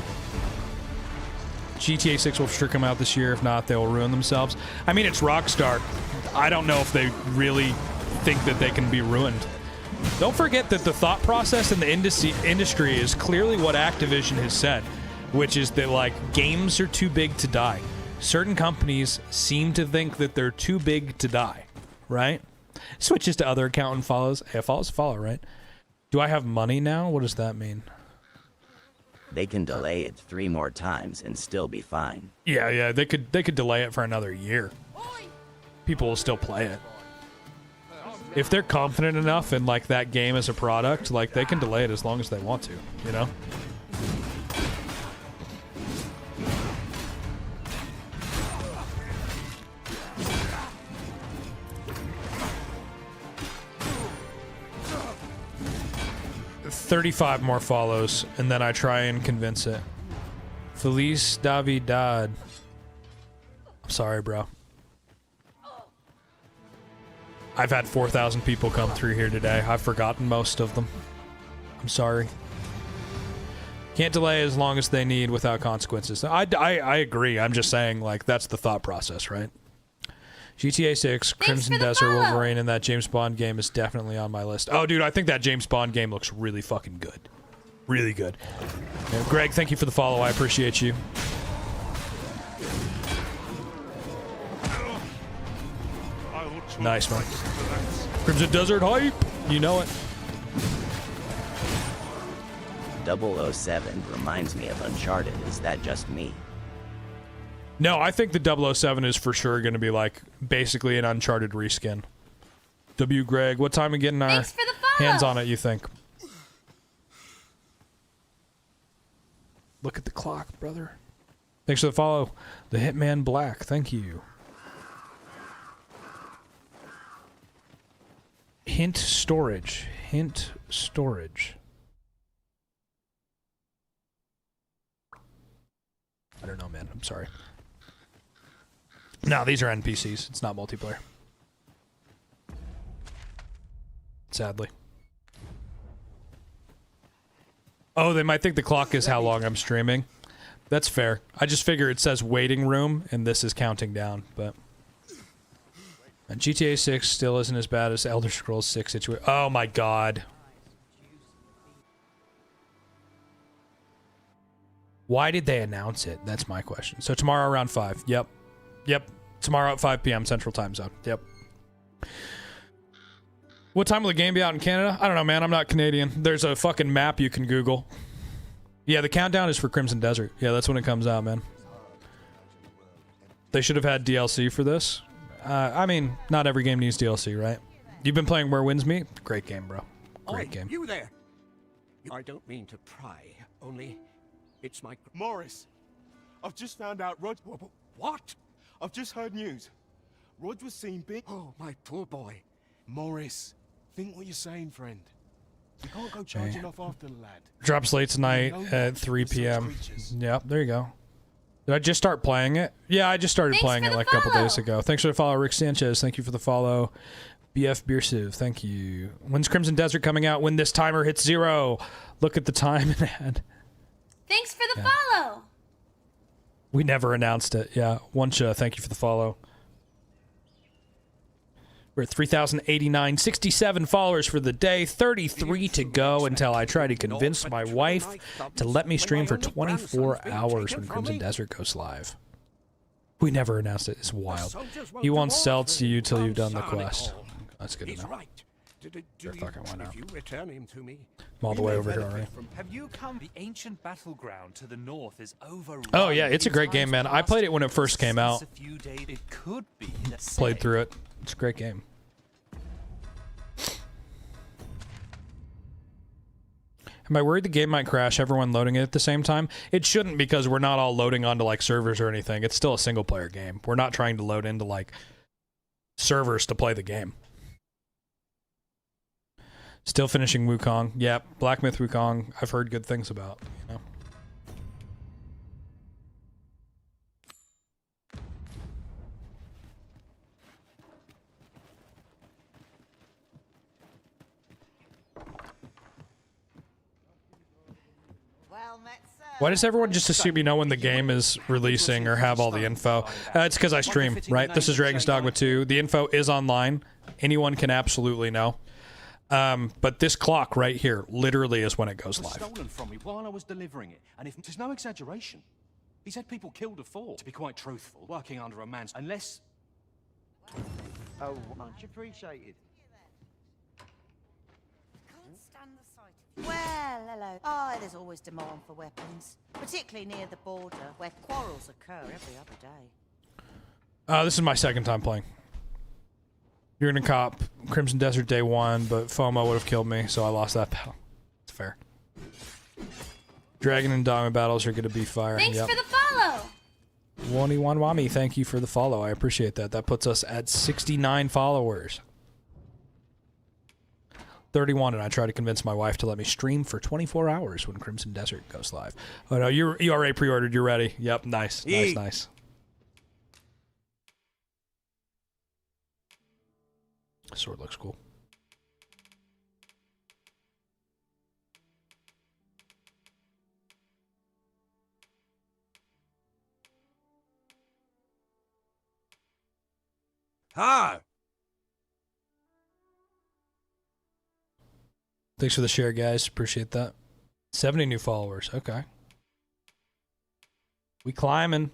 GTA 6 will for sure come out this year. If not, they will ruin themselves. I mean, it's Rockstar. I don't know if they really think that they can be ruined. Don't forget that the thought process in the industry is clearly what Activision has said, which is that, like, games are too big to die. Certain companies seem to think that they're too big to die, right? Switches to other account and follows. Hey, follows follow, right? Do I have money now? What does that mean? They can delay it 3 more times and still be fine. Yeah, they could delay it for another year. People will still play it. If they're confident enough in like that game as a product, like they can delay it as long as they want to, you know? $35 more follows, and then I try and convince it. Feliz Navidad. I'm sorry, bro. I've had 4,000 people come through here today. I've forgotten most of them. I'm sorry. Can't delay as long as they need without consequences. I agree. I'm just saying, like, that's the thought process, right? GTA 6, Crimson Desert, Wolverine, and that James Bond game is definitely on my list. Oh, dude, I think that James Bond game looks really fucking good. Really good. Yeah, Greg, thank you for the follow. I appreciate you. Nice, man. Crimson Desert hype. You know it. 007 reminds me of Uncharted. Is that just me? No, I think the 007 is for sure going to be like basically an Uncharted reskin. W. Greg, what time are we getting our hands on it, you think? Look at the clock, brother. Thanks for the follow. The Hitman Black, thank you. Hint storage. Hint storage. I don't know, man. I'm sorry. No, these are NPCs. It's not multiplayer. Sadly. Oh, they might think the clock is how long I'm streaming. That's fair. I just figure it says waiting room, and this is counting down, but... And GTA 6 still isn't as bad as Elder Scrolls 6 situation. Oh my god. Why did they announce it? That's my question. So tomorrow around 5. Yep. Tomorrow at 5 p.m. Central Time Zone. Yep. What time will the game be out in Canada? I don't know, man. I'm not Canadian. There's a fucking map you can Google. Yeah, the countdown is for Crimson Desert. Yeah, that's when it comes out, man. They should have had DLC for this. I mean, not every game needs DLC, right? You've been playing Where Winds Meet? Great game, bro. Great game. You there! I don't mean to pry, only it's my... Morris, I've just found out Rod... What? I've just heard news. Rod was seen big... Oh, my poor boy. Morris, think what you're saying, friend. You can't go charging off after the lad. Drops late tonight at 3 p.m. Yeah, there you go. Did I just start playing it? Yeah, I just started playing it like a couple days ago. Thanks for the follow, Rick Sanchez. Thank you for the follow. BF Beersiv, thank you. When's Crimson Desert coming out? When this timer hits 0. Look at the time and add. Thanks for the follow. We never announced it. Yeah, Oncha, thank you for the follow. We're at 3,089, 67 followers for the day, 33 to go until I try to convince my wife to let me stream for 24 hours when Crimson Desert goes live. We never announced it. It's wild. He won't sell to you till you've done the quest. That's good to know. Sure, fucking why not? I'm all the way over here already. Have you come? The ancient battleground to the north is over. Oh yeah, it's a great game, man. I played it when it first came out. It could be. Played through it. It's a great game. Am I worried the game might crash, everyone loading it at the same time? It shouldn't, because we're not all loading onto like servers or anything. It's still a single player game. We're not trying to load into like servers to play the game. Still finishing Wukong. Yep, Black Myth Wukong, I've heard good things about, you know. Why does everyone just assume you know when the game is releasing or have all the info? It's because I stream, right? This is Dragon's Dogma 2. The info is online. Anyone can absolutely know. But this clock right here literally is when it goes live. Stolen from me while I was delivering it, and if there's no exaggeration, he said people killed before. To be quite truthful, working under a man's unless. Oh, much appreciated. Well, hello. Oh, there's always demand for weapons, particularly near the border, where quarrels occur every other day. This is my second time playing. You're gonna cop Crimson Desert day 1, but FOMO would have killed me, so I lost that battle. It's fair. Dragon and Dogma battles are gonna be fire. Thanks for the follow. Wani Wami, thank you for the follow. I appreciate that. That puts us at 69 followers. 31, and I try to convince my wife to let me stream for 24 hours when Crimson Desert goes live. Oh no, you already pre-ordered. You're ready. Yep, nice, nice. Sword looks cool. Ha! Thanks for the share, guys. Appreciate that. 70 new followers. Okay. We climbing.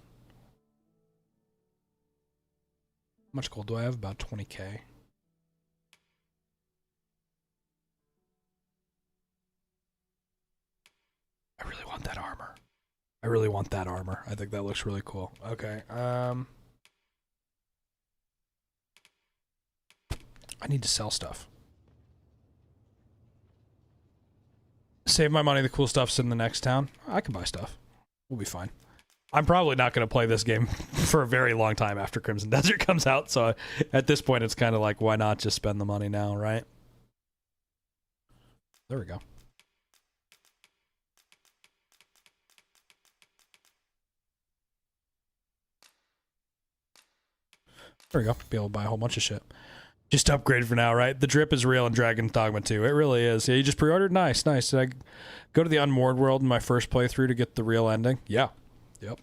How much gold do I have? About 20K. I really want that armor. I really want that armor. I think that looks really cool. Okay. I need to sell stuff. Save my money. The cool stuff's in the next town. I can buy stuff. We'll be fine. I'm probably not going to play this game for a very long time after Crimson Desert comes out. So at this point, it's kind of like, why not just spend the money now, right? There we go. There we go. Be able to buy a whole bunch of shit. Just upgrade for now, right? The drip is real in Dragon's Dogma 2. It really is. Yeah, you just pre-ordered? Nice, nice. Did I go to the Unmoored world in my first playthrough to get the real ending? Yeah. Yep.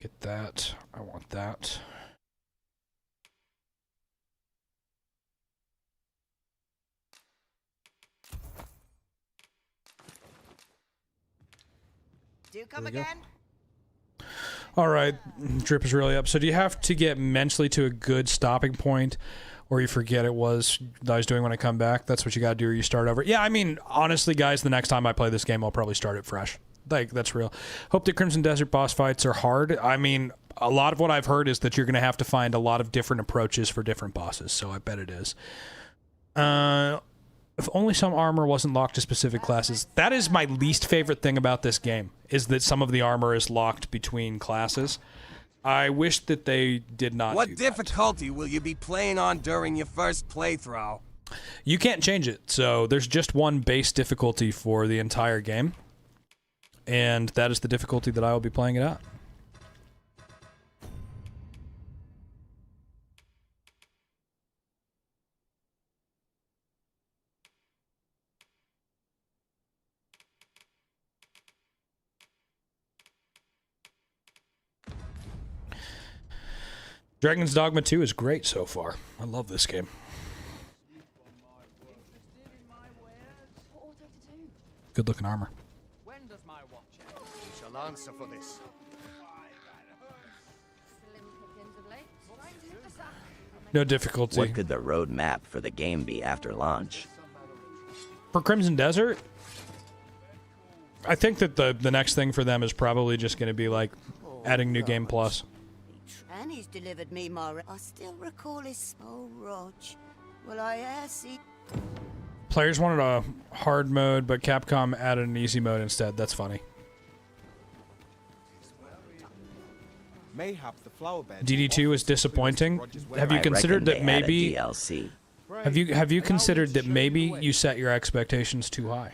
Get that. I want that. Do you come There we go. again? All right, Drip is really up. So do you have to get mentally to a good stopping point, or you forget it was that I was doing when I come back? That's what you got to do, or you start over. Yeah, I mean, honestly, guys, the next time I play this game, I'll probably start it fresh. Like, that's real. Hope the Crimson Desert boss fights are hard. I mean, a lot of what I've heard is that you're going to have to find a lot of different approaches for different bosses, so I bet it is. If only some armor wasn't locked to specific classes. That is my least favorite thing about this game, is that some of the armor is locked between classes. I wish that they did not do What difficulty will you be playing on during your first playthrough? You can't change it, so there's just one base difficulty for the entire game, and that is the difficulty that I will be playing it at. Dragon's Dogma 2 is great so far. I love this game. Good looking armor. When does my watch end? You shall answer for this. No difficulty. What could the road map for the game be after launch? For Crimson Desert, I think that the next thing for them is probably just going to be like adding New Game Plus. And he's delivered me my... I still recall his... Oh, Rog. Will I e'er see... Players wanted a hard mode, but Capcom added an easy mode instead. That's funny. Mayhap the flower bed. DD2 is disappointing. Have you I considered reckon that they add a maybe DLC. have you considered that maybe you set your expectations too high?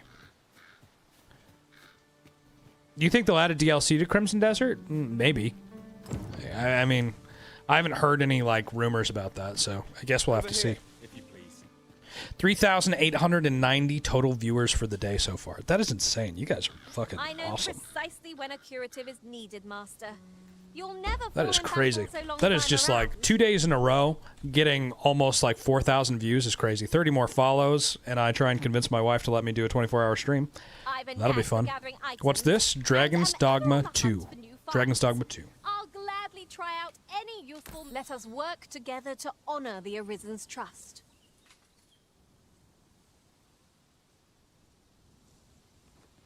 Do you think they'll add a DLC to Crimson Desert? Maybe. I mean, I haven't heard any like rumors about that, so I guess we'll have to see. 3,890 total viewers for the day so far. That is insane. You guys are fucking I know awesome. precisely when a curative is needed, Master. You'll never That is fall in crazy. battle so long That as is I'm just around. like 2 days in a row, getting almost like 4,000 views is crazy. 30 more follows, and I try and convince my wife to let me do a 24-hour stream. That'll be fun. What's this? Dragon's Dogma 2. Dragon's Dogma 2. I'll gladly try out any useful. Let us work together to honor the Arisen's trust.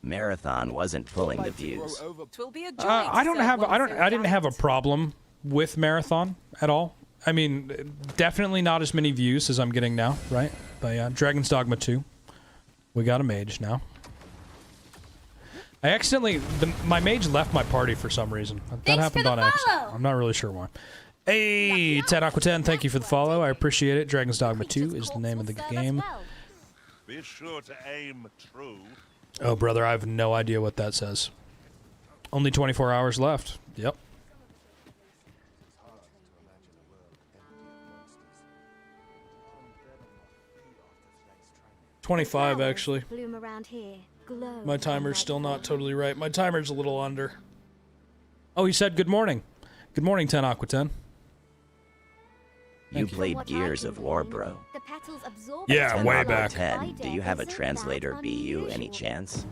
Marathon wasn't pulling the views. Twill be a joy I to don't serve have. one I don't. so I didn't have a gallant. problem with Marathon at all. I mean, definitely not as many views as I'm getting now, right? But yeah, Dragon's Dogma 2. We got a mage now. I accidentally, my mage left my party for some reason. That happened on accident. I'm not really sure why. Hey, Ted Aqua 10, thank you for the follow. I appreciate it. Dragon's Dogma 2 is the name of the game. Be sure to aim true. Oh, brother, I have no idea what that says. Only 24 hours left. Yep. $25 actually. Bloom around here. Glow. My timer's still not totally right. My timer's a little under. Oh, he said good morning. Good morning, 10 Aqua 10. You played Gears of War, bro. The petals absorb Yeah, way Aqua back. 10, do you have a translator BU any chance?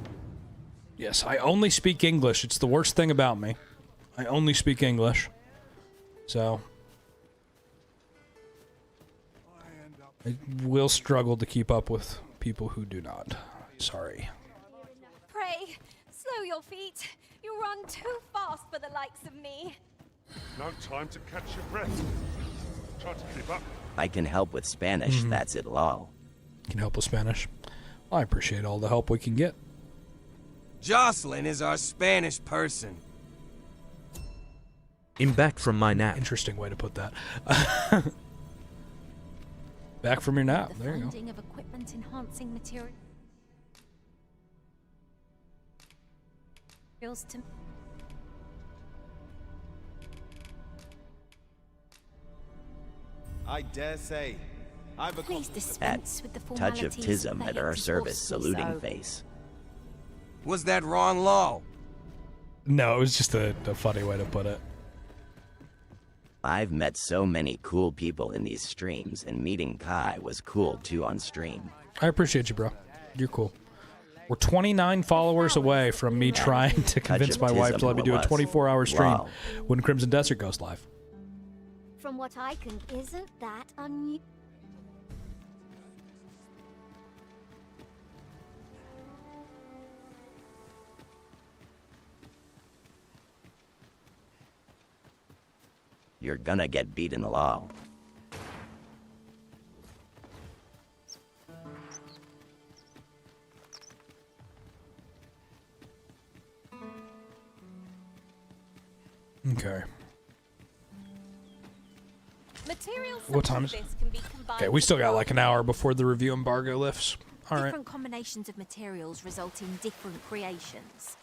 Yes, I only speak English. It's the worst thing about me. I only speak English. So I will struggle to keep up with people who do not. Sorry. Pray, slow your feet. You run too fast for the likes of me. No time to catch your breath. Try to keep up. I can help with Spanish, Mhm. that's it, lol. Can help with Spanish. I appreciate all the help we can get. Jocelyn is our Spanish person. I'm back from my nap. Interesting way to put that. Back from your nap. The There you go. finding of equipment enhancing materials to I dare say. I've please At dispense with the touch of formalities Tism the at our hex is service forcefully saluting so. face. Was that Ron Law? No, it was just a funny way to put it. I've met so many cool people in these streams, and meeting Kai was cool too on stream. I appreciate you, bro. You're cool. We're 29 followers away from me trying to convince my wife to let me do a 24-hour stream Wow. when Crimson Desert goes live. From what I can, isn't that unusual? You're gonna get beat in the law. Okay. Materials What such time as is- this can be combined Okay, we with still got like an hour before the review embargo lifts. All right. Different combinations of materials result in different creations.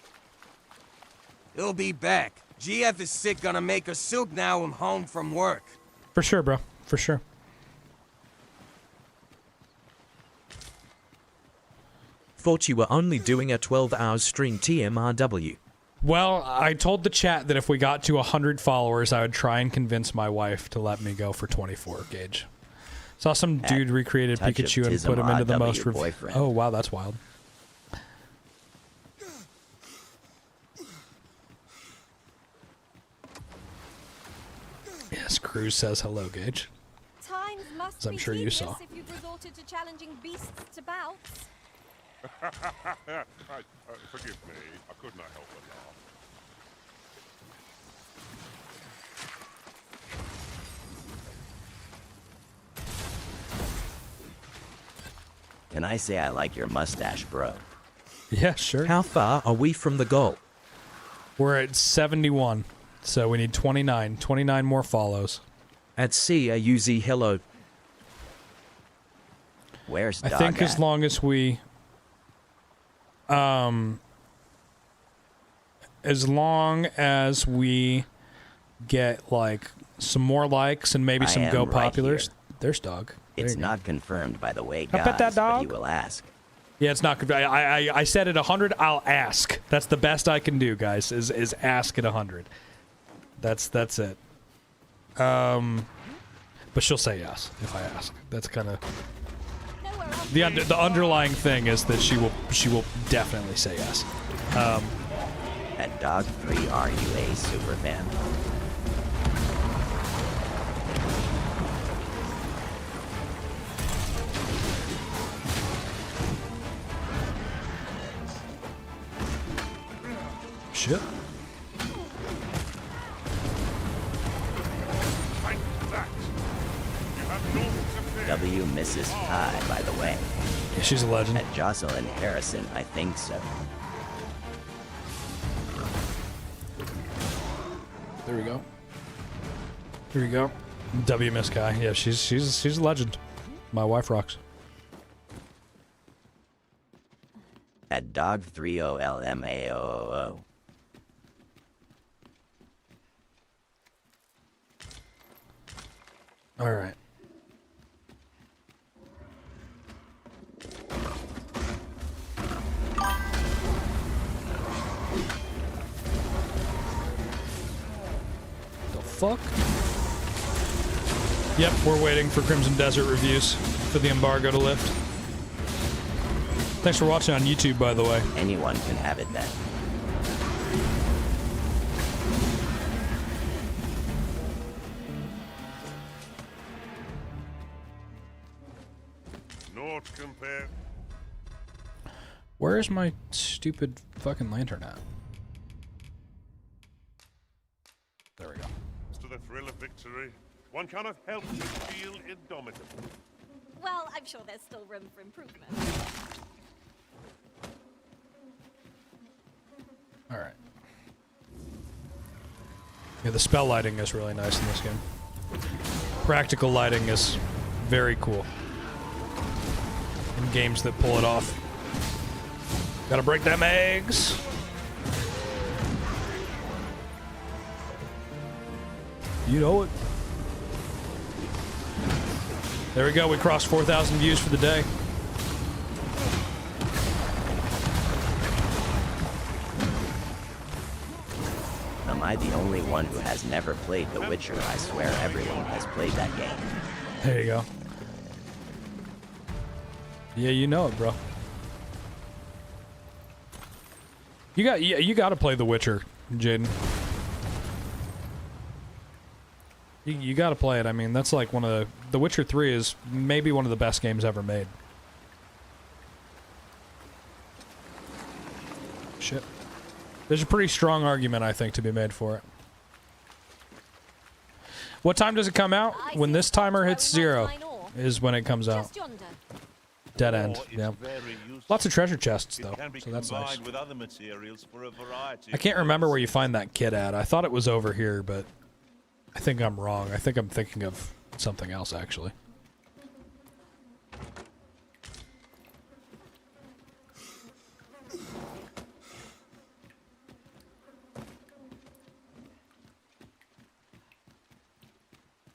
He'll be back. GF is sick, gonna make a soup now I'm home from work. For sure, bro. For sure. Thought you were only doing a 12-hour stream TMRW. Well, I told the chat that if we got to 100 followers, I would try and convince my wife to let me go for 24 gauge. Saw some dude recreated Touch of Pikachu and Tism put him into the RW most. boyfriend. Oh wow, that's wild. Yes, Cruz says hello, Gage. Times must As I'm be sure you tedious saw. if you've resorted to challenging beasts to bouts. Forgive me, I could not help but laugh. Can I say I like your mustache, bro? Yeah, sure. How far are we from the goal? We're at 71, so we need 29. 29 more follows. At sea, UZ hello. Where's I Dog think as at? long as we, get like some more likes and maybe I some am go right populars. here. There's Dog. There It's you go. not confirmed, by the way, I guys, bet that but he dog. will ask. Yeah, it's not good. I said at 100, I'll ask. That's the best I can do, guys. Is ask at 100. That's it. But she'll say yes if I ask. That's kind of the underlying thing is that she will definitely say yes. At Dog 3, are you a superfan? Shit. W Mrs. Pie, by the way. Yeah, she's a legend. At Jocelyn Harrison, I think so. There we go. Here we go. W Miss Guy. Yeah, she's a legend. My wife rocks. At Dog 30LMAOO. All right. The fuck? Yep, we're waiting for Crimson Desert reviews for the embargo to lift. Thanks for watching on YouTube, by the way. Anyone can have it then. Not compare. Where is my stupid fucking lantern at? There we go. To the thrill of victory, one cannot help but feel indomitable. Well, I'm sure there's still room for improvement. All right. Yeah, the spell lighting is really nice in this game. Practical lighting is very cool in games that pull it off. Gotta break them eggs. You know it. There we go. We crossed 4,000 views for the day. Am I the only one who has never played The Witcher? I swear everyone has played that game. There you go. Yeah, you know it, bro. You got to play The Witcher, Jaden. You got to play it. I mean, that's like one of The Witcher 3 is maybe one of the best games ever made. Shit. There's a pretty strong argument, I think, to be made for it. What time does it come out? When this timer hits 0 is when it comes out. Dead end, yeah. Lots of treasure chests, though, so that's nice. With other materials for a variety I can't remember where you find that kit at. I thought it was over here, but I think I'm wrong. I think I'm thinking of something else, actually.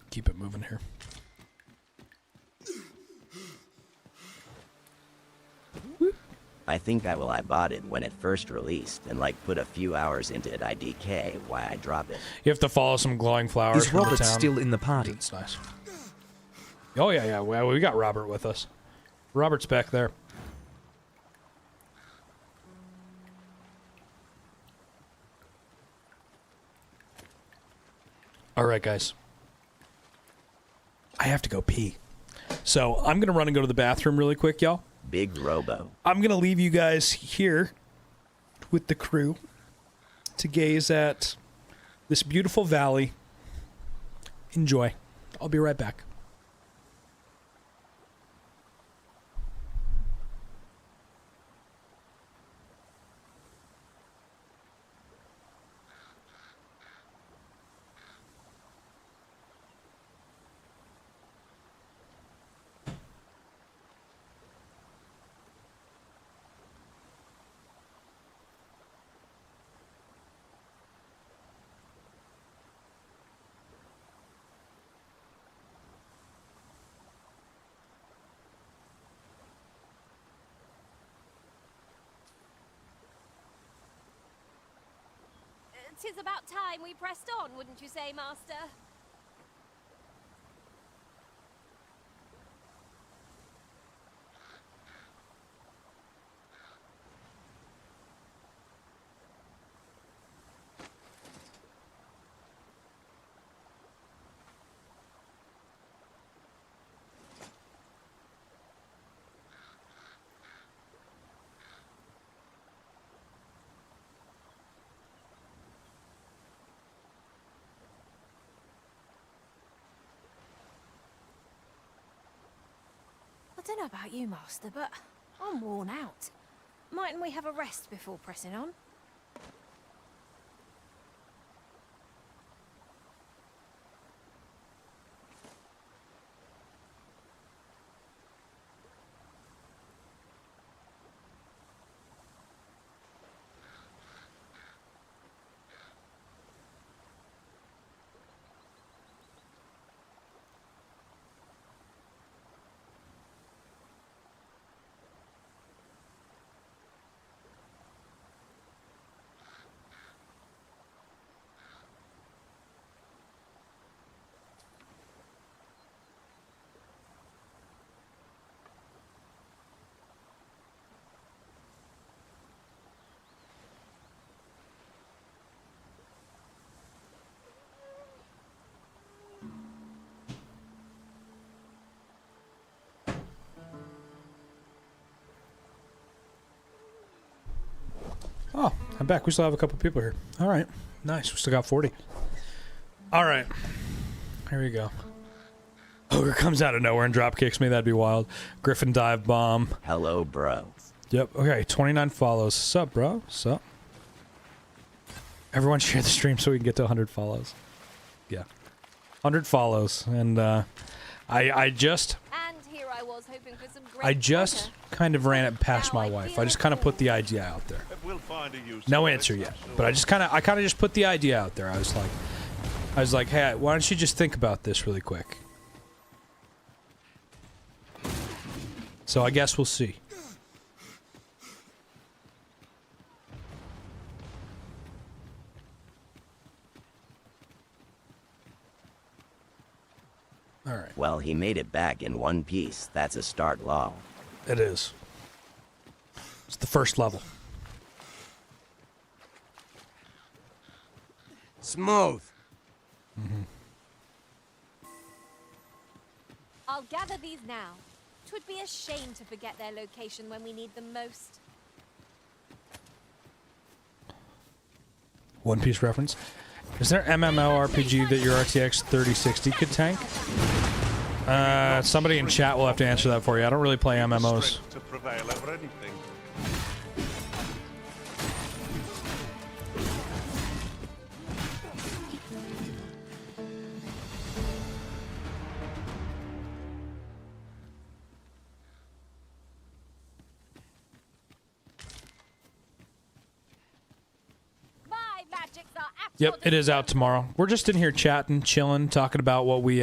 Keep it moving here. I think I bought it when it first released, and like put a few hours into it. IDK, why I drop it. You have to follow some glowing flowers. Is from the Robert town. still in the party? It's nice. Oh yeah. Well, we got Robert with us. Robert's back there. All right, guys. I have to go pee. So I'm going to run and go to the bathroom really quick, y'all. Big Robo. I'm going to leave you guys here with the crew to gaze at this beautiful valley. Enjoy. I'll be right back. Tis about time we pressed on, wouldn't you say, Master? I don't know about you, Master, but I'm worn out. Mightn't we have a rest before pressing on? Oh, I'm back. We still have a couple people here. All right. Nice. We still got 40. All right. Here we go. Ogre comes out of nowhere and drop kicks me. That'd be wild. Griffin dive bomb. Hello, bro. Yep. Okay. 29 follows. Sup, bro? Sup? Everyone share the stream so we can get to 100 follows. Yeah. 100 follows. And I just... And here I was hoping for some great I just kind of ran it past my wife. I just kind of put the idea out there. No answer yet, but I kind of just put the idea out there. I was like, hey, why don't you just think about this really quick? So I guess we'll see. All right. Well, he made it back in one piece. That's a start, Law. It is. It's the first level. Smooth. I'll gather these now. 'Twould be a shame to forget their location when we need them most. One Piece reference. Is there MMORPG that your RTX 3060 could tank? Somebody in chat will have to answer that for you. I don't really play MMOs. To prevail over anything. Yep, it is out tomorrow. We're just in here chatting, chilling, talking about what we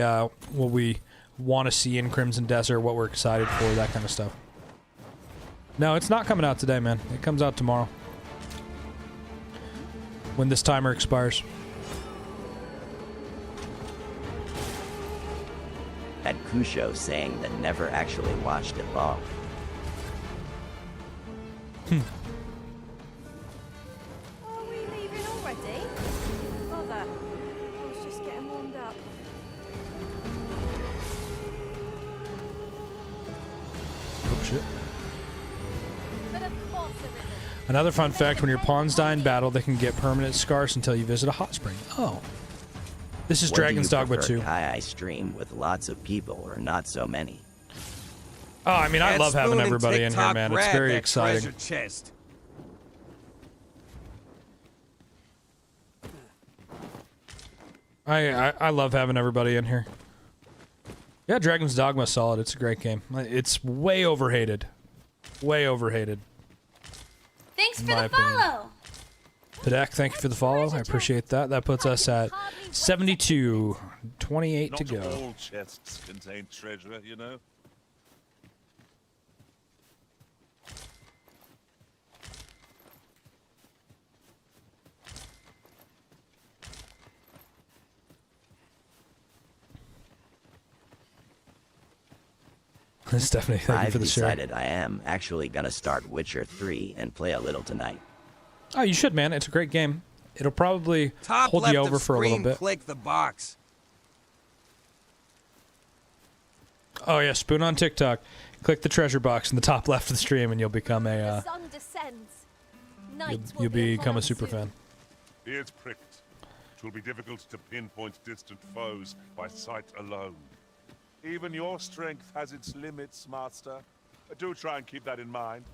want to see in Crimson Desert, what we're excited for, that kind of stuff. No, it's not coming out today, man. It comes out tomorrow. When this timer expires. At Kusho saying that never actually watched it all. Are we leaving already? Bother. I was just getting warmed up. Oh, shit. But of course there isn't. Another fun fact, when your pawns die in battle, they can get permanent scars until you visit a hot spring. Oh. This is When do Dragon's you Dogma prefer 2. Kai stream with lots of people or not so many? Oh, I mean, I Add love having spoon and everybody in here, TikTok man. It's grab very that exciting. treasure chest. I love having everybody in here. Yeah, Dragon's Dogma is solid. It's a great game. It's way overhated. Way overhated. Thanks for My the opinion. follow. Padak, thank you for the follow. I appreciate that. That puts us at 72. 28 to Not go. all chests contain treasure, you know. Stephanie, thank you I've for the share. decided I am actually gonna start Witcher 3 and play a little tonight. Oh, you should, man. It's a great game. It'll probably Top hold left you over of for a little screen, bit. click the box. Oh, yeah, Spoon on TikTok. Click the treasure box in the top left of the stream and you'll become a, Sun descends. Night will you'll be become upon a us super soon. fan. Ears pricked. It will be difficult to pinpoint distant foes by sight alone. Even your strength has its limits, Master. Do try and keep that in mind.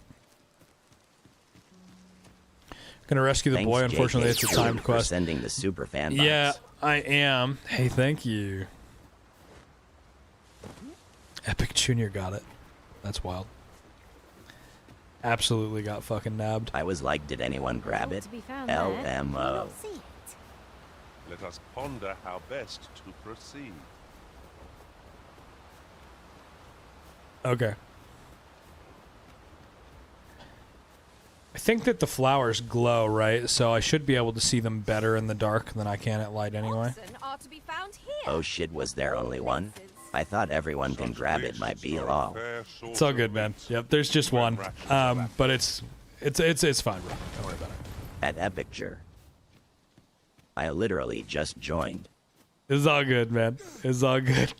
Gonna rescue the Thanks, boy. Unfortunately, JK it's a timed for quest. sending the super fan box. Yeah, I am. Hey, thank you. Epic Junior got it. That's wild. Absolutely got fucking nabbed. I was like, did anyone grab it? To be found there. LMO. Let us ponder how best to proceed. Okay. I think that the flowers glow, right? So I should be able to see them better in the dark than I can at light anyway. Are to be found here. Oh shit, was there only one? I thought everyone can grab it, might be law. It's all good, man. Yep, there's just one. But it's fine, bro. Don't worry about it. At Epicture. I literally just joined. It's all good, man. It's all good.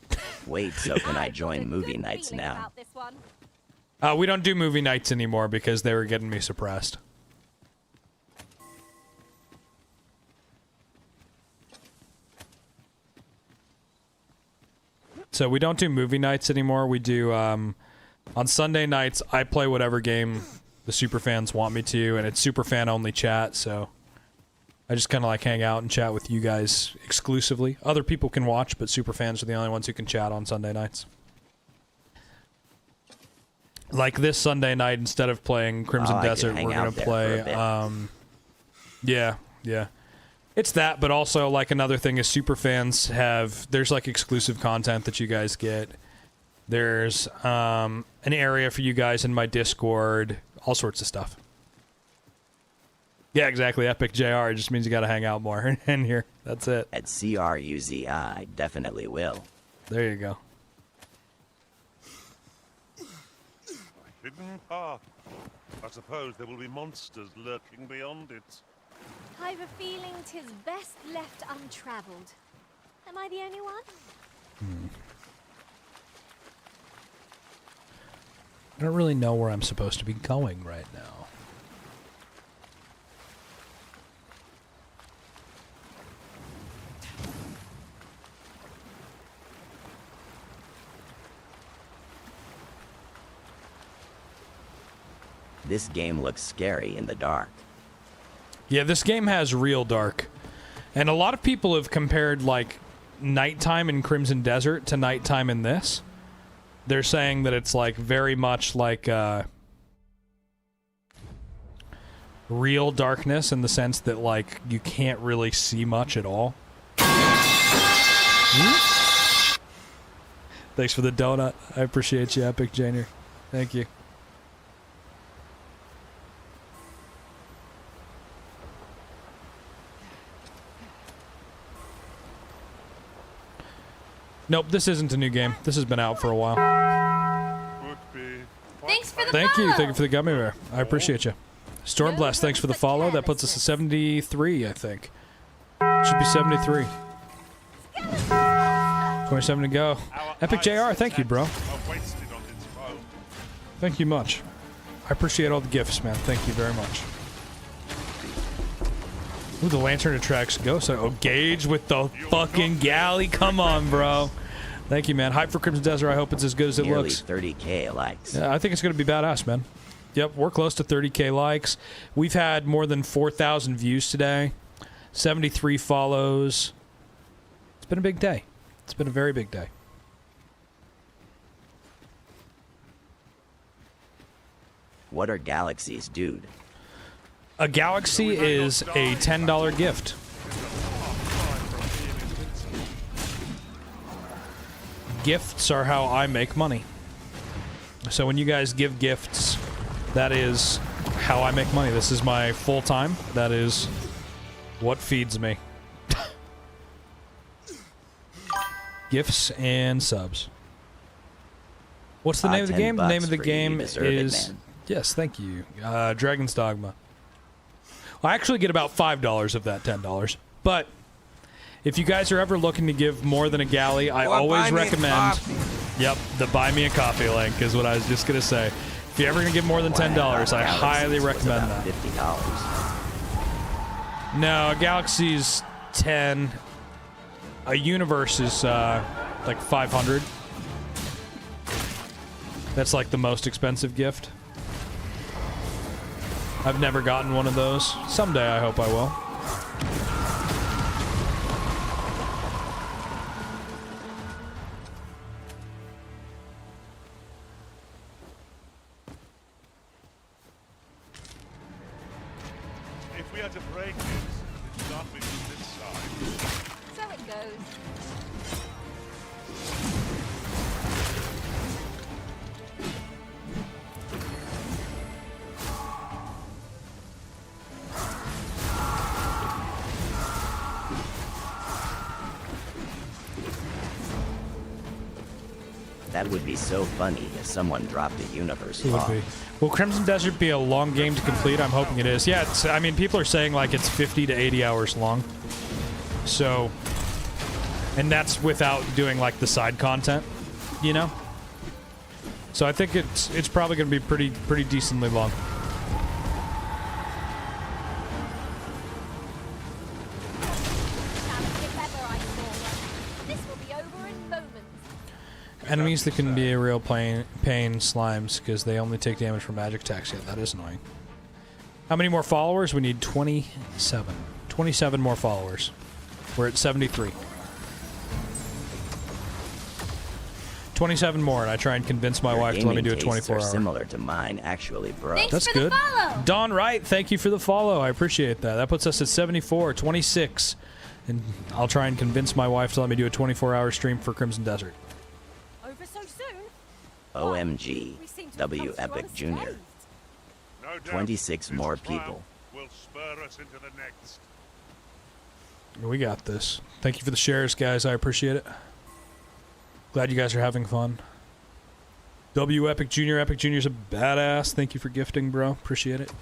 Wait, so can I join movie nights now? We don't do movie nights anymore because they were getting me suppressed. So we don't do movie nights anymore. We do, on Sunday nights, I play whatever game the superfans want me to, and it's superfan only chat, so I just kind of like hang out and chat with you guys exclusively. Other people can watch, but superfans are the only ones who can chat on Sunday nights. Like this Sunday night, instead of playing Crimson I could Desert, hang we're gonna out there for a play. bit. Yeah. It's that, but also like another thing is superfans there's like exclusive content that you guys get. There's an area for you guys in my Discord, all sorts of stuff. Yeah, exactly. Epic JR. It just means you got to hang out more in here. That's it. At CRUZI, I definitely will. There you go. Hidden path. I suppose there will be monsters lurking beyond it. I've a feeling 'tis best left untravelled. Am I the only one? I don't really know where I'm supposed to be going right now. This game looks scary in the dark. Yeah, this game has real dark. And a lot of people have compared, like, nighttime in Crimson Desert to nighttime in this. They're saying that it's, like, very much like, real darkness in the sense that, like, you can't really see much at all. Thanks for the donut. I appreciate you, Epic Junior. Thank you. Nope, this isn't a new game. This has been out for a while. Thanks for the Thank follow. you. Thank you for the gummy bear. I appreciate you. Stormblast, thanks for the follow. That puts us at 73, I think. Should be 73. 27 to go. Epic JR, thank you, bro. Thank you much. I appreciate all the gifts, man. Thank you very much. Ooh, the lantern attracts ghosts. Oh, Gage with the fucking galley. Come on, bro. Thank you, man. Hype for Crimson Desert. I hope it's as good as it Nearly looks. 30K likes. Yeah, I think it's going to be badass, man. Yep, we're close to 30K likes. We've had more than 4,000 views today. 73 follows. It's been a big day. It's been a very big day. What are galaxies, dude? A galaxy is a $10 gift. Gifts are how I make money. So when you guys give gifts, that is how I make money. This is my full time. That is what feeds me. Gifts and subs. What's the name of the game? The name of the game is... Yes, thank you. Dragon's Dogma. I actually get about $5 of that $10. But if you guys are ever looking to give more than a galley, I always recommend... Yep, the Buy Me a Coffee link is what I was just going to say. If you're ever going to give more than $10, I highly recommend that. $50. No, a galaxy's 10. A universe is like 500. That's like the most expensive gift. I've never gotten one of those. Someday I hope I will. If we are to break this, start with this side. So it goes. That would be so funny if someone dropped a universe It would bomb. be. Will Crimson Desert be a long game to complete? I'm hoping it is. Yeah, it's, I mean, people are saying like it's 50 to 80 hours long. So, and that's without doing like the side content, you know? So I think it's probably going to be pretty decently long. This will be over in moments. Enemies that can be a real pain slimes because they only take damage from magic attacks. Yeah, that is annoying. How many more followers? We need 27. 27 more followers. We're at 73. 27 more, and I try and convince my wife to let me do a 24-hour. Similar to mine, actually, bro. That's good. Don Wright, thank you for the follow. I appreciate that. That puts us at 74, 26. And I'll try and convince my wife to let me do a 24-hour stream for Crimson Desert. Over so soon? OMG. W Epic Jr. No doubt 26 this more trial people. will spur us into the next. We got this. Thank you for the shares, guys. I appreciate it. Glad you guys are having fun. W Epic Jr. Epic Jr.'s a badass. Thank you for gifting, bro. Appreciate it.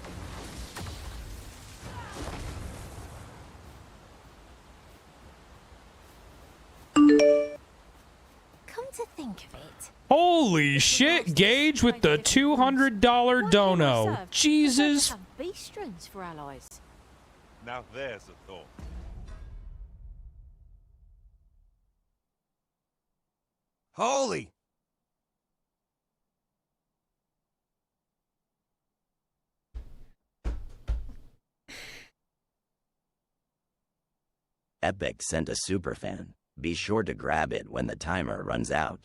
think of it. Holy shit, Gage with the $200 dono. Jesus. Have beastrons for allies. Now there's a thought. Holy! Epic sent a superfan. Be sure to grab it when the timer runs out.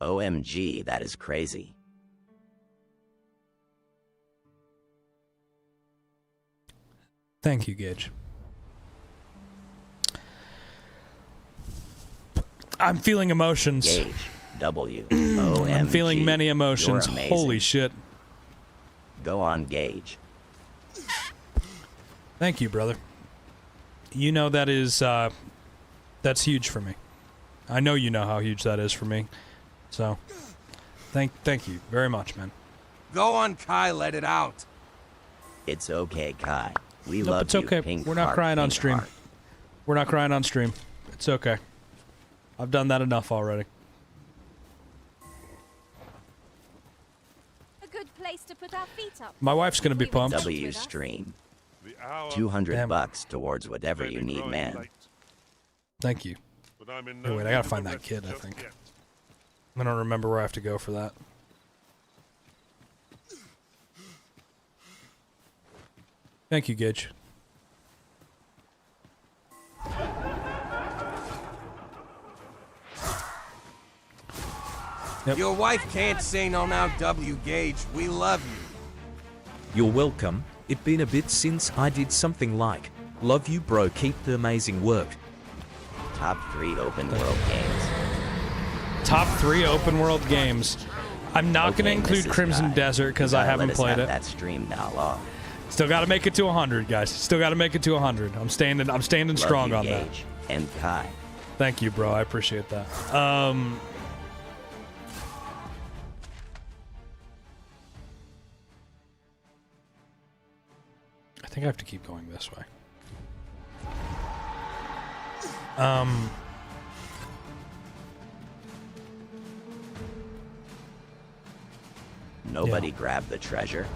OMG, that is crazy. Thank you, Gage. I'm feeling emotions. Gage, W-O-M-G. I'm feeling many emotions. You're amazing. Holy shit. Go on, Gage. Thank you, brother. You know that is, that's huge for me. I know you know how huge that is for me. So, thank you very much, man. Go on, Kai, let it out. It's okay, Kai. We Nope, love it's you, okay. Pink We're not Heart, crying on Pink stream. Heart. We're not crying on stream. It's okay. I've done that enough already. A good place to put our feet up. My wife's gonna be pumped. W stream. The hour 200 Damn. bucks towards whatever you need, man. Thank you. But I'm in Hey, no wait, I mood gotta to find that rest kid, I just think. yet. I don't remember where I have to go for that. Thank you, Gage. Yep. Your wife can't say no now, W. Gage. We love you. You're welcome. It been a bit since I did something like, love you bro, keep the amazing work. Top 3 open world games. Top 3 open world games. I'm not Okay, going to include Mrs. Crimson Guy, Desert because you I gotta haven't let us played have it. That stream now long. Still got to make it to 100, guys. Still got to make it to 100. I'm standing Love strong you, on that. Gage. And Kai. Thank you, bro. I appreciate that. I think I have to keep going this way. Nobody grabbed the treasure.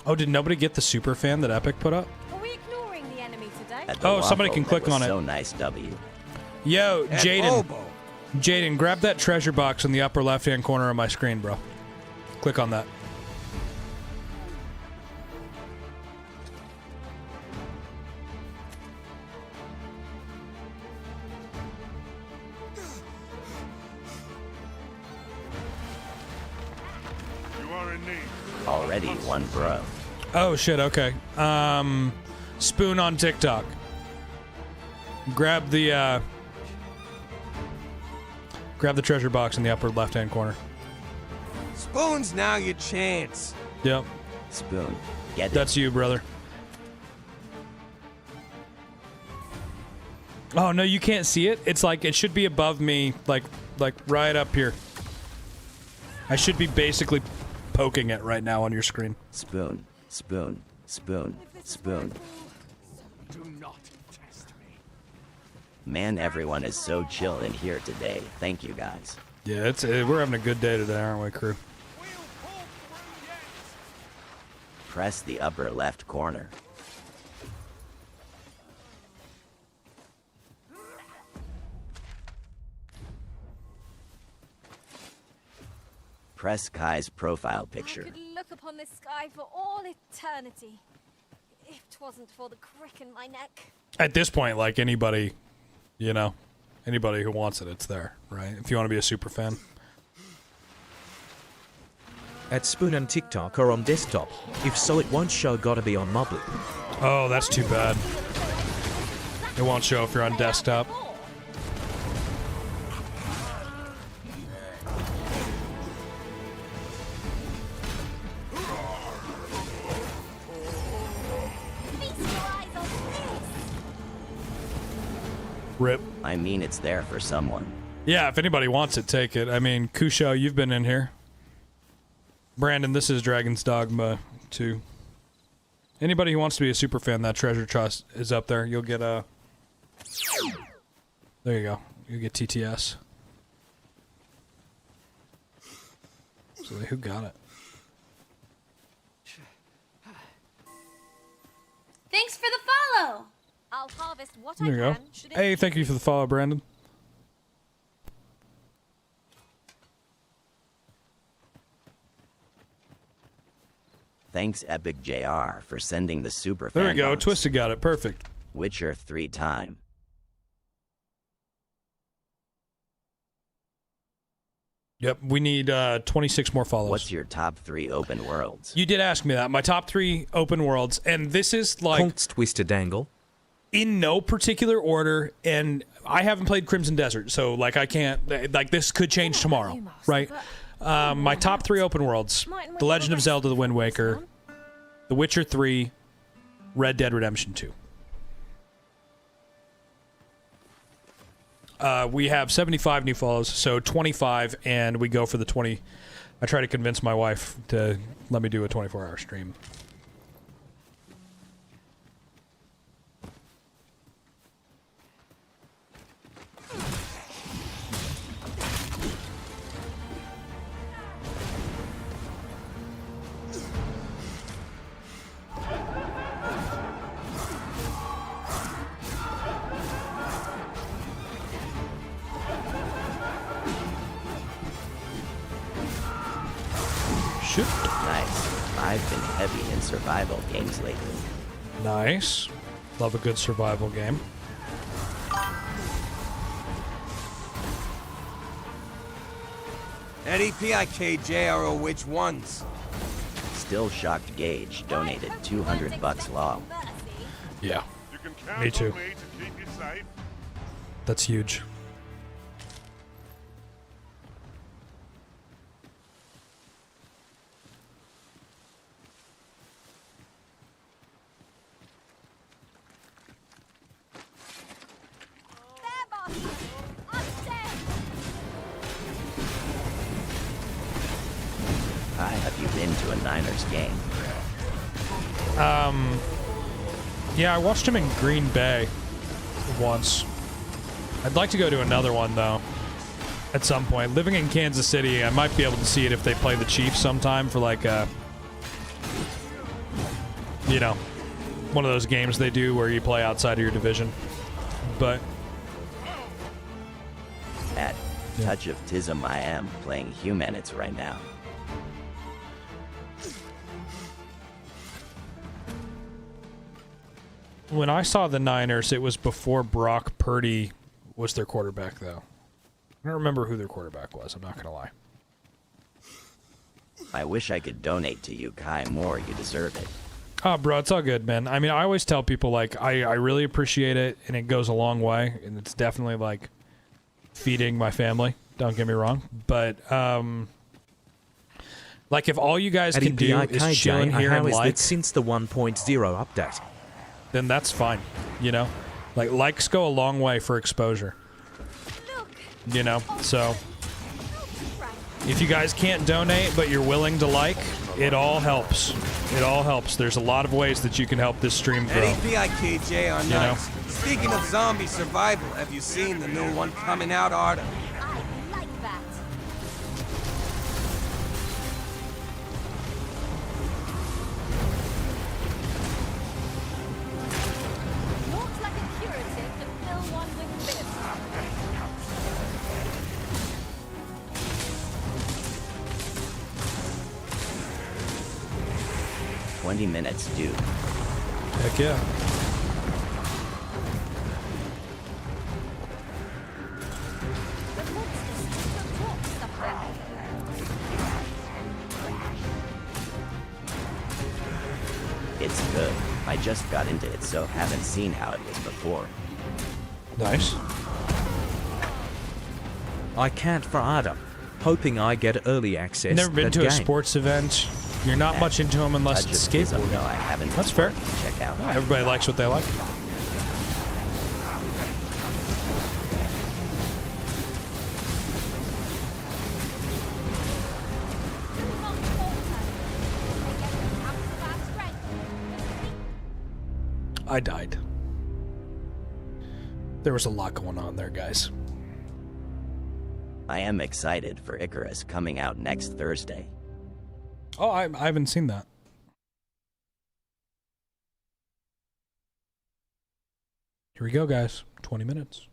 Oh, did nobody get the super fan that Epic put up? Are we ignoring the enemy today? At the Oh, somebody waffle can that click was on it. So nice, W. Yo, And Jaden. Bobo. Jaden, grab that treasure box in the upper left-hand corner of my screen, bro. Click on that. You are in need. Already one bro. Oh shit, okay. Spoon on TikTok. Grab the treasure box in the upper left-hand corner. Spoon's now your chance. Yep. Spoon. Get it. That's you, brother. Oh no, you can't see it. It's like it should be above me, like right up here. I should be basically poking it right now on your screen. Spoon. Spoon. Spoon. Spoon. Do not test me. Man, everyone is so chill in here today. Thank you, guys. Yeah, it's we're having a good day today, aren't we, crew? Press the upper left corner. Press Kai's profile picture. I could look upon this sky for all eternity. If 'twasn't for the crick in my neck. At this point, like anybody, you know, anybody who wants it, it's there, right? If you want to be a super fan. At Spoon and TikTok or on desktop. If so, it won't show. Gotta be on mobile. Oh, that's too bad. It won't show if you're on desktop. Rip. I mean, it's there for someone. Yeah, if anybody wants it, take it. I mean, Kusho, you've been in here. Brandon, this is Dragon's Dogma 2. Anybody who wants to be a super fan, that treasure chest is up there. You'll get a... There you go. You get TTS. So who got it? Thanks for the follow. I'll harvest what There you I go. can. Should it Hey, thank you for the follow, Brandon. Thanks, Epic JR, for sending the super There we fan go. box. Twisted got it. Perfect. Witcher 3 time. Yep, we need 26 more follows. What's your top 3 open worlds? You did ask me that. My top 3 open worlds, and this is like Conks Twisted Dangle. in no particular order. And I haven't played Crimson Desert, so like I can't. Like this could change tomorrow, right? My top 3 open worlds: The Legend of Zelda: The Wind Waker, The Witcher 3, Red Dead Redemption 2. We have 75 new follows, so 25, and we go for the 20. I try to convince my wife to let me do a 24-hour stream. Shoot. Nice. I've been heavy in survival games lately. Nice. Love a good survival game. Eddie PIKJRO, which ones? Still shocked Gage donated $200 long. Yeah. You can count Me too. on me to keep you safe. That's huge. Hi, have you been to a Niners game? Yeah, I watched him in Green Bay once. I'd like to go to another one, though, at some point. Living in Kansas City, I might be able to see it if they play the Chiefs sometime for, like, you know, one of those games they do where you play outside of your division. But At Touch of Tism, I am playing Humanities right now. when I saw the Niners, it was before Brock Purdy was their quarterback, though. I don't remember who their quarterback was, I'm not going to lie. I wish I could donate to you, Kai Moore. You deserve it. Oh, bro, it's all good, man. I mean, I always tell people, like, I really appreciate it, and it goes a long way, and it's definitely, like, feeding my family. Don't get me wrong. But, like, if all you guys can do is chill in here and like... since the 1.0 update. Then that's fine, you know? Like, likes go a long way for exposure. You know? So, if you guys can't donate, but you're willing to like, it all helps. It all helps. There's a lot of ways that you can help this stream grow. NEPIKJ are You know? nuts. Speaking of zombie survival, have you seen the new one coming out, Arda? Like that. Looks like a curative to fill one with bib. 20 minutes, dude. Heck yeah. It's good. I just got into it, so haven't seen how it was before. Nice. I can't for Adam. Hoping I get early access. Never been that to a game. sports event. You're not much into them unless Touch it's of Tism, skateboarding. no, I haven't. That's fair. Check out. Everybody likes what they like. I died. There was a lot going on there, guys. I am excited for Icarus coming out next Thursday. Oh, I haven't seen that. Here we go, guys. 20 minutes.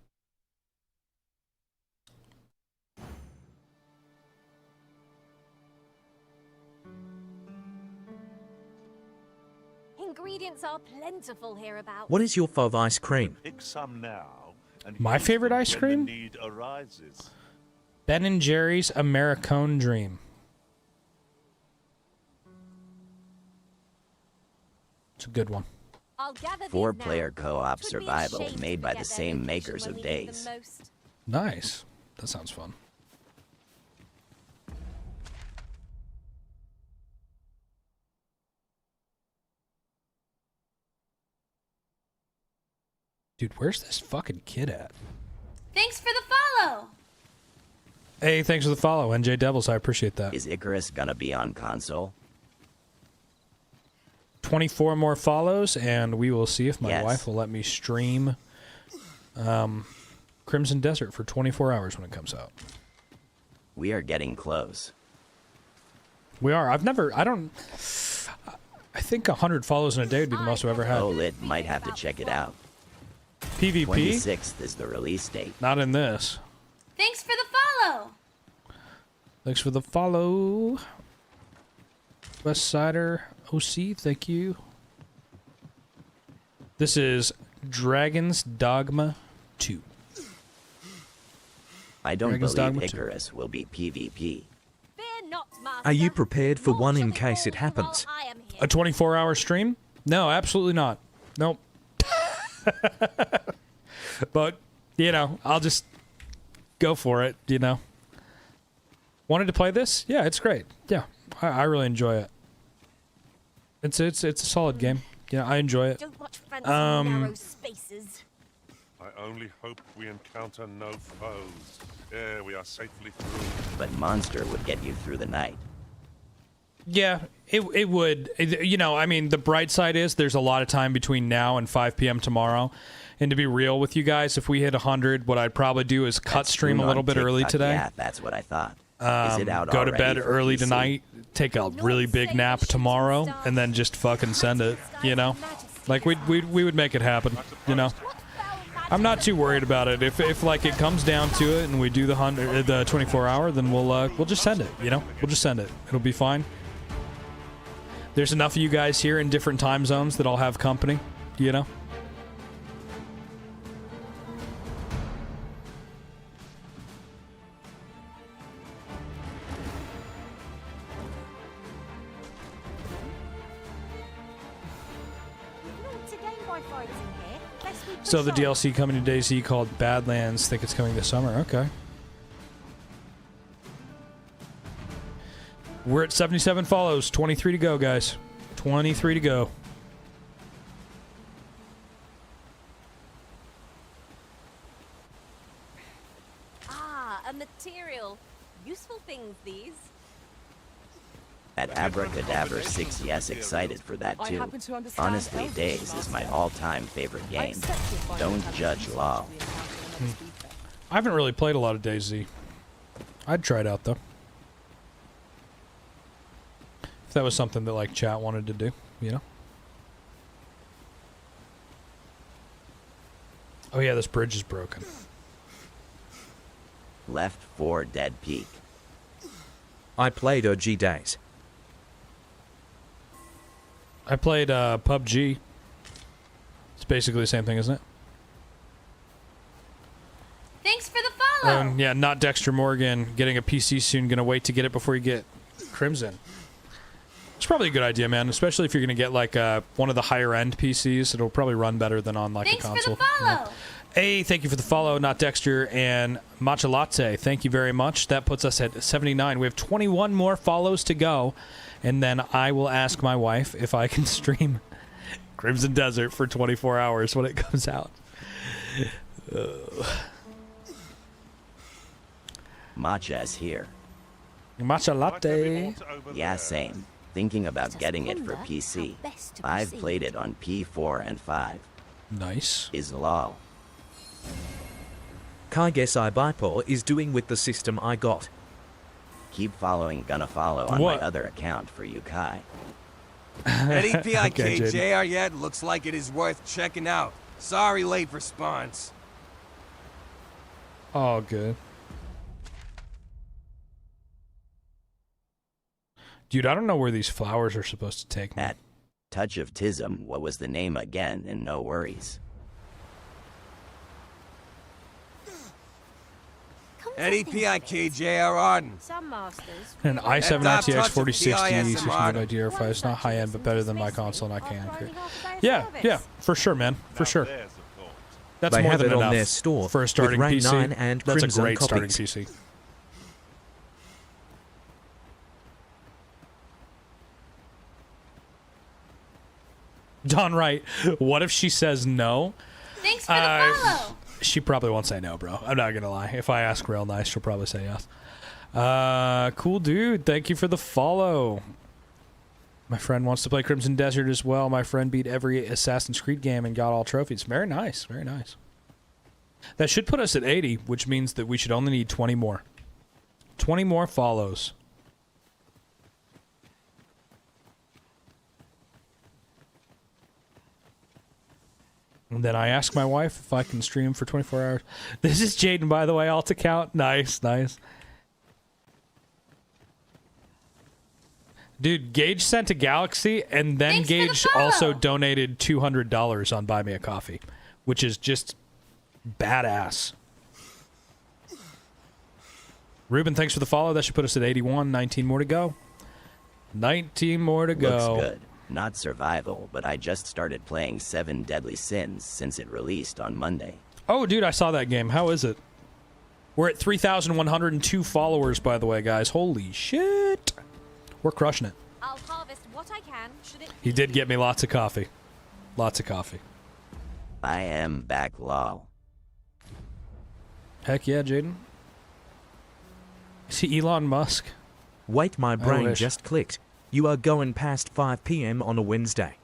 Ingredients are plentiful hereabouts. What is your fave ice cream? Pick some now. And My use favorite them ice when cream? the need arises. Ben & Jerry's Americone Dream. It's a good one. I'll gather 4-player co-op survival made by the same makers of Days. Nice. That sounds fun. Dude, where's this fucking kid at? Thanks for the follow. Hey, thanks for the follow, NJ Devils. I appreciate that. Is Icarus gonna be on console? 24 more follows, and we will see if my Yes. wife will let me stream Crimson Desert for 24 hours when it comes out. We are getting close. We are. I think 100 follows in a day would be the most I've ever had. OLED might have to check it out. PvP? 26th is the release date. Not in this. Thanks for the follow. Thanks for the follow. Westsider OC, thank you. This is Dragon's Dogma 2. I don't Dragon's believe Dogma 2. Icarus will be PvP. Are you prepared for one in case it happens? A 24-hour stream? No, absolutely not. Nope. But, you know, I'll just go for it, you know. Wanted to play this? Yeah, it's great. Yeah, I really enjoy it. It's a solid game. Yeah, I enjoy it. Don't much fancy narrow spaces. I only hope we encounter no foes. There, we are safely through. But Monster would get you through the night. Yeah, it would. You know, I mean, the bright side is there's a lot of time between now and 5 p.m. tomorrow. And to be real with you guys, if we hit 100, what I'd probably do is cut stream a little bit early TikTok. today. Yeah, that's what I thought. Is it out go to already bed for early PC? tonight, take a really big nap tomorrow, and then just fucking send it, you know? Like, we would make it happen, you know? I'm not too worried about it. If like, it comes down to it and we do the 24-hour, then we'll just send it, you know? We'll just send it. It'll be fine. There's enough of you guys here in different time zones that I'll have company, you know? So the DLC coming to DayZ called Badlands. Think it's coming this summer. Okay. We're at 77 follows. 23 to go, guys. 23 to go. Ah, a material. Useful things, these. At Abracadabra 6, yes, excited for that I too. happen to understand Honestly, Elvish, Days is my all-time favorite I game. accept your final Don't challenge judge to law. the encounter on this weekend. I haven't really played a lot of DayZ. I'd try it out though. If that was something that like chat wanted to do, you know. Oh yeah, this bridge is broken. Left 4 Dead Peak. I played OG Days. I played PUBG. It's basically the same thing, isn't it? Thanks for the follow. Yeah, not Dexter Morgan. Getting a PC soon. Gonna wait to get it before you get Crimson. It's probably a good idea, man. Especially if you're gonna get like one of the higher end PCs. It'll probably run better than on like Thanks a console. for the follow. Yeah. Hey, thank you for the follow, not Dexter and Matcha Latte. Thank you very much. That puts us at 79. We have 21 more follows to go, and then I will ask my wife if I can stream Crimson Desert for 24 hours when it comes out. Matcha is here. Matcha Latte. Yeah, same. Thinking about getting it for PC. I've played it on P4 and 5. Nice. Is lol. Kai guess I Bipo is doing with the system I got. Keep following Gonna Follow on What? my other account for you, Kai. Any Okay, PIK Jaden. JR yet? Looks like it is worth checking out. Sorry, late response. Oh, good. Dude, I don't know where these flowers are supposed to take me. At Touch of Tism, what was the name again? And no worries. Any PIK JR Arden. Some masters. An i7 That RTX touch of 4060 PIS is a mod. good idea. If it's not high end, but better than my console, and I can. Yeah, yeah, for sure, man, for sure. That's They more have than it on enough their store for a starting with Rain PC. 9 and That's a Crimson great starting copies. PC. Don Wright, what if she says no? Thanks for the follow. She probably won't say no, bro. I'm not gonna lie. If I ask real nice, she'll probably say yes. Cool dude. Thank you for the follow. My friend wants to play Crimson Desert as well. My friend beat every Assassin's Creed game and got all trophies. Very nice. Very nice. That should put us at 80, which means that we should only need 20 more. 20 more follows. And then I ask my wife if I can stream for 24 hours. This is Jaden, by the way, alt account. Nice, nice. Dude, Gage sent a Galaxy, and then Gage also donated $200 on Buy Me a Coffee, which is just badass. Ruben, thanks for the follow. That should put us at 81. 19 more to go. 19 more to go. Looks good. Not survival, but I just started playing 7 Deadly Sins since it released on Monday. Oh, dude, I saw that game. How is it? We're at 3,102 followers, by the way, guys. Holy shit. We're crushing it. I'll harvest what I can. Should it He did get me lots of coffee. Lots of coffee. I am back, lol. Heck yeah, Jaden. Is he Elon Musk? Wait, my brain wish. just clicked. You are going past 5 p.m. on a Wednesday.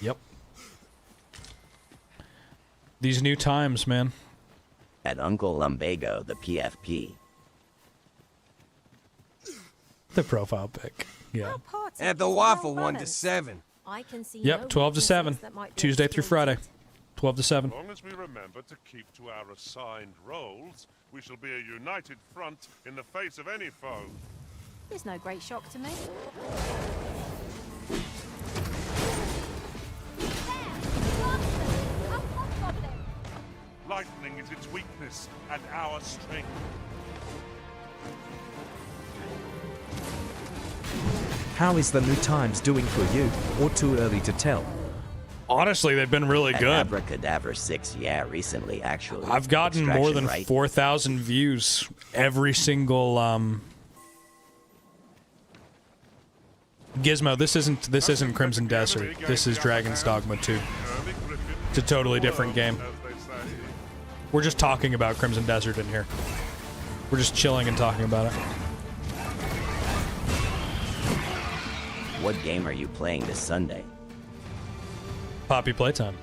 Yep. These new times, man. At Uncle Lumbago, the PFP. The profile pic. Yeah. At the Waffle 1 to 7. I can see Yep, 12 to 7. Tuesday through Friday. 12 to 7. As long as we remember to keep to our assigned roles, we shall be a united front in the face of any foe. There's no great shock to me. Lightning is its weakness and our strength. How is the New Times doing for you, or too early to tell? Honestly, they've been really At good. Abracadabra 6, yeah, recently, actually. I've gotten more Extraction, than right? 4,000 views every single Gizmo, this isn't Crimson Desert. This is Dragon's Dogma 2. It's a totally different game. We're just talking about Crimson Desert in here. We're just chilling and talking about it. What game are you playing this Sunday? Poppy Playtime.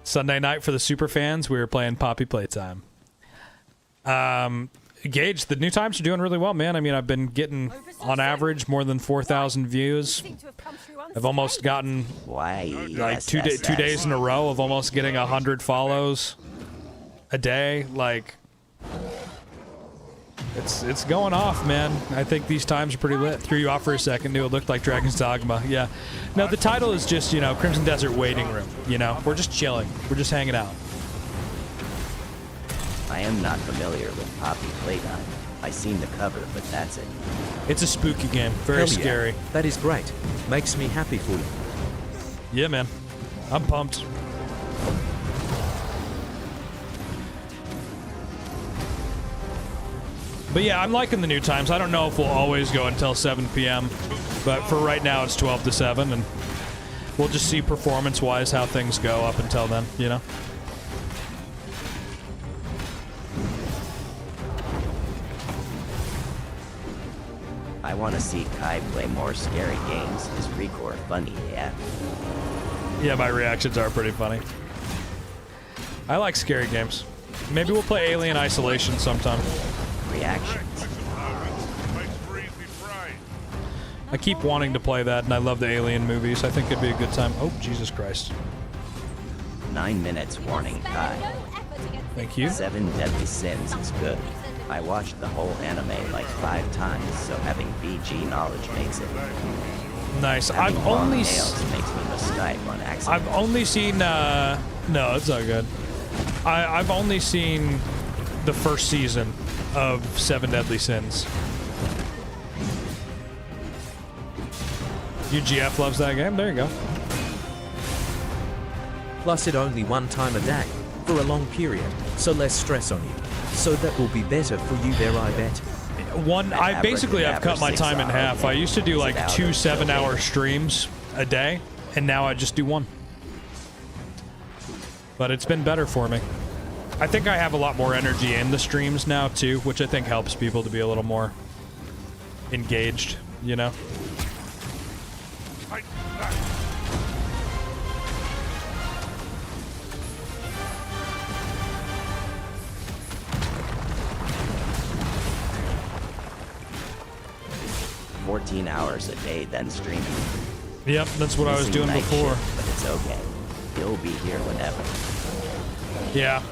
Sunday night for the super fans, we were playing Poppy Playtime. Gage, the new times are doing really well, man. I mean, I've been getting, on average, more than 4,000 views. I've almost gotten like two days in a row of almost getting 100 follows a day. Like, it's going off, man. I think these times are pretty lit. Threw you off for a second. Knew it looked like Dragon's Dogma. Yeah. No, the title is just, Crimson Desert Waiting Room. We're just chilling. We're just hanging out. I am not familiar with Poppy Playtime. I seen the cover, but that's it. It's a spooky game. Very Hell yeah. scary. That is great. Makes me happy for you. Yeah, man. I'm pumped. But yeah, I'm liking the new times. I don't know if we'll always go until 7 p.m. But for right now, it's 12 to 7. And we'll just see performance-wise how things go up until then, I want to see Kai play more scary games. Is Recore funny? Yeah. Yeah, my reactions are pretty funny. I like scary games. Maybe we'll play Alien Isolation sometime. Reactions. I keep wanting to play that, and I love the Alien movies. I think it'd be a good time. Oh, Jesus Christ. 9 minutes warning Kai. Thank you. 7 Deadly Sins is good. I watched the whole anime like 5 times, so having BG knowledge makes it. Nice. Having I've long only nails makes me miss Skype on accident. I've only seen no, it's all good. I've only seen the first season of 7 Deadly Sins. UGF loves that game. There you go. Plus it only one time a day, for a long period, so less stress on you. So that will be better for you there, I bet. I've cut my time in half. I used to do like 2 7-hour streams a day, and now I just do 1. But it's been better for me. I think I have a lot more energy in the streams now too, which I think helps people to be a little more engaged, you know? $14 a day, then streaming. Yep, that's what I was doing Night before. shift, but it's okay. You'll be here whenever. Yeah.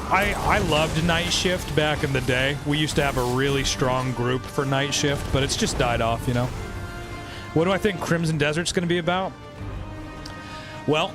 I loved Night Shift back in the day. We used to have a really strong group for Night Shift, but it's just died off, you know? What do I think Crimson Desert's going to be about? Well,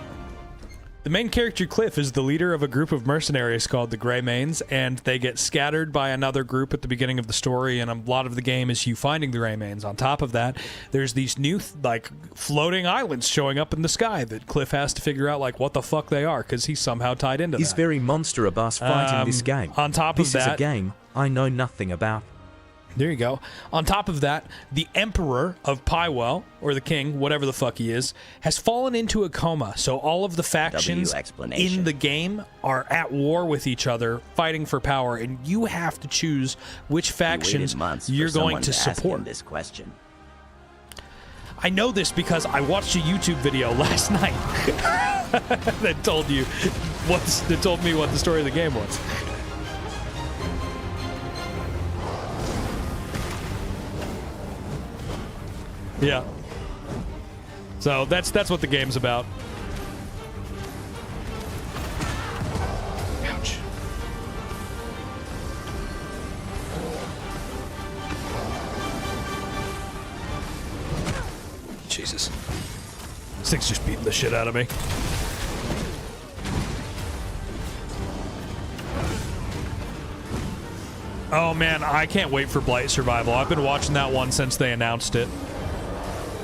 the main character, Cliff, is the leader of a group of mercenaries called the Greymanes, and they get scattered by another group at the beginning of the story, and a lot of the game is you finding the Greymanes. On top of that, there's these new, like, floating islands showing up in the sky that Cliff has to figure out, like, what the fuck they are, because he's somehow tied into Is that. very monster-abus fighting this game. On top this of that... is a game I know nothing about. There you go. On top of that, the Emperor of Pywell, or the King, whatever the fuck he is, has fallen into a coma. So all of the factions in the game are at war with each other, fighting for power, and you have to choose which factions you're going to support. This question. I know this because I watched a YouTube video last night that told me what the story of the game was. Yeah. So that's what the game's about. Ouch. Jesus. This thing's just beating the shit out of me. Oh man, I can't wait for Blight Survival. I've been watching that one since they announced it.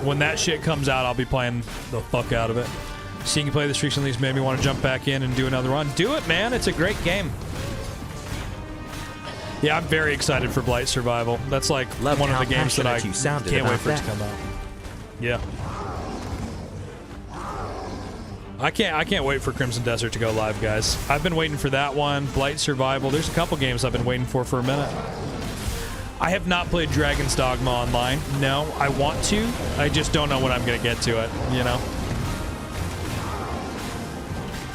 When that shit comes out, I'll be playing the fuck out of it. Seeing you play this recently has made me want to jump back in and do another run. Do it, man. It's a great game. Yeah, I'm very excited for Blight Survival. That's like one of the games that I can't wait for it to come out. Yeah. I can't wait for Crimson Desert to go live, guys. I've been waiting for that one. Blight Survival. There's a couple games I've been waiting for a minute. I have not played Dragon's Dogma Online. No, I want to. I just don't know when I'm going to get to it, you know?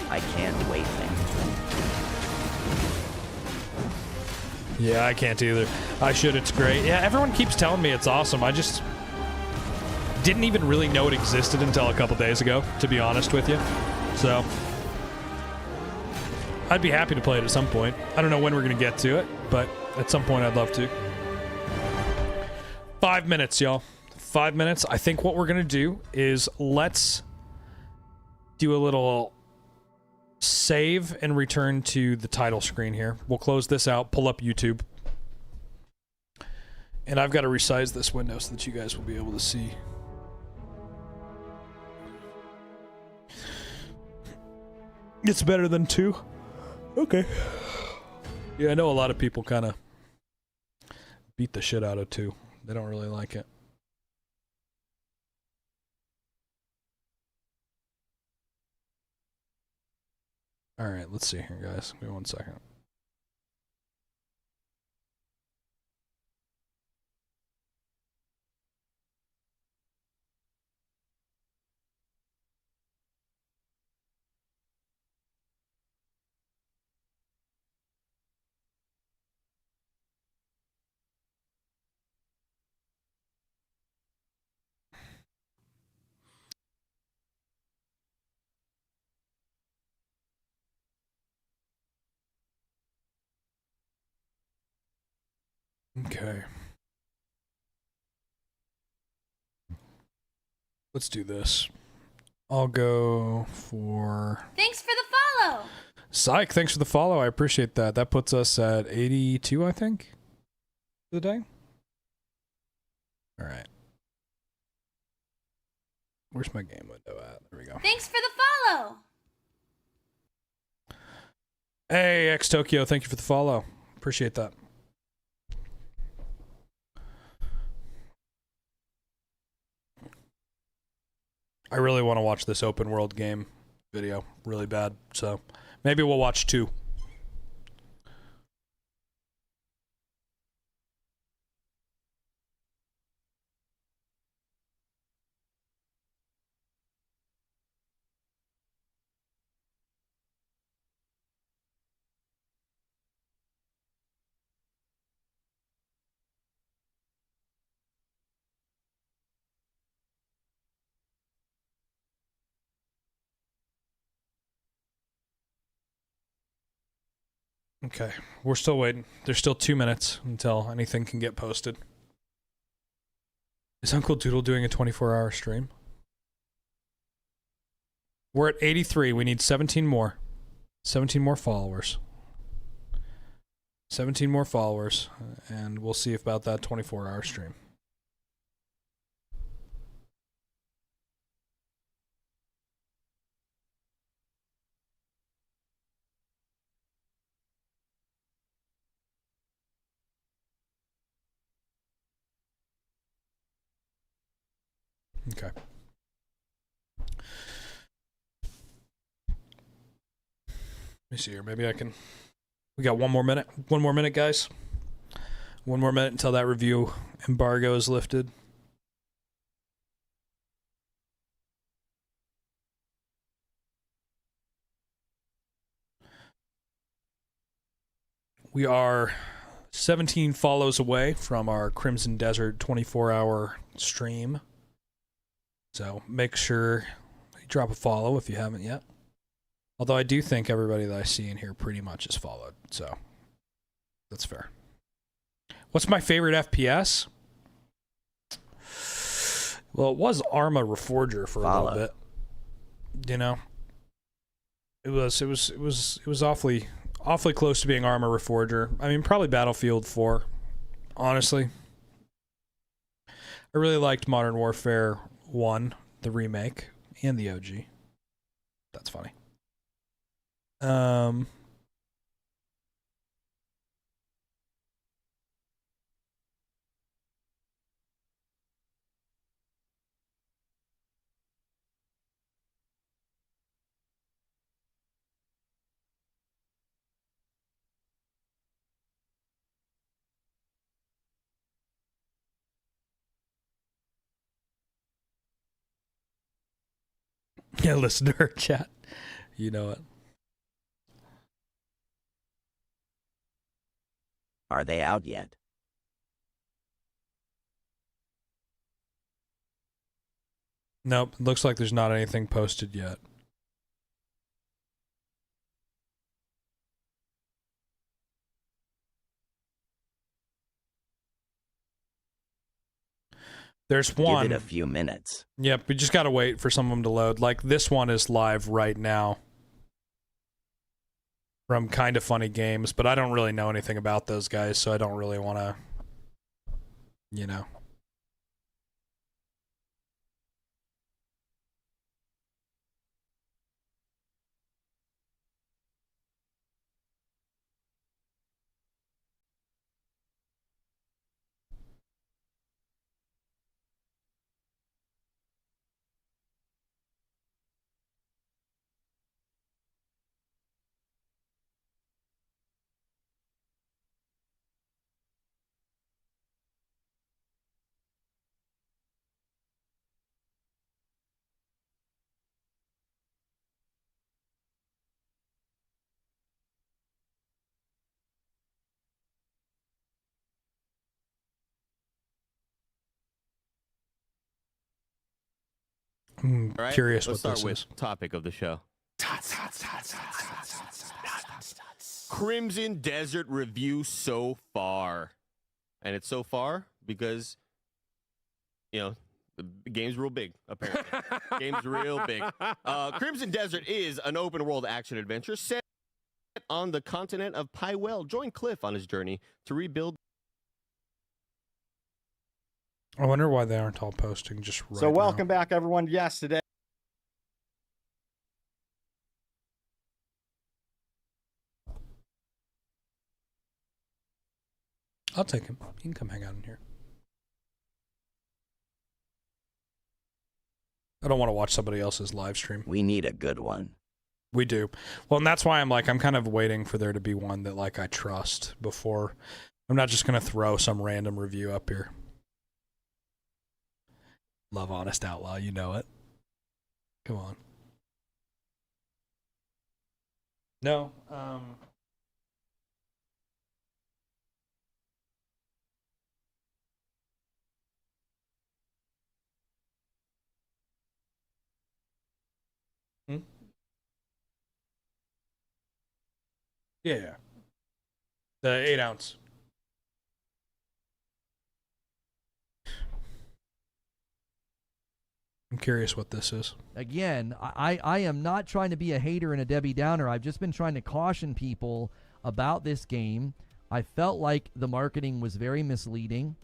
I can't wait, man. Yeah, I can't either. I should. It's great. Yeah, everyone keeps telling me it's awesome. I just didn't even really know it existed until a couple days ago, to be honest with you. So I'd be happy to play it at some point. I don't know when we're going to get to it, but at some point I'd love to. 5 minutes, y'all. 5 minutes. I think what we're going to do is let's do a little save and return to the title screen here. We'll close this out, pull up YouTube. And I've got to resize this window so that you guys will be able to see. It's better than 2. Okay. Yeah, I know a lot of people kind of beat the shit out of 2. They don't really like it. All right, let's see here, guys. Give me 1 second. Okay. Let's do this. I'll go for... Thanks for the follow. Psych, thanks for the follow. I appreciate that. That puts us at 82, I think, for the day. All right. Where's my game window at? There we go. Thanks for the follow. Hey, X Tokyo, thank you for the follow. Appreciate that. I really want to watch this open world game video really bad, so maybe we'll watch 2. Okay, we're still waiting. There's still 2 minutes until anything can get posted. Is Uncle Doodle doing a 24-hour stream? We're at 83. We need 17 more. 17 more followers. 17 more followers, and we'll see about that 24-hour stream. Okay. Let me see here. Maybe I can... We got 1 more minute. 1 more minute, guys. 1 more minute until that review embargo is lifted. We are 17 follows away from our Crimson Desert 24-hour stream. So make sure you drop a follow if you haven't yet. Although I do think everybody that I see in here pretty much is followed, so that's fair. What's my favorite FPS? Well, it was Arma Reforger for a little bit. You know, it was awfully close to being Arma Reforger. I mean, probably Battlefield 4. Honestly, I really liked Modern Warfare 1, the remake, and the OG. That's funny. Yeah, listen to her chat. You know it. Are they out yet? Nope, looks like there's not anything posted yet. There's one. Give it a few minutes. Yep, we just gotta wait for some of them to load. Like, this one is live right now. From Kinda Funny Games, but I don't really know anything about those guys, so I don't really want to, you know. I'm All right, curious let's what start this with is. topic of the show. Crimson Desert review so far. And it's so far because, you know, the game's real big, apparently. Game's real big. Crimson Desert is an open world action adventure set on the continent of Pywell. Join Cliff on his journey to rebuild. I wonder why they aren't all posting just right So now. welcome back, everyone. Yes, today. I'll take him. He can come hang out in here. I don't want to watch somebody else's live stream. We need a good one. We do. Well, and that's why I'm kind of waiting for there to be one that like I trust before. I'm not just going to throw some random review up here. Love Honest Outlaw, you know it. Come on. No, yeah. The 8-ounce. I'm curious what this is. Again, I am not trying to be a hater and a Debbie Downer. I've just been trying to caution people about this game. I felt like the marketing was very misleading.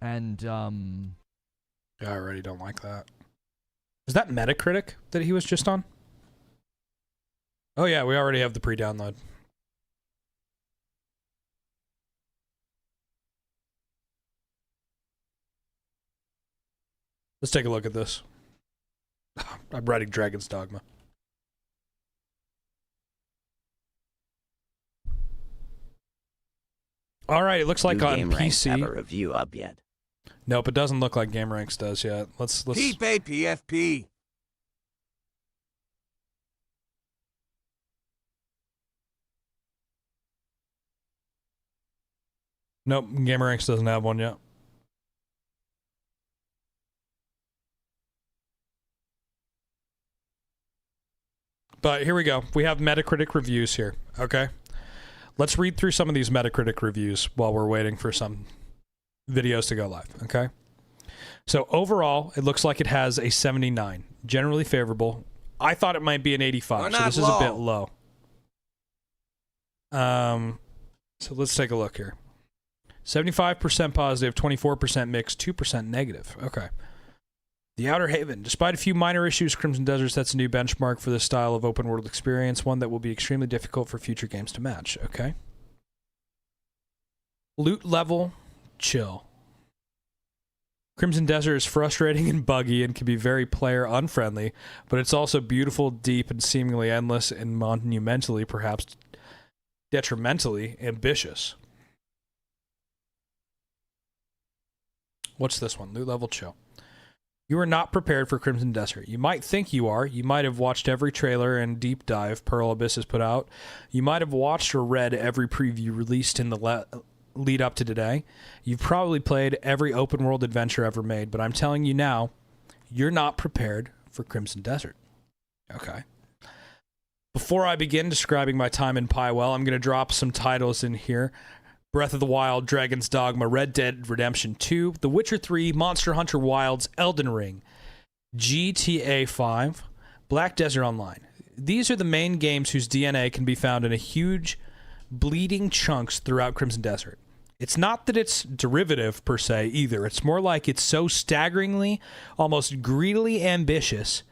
And, I already don't like that. Is that Metacritic that he was just on? Oh, yeah, we already have the pre-download. Let's take a look at this. I'm writing Dragon's Dogma. All right, it looks like Do on Game Ranks PC. have a review up yet? Nope, it doesn't look like GameRanks does yet. Let's. PFP. Nope, GameRanks doesn't have one yet. But here we go. We have Metacritic reviews here. Okay. Let's read through some of these Metacritic reviews while we're waiting for some videos to go live. Okay. So overall, it looks like it has a 79. Generally favorable. I thought it might be an 85, so this is a bit low. So let's take a look here. 75% positive, 24% mixed, 2% negative. Okay. The Outer Haven. Despite a few minor issues, Crimson Desert sets a new benchmark for this style of open world experience, one that will be extremely difficult for future games to match. Okay. Loot level, chill. Crimson Desert is frustrating and buggy and can be very player unfriendly, but it's also beautiful, deep, and seemingly endless and monumentally, perhaps detrimentally, ambitious. What's this one? Loot level, chill. You are not prepared for Crimson Desert. You might think you are. You might have watched every trailer and deep dive Pearl Abyss has put out. You might have watched or read every preview released in the lead up to today. You've probably played every open world adventure ever made, but I'm telling you now, you're not prepared for Crimson Desert. Okay. Before I begin describing my time in Pywell, I'm going to drop some titles in here. Breath of the Wild, Dragon's Dogma, Red Dead Redemption 2, The Witcher 3, Monster Hunter Wilds, Elden Ring, GTA 5, Black Desert Online. These are the main games whose DNA can be found in a huge, bleeding chunks throughout Crimson Desert. It's not that it's derivative, per se, either. It's more like it's so staggeringly, almost greedily ambitious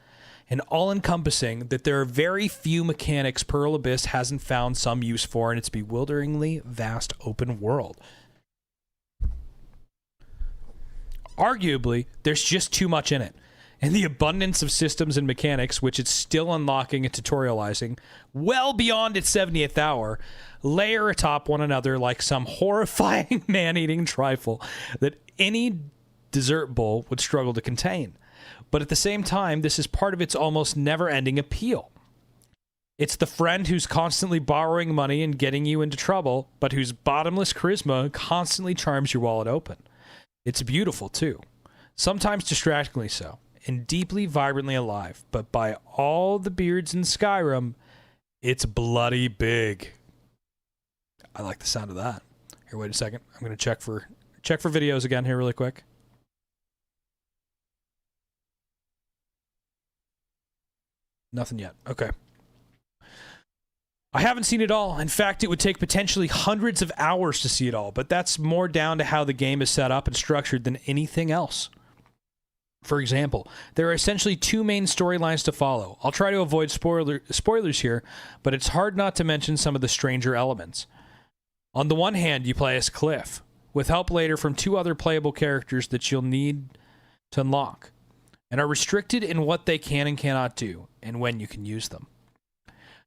and all-encompassing that there are very few mechanics Pearl Abyss hasn't found some use for in its bewilderingly vast open world. Arguably, there's just too much in it, and the abundance of systems and mechanics, which it's still unlocking and tutorializing, well beyond its 70th hour, layer atop one another like some horrifying man-eating trifle that any dessert bowl would struggle to contain. But at the same time, this is part of its almost never-ending appeal. It's the friend who's constantly borrowing money and getting you into trouble, but whose bottomless charisma constantly charms your wallet open. It's beautiful, too. Sometimes distractingly so, and deeply, vibrantly alive. But by all the beards in Skyrim, it's bloody big. I like the sound of that. Here, wait a second. I'm going to check for Check for videos again here really quick. Nothing yet. Okay. I haven't seen it all. In fact, it would take potentially hundreds of hours to see it all, but that's more down to how the game is set up and structured than anything else. For example, there are essentially two main storylines to follow. I'll try to avoid spoilers here, but it's hard not to mention some of the stranger elements. On the one hand, you play as Cliff, with help later from two other playable characters that you'll need to unlock, and are restricted in what they can and cannot do, and when you can use them.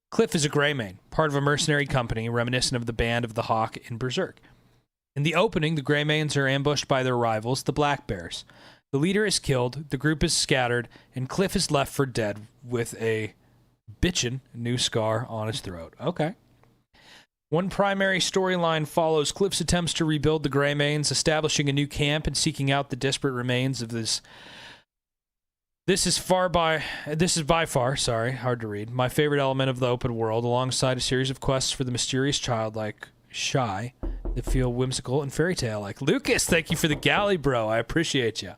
Cliff is a Greymane, part of a mercenary company reminiscent of the Band of the Hawk in Berserk. In the opening, the Greymanes are ambushed by their rivals, the Black Bears. The leader is killed, the group is scattered, and Cliff is left for dead with a bitchin' new scar on his throat. Okay. One primary storyline follows Cliff's attempts to rebuild the Greymanes, establishing a new camp and seeking out the disparate remains of this. This is by far, hard to read, my favorite element of the open world, alongside a series of quests for the mysterious child like Shy that feel whimsical and fairy tale-like. Lucas, thank you for the galley, bro. I appreciate you.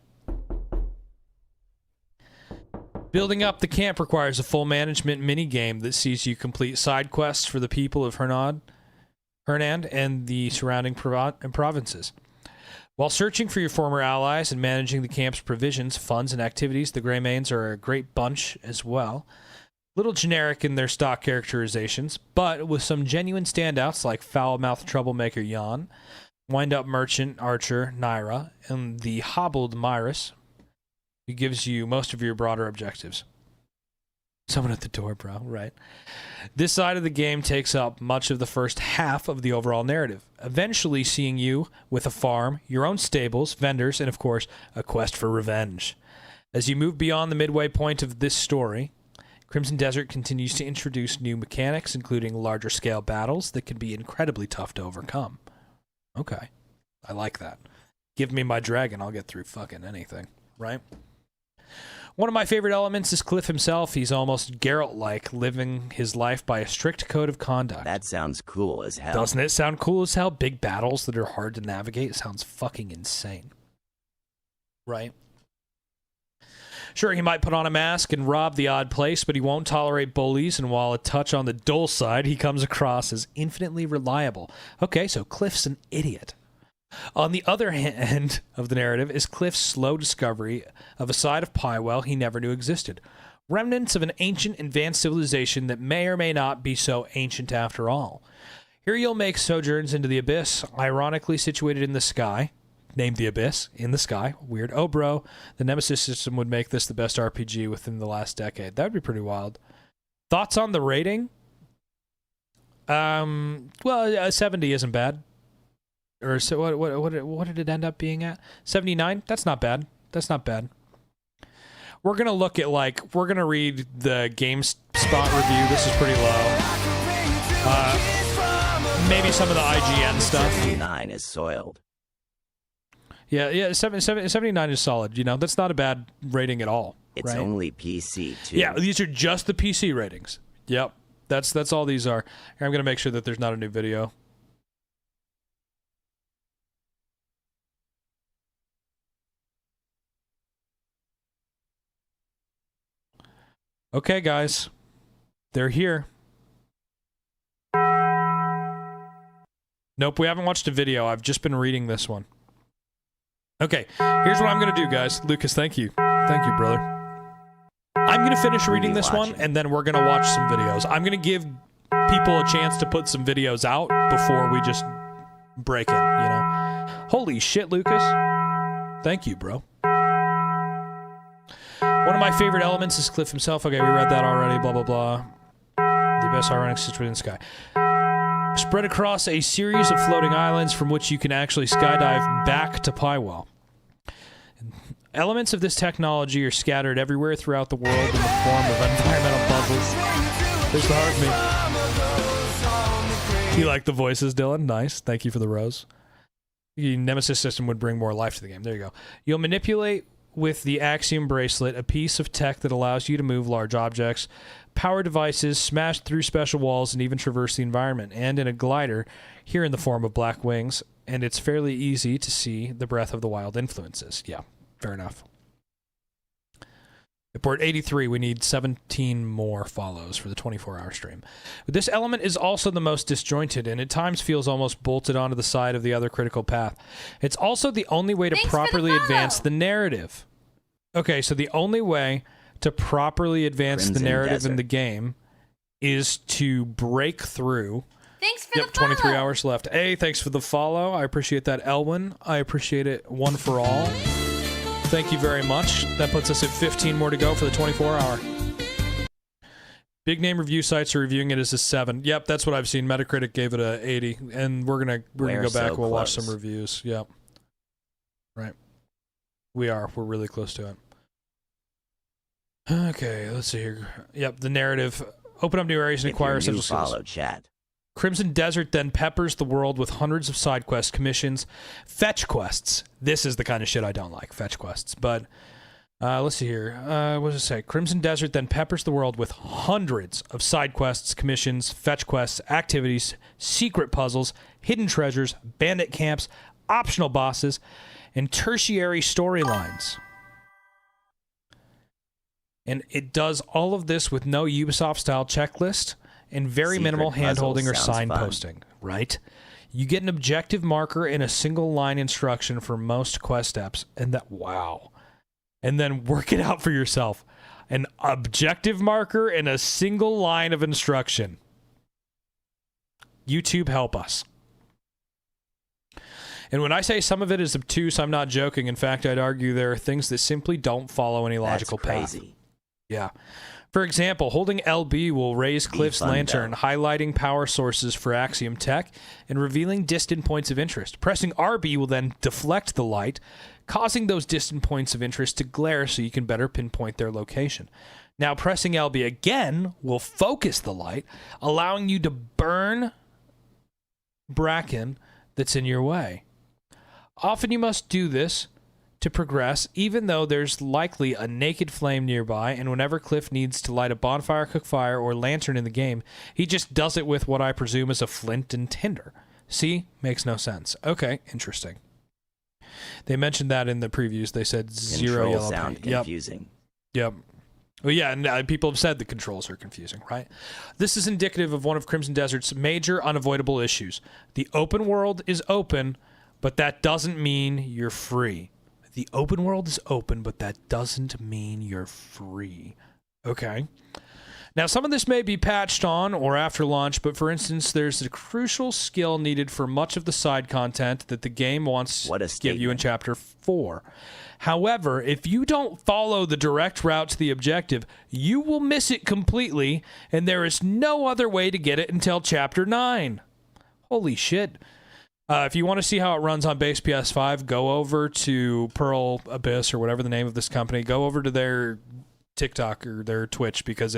Building up the camp requires a full management minigame that sees you complete side quests for the people of Hernand and the surrounding provinces. While searching for your former allies and managing the camp's provisions, funds, and activities, the Greymanes are a great bunch as well. Little generic in their stock characterizations, but with some genuine standouts like foul-mouthed troublemaker Jan, wind-up merchant archer Naira, and the hobbled Myris, who gives you most of your broader objectives. Someone at the door, bro, right? This side of the game takes up much of the first half of the overall narrative, eventually seeing you with a farm, your own stables, vendors, and of course, a quest for revenge. As you move beyond the midway point of this story, Crimson Desert continues to introduce new mechanics, including larger scale battles that can be incredibly tough to overcome. Okay, I like that. Give me my dragon, I'll get through fucking anything, right? One of my favorite elements is Cliff himself. He's almost Geralt-like, living his life by a strict code of conduct. That sounds cool as hell. Doesn't it sound cool as hell? Big battles that are hard to navigate sounds fucking insane. Right? Sure, he might put on a mask and rob the odd place, but he won't tolerate bullies, and while a touch on the dull side, he comes across as infinitely reliable. Okay, so Cliff's an idiot. On the other end of the narrative is Cliff's slow discovery of a side of Pywell he never knew existed. Remnants of an ancient advanced civilization that may or may not be so ancient after all. Here you'll make sojourns into the Abyss, ironically situated in the sky. Named the Abyss, in the sky. Weird. Oh, bro, the Nemesis system would make this the best RPG within the last decade. That would be pretty wild. Thoughts on the rating? Well, 70 isn't bad. Or so what did it end up being at? 79? That's not bad. That's not bad. We're going to look at, like, we're going to read the GameSpot review. This is pretty low. Maybe some of the IGN stuff. 79 is soiled. Yeah, 79 is solid. You know, that's not a bad rating at all. It's right? only PC, too. Yeah, these are just the PC ratings. Yep. That's all these are. Here, I'm going to make sure that there's not a new video. Okay, guys. They're here. Nope, we haven't watched a video. I've just been reading this one. Okay, here's what I'm going to do, guys. Lucas, thank you. Thank you, brother. I'm going to finish reading this one, and then we're going to watch some videos. I'm going to give people a chance to put some videos out before we just break in, you know? Holy shit, Lucas. Thank you, bro. One of my favorite elements is Cliff himself. Okay, we read that already, blah, blah, blah. The best ironic situation in the sky. Spread across a series of floating islands from which you can actually skydive back to Pywell. Elements of this technology are scattered everywhere throughout the world in the form of environmental puzzles. There's the heart me. You like the voices, Dylan? Nice. Thank you for the rose. The Nemesis system would bring more life to the game. There you go. You'll manipulate with the Axiom Bracelet, a piece of tech that allows you to move large objects, power devices, smash through special walls, and even traverse the environment. And in a glider, here in the form of black wings, and it's fairly easy to see the Breath of the Wild influences. Yeah, fair enough. We're at 83. We need 17 more follows for the 24-hour stream. But this element is also the most disjointed, and at times feels almost bolted onto the side of the other critical path. It's also the only way to properly advance the narrative. Okay, so the only way to properly advance Crimson the narrative Desert. in the game is to break through. Thanks for the 23 follow. hours left. Hey, thanks for the follow. I appreciate that, Elwin. I appreciate it. One for all. Thank you very much. That puts us at 15 more to go for the 24-hour. Big name review sites are reviewing it as a 7. Yep, that's what I've seen. Metacritic gave it a 80, and we're gonna go back. We'll watch some reviews. Yep. Right. We're really close to it. Okay, let's see here. Yep, the narrative. Open up new areas and acquire essential skills. Follow chat. Crimson Desert then peppers the world with hundreds of side quest commissions, fetch quests. This is the kind of shit I don't like, fetch quests. But let's see here. What does it say? Crimson Desert then peppers the world with hundreds of side quests, commissions, fetch quests, activities, secret puzzles, hidden treasures, bandit camps, optional bosses, and tertiary storylines. And it does all of this with no Ubisoft-style checklist and very Secret minimal puzzle hand-holding or sounds fun. signposting, right? You get an objective marker and a single-line instruction for most quest steps, and that, wow. And then work it out for yourself. An objective marker and a single line of instruction. YouTube, help us. And when I say some of it is obtuse, I'm not joking. In fact, I'd argue there are things that simply don't follow any logical path. Crazy. Yeah. For example, holding LB will raise Cliff's fun, lantern, highlighting power sources for Axiom Tech and revealing distant points of interest. Pressing RB will then deflect the light, causing those distant points of interest to glare so you can better pinpoint their location. Now, pressing LB again will focus the light, allowing you to burn bracken that's in your way. Often you must do this to progress, even though there's likely a naked flame nearby, and whenever Cliff needs to light a bonfire, cook fire, or lantern in the game, he just does it with what I presume is a flint and tinder. See? Makes no sense. Okay, interesting. They mentioned that in the previews. They said zero Control yellow sound paint. Yep. confusing. Yep. Well, yeah, and people have said the controls are confusing, right? This is indicative of one of Crimson Desert's major unavoidable issues. The open world is open, but that doesn't mean you're free. The open world is open, but that doesn't mean you're free. Okay. Now, some of this may be patched on or after launch, but for instance, there's a crucial skill needed for much of the side content that the game wants to give you in Chapter 4. However, if you don't follow the direct route to the objective, you will miss it completely, and there is no other way to get it until Chapter 9. Holy shit. If you want to see how it runs on base PS5, go over to Pearl Abyss or whatever the name of this company. Go over to their TikTok or their Twitch because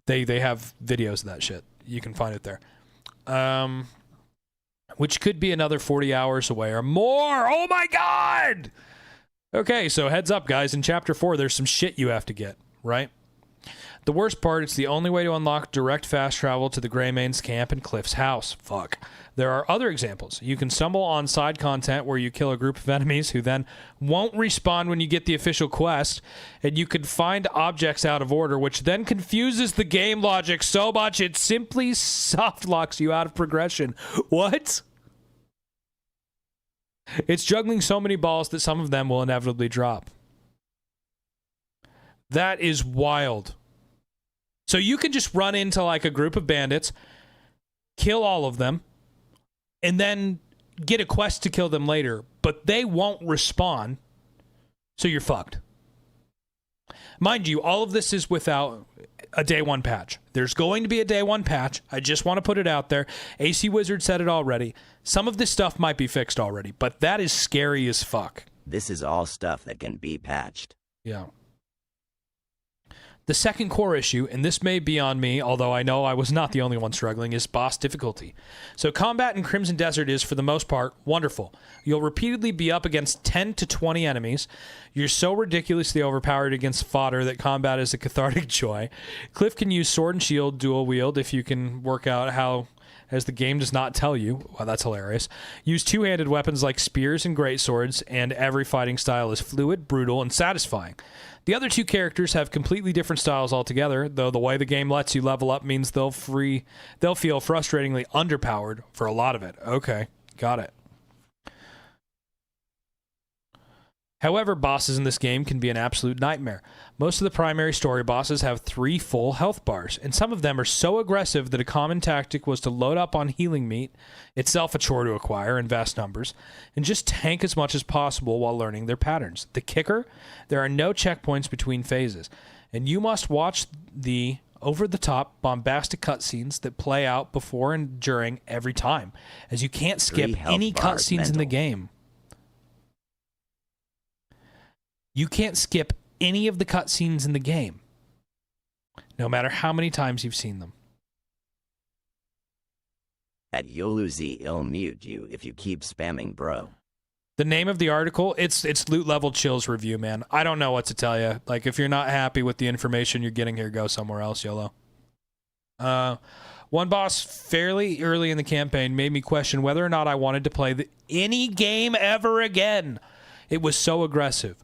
they have videos of that shit. You can find it there. Which could be another 40 hours away or more. Oh my god! Okay, so heads up, guys. In Chapter 4, there's some shit you have to get, right? The worst part, it's the only way to unlock direct fast travel to the Greymane's camp and Cliff's house. Fuck. There are other examples. You can stumble on side content where you kill a group of enemies who then won't respawn when you get the official quest, and you can find objects out of order, which then confuses the game logic so much it simply soft locks you out of progression. What? It's juggling so many balls that some of them will inevitably drop. That is wild. So you can just run into like a group of bandits, kill all of them, and then get a quest to kill them later, but they won't respawn, so you're fucked. Mind you, all of this is without a day one patch. There's going to be a day one patch. I just want to put it out there. AC Wizard said it already. Some of this stuff might be fixed already, but that is scary as fuck. This is all stuff that can be patched. Yeah. The second core issue, and this may be on me, although I know I was not the only one struggling, is boss difficulty. So combat in Crimson Desert is, for the most part, wonderful. You'll repeatedly be up against 10 to 20 enemies. You're so ridiculously overpowered against fodder that combat is a cathartic joy. Cliff can use sword and shield dual wield if you can work out how as the game does not tell you. Well, that's hilarious. Use two-handed weapons like spears and greatswords, and every fighting style is fluid, brutal, and satisfying. The other two characters have completely different styles altogether, though the way the game lets you level up means they'll feel frustratingly underpowered for a lot of it. Okay, got it. However, bosses in this game can be an absolute nightmare. Most of the primary story bosses have 3 full health bars, and some of them are so aggressive that a common tactic was to load up on healing meat, itself a chore to acquire in vast numbers, and just tank as much as possible while learning their patterns. The kicker? There are no checkpoints between phases, and you must watch the over-the-top, bombastic cutscenes that play out before and during every time, as you can't skip any cutscenes in the game. You can't skip any of the cutscenes in the game, no matter how many times you've seen them. At Yoluzi, he'll mute you if you keep spamming bro. The name of the article, it's Loot Level Chills review, man. I don't know what to tell you. Like, if you're not happy with the information you're getting here, go somewhere else, YOLO. One boss fairly early in the campaign made me question whether or not I wanted to play any game ever again. It was so aggressive.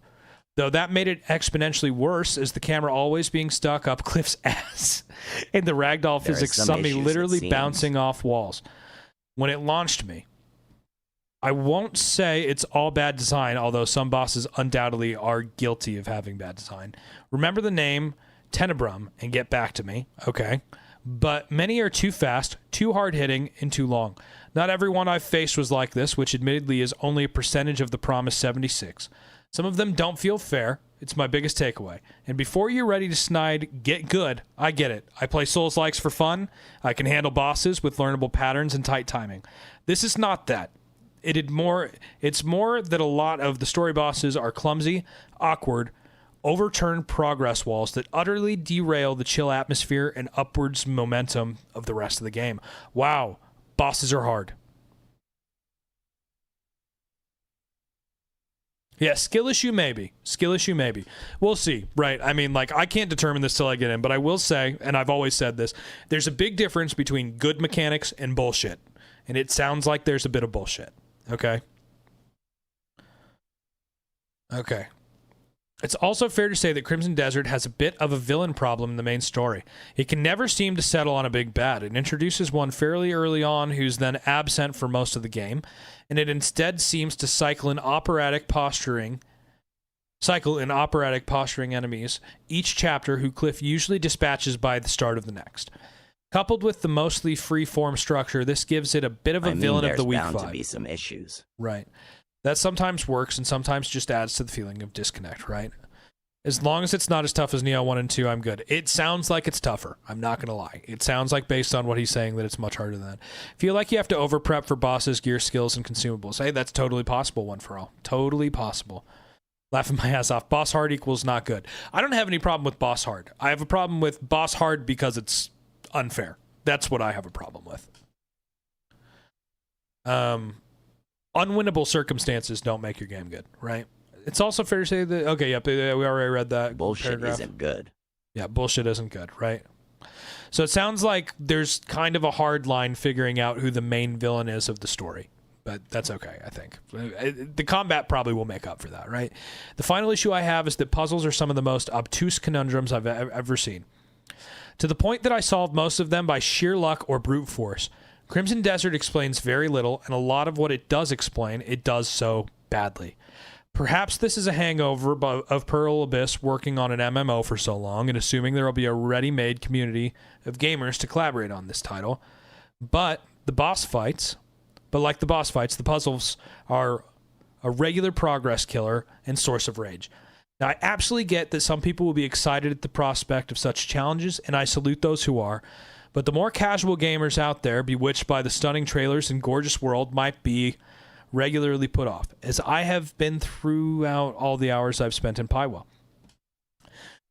Though that made it exponentially worse, as the camera always being stuck up Cliff's ass, and the ragdoll physics saw me literally bouncing off walls. When it launched me, I won't say it's all bad design, although some bosses undoubtedly are guilty of having bad design. Remember the name Tenebrum and get back to me, okay? But many are too fast, too hard-hitting, and too long. Not everyone I've faced was like this, which admittedly is only a percentage of the promised 76. Some of them don't feel fair. It's my biggest takeaway. And before you're ready to snide, get good. I get it. I play Souls-likes for fun. I can handle bosses with learnable patterns and tight timing. This is not that. It's more that a lot of the story bosses are clumsy, awkward, overturned progress walls that utterly derail the chill atmosphere and upwards momentum of the rest of the game. Wow, bosses are hard. Yeah, skill issue maybe. Skill issue maybe. We'll see, right? I mean, like, I can't determine this till I get in, but I will say, and I've always said this, there's a big difference between good mechanics and bullshit. And it sounds like there's a bit of bullshit. Okay? Okay. It's also fair to say that Crimson Desert has a bit of a villain problem in the main story. It can never seem to settle on a big bad. It introduces one fairly early on who's then absent for most of the game, and it instead seems to cycle in operatic posturing enemies each chapter who Cliff usually dispatches by the start of the next. Coupled with the mostly free-form structure, this gives it a bit of a villain of the week vibe. There's bound to be some issues. Right. That sometimes works and sometimes just adds to the feeling of disconnect, right? As long as it's not as tough as Neo 1 and 2, I'm good. It sounds like it's tougher. I'm not going to lie. It sounds like, based on what he's saying, that it's much harder than that. Feel like you have to over-prep for bosses, gear, skills, and consumables. Hey, that's totally possible, One for All. Totally possible. Laughing my ass off. Boss hard equals not good. I don't have any problem with boss hard. I have a problem with boss hard because it's unfair. That's what I have a problem with. Unwinnable circumstances don't make your game good, right? It's also fair to say that, okay, yep, we already read that. Bullshit paragraph. isn't good. Yeah, bullshit isn't good, right? So it sounds like there's kind of a hard line figuring out who the main villain is of the story. But that's okay, I think. The combat probably will make up for that, right? The final issue I have is that puzzles are some of the most obtuse conundrums I've ever seen. To the point that I solved most of them by sheer luck or brute force. Crimson Desert explains very little, and a lot of what it does explain, it does so badly. Perhaps this is a hangover of Pearl Abyss working on an MMO for so long and assuming there will be a ready-made community of gamers to collaborate on this title. But like the boss fights, the puzzles are a regular progress killer and source of rage. Now, I absolutely get that some people will be excited at the prospect of such challenges, and I salute those who are. But the more casual gamers out there, bewitched by the stunning trailers and gorgeous world, might be regularly put off, as I have been throughout all the hours I've spent in Paiwa.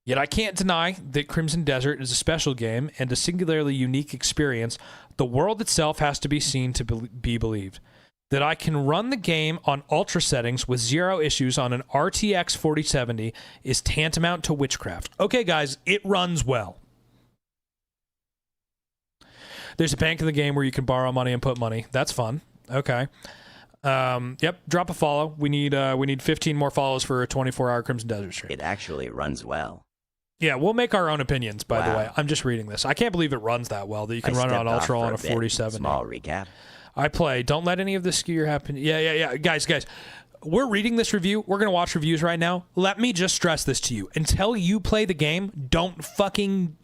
Yet I can't deny that Crimson Desert is a special game and a singularly unique experience. The world itself has to be seen to be believed. That I can run the game on ultra settings with 0 issues on an RTX 4070 is tantamount to witchcraft. Okay, guys, it runs well. There's a bank in the game where you can borrow money and put money. That's fun. Okay. Yep. Drop a follow. We need 15 more follows for a 24-hour Crimson Desert stream. It actually runs well. Yeah, we'll make our own opinions, by the Wow. way. I'm just reading this. I can't believe it runs that well, that you can run it on stepped off Ultra for on a bit. 47. Small recap. I play. Don't let any of this gear happen. Yeah. Guys. We're reading this review. We're going to watch reviews right now. Let me just stress this to you. Until you play the game, don't fucking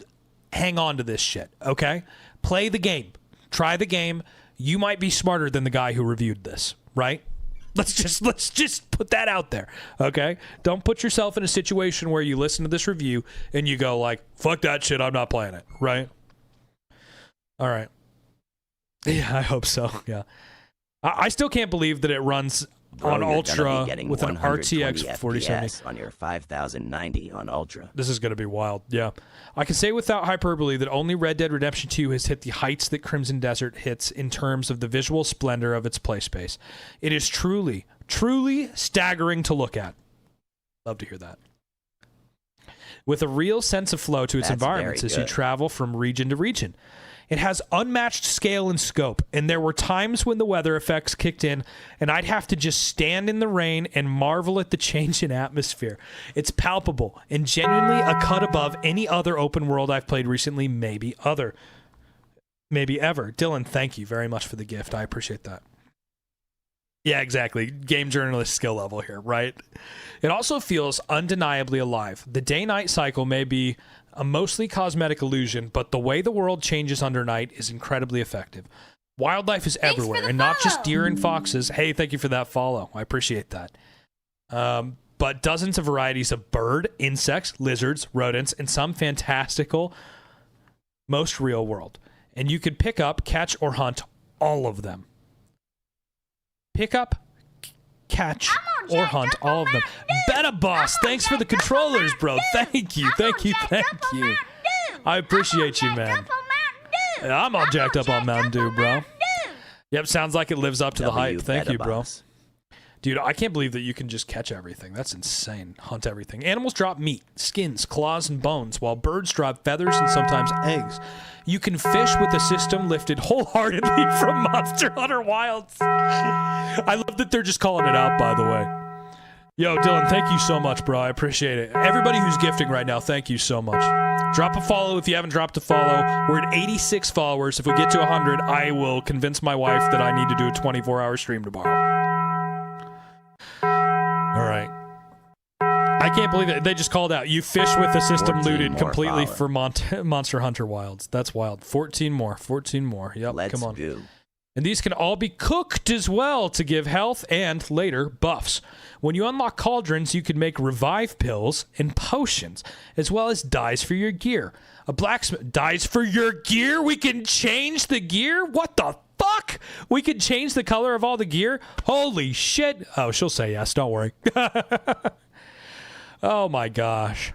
hang on to this shit, okay? Play the game. Try the game. You might be smarter than the guy who reviewed this, right? Let's just put that out there, okay? Don't put yourself in a situation where you listen to this review and you go like, fuck that shit, I'm not playing it, right? All right. Yeah, I hope so, yeah. I still can't believe that it runs Bro, on you're gonna Ultra be getting with an 120 RTX 4070. FPS on your 5090 on Ultra. This is going to be wild, yeah. I can say without hyperbole that only Red Dead Redemption 2 has hit the heights that Crimson Desert hits in terms of the visual splendor of its play space. It is truly, truly staggering to look at. Love to hear that. With a real sense of flow to its That's environments very as you good. travel from region to region. It has unmatched scale and scope, and there were times when the weather effects kicked in, and I'd have to just stand in the rain and marvel at the change in atmosphere. It's palpable and genuinely a cut above any other open world I've played recently, maybe ever. Dylan, thank you very much for the gift. I appreciate that. Yeah, exactly. Game journalist skill level here, right? It also feels undeniably alive. The day-night cycle may be a mostly cosmetic illusion, but the way the world changes under night is incredibly effective. Wildlife is everywhere, and not just deer and foxes. Hey, thank you for that follow. I appreciate that. But dozens of varieties of bird, insects, lizards, rodents, and some fantastical, most real world. And you could pick up, catch, or hunt all of them. Pick up, catch, or hunt all of them. Beta Boss, thanks for the controllers, bro. Thank you. I appreciate you, man. I'm all jacked up on Mountain Dew, bro. Yep, sounds like it lives up to the hype. Thank you, bro. Dude, I can't believe that you can just catch everything. That's insane. Hunt everything. Animals drop meat, skins, claws, and bones, while birds drop feathers and sometimes eggs. You can fish with a system lifted wholeheartedly from Monster Hunter Wilds. I love that they're just calling it out, by the way. Yo, Dylan, thank you so much, bro. I appreciate it. Everybody who's gifting right now, thank you so much. Drop a follow if you haven't dropped a follow. We're at 86 followers. If we get to 100, I will convince my wife that I need to do a 24-hour stream tomorrow. All right. I can't believe it. They just called out. You fish with the system looted completely for Monster Hunter Wilds. That's wild. 14 more. Yep, come on. Go. And these can all be cooked as well to give health and, later, buffs. When you unlock cauldrons, you can make revive pills and potions, as well as dyes for your gear. A blacksmith... Dyes for your gear? We can change the gear? What the fuck? We can change the color of all the gear? Holy shit. Oh, she'll say yes. Don't worry. Oh my gosh.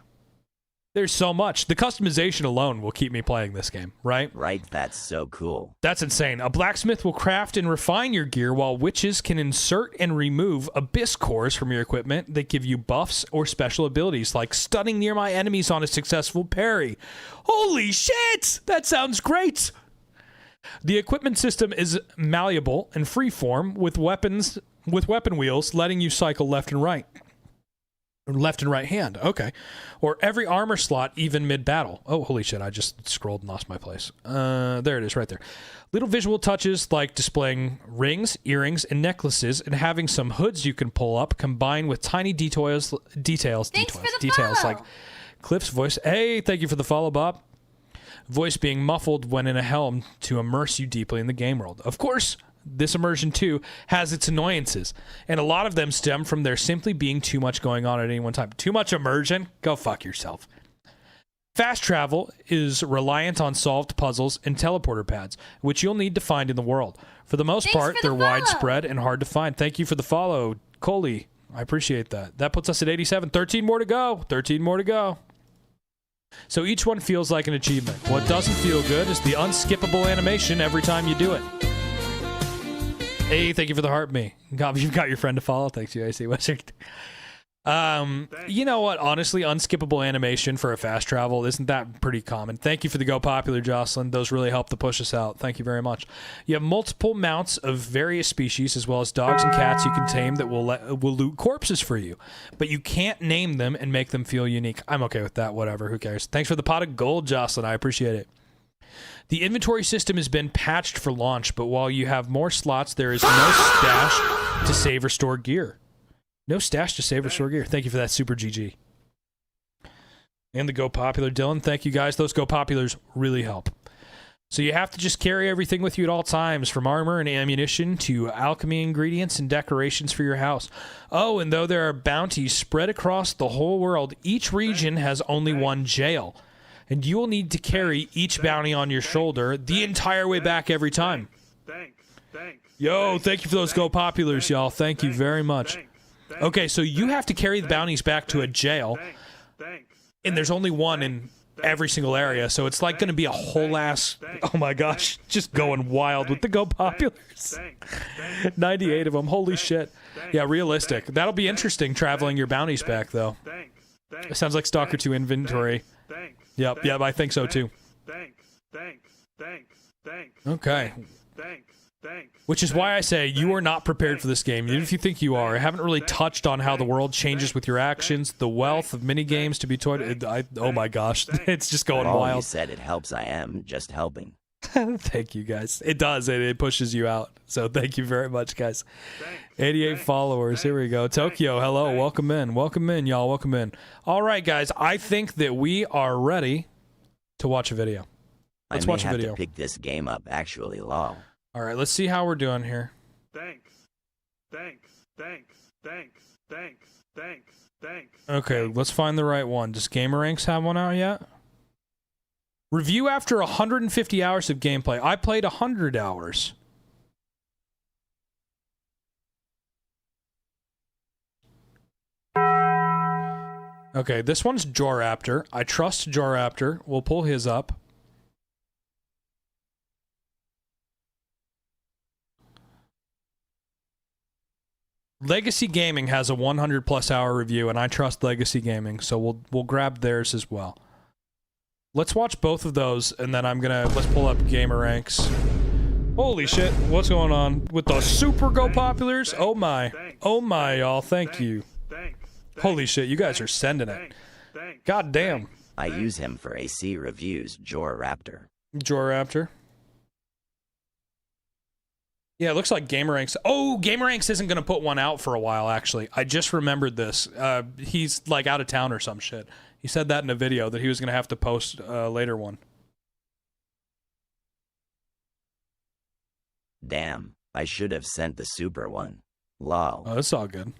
There's so much. The customization alone will keep me playing this game, right? Right, that's so cool. That's insane. A blacksmith will craft and refine your gear, while witches can insert and remove abyss cores from your equipment that give you buffs or special abilities, like stunning nearby enemies on a successful parry. Holy shit! That sounds great! The equipment system is malleable and freeform with weapon wheels letting you cycle left and right. Left and right hand, okay. Or every armor slot, even mid-battle. Oh, holy shit, I just scrolled and lost my place. There it is, right there. Little visual touches like displaying rings, earrings, and necklaces, and having some hoods you can pull up, combined with tiny details like Cliff's voice. Hey, thank you for the follow, Bob. Voice being muffled when in a helm to immerse you deeply in the game world. Of course, this immersion too has its annoyances, and a lot of them stem from there simply being too much going on at any one time. Too much immersion? Go fuck yourself. Fast travel is reliant on solved puzzles and teleporter pads, which you'll need to find in the world. For the most part, they're widespread and hard to find. Thank you for the follow, Coley. I appreciate that. That puts us at 87. 13 more to go. So each one feels like an achievement. What doesn't feel good is the unskippable animation every time you do it. Hey, thank you for the heart me. God, you've got your friend to follow. Thanks, UIC Wizard. You know what? Honestly, unskippable animation for a fast travel, isn't that pretty common? Thank you for the Go Popular, Jocelyn. Those really help to push us out. Thank you very much. You have multiple mounts of various species, as well as dogs and cats you can tame that will loot corpses for you. But you can't name them and make them feel unique. I'm okay with that. Whatever. Who cares? Thanks for the pot of gold, Jocelyn. I appreciate it. The inventory system has been patched for launch, but while you have more slots, there is no stash to save or store gear. No stash to save or store gear. Thank you for that, Super GG. And the Go Popular, Dylan. Thank you, guys. Those Go Populars really help. So you have to just carry everything with you at all times, from armor and ammunition to alchemy ingredients and decorations for your house. Oh, and though there are bounties spread across the whole world, each region has only one jail. And you will need to carry each bounty on your shoulder the entire way back every time. Yo, thank you for those Go Populars, y'all. Thank you very much. Okay, so you have to carry the bounties back to a jail, and there's only one in every single area, so it's like going to be a whole ass, oh my gosh, just going wild with the Go Populars. 98 of them, holy shit. Yeah, realistic. That'll be interesting, traveling your bounties back, though. It sounds like Stalker 2 inventory. Yep, I think so, too. Okay. Which is why I say you are not prepared for this game, even if you think you are. I haven't really touched on how the world changes with your actions, the wealth of minigames to be toyed. Oh my gosh, it's just going For all wild. you said it helps, I am just helping. Thank you, guys. It does. It pushes you out. So thank you very much, guys. 88 followers. Here we go. Tokyo, hello. Welcome in. Welcome in, y'all. Welcome in. All right, guys. I think that we are ready to watch a video. Let's watch a video. I may have to pick this game up, actually, Law. All right, let's see how we're doing here. Okay, let's find the right one. Does Gameranks have one out yet? Review after 150 hours of gameplay. I played 100 hours. Okay, this one's Joraptor. I trust Joraptor. We'll pull his up. Legacy Gaming has a 100+ hour review, and I trust Legacy Gaming, so we'll grab theirs as well. Let's watch both of those, and then let's pull up Gameranks. Holy shit, what's going on with the Super Go Populars? Oh my, y'all, thank you. Holy shit, you guys are sending it. God damn. I use him for AC reviews, Joraptor. Joraptor. Yeah, it looks like Gameranks. Oh, Gameranks isn't going to put one out for a while, actually. I just remembered this. He's, like, out of town or some shit. He said that in a video, that he was going to have to post a later one. Damn, I should have sent the super one. Lol. Oh, that's all good.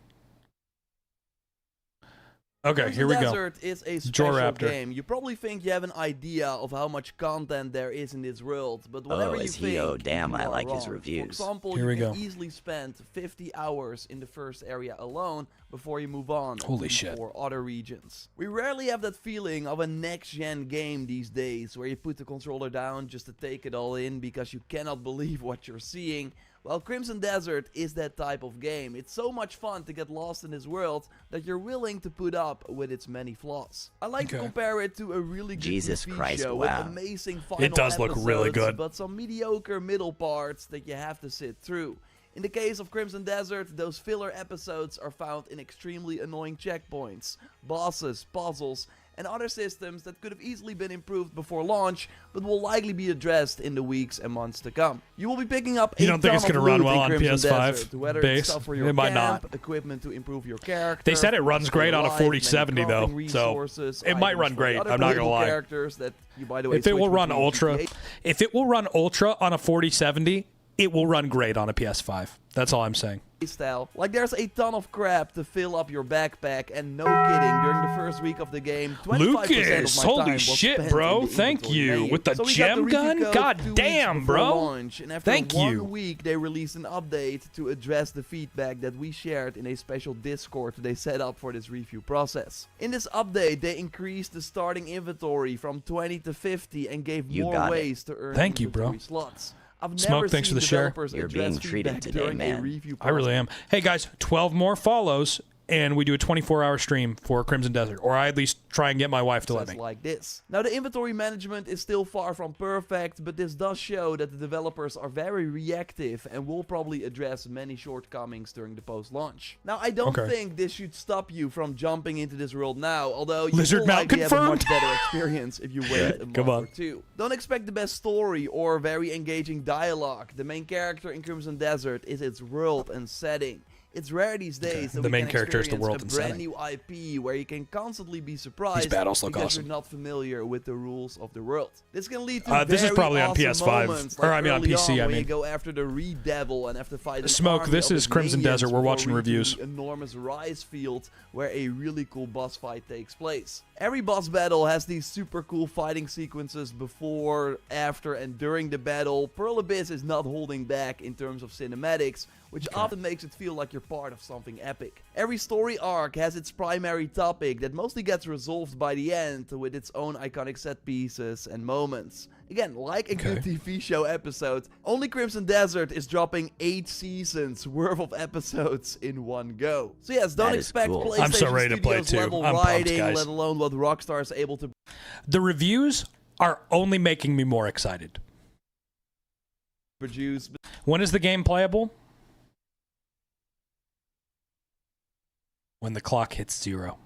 Okay, here we go. Desert is a special Joraptor. game. You probably think you have an idea of how much content there is in this world, but whatever you is think, he? Oh, damn, you I are like his wrong. reviews. For example, Here we you can go. easily spend 50 hours in the first area alone before you move on Holy shit. for other regions. We rarely have that feeling of a next-gen game these days, where you put the controller down just to take it all in because you cannot believe what you're seeing. Well, Crimson Desert is that type of game. It's so much fun to get lost in this world that you're willing to put up with its many flaws. I like to compare it to a really good Jesus TV Christ, show wow. with amazing final It does look really episodes, good. but some mediocre middle parts that you have to sit through. In the case of Crimson Desert, those filler episodes are found in extremely annoying checkpoints, bosses, puzzles, and other systems that could have easily been improved before launch, but will likely be addressed in the weeks and months to come. You will be picking up You don't think it's going to run well on PS5 whether base? it's stuff for your It might camp, not. equipment to improve your character. They said it runs great on a life, 4070 many though, crafting so resources, it might items run for great. other I'm not gonna playable lie. characters that you, by the way, If it will switch run between ultra, GTA. if it will run ultra on a 4070, it will run great on a PS5. That's all I'm saying. Style. Like, there's a ton of crap to fill up your backpack, and no kidding, during the first week of the game, 25% Lucas, of my time holy was shit, spent bro. in the Thank inventory you. maze. With the So we got gem review gun? code God 2 weeks damn, before bro. launch, and after Thank one you. week, they released an update to address the feedback that we shared in a special Discord they set up for this review process. In this update, they increased the starting inventory from 20 to 50 and gave You more got it. ways to earn Thank you, bro. inventory slots. I've Smoke, never thanks for seen the share. developers You're address being treated feedback today, during a man. review I really am. Hey guys, 12 more follows, and we do a 24-hour stream for Crimson Desert, or I at least try and get my wife to let me. Like this. Now, the inventory management is still far from perfect, but this does show that the developers are very reactive and will probably address many shortcomings during the post-launch. Now, I don't think this should stop you from jumping into this world now, although you Lizard will Mount likely have a much confirmed. better experience if you wait a month or two. Don't expect the best story or very engaging dialogue. The main character in Crimson Desert is its world and setting. It's rare these days that The we main can character is the experience world a and brand setting. new IP where you can constantly be surprised These battles look because awesome. you're not familiar with the rules of the world. This can lead to This is very probably on awesome PS5, moments, or like I mean on early PC, I when mean. you go after the Reed Devil and have to fight an Smoke, army this of is his Crimson minions Desert. We're before watching reaching reviews. the enormous rise field where a really cool boss fight takes place. Every boss battle has these super cool fighting sequences before, after, and during the battle. Pearl Abyss is not holding back in terms of cinematics, which often makes it feel like you're part of something epic. Every story arc has its primary topic that mostly gets resolved by the end with its own iconic set pieces and moments. Again, like a good TV show episode, only Crimson Desert is dropping 8 seasons worth of episodes in one go. So yes, don't That is expect cool. PlayStation I'm so ready to play Studios too. level I'm pumped, writing, guys. let alone what Rockstar is able to The reviews are only making me more excited. produce. When is the game playable? When the clock hits 0.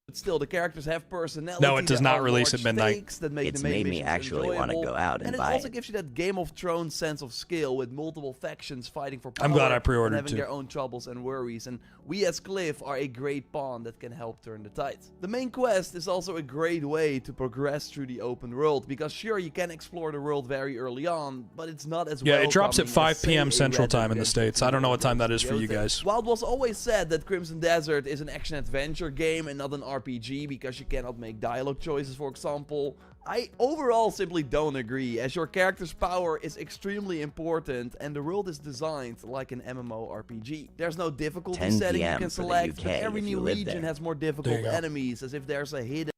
But still, the characters have personality. No, it does that not are release large at midnight. stakes that make It's the main made me missions actually wanna enjoyable, go out and it buy also it. gives you that Game of Thrones sense of scale with multiple factions fighting for power I'm glad I and pre-ordered having too. their own troubles and worries, and we as Cliff are a great pawn that can help turn the tide. The main quest is also a great way to progress through the open world, because sure, you can explore the world very early on, but it's not as Yeah, it drops at welcoming 5 as, say, p.m. a Central Red Dead Time in the Redemption States. I don't know what time that Rewards is for you Toyota. guys. While it was always said that Crimson Desert is an action-adventure game and not an RPG because you cannot make dialogue choices, for example, I overall simply don't agree, as your character's power is extremely important and the world is designed like an MMORPG. There's no difficulty 10 setting you PM can for the select, UK but every if you new live region there. has more There difficult you go. enemies, as if there's a hidden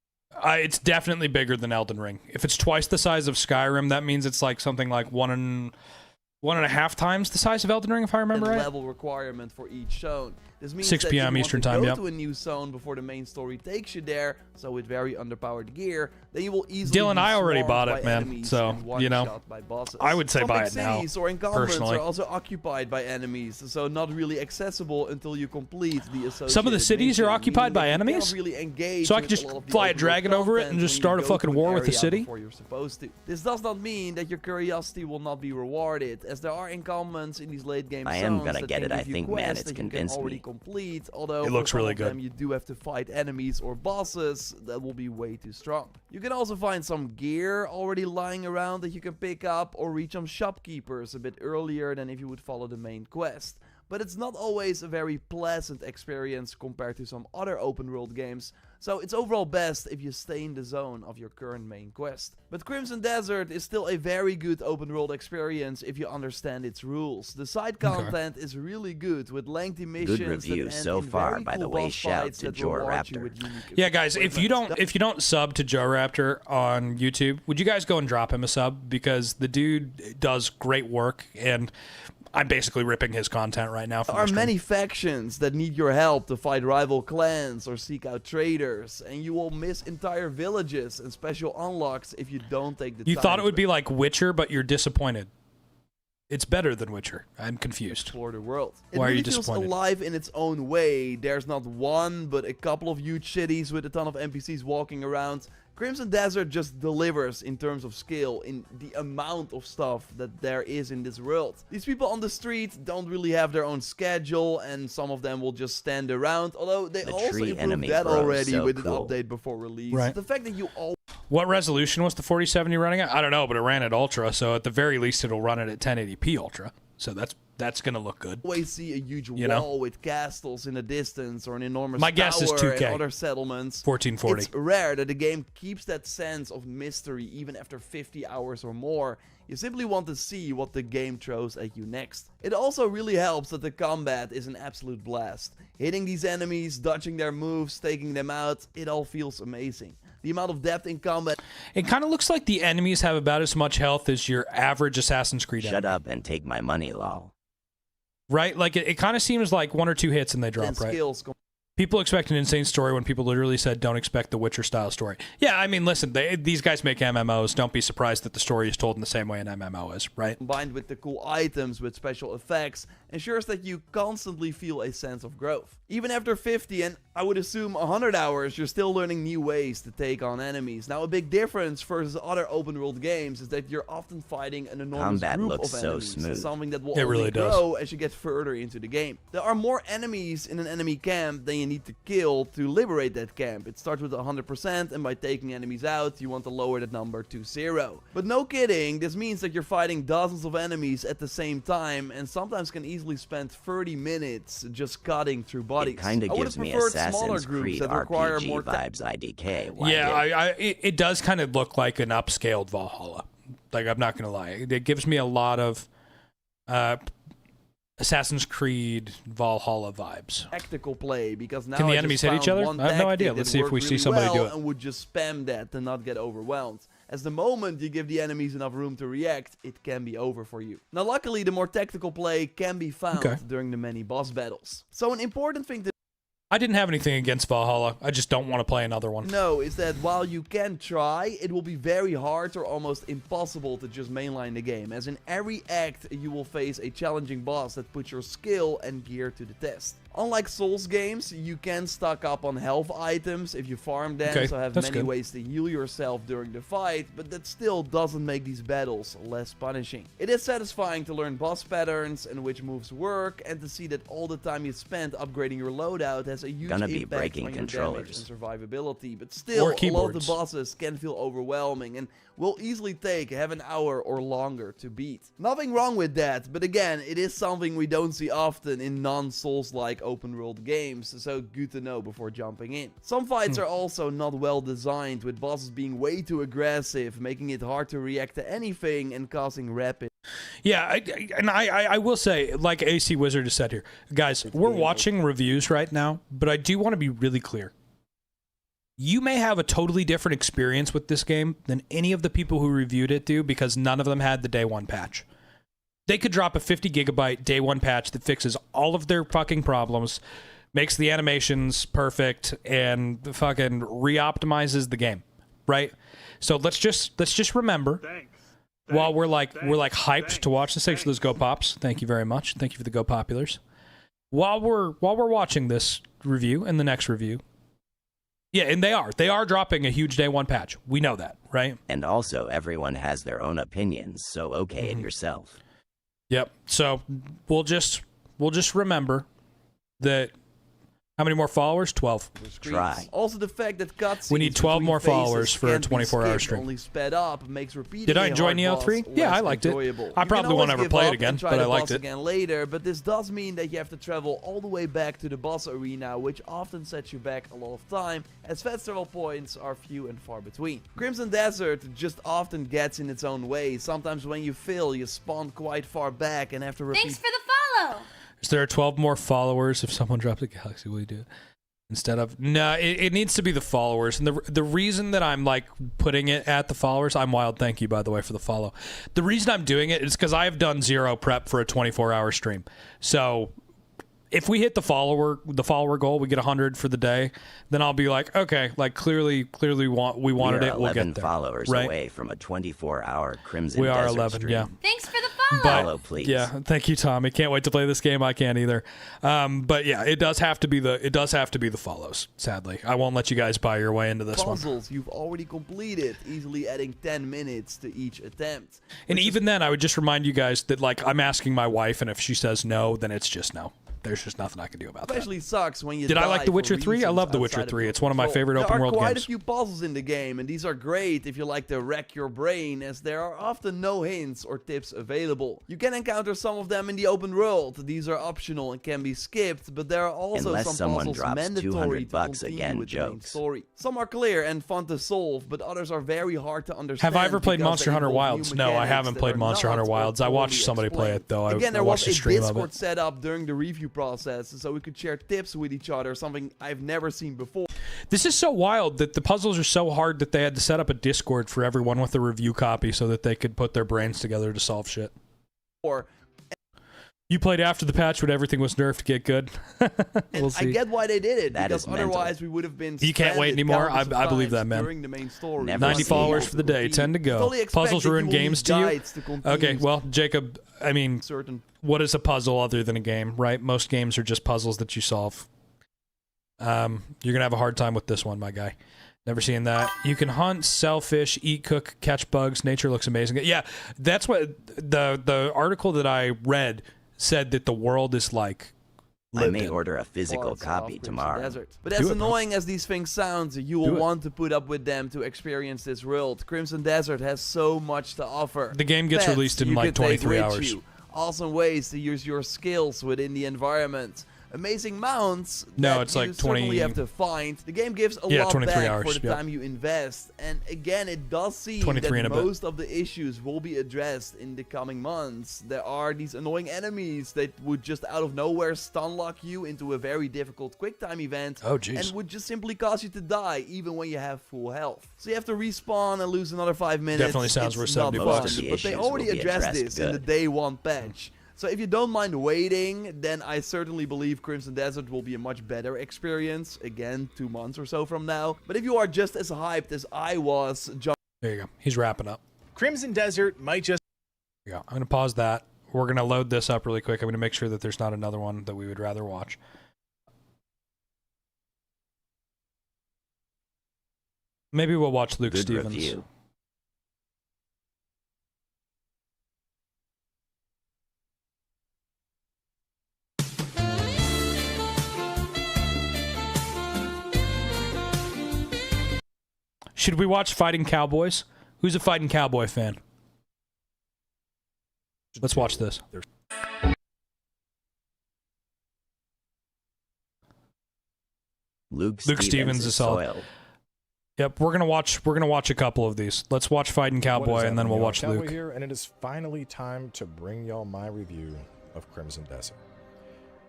It's definitely bigger than Elden Ring. If it's twice the size of Skyrim, that means it's like something like 1.5 times the size of Elden Ring, if I remember right. level requirement for each zone. This means 6 that p.m. if you Eastern want to Time, go yep. to a new zone before the main story takes you there, so with very underpowered gear, then you will easily Dylan, be I already swarmed bought by it, man. enemies So, and you know, one-shot by bosses. I would say Some buy big it now, cities or incumbents personally. are also occupied by enemies, so not really accessible until you complete the associated Some of the cities are mission, occupied meaning by that you enemies? cannot really engage So I with could just a lot of the fly a open world dragon over it and content just when you start a go to fucking an war with the area city? before you're supposed to. This does not mean that your curiosity will not be rewarded, as there are incumbents in these late game I zones am gonna that get can it. I give you think, man, quests it's that you can convinced already me. complete, although It for looks some really of them good. you do have to fight enemies or bosses that will be way too strong. You can also find some gear already lying around that you can pick up, or reach some shopkeepers a bit earlier than if you would follow the main quest. But it's not always a very pleasant experience compared to some other open world games, so it's overall best if you stay in the zone of your current main quest. But Crimson Desert is still a very good open world experience if you understand its rules. The side content is really good, with lengthy missions that reviews end so in far, very by the cool way. boss Shout fights to that reward you Joraptor. with unique Yeah, guys, if you equipment. don't sub to Joe Raptor on YouTube, would you guys go and drop him a sub? Because the dude does great work, and I'm basically ripping his content right now. There are many factions that need your help to fight rival clans or seek out traders, and you will miss entire villages and special unlocks if you don't take the time. You thought it would to be like Witcher, but you're disappointed. It's better than Witcher. I'm confused. explore the world. It Why are really you feels disappointed? alive in its own way. There's not one, but a couple of huge cities with a ton of NPCs walking around. Crimson Desert just delivers in terms of scale, in the amount of stuff that there is in this world. These people on the street don't really have their own schedule, and some of them will just stand around, although they The also tree improved enemy, that bro, already so with cool. an update before release. Right. The fact that you What resolution was the 4070 running at? I don't know, but it ran at Ultra, so at the very least it'll run it at 1080p Ultra. So that's gonna look good. always see a huge You know? wall with castles in the distance or an enormous My guess is tower 2K. and other settlements. 1440. It's rare that the game keeps that sense of mystery even after 50 hours or more. You simply want to see what the game throws at you next. It also really helps that the combat is an absolute blast. Hitting these enemies, dodging their moves, taking them out, it all feels amazing. The amount of depth in combat. It kind of looks like the enemies have about as much health as your average Assassin's Creed Shut enemy. up and take my money, lol. Right? Like, it kind of seems like 1 or 2 hits and they drop, and right? skills People expect an insane story when people literally said don't expect the Witcher style story. Yeah, I mean, listen, these guys make MMOs. Don't be surprised that the story is told in the same way an MMO is, right? Combined with the cool items with special effects, ensures that you constantly feel a sense of growth. Even after 50 and I would assume 100 hours, you're still learning new ways to take on enemies. Now, a big difference versus other open world games is that you're often fighting an enormous Combat group looks of so enemies. smooth. Something that will It only really does. grow as you get further into the game. There are more enemies in an enemy camp than you need to kill to liberate that camp. It starts with 100%, and by taking enemies out, you want to lower that number to 0. But no kidding, this means that you're fighting dozens of enemies at the same time, and sometimes can easily spend 30 minutes just cutting through bodies. It kind of I would've gives me preferred smaller Assassin's groups Creed that require RPG more vibes, IDK. Why Yeah, did- it does kind of look like an upscaled Valhalla. Like, I'm not going to lie. It gives me a lot of Assassin's Creed Valhalla vibes. tactical play, because now Can the I just enemies hit each found other? one I have no idea. tactic Let's that see if worked we see really somebody do well it. and would just spam that and not get overwhelmed. As the moment you give the enemies enough room to react, it can be over for you. Now luckily the more tactical play can be found Okay. during the many boss battles. So an important thing to I didn't have anything against Valhalla. I just don't want to play another one. know is that while you can try, it will be very hard or almost impossible to just mainline the game, as in every act you will face a challenging boss that puts your skill and gear to the test. Unlike Souls games, you can stock up on health items if you farm them, Okay, so have that's many good. ways to heal yourself during the fight, but that still doesn't make these battles less punishing. It is satisfying to learn boss patterns and which moves work, and to see that all the time you spent upgrading your loadout has a huge Gonna be impact breaking on your damage controllers. and survivability. But still, Or a lot of the keyboards. bosses can feel overwhelming and will easily take half an hour or longer to beat. Nothing wrong with that, but again, it is something we don't see often in non-Souls-like open-world games, so good to know before jumping in. Some fights are also not well designed, with bosses being way too aggressive, making it hard to react to anything and causing rapid. Yeah, I will say, like AC Wizard has said here, guys, we're watching reviews right now, but I do want to be really clear. You may have a totally different experience with this game than any of the people who reviewed it do, because none of them had the day one patch. They could drop a 50 gigabyte day one patch that fixes all of their fucking problems, makes the animations perfect, and fucking re-optimizes the game, right? So let's just remember, while we're hyped to watch this. Thanks for those Go Pops. Thank you very much. Thank you for the Go Populars. While we're watching this review and the next review. Yeah, and they are dropping a huge day one patch. We know that, right? And also, everyone has their own opinions, so okay it yourself. Yep. So we'll just remember that. How many more followers? 12. Try. Also, the fact that cutscenes We need 12 between more phases followers for a can't be 24-hour skipped, stream. Only sped up makes repeating Did I a enjoy hard Neo boss 3? Yeah, less I liked it. enjoyable. I You probably can won't always ever give play it up again, and try but the I liked boss it. again later, but this does mean that you have to travel all the way back to the boss arena, which often sets you back a lot of time, as fast travel points are few and far between. Crimson Desert just often gets in its own way. Sometimes when you fail, you spawn quite far back and have to repeat. Thanks for the follow. Is there 12 more followers if someone drops a galaxy? Will you do it? Instead of no, it needs to be the followers, and the reason that I'm like putting it at the followers, I'm Wild. Thank you by the way for the follow. The reason I'm doing it is because I have done zero prep for a 24-hour stream. So if we hit the follower goal, we get 100 for the day, then I'll be like, okay, like clearly we wanted we are it. We'll 11 get there. followers right? away from a 24-hour Crimson We are Desert 11, stream. yeah. Thanks for the But, follow, please. Yeah, thank you, Tommy. Can't wait to play this game. I can't either. But yeah, it does have to be the follows. Sadly, I won't let you guys buy your way into this one. Puzzles you've already completed, easily adding 10 minutes to each attempt. And even then, I would just remind you guys that like I'm asking my wife, and if she says no, then it's just no. There's just nothing I can do about that. Especially sucks when you Did I die like The for Witcher 3? I reasons love The Witcher outside of 3. your It's one of my control. favorite open world There are quite games. a few puzzles in the game, and these are great if you like to wreck your brain, as there are often no hints or tips available. You can encounter some of them in the open world. These are optional and can be skipped, but there are also Unless some someone puzzles drops mandatory to $200 continue again, with the main jokes. story. Some are clear and fun to solve, but others are very hard to understand. Have I ever played because Monster they Hunter involve new Wilds? No, I mechanics haven't that played are Monster not Hunter or Wilds. I watched poorly somebody play explained. it, though. Again, I there watched was a a stream of Discord it. set up during the review process, so we could share tips with each other, something I've never seen before. This is so wild that the puzzles are so hard that they had to set up a Discord for everyone with a review copy so that they could put their brains together to solve shit. You played after the patch when everything was nerfed to get good. We'll see. I get why they did it, That because is mental. otherwise we would have been You can't wait stranded anymore. countless of I believe times that, man. during the main story. Never 90 seen followers it. for the day. 10 to go. Fully expect Puzzles that ruin you will games need to you? guides to continue Okay, well, Jacob, I mean, certain what is a puzzle other than a game, right? Most games are just puzzles that you solve. You're going to have a hard time with this one, my guy. Never seen that. You can hunt, sell fish, eat, cook, catch bugs. Nature looks amazing. Yeah, that's what the article that I read said, that the world is like I lived may in. order a physical copy tomorrow. But as annoying as these things sound, you will want to put up with them to experience this world. Crimson Desert has so much to offer. The game gets Pets released in you like can take 23 with hours. you. Awesome ways to use your skills within the environment. Amazing mounts No, that it's you like certainly 20 have to find. The game gives a Yeah, lot 23 back hours, for the yep. time you invest. And again, it does seem 23 that and a bit. most of the issues will be addressed in the coming months. There are these annoying enemies that would just out of nowhere stun lock you into a very difficult quick time event. Oh, jeez. And would just simply cause you to die even when you have full health. So you have to respawn and lose another 5 minutes. Definitely sounds It's worth not 70 fun, bucks. But they already addressed this in the day one patch. So if you don't mind waiting, then I certainly believe Crimson Desert will be a much better experience. Again, 2 months or so from now. But if you are just as hyped as I was, There you go. He's wrapping up. Crimson Desert might just... There you go. I'm going to pause that. We're going to load this up really quick. I'm going to make sure that there's not another one that we would rather watch. Maybe we'll watch Luke Good Stevens. review. Should we watch Fighting Cowboys? Who's a Fighting Cowboy fan? Let's watch this. Luke Stevens is solid. soiled. Yep, we're gonna watch a couple of these. Let's watch Fighting Cowboy and then we'll watch Cowboy Luke. here, and it is finally time to bring y'all my review of Crimson Desert.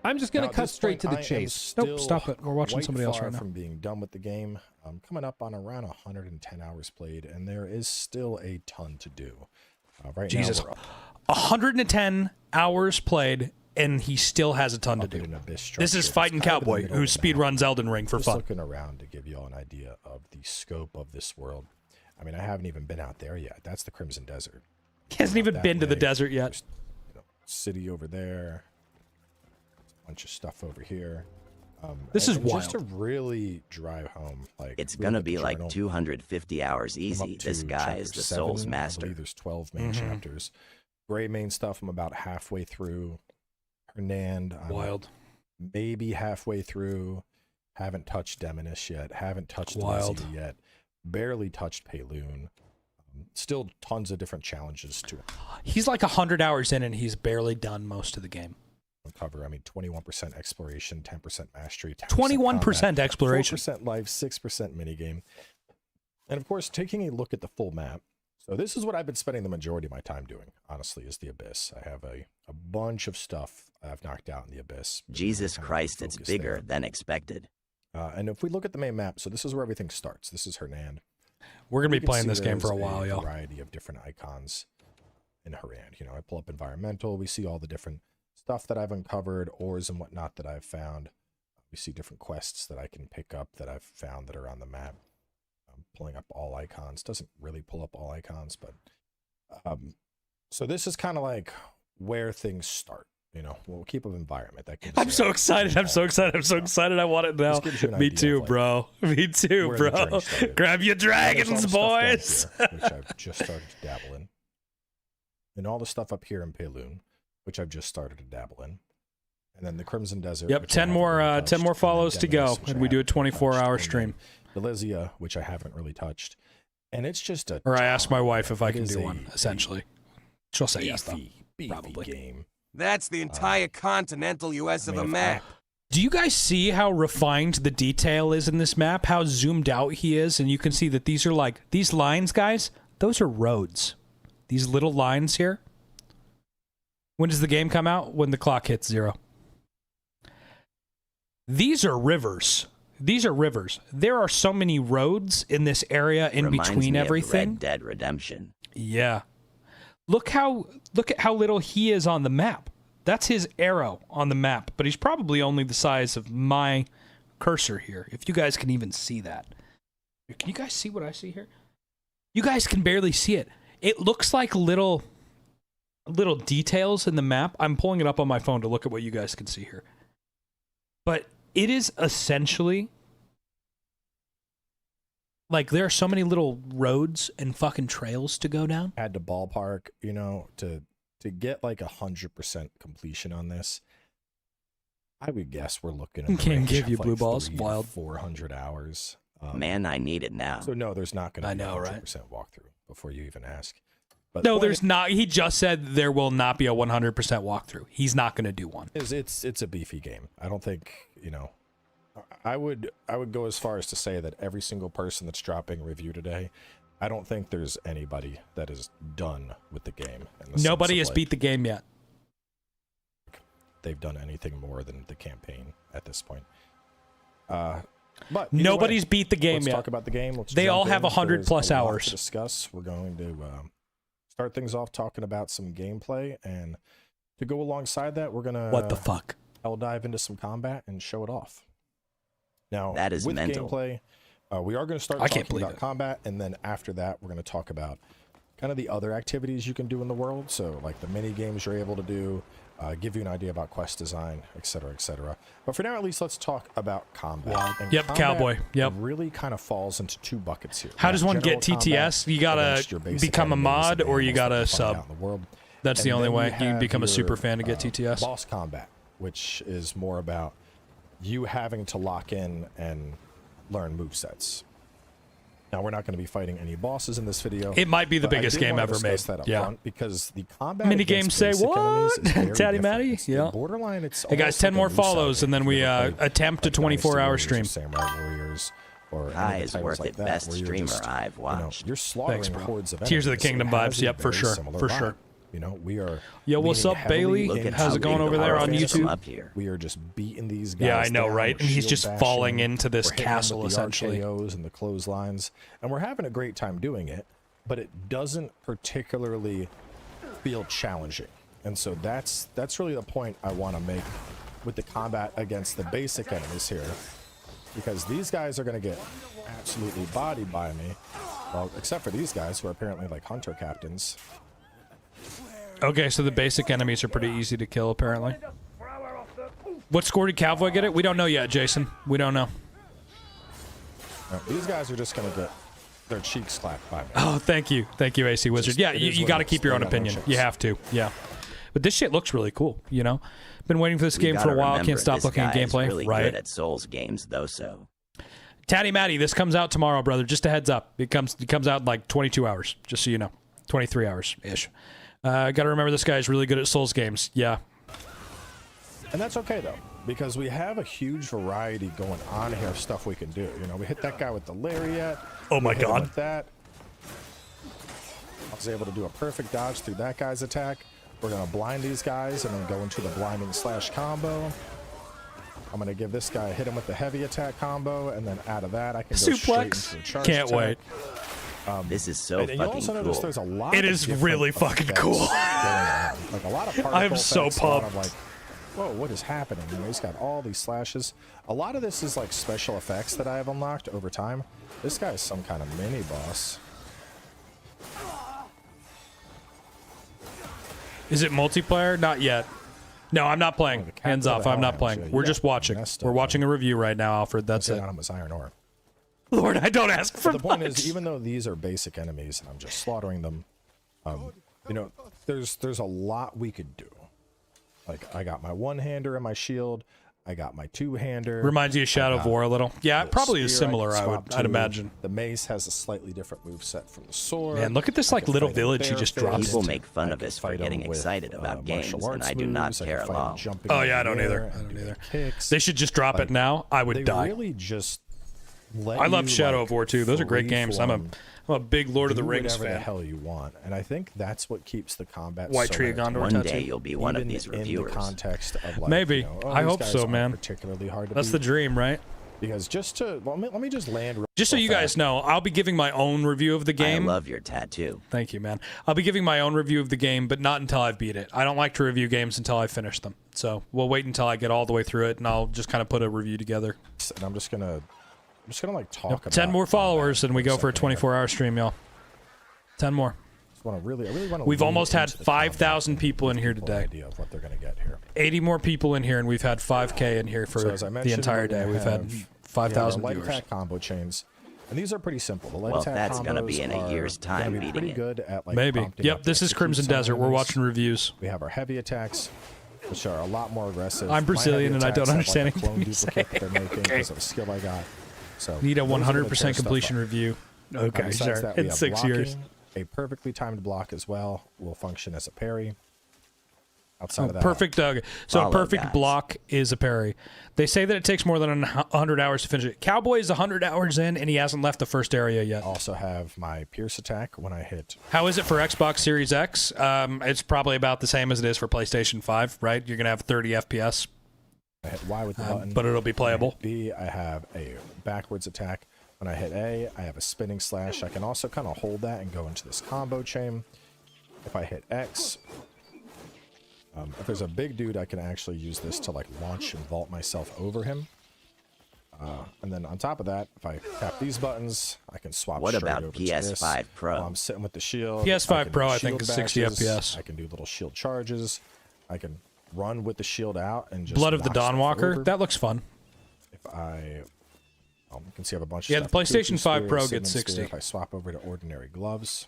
I'm just gonna Now, at cut this straight point, to the I am chase. Nope, still stop it. We're watching quite somebody else far right now. from being done with the game. I'm coming up on around 110 hours played, and there is still a ton to do. Right Jesus, now, we're up 110 hours played, and he still has a ton to do. This is Fighting Cowboy, who speedruns Elden Ring for just fun. looking around to give you all an idea of the scope of this world. I mean, I haven't even been out there yet. That's the Crimson Desert. He hasn't even That been to the way, desert yet. there's, city over there. A bunch of stuff over here. This and is just to wild. really drive home, like It's we gonna look at be the like journal, 250 hours I'm up easy. This to guy is chapter the Soul's 7. I master. believe there's 12 main chapters. Gray main stuff, I'm about halfway through. Hernand, I'm Wild. maybe halfway through. Haven't touched Demonish yet. Haven't touched Wild. Delizia yet. Barely touched Payloon. Still tons of different challenges to He's like 100 hours in, and he's barely done most of the game. uncover. I mean, 21% exploration, 10% mastery, 10% 21% combat, exploration. 4% life, 6% minigame. And of course, taking a look at the full map. So this is what I've been spending the majority of my time doing, honestly, is the Abyss. I have a bunch of stuff I've knocked out in the Abyss. Jesus Christ, it's focus bigger there. than expected. And if we look at the main map, so this is where everything starts. This is Hernand. We're gonna You be can playing see this game for a there's while, y'all. variety of different icons in Hernand. You know, I pull up environmental. We see all the different stuff that I've uncovered, ores and whatnot that I've found. We see different quests that I can pick up that I've found that are on the map. I'm pulling up all icons. Doesn't really pull up all icons, but so this is kind of like where things start. You know, we'll keep an environment that gives I'm you so excited. I'm so excited. I'm so excited. I want it now. This gives you an Me idea too, of, like, bro. Me too, where the bro. journey started. Grab your Now, there's all dragons, the stuff down boys. here, which I've just started to dabble in. And all the stuff up here in Payloon, which I've just started to dabble in. And then the Crimson Desert. Yep, which I 10 haven't more really 10 touched, more and then follows to go, Demonish, which and I we do a haven't really touched, 24-hour and stream. then Delizia, which I haven't really touched. And it's just a Or I asked my wife if I it can is do a one, essentially. She'll say yes, though. beefy Probably. game. That's the entire continental U.S. I of mean, a if map. Do you guys see how refined the detail is in this map? How zoomed out he is? And you can see that these are like, these lines, guys, those are roads. These little lines here. When does the game come out? When the clock hits 0. These are rivers. These are rivers. There are so many roads in this area in Reminds between me of everything. Red Dead Redemption. Yeah. Look at how little he is on the map. That's his arrow on the map, but he's probably only the size of my cursor here, if you guys can even see that. Can you guys see what I see here? You guys can barely see it. It looks like little details in the map. I'm pulling it up on my phone to look at what you guys can see here. But it is essentially like there are so many little roads and fucking trails to go down. Had to ballpark, you know, to get like 100% completion on this. I would guess we're looking at Can't give you blue balls. 300 to Wild. 400 hours. Man, I need it now. So no, there's not going to be I know, a 100% right? walkthrough before you even ask. But No, the point there's not. He just said there will not be a 100% walkthrough. He's not going to do one. it's a beefy game. I don't think, you know, I would go as far as to say that every single person that's dropping a review today, I don't think there's anybody that is done with the game. Nobody has beat the game yet. They've done anything more than the campaign at this point. But either Nobody's way, beat the game let's yet. talk about the game. Let's They jump all have in. 100 There's plus a lot hours to discuss. We're going to start things off talking about some gameplay, and to go alongside that, we're gonna What the fuck? I'll dive into some combat and show it off. Now, That is with mental. gameplay, we are going to start I can't talking believe about it. combat, and then after that, we're going to talk about kind of the other activities you can do in the world. So, like the mini games you're able to do, give you an idea about quest design, etc., etc. But for now, at least, let's talk about combat. Wow. And Yep, combat cowboy. Yep. Really kind of falls into two buckets here. How You does have one get general combat TTS? You gotta against your basic become a enemies mod, and or you animals that gotta can find sub. out in the world. That's the And only then way. you You can have become a your, super fan to get TTS. Boss combat, which is more about you having to lock in and learn movesets. Now, we're not going to be fighting any bosses in this video. It might be the but I biggest did game wanna ever discuss made. That up Yeah. front, because the combat Mini against games say basic enemies what? is very Tatty different. Matty? It's Yeah. Borderline, it's Hey guys, almost 10 like a more Moose follows, game. and then If we you ever played, attempt a like, Dynasty 24-hour Warriors or stream. Samurai Warriors, or any High of the is titles worth like it. that, Best where you're streamer just, I've watched. you're slaughtering Thanks, bro. hordes of Tears of the enemies. Kingdom It has vibes. a Yep, for very sure. similar For vibe. sure. You know, we are. Yo, what's leaning up, heavily Bailey? Look at into How's it going big over the there on warriors come YouTube? up here. We are just beating these guys. Yeah, I know, down. right? We're And he's shield just bashing. falling into this We're hitting them with castle, the essentially. RKOs and the clotheslines, and we're having a great time doing it. But it doesn't particularly feel challenging, and so that's really the point I want to make with the combat against the basic enemies here, because these guys are going to get absolutely bodied by me. Well, except for these guys who are apparently like hunter captains. Okay, so the basic enemies are pretty easy to kill, apparently. What score did Cowboy get it? We don't know yet, Jason. We don't know. Now, these guys are just going to get their cheeks clapped by me. Oh, thank you. Thank you, AC Wizard. Just- Yeah, it you is what got to it keep is. your They own got no opinion. chance. You have to, yeah. But this shit looks really cool, you know? Been waiting for this We game for a gotta while. remember, Can't stop this looking at guy is gameplay. really Right. good at Souls games, though. So Tatty Matty, this comes out tomorrow, brother. Just a heads up. It comes out in like 22 hours, just so you know. 23 hours-ish. Got to remember this guy is really good at Souls games. Yeah. And that's okay, though, because we have a huge variety going on here of stuff we can do. You know, we hit that guy with the lariat. Oh my We hit him God. with that. I was able to do a perfect dodge through that guy's attack. We're going to blind these guys and then go into the blinding slash combo. I'm going to give this guy, hit him with the heavy attack combo, and then out of that, I can go straight Suplex. into the charge Can't attack. wait. this is so And you fucking also cool. notice there's a lot It of is different really fucking effects cool. going on. Like a lot of particle I am so effects, a lot of, pumped. like, whoa, what is happening? You know, he's got all these slashes. A lot of this is like special effects that I have unlocked over time. This guy is some kind of mini boss. Is it multiplayer? Not yet. No, I'm not playing. Hands to the off. I'm not hell, playing. actually. We're Yeah, just watching. messed We're up, watching a review right now, Alfred. That's it. On him was iron ore. Lord, I don't ask for But the point much. is, even though these are basic enemies and I'm just slaughtering them, you know, there's a lot we could do. Like, I got my one-hander and my shield. I got my two-hander. Reminds you of Shadow of War a little. Yeah, it probably is spear I similar, can swap I'd to. imagine. The mace has a slightly different moveset from the sword. Man, look at this I like can little fight him village he barefaced. just dropped. People make fun I of can us for fight getting him with, excited about games, martial and arts I do not moves. I care can at fight him all. jumping Oh in yeah, I the don't air either. and I don't do the either. kicks. They should just drop Like, it now. I would they die. really just let I love you, Shadow like, of War too. Those are great games. I'm a big Lord of the do Rings whatever the fan. hell you want, and I think that's what keeps the combat White so Tree of Gondor One tattoo. day you'll be one of even these in the reviewers. context of like, Maybe. you know, oh, I these hope guys so, aren't man. particularly hard to That's the beat. dream, right? Because just to let me just land. Just so you guys know, I'll be giving my own review of the game. I love your tattoo. Thank you, man. I'll be giving my own review of the game, but not until I've beat it. I don't like to review games until I finish them. So we'll wait until I get all the way through it, and I'll just kind of put a review together. And I'm just gonna like talk about 10 more followers, and we go for a 24-hour stream, y'all. 10 more. I really want to. We've almost had 5,000 people in here today. Idea of what they're gonna get here. 80 more people in here, and we've had 5K in here for So as I the mentioned, entire day. We've had 5,000 light viewers. attack combo chains, and these are pretty simple. The light Well, attack that's gonna combos be in a year's are gonna time be beating pretty it. good at like Maybe. prompting Yep, up this is execute Crimson some Desert. We're enemies. watching reviews. We have our heavy attacks, which are a lot more aggressive. I'm My Brazilian, heavy and I don't attacks have, understand like, a clone anything you're duplicate that saying. they're making Okay. because of a skill I got. So Need a those are gonna tear 100% stuff completion up. review. Okay, Besides sure. that, we In have 6 years. blocking. A perfectly timed block as well will function as a parry. Outside of that, Perfect, Doug. So a Follow, perfect guys. block is a parry. They say that it takes more than 100 hours to finish it. Cowboy is 100 hours in, and he hasn't left the first area yet. Also have my pierce attack when I hit. How is it for Xbox Series X? It's probably about the same as it is for PlayStation 5, right? You're going to have 30 FPS. I hit Y with the button. But it'll be playable. When I hit B, I have a backwards attack. When I hit A, I have a spinning slash. I can also kind of hold that and go into this combo chain. If I hit X, if there's a big dude, I can actually use this to like launch and vault myself over him. And then on top of that, if I tap these buttons, I can swap What straight about over to PS5 this. Pro? While I'm sitting with the shield. PS5 I can Pro, do I think, shield is 60 bashes. FPS. I can do little shield charges. I can run with the shield out and just Blood of the knock stuff Dawnwalker. over. That looks fun. If I, you can see I have a bunch. Yeah, of the stuff. PlayStation Kuchu 5 Spear, Pro Sigmund gets Spear. 60. If I swap over to ordinary gloves,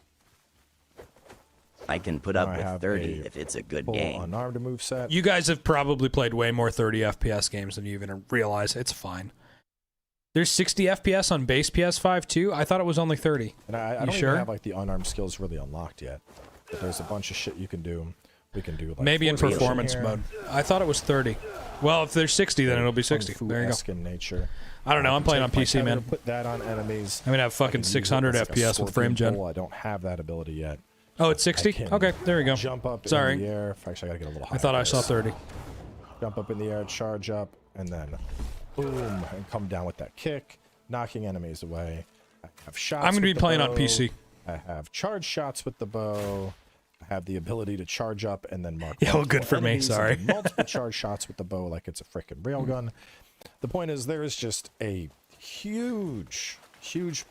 I can put now up I with have 30 a if it's a good full game. unarmed moveset. You guys have probably played way more 30 FPS games than you even realize. It's fine. There's 60 FPS on base PS5 too? I thought it was only 30. And I You don't sure? even have like the unarmed skills really unlocked yet. But there's a bunch of shit you can do. We can do like Maybe in force performance here. mode. I thought it was 30. Well, if there's 60, then it'll be 60. Kung There you go. Fu-esque in nature. I don't know. I'm playing on Take my PC, tether, man. Put that on enemies. I'm gonna have I fucking can use it 600 as, like, a FPS with frame scorpion gen. pole. I don't have that ability yet. Oh, it's I 60? can Okay, there we go. Jump up Sorry. in the air. Actually, I gotta get a little higher. I thought I for saw this. 30. Jump up in the air, charge up, and then boom, and come down with that kick, knocking enemies away. I have shots. I'm gonna with be the playing on bow. PC. I have charge shots with the bow. I have the ability to charge up and then mark. Yeah, well, multiple good for me, enemies and sorry. do multiple charge shots with the bow like it's a freaking railgun. The point is, there is just a huge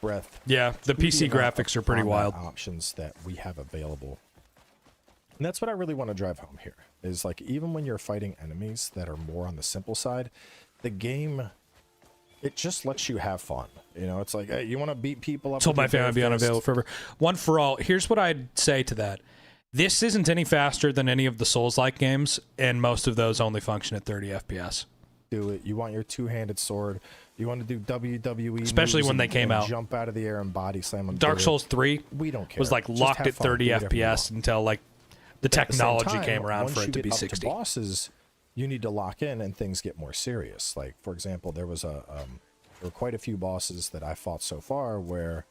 breadth. Yeah, the PC amount graphics of are pretty combat wild. Options that we have available. And that's what I really want to drive home here. Is like even when you're fighting enemies that are more on the simple side, the game, it just lets you have fun. You know, it's like, hey, you want to beat people up. Told with my your family I'd be bare fist? unavailable forever. One for all. Here's what I'd say to that. This isn't any faster than any of the Souls-like games, and most of those only function at 30 FPS. Do it. You want your two-handed sword. You want to do WWE, Especially moves when they and- came and out. Jump out of the air and body slam them. Dark through it. Souls 3 We don't care. was like Just locked have at fun. 30 Do whatever you FPS want. until like the But at the same technology time, came around once for you it to get be up 60. bosses, you need to lock in and things get more serious. Like, for example, there were quite a few bosses that I fought so far where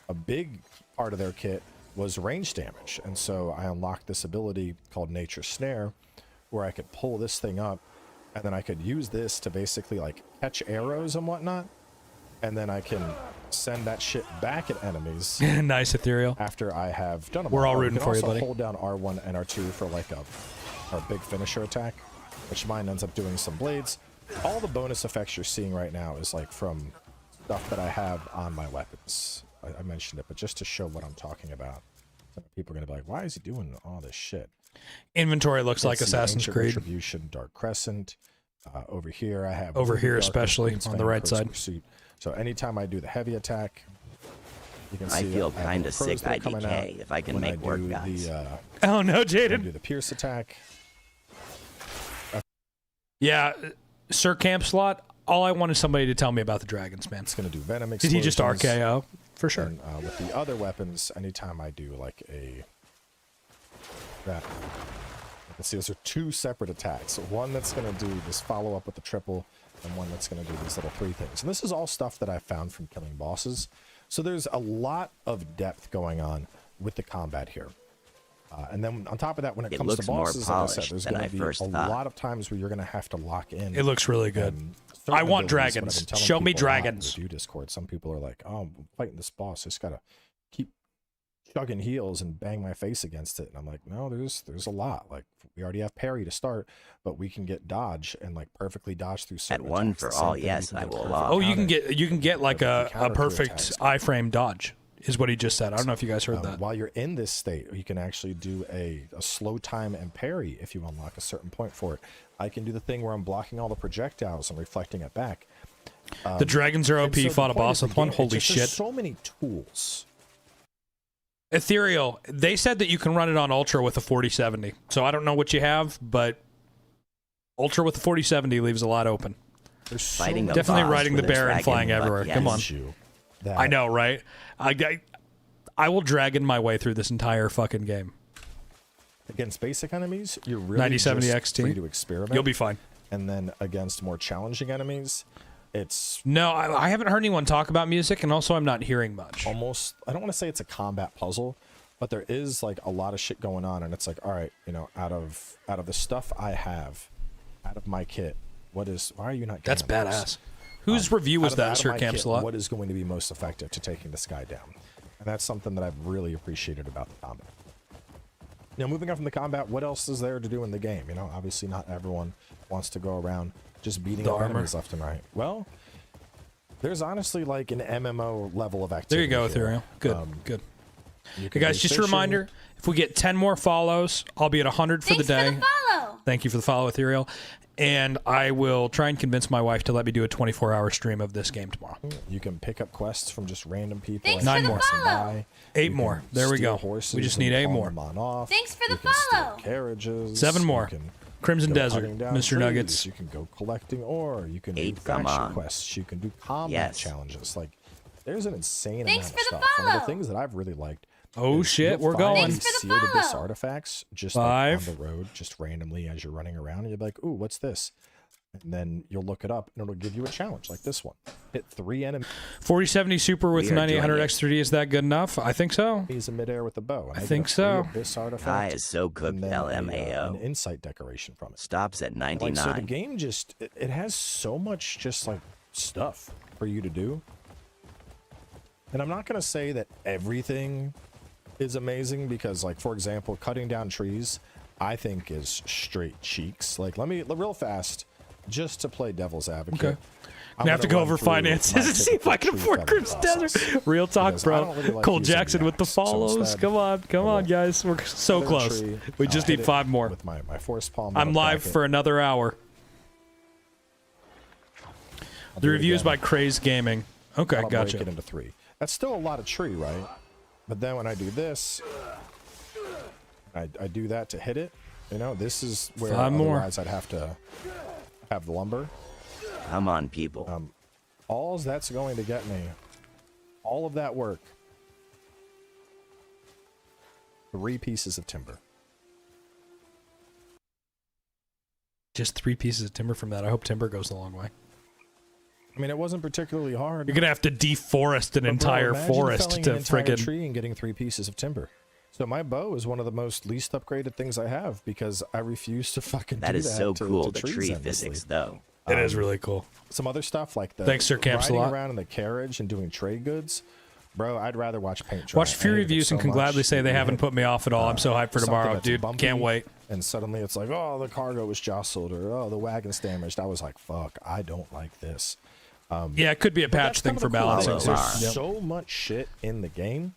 a big part of their kit was range damage. And so I unlocked this ability called Nature's Snare where I could pull this thing up and then I could use this to basically like catch arrows and whatnot. And then I can send that shit back at enemies. Nice, Ethereal. After I have done them. We're all You rooting can for you, also buddy. hold down R1 and R2 for like a big finisher attack, which mine ends up doing some blades. All the bonus effects you're seeing right now is like from stuff that I have on my weapons. I mentioned it, but just to show what I'm talking about. Some people are going to be like, why is he doing all this shit? Inventory looks like Let's see, Assassin's Ancient Creed. Retribution, Dark Crescent. Over here, I have Over Ruby here Dark, especially, Queen's on the Fang, right Curse side. Pursuit. So anytime I do the heavy attack, you can I see feel I have kinda little sick crows that are coming IDK out if I can when make do work, guys. Oh, no, when I Jaden. do the Pierce attack. Yeah, Sir Camp Slot, all I want is somebody to tell me about the dragons, man. It's going to do venom Did he just explosions. RKO? For sure. And, with the other weapons, anytime I do like that, you can see those are two separate attacks. So one that's going to do this follow up with the triple, and one that's going to do these little three things. And this is all stuff that I found from killing bosses. So there's a lot of depth going on with the combat here. And then on top of that, when it It comes to looks more bosses, like I said, polished there's than going I to be first a thought. lot of times where you're going to have to lock in. It looks really good. certain I want abilities, what I've dragons. been telling Show me people a lot in the dragons. Review Discord. Some people are like, "Oh, I'm fighting this boss. I just gotta keep chugging heals and bang my face against it." And I'm like, "No, there's a lot. Like we already have parry to start, but we can get dodge and like perfectly dodge through certain At one attacks. for The same all, thing, yes, can I get will perfect allow. Oh, you can counter. get like a counter through perfect attacks. iframe dodge, is what he just said. I don't know if you guys heard that. While you're in this state, you can actually do a slow time and parry if you unlock a certain point for it. I can do the thing where I'm blocking all the projectiles and reflecting it back. The dragons are and OP. so the Fought a point boss of with the one. game, Holy it's just, there's shit. so many tools. Ethereal. They said that you can run it on Ultra with a 4070. So I don't know what you have, but Ultra with the 4070 leaves a lot open. There's so Fighting many a Definitely boss riding the with a bear and dragon, flying but everywhere. yes. Come on. That I know, right? I will dragon my way through this entire fucking game. Against basic enemies, you're really 9070 just XT. free to experiment. You'll be fine. And then against more challenging enemies, it's No, I haven't heard anyone talk about music, and also I'm not hearing much. almost, I don't want to say it's a combat puzzle, but there is like a lot of shit going on, and it's like, all right, you know, out of the stuff I have, out of my kit, why are you not That's getting those? badass. Whose review was that, Sir my kit, Campslot? what is going to be most effective to taking this guy down? And that's something that I've really appreciated about the combat. Now, moving on from the combat, what else is there to do in the game? You know, obviously not everyone wants to go around just beating The up armor. enemies left and right. Well, there's honestly like an MMO level of There activity. you go, here. Ethereal. Good, good. You Hey can guys, do just a fishing. reminder, if we get 10 more follows, I'll be at 100 for the day. Follow. Thank you for the follow, Ethereal. And I will try and convince my wife to let me do a 24-hour stream of this game tomorrow. You can pick up quests from just random people. Thanks for 9 the more. follow. 8 more. There we steal go. Horses We just and need 8 pawn more. them on off. Thanks for You the can steal follow. Carriages. 7 You more. can Crimson go Desert, cutting down Mr. trees, Nuggets. You can go collecting ore. You can 8, do come faction on. quests. You can do combat Yes. challenges. Like, there's an insane Thanks amount for of the stuff. One of the follow. things that I've really liked. Oh is shit, you'll we're find going. these Thanks for the sealed abyss follow. artifacts just 5. like on the road, just randomly as you're running around, and you're like, "Ooh, what's this?" And then you'll look it up, and it'll give you a challenge like this one. Hit 3 enemies 4070 Super with We are doing 9800 it. X3D, is that good enough? I think so. in midair with a bow. And I get think a free so. Abyss artifact, Guy is so cooked, and then LMAO. an insight decoration from it. Stops at Like, 99. so the game just it has so much just like stuff for you to do. And I'm not gonna say that everything is amazing because, like, for example, cutting down trees, I think is straight cheeks. Like, let me real fast, just to play devil's advocate. Okay. I'm Gonna have to gonna go run over through finances my and see if I can typical afford tree Crimson felling Desert. process. Real talk, Because I bro. don't really like Cole using the Jackson with the axe, so follows. instead, Come on, guys. We're so feather close. tree, We I'll just hit need it 5 more. with my force palm. I'm that'll live crack it. for another hour. I'll The do it review is again. by Crazed Gaming. Okay, That'll break gotcha. it into 3. That's still a lot of tree, right? But then when I do this, I do that to hit it. You know, this is where 5 more. otherwise I'd have to have the lumber. Come on, people. All that's going to get me, all of that work, 3 pieces of timber. Just 3 pieces of timber from that. I hope timber goes a long way. I mean, it wasn't particularly hard. You're gonna have to deforest an But bro, entire imagine forest felling to an entire friggin' tree and getting 3 pieces of timber. So my bow is one of the most least upgraded things I have because I refuse to fucking That do is that so to, cool, to the trees tree endlessly. physics, though. It is really cool. Some other stuff like the Thanks, Sir riding Campsalot. around in the carriage and doing trade goods. Bro, I'd rather watch paint dry. Watch a few I hated it reviews so and can much. gladly say they You haven't hit, put me off at all. I'm so hyped for something tomorrow, that's dude. bumpy, Can't wait. And suddenly it's like, oh, the cargo was jostled, or oh, the wagon's damaged. I was like, fuck, I don't like this. Yeah, it could be a But patch that's thing kind of for the cool balancing thing. too. There's Yep. so much shit in the game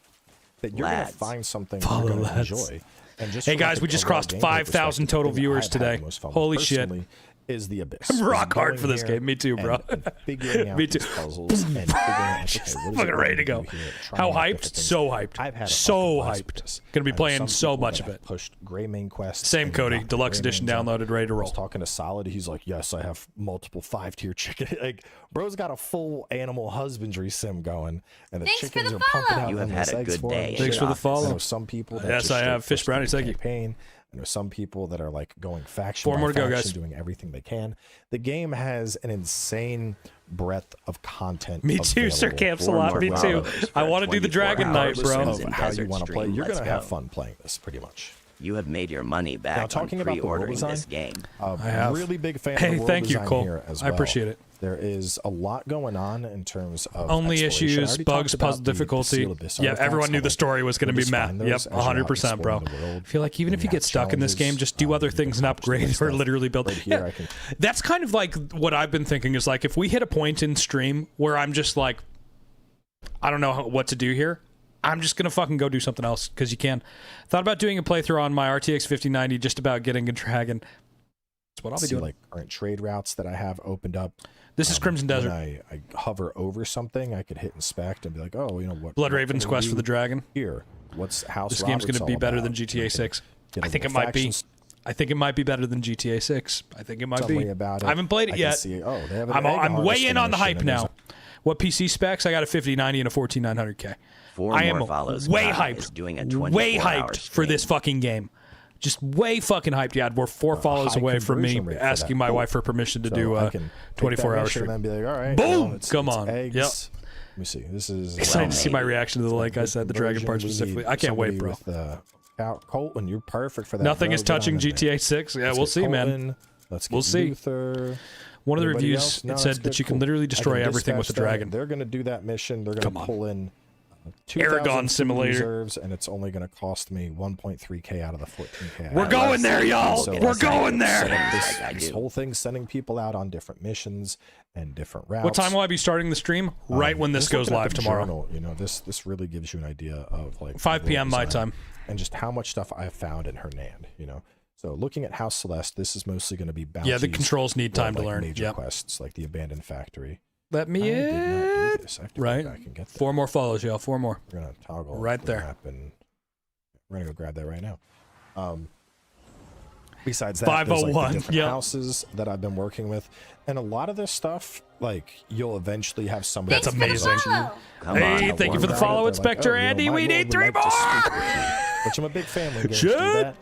that you're gonna Lads. find something Follow you're gonna lads. enjoy. And just Hey from, guys, like, we a just raw crossed gameplay 5,000 perspective, total the thing viewers I've had today. the most fun with Holy shit. personally is the Abyss. I'm Is rock hard going for this here game. Me too, bro. and figuring out Me too. these puzzles and figuring out, okay, what is it Fucking we're ready to gonna go. do here, How trying out hyped? different things. So hyped. I've had a So fucking blast with hyped. this. Gonna be I know playing some so people much that of have it. Pushed Gray main quests. Same, and Cody. knocked Deluxe Gray edition mains out. downloaded, ready to I was roll. talking to Solid. He's like, yes, I have multiple 5-tier chicken. Like, bro's got a full animal husbandry sim going, and the Thanks for chickens the are pumping follow. out You have endless had a eggs good for day him. in Thanks for the office. follow. I know some people that Yes, just I straight have. push Fish through brownies, the thank you. campaign. I know some people that are like going faction 4 by more to go, faction, guys. doing everything they can. The game has an insane breadth of content. Me too, Sir available Camps a lot. Me too. followers I for want to do the 24 Dragon Knight, hours. bro. of Crimson how you Desert want to play. stream. You're Let's gonna have go. fun playing this, pretty much. You have made your money back Now, talking on about the world pre-ordering design, this game. I'm I have. really big fan Hey, of the world thank you, design Cole. here as I well. appreciate it. There is a lot going on in terms of Only exploration. I issues, already bugs, talked about puzzle the difficulty. Seal Abyss Yeah, artifacts. everyone knew I'm the like, story was going to you'll be just Matt. find Yep, those as you're out 100%, bro. exploring the world. I feel like even And if you you get have stuck in this game, challenges, just do other you can things and accomplish upgrade different or stuff. literally build. Right here, Yeah. I can That's kind of like what I've been thinking is like if we hit a point in stream where I'm just like, I don't know what to do here. I'm just going to fucking go do something else because you can. Thought about doing a playthrough on my RTX 5090 just about getting a dragon. That's what I'll be see doing. like current trade routes that I have opened up. This is Crimson Desert. When I hover over something, I could hit inspect and be like, oh, you know what? Blood what Raven's can we Quest for do the Dragon. Here, what's House This game's going to be better than GTA 6. I think it might be. I think it might be better than GTA 6. I think it might Tell be. me about it. I haven't played it I can yet. see, oh, they have an I'm egg way harvesting in on the mission, hype and there's now. What PC specs? I got a 5090 and a 14900K. Four I am more follows. way Kyle is hyped. doing a Way 24-hour hyped for this fucking game. Just way fucking hyped. Yeah, we're 4 follows high away from me conversion rate for asking that. my Cool. wife for permission to So do I a can take 24 that hour mission stream. and then be like, all right, Boom! well, it's Come on. eggs. Yep. Let me see. This is Excited to see my reaction to the like I said, the dragon part specifically. I can't wait, bro. Colton, you're perfect for that. Nothing bro. is Get on touching in there. GTA 6. Yeah, Let's we'll get see, man. Colton. Let's get We'll see. Luther. One of the Anybody reviews else? No, it that's said good. that you can Cool. literally I destroy can everything with a dispatch that. dragon. They're going to do that mission. They're going Come to on. pull in Aragon 2,000 Simulator. reserves, and it's only going to cost me 1.3k out of the 14k. We're going there, y'all. We're going there. This whole thing, sending people out on different missions and different routes. What time will I be starting the stream? Right when this just goes looking at live the tomorrow. journal, you know, this really gives you an idea of like 5 the p.m. my design time. and just how much stuff I have found in Hernand. You know, so looking at House Celeste, this is mostly going to be bounties. Yeah, the controls need or, time to like, learn. Major Yep. quests like the Abandoned Factory. Let me I did not do in. this. I have to Right. go back and get that. 4 more follows, y'all. 4 more. We're gonna toggle Right the there. map and we're gonna go grab that right now. Besides that, 501, there's like the different yep. houses that I've been working with, and a lot of this stuff, like you'll eventually have somebody. That's amazing. Hey, thank you for the They're follow, like, Inspector "Oh, you know, Andy. my We lord need would 3 like to speak more. with you," which I'm a big fan when games do that.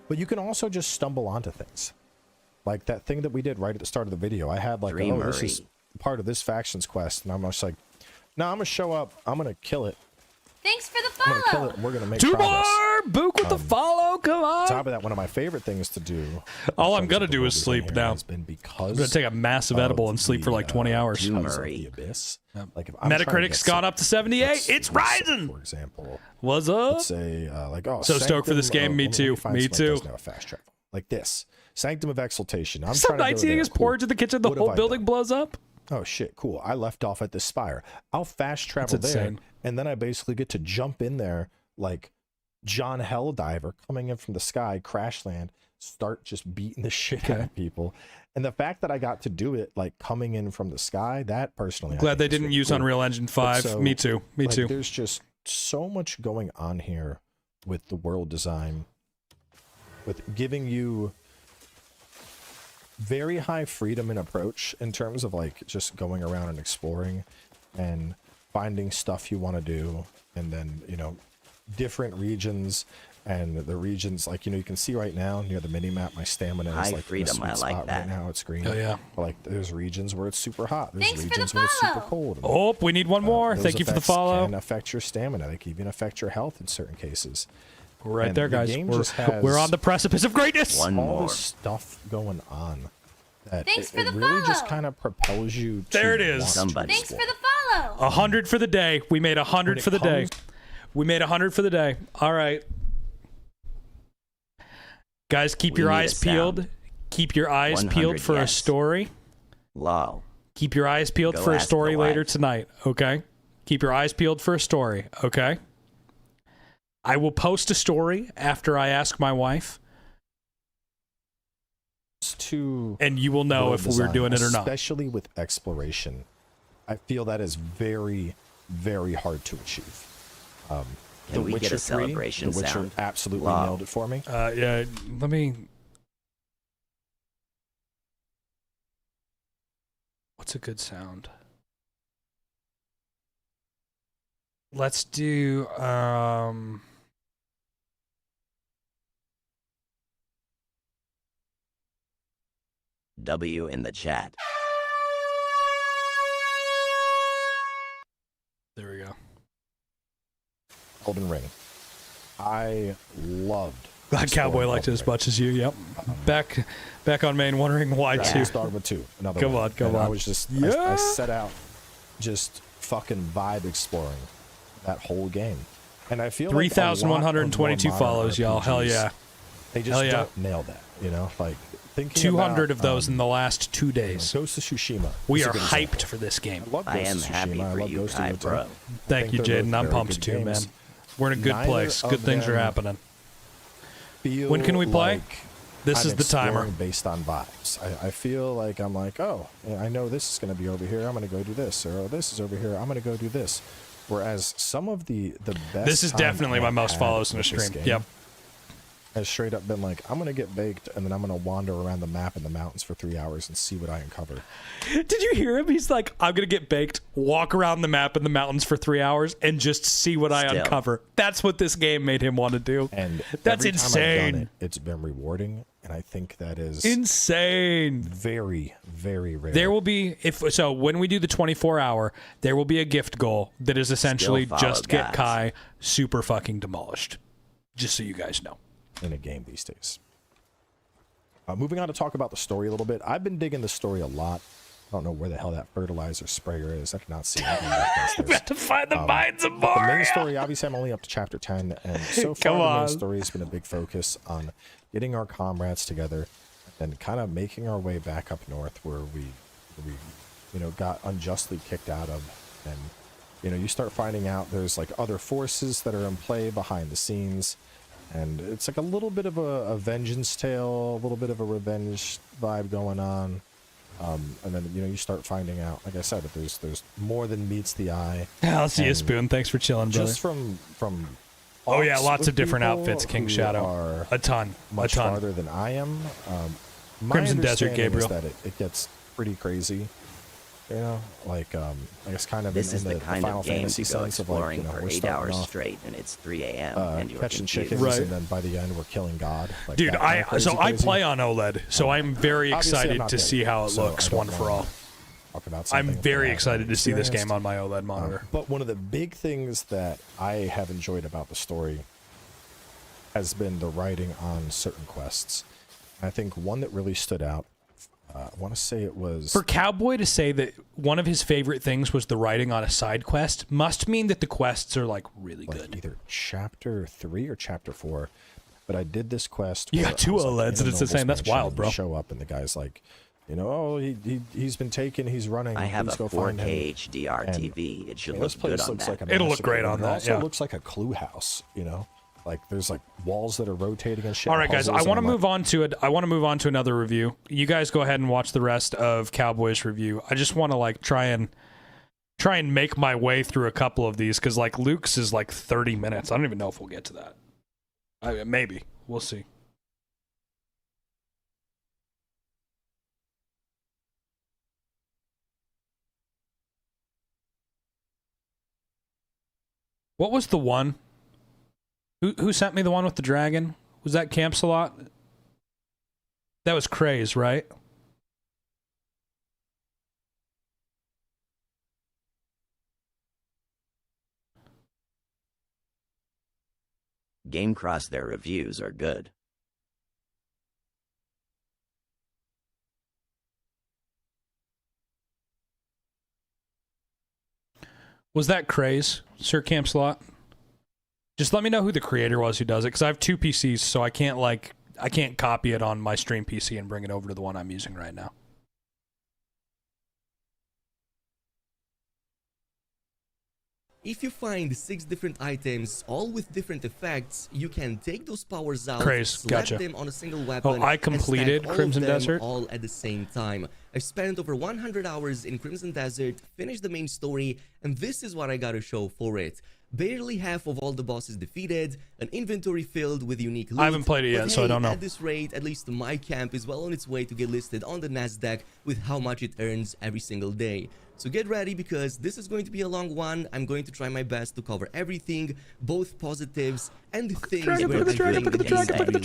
But you can also just stumble onto things. Like that thing that we did right at the start of the video. I had like, oh, this is part of this faction's quest, and I'm just like, no, I'm gonna show up. I'm gonna kill it. Thanks for the I'm gonna kill follow. it. And we're gonna make 2 progress. more. Book with the follow. Come on. On top of that, one of my favorite things to do. All I'm gonna do is sleep now. I'm gonna take a massive edible and sleep for like 20 hours. The abyss. Like if I'm trying to Metacritic's get gone up to 78. It's rising. For example, what's up? let's say like oh, So stoked for this Sanctum- game. Me let me too. find Me something that too. doesn't have a fast travel. Like this, Sanctum of Exaltation. I'm Some trying to nights go eating there. his Cool. porridge in the kitchen, the What whole have I building done? blows up. Oh shit, cool. I left off at this spire. I'll fast travel That's there, insane. and then I basically get to jump in there like John Helldiver coming in from the sky, crash land, start just beating the shit out of people. And the fact that I got to do it like coming in from the sky, that personally, I Glad think they is didn't really use cool. Unreal Engine 5. So, Me too. Me like, too. There's just so much going on here with the world design, with giving you very high freedom and approach in terms of like just going around and exploring and finding stuff you want to do, and then you know different regions. And the regions, like, you know, you can see right now near the mini map, my stamina High is like freedom, in a I sweet like spot that. right now. It's green. Oh, yeah. But, like, there's regions where it's super hot. There's Thanks for the regions where it's super follow. cold. And, Oh, we need one more. those Thank you for the effects follow. Can affect your stamina. They can even affect your health in certain cases. We're right And there, the guys. game We're, just has we're on the precipice of greatness. all this stuff going on. That Thanks for it the really just follow. kind of propels you. There to it is. want to Somebody. Thanks for explore. the follow. 100 for the day. We made 100 When it for the day. comes- We made 100 for the day. All right. Guys, keep We your need a eyes sound. peeled. Keep your eyes 100, peeled for a yes. story. Lol. Keep your eyes peeled Go for a ask story the later wife. tonight, okay? Keep your eyes peeled for a story, okay? I will post a story after I ask my wife, To and you will know world if we're design, doing it or not. Especially with exploration, I feel that is very, very hard to achieve. Can we get a Witcher 3, celebration The Witcher sound? absolutely Wow. nailed it for me. Yeah, let me... What's a good sound? Let's do, W in the chat. there we go. Golden Ring. I loved Glad Cowboy liked it as much as you. Yep. Back on main, wondering why Dragon's too. Dogma 2. Another Come one. on, come And on. I was just I set out just fucking vibe exploring that whole game, and I feel 3,122 like a lot of follows, modern y'all. Hell RPGs, yeah. They just Hell yeah. don't nail that. You know, like thinking 200 about, of those in the last 2 days. Ghost of Tsushima. We is a are good hyped example. for this game. I love I Ghost am of happy Tsushima. I for love you, Ghost Kai of Bro. Tsushima. Thank you, I think they're Jaden. both I'm very pumped good too, man. games. We're in a good Neither place. Good of things are them happening. Feel When can we play? like This I'm is the timer. exploring based on vibes. I feel like I'm like, oh, I know this is going to be over here. I'm going to go do this, or oh, this is over here. I'm going to go do this. Whereas some of the best. This is time definitely my I've most had follows in a with this stream. game Yep. has straight up been like, I'm going to get baked, and then I'm going to wander around the map in the mountains for 3 hours and see what I uncover. Did you hear him? He's like, I'm going to get baked, walk around the map in the mountains for 3 hours, and just see what I Still. uncover. That's what this game made him want to do. And That's every time I've done insane. it's been rewarding, and I think that is Insane. very, very rare. There will be, when we do the 24-hour, there will be a gift goal that is essentially follow, just get guys. Kai super fucking demolished. Just so you guys know. in a game these days. Moving on to talk about the story a little bit. I've been digging the story a lot. I don't know where the hell that fertilizer sprayer is. I did not see it. You have to find the mines of but the main Moria. story, obviously, I'm only up to chapter 10, and so far Come the main on. story has been a big focus on getting our comrades together and kind of making our way back up north where we got unjustly kicked out of. And you start finding out there's like other forces that are in play behind the scenes, and it's like a little bit of a vengeance tale, a little bit of a revenge vibe going on. And then you start finding out, like I said, that there's more than meets the eye. I'll see you, And Spoon. Thanks for chilling, brother. just from Oh yeah, talks lots with of different people outfits, King who Shadow. are A ton. much a ton. farther than I am. My Crimson Desert, understanding Gabriel. is that it gets pretty crazy. Like I guess kind of This in is the kind Final of game Fantasy to go sense of like, exploring for we're 8 starting hours off, straight, and it's 3 a.m. and you're catching confused. chickens, and then by the end we're killing God. Like Dude, that kind of crazy. I play on OLED, so I'm very Obviously, I'm excited not to there see yet, how it so looks I don't one for wanna all. talk about I'm something very that I excited to see this experienced. game on my OLED monitor. But one of the big things that I have enjoyed about the story has been the writing on certain quests. And I think one that really stood out, I want to say it was... For Cowboy to say that one of his favorite things was the writing on a side quest must mean that the quests are like really good. Either chapter 3 or chapter 4. But I did this quest. You where got two I was, like, OLEDs in and a it's the same. nobles That's mansion, wild, and bro. you show up and the guy's like, he's been taken, he's running. I have please a go find him. 4K HDR And, TV. It should this look place good on looks that. like a It'll look massive great room. on It that, also yeah. looks like a clue house, Like there's like walls that are rotating and shit. All and right, guys, I puzzles, want to and I'm move on to it. I want to move on to another review. You guys go ahead and watch the rest of Cowboy's review. I just want to like try and make my way through a couple of these because like Luke's is like 30 minutes. I don't even know if we'll get to that. Maybe we'll see. What was the one? Who sent me the one with the dragon? Was that Campsalot? That was Craze, right? Gamecross, their reviews are good. Was that Craze, Sir Campsalot? Just let me know who the creator was who does it, because I have two PCs, so I can't copy it on my stream PC and bring it over to the one I'm using right now. If you find 6 different items, all with different effects, you can take those powers out, Craze, slap gotcha. them on a single weapon, I and completed stack all Crimson of them Desert. all at the same time. I've spent over 100 hours in Crimson Desert, finished the main story, and this is what I gotta show for it. Barely half of all the bosses defeated, an inventory filled with unique loot. I haven't played it yet, but so I hey, don't know. At this rate, at least my camp is well on its way to get listed on the Nasdaq with how much it earns every single day. So get ready, because this is going to be a long one. I'm going to try my best to cover everything, both positives and the things where I think the game will improve. But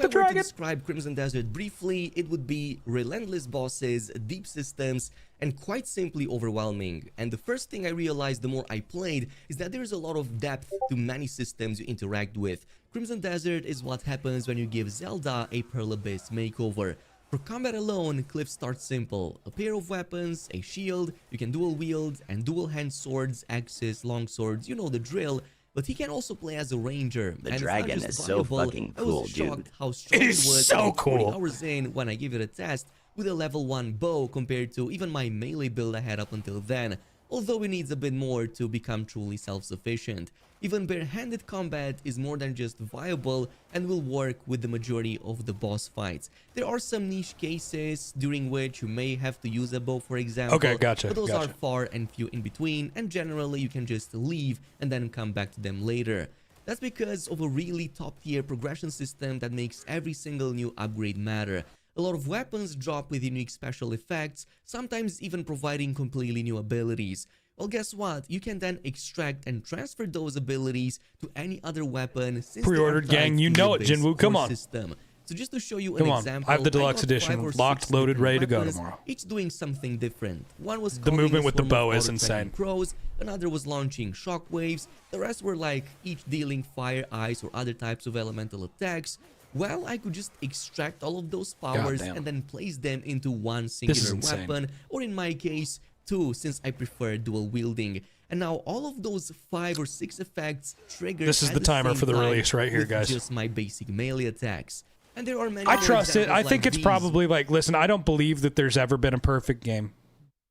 if I were to describe Crimson Desert briefly, it would be relentless bosses, deep systems, and quite simply overwhelming. And the first thing I realized the more I played is that there is a lot of depth to many systems you interact with. Crimson Desert is what happens when you give Zelda a Pearl Abyss makeover. For combat alone, Cliff starts simple. A pair of weapons, a shield, you can dual wield, and dual hand swords, axes, long swords, you know the drill. But he can also play as a ranger. The and dragon it's not is just so viable, fucking I was cool, shocked dude. how strong it He's was so like 40 cool. hours in when I gave it a test with a level 1 bow compared to even my melee build I had up until then. Although it needs a bit more to become truly self-sufficient. Even barehanded combat is more than just viable and will work with the majority of the boss fights. There are some niche cases during which you may have to use a bow, for example. Okay, gotcha, But those are gotcha. far and few in between, and generally you can just leave and then come back to them later. That's because of a really top-tier progression system that makes every single new upgrade matter. A lot of weapons drop with unique special effects, sometimes even providing completely new abilities. Well, guess what? You can then extract and transfer those abilities to any other weapon since they are Pre-ordered, tied gang, you to know your it, base Jinwoo, come core on. system. So just to show you Come an on, example, I have the got deluxe 5 edition, or 6 locked, loaded, different ready to go weapons, tomorrow. each doing something different. One was The calling movement a with the form bow of is auto-tracking insane. crows, another was launching shockwaves, the rest were like each dealing fire, ice, or other types of elemental attacks. Well, I could just extract all of those powers Goddamn. and then place them into one is singular insane. weapon, or in my case, 2, since I prefer dual wielding. And now all of those 5 or 6 effects trigger. This is at the timer same for the time release right here, with guys. Just my basic melee attacks. And there are many I more trust it. examples I like think it's these. probably like, listen, I don't believe that there's ever been a perfect game,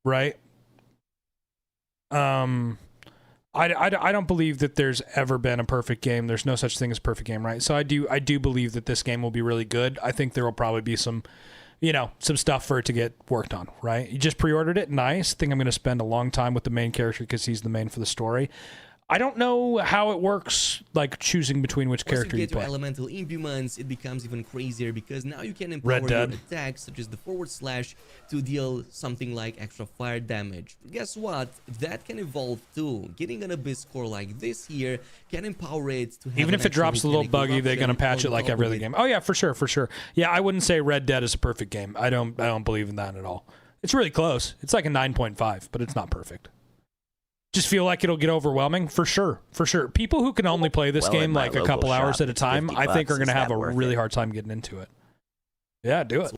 right? I don't believe that there's ever been a perfect game. There's no such thing as a perfect game, right? So I do believe that this game will be really good. I think there will probably be some, some stuff for it to get worked on, right? You just pre-ordered it, nice. Think I'm going to spend a long time with the main character because he's the main for the story. I don't know how it works, like choosing between which Once character you you get your play. elemental implements, it becomes even crazier because now you can empower Red your Dead. attacks, such as the /, to deal something like extra fire damage. Guess what? That can evolve too. Getting an abyss core like this here can empower it to have Even an if it actual drops a little mechanical buggy, they're going to option patch it on like top every of other it. game. Oh yeah, for sure. Yeah, I wouldn't say Red Dead is a perfect game. I don't believe in that at all. It's really close. It's like a 9.5, but it's not perfect. Just feel like it'll get overwhelming for sure. People who can only play this Well, game in my like a local couple hours shop, at a it's time, 50 I think are bucks. going to Is have that a worth really it? hard time getting into it. Yeah, do it.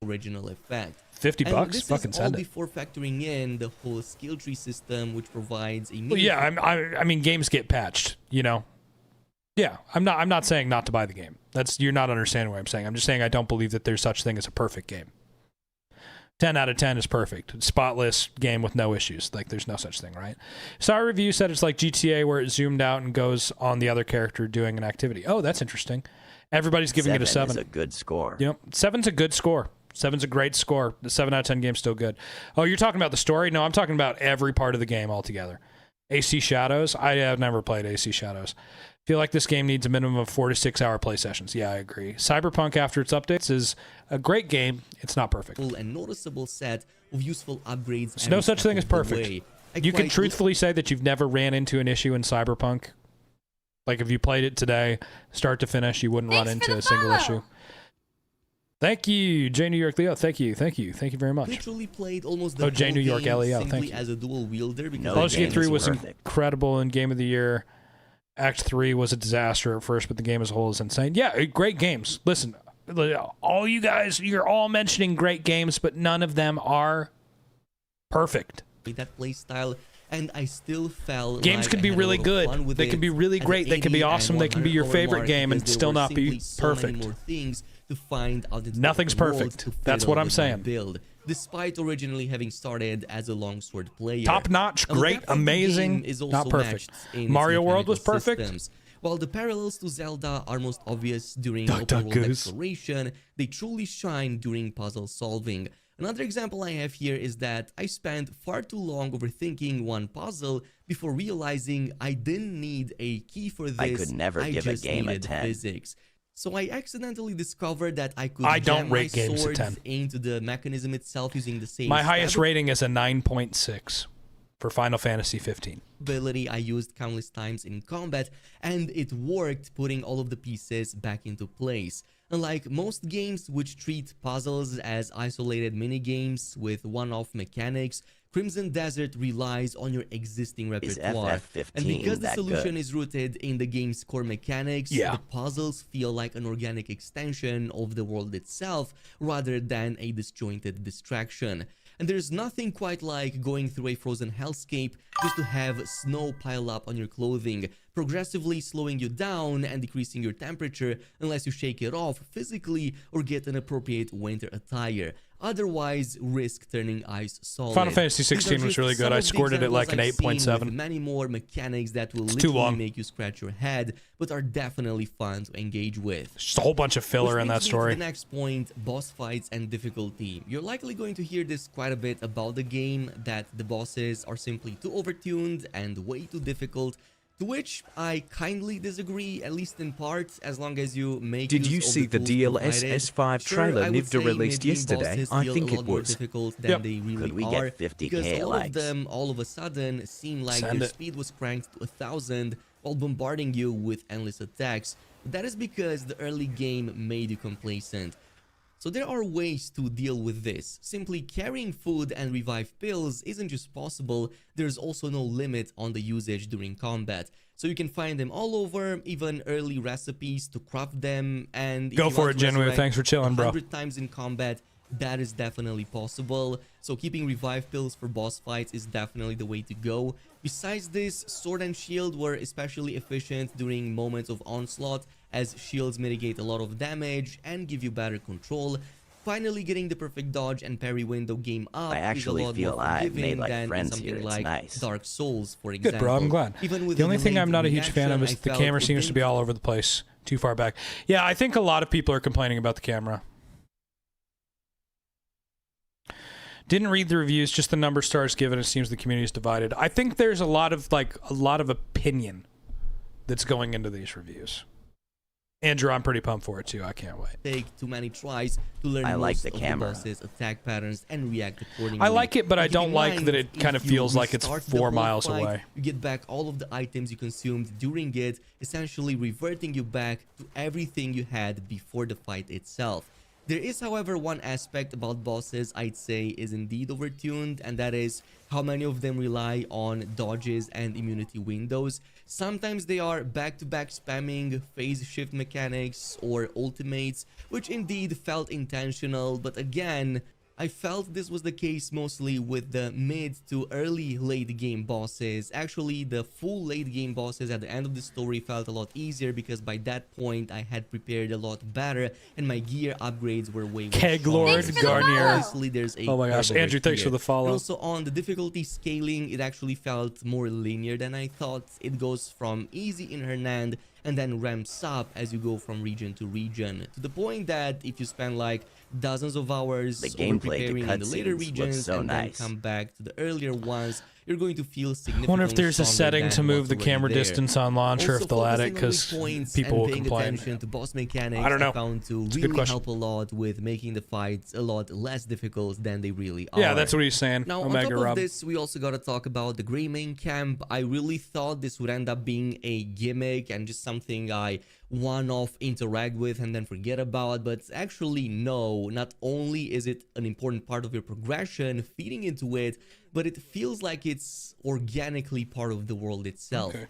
Original effect. 50 And bucks? this Fucking is all send it. before factoring in the whole skill tree system, which provides a Well, yeah, I mean games get patched, Yeah, I'm not saying not to buy the game. You're not understanding what I'm saying. I'm just saying I don't believe that there's such thing as a perfect game. 10 out of 10 is perfect. Spotless game with no issues. Like, there's no such thing, right? So our review said it's like GTA where it zoomed out and goes on the other character doing an activity. Oh, that's interesting. Everybody's giving it a 7. Is a good score. Yep. 7's a good score. 7's a great score. The 7 out of 10 game's still good. Oh, you're talking about the story? No, I'm talking about every part of the game altogether. AC Shadows? I have never played AC Shadows. Feel like this game needs a minimum of 4 to 6 hour play sessions. Yeah, I agree. Cyberpunk, after its updates, is a great game. It's not perfect. and noticeable set of useful upgrades. There's no every such step thing as of the perfect. way. You can quite truthfully say that you've never ran into an issue in Cyberpunk. Like, if you played it today, start to finish, you wouldn't run into a single issue. Thank you, J. New York Leo. Thank you very much. Literally played almost the J. whole New York game Leo. simply Thank you. as a dual wielder because Baldur's Gate 3 was incredible in Game of the Year. Act 3 was a disaster at first, but the game as a whole is insane. Yeah, great games. Listen, all you guys, you're all mentioning great games, but none of them are perfect. that play style, and I still felt Games like can I be had a really lot of good. fun with They can it be really at the great. They can be 80 and awesome. They can be your 100 favorite mark game and because there still were not be simply so many perfect. more things to find out into Nothing's the world perfect. to fit That's what all I'm with my saying. Build, despite originally having started as a longsword player. Top notch, Now, the great, depth of the amazing, game is not also perfect. matched in its Mario World was mechanical perfect. systems. While the parallels to Zelda are most obvious during Duck, open Duck, world Goose. exploration, they truly shine during puzzle solving. Another example I have here is that I spent far too long overthinking one puzzle before realizing I didn't need a key for this. I could never give a just game a needed 10. Physics. So I accidentally discovered that I could I don't jam my rate games a swords 10. into the mechanism itself using the same My highest stab rating is a 9.6 for Final Fantasy 15. ability I used countless times in combat, and it worked, putting all of the pieces back into place. Unlike most games which treat puzzles as isolated minigames with one-off mechanics, Crimson Desert relies on your existing repertoire. And because the solution is rooted in the game's core mechanics, the puzzles feel like an organic extension of the world itself rather than a disjointed distraction. And there's nothing quite like going through a frozen hellscape just to have snow pile up on your clothing, progressively slowing you down and decreasing your temperature unless you shake it off physically or get an appropriate winter attire. Otherwise, risk turning ice solid. Final Fantasy 16 was really good. I scored it at like an 8.7. Many more mechanics that will too literally long. make you scratch your head, but are definitely fun to engage with. Just a whole bunch of filler in that story. The next point, boss fights and difficulty. You're likely going to hear this quite a bit about the game, that the bosses are simply too overtuned and way too difficult. To which I kindly disagree, at least in part, as long as you make Did use you of see the tools provided. DLSS5 trailer I would Nivda say released maybe yesterday? bosses I feel think a lot it more was. difficult than they really Could we are, get 50K because all likes? of them all of a sudden seem like Send their it. speed was cranked to 1,000 while bombarding you with endless attacks. But that is because the early game made you complacent. So there are ways to deal with this. Simply carrying food and revive pills isn't just possible, there's also no limit on the usage during combat. So you can find them all over, even early recipes to craft them, and if Go you for want it, to Jinwoo. resurrect Thanks for chilling, bro. 100 times in combat, that is definitely possible. So keeping revive pills for boss fights is definitely the way to go. Besides this, sword and shield were especially efficient during moments of onslaught, as shields mitigate a lot of damage and give you better control. Finally, getting the perfect dodge and parry window game up I actually is a lot feel more I've made forgiving like than friends something here. It's like nice. Dark Souls, for example. Good, bro. I'm glad. Even with The only thing delayed I'm not a huge fan of reaction, is the I camera felt seems to be all over the place, too far back. Yeah, I think a lot of people are complaining about the camera. Didn't read the reviews, just the number of stars given. It seems the community is divided. I think there's a lot of opinion that's going into these reviews. Andrew, I'm pretty pumped for it too. I can't wait. Take too many tries to learn I like most the of camera. the boss's attack patterns and react accordingly. I like it, but I Keep don't in like mind, that it kind of if you feels like it's restart the 4 whole miles fight, away. You get back all of the items you consumed during it, essentially reverting you back to everything you had before the fight itself. There is, however, one aspect about bosses I'd say is indeed overtuned, and that is how many of them rely on dodges and immunity windows. Sometimes they are back-to-back spamming phase shift mechanics or ultimates, which indeed felt intentional, but again, I felt this was the case mostly with the mid to early late game bosses. Actually, the full late game bosses at the end of the story felt a lot easier because by that point I had prepared a lot better and my gear upgrades were way Keg Lord Garnier. Obviously, there's a Oh my gosh, curve over Andrew, thanks here. for the follow. And also on the difficulty scaling, it actually felt more linear than I thought. It goes from easy in Hernand and then ramps up as you go from region to region, to the point that if you spend like dozens of hours The over gameplay, the preparing in the later cutscenes look regions so and nice. then come back to the earlier ones, you're going to feel I significantly wonder if there's a stronger setting to than move what's the already camera there. distance on launch, or Also, if they'll add it focusing on because weak points people and will paying complain. attention to boss mechanics, I don't know. found to It's a good really question. help a lot with making the fights a lot less difficult than they really are. Yeah, that's what he's saying. Now, Omega on top Rob. of this, we also got to talk about the Greymane camp. I really thought this would end up being a gimmick and just something I one-off interact with and then forget about, but actually no. Not only is it an important part of your progression, feeding into it, but it feels like it's organically part of the world itself. Okay.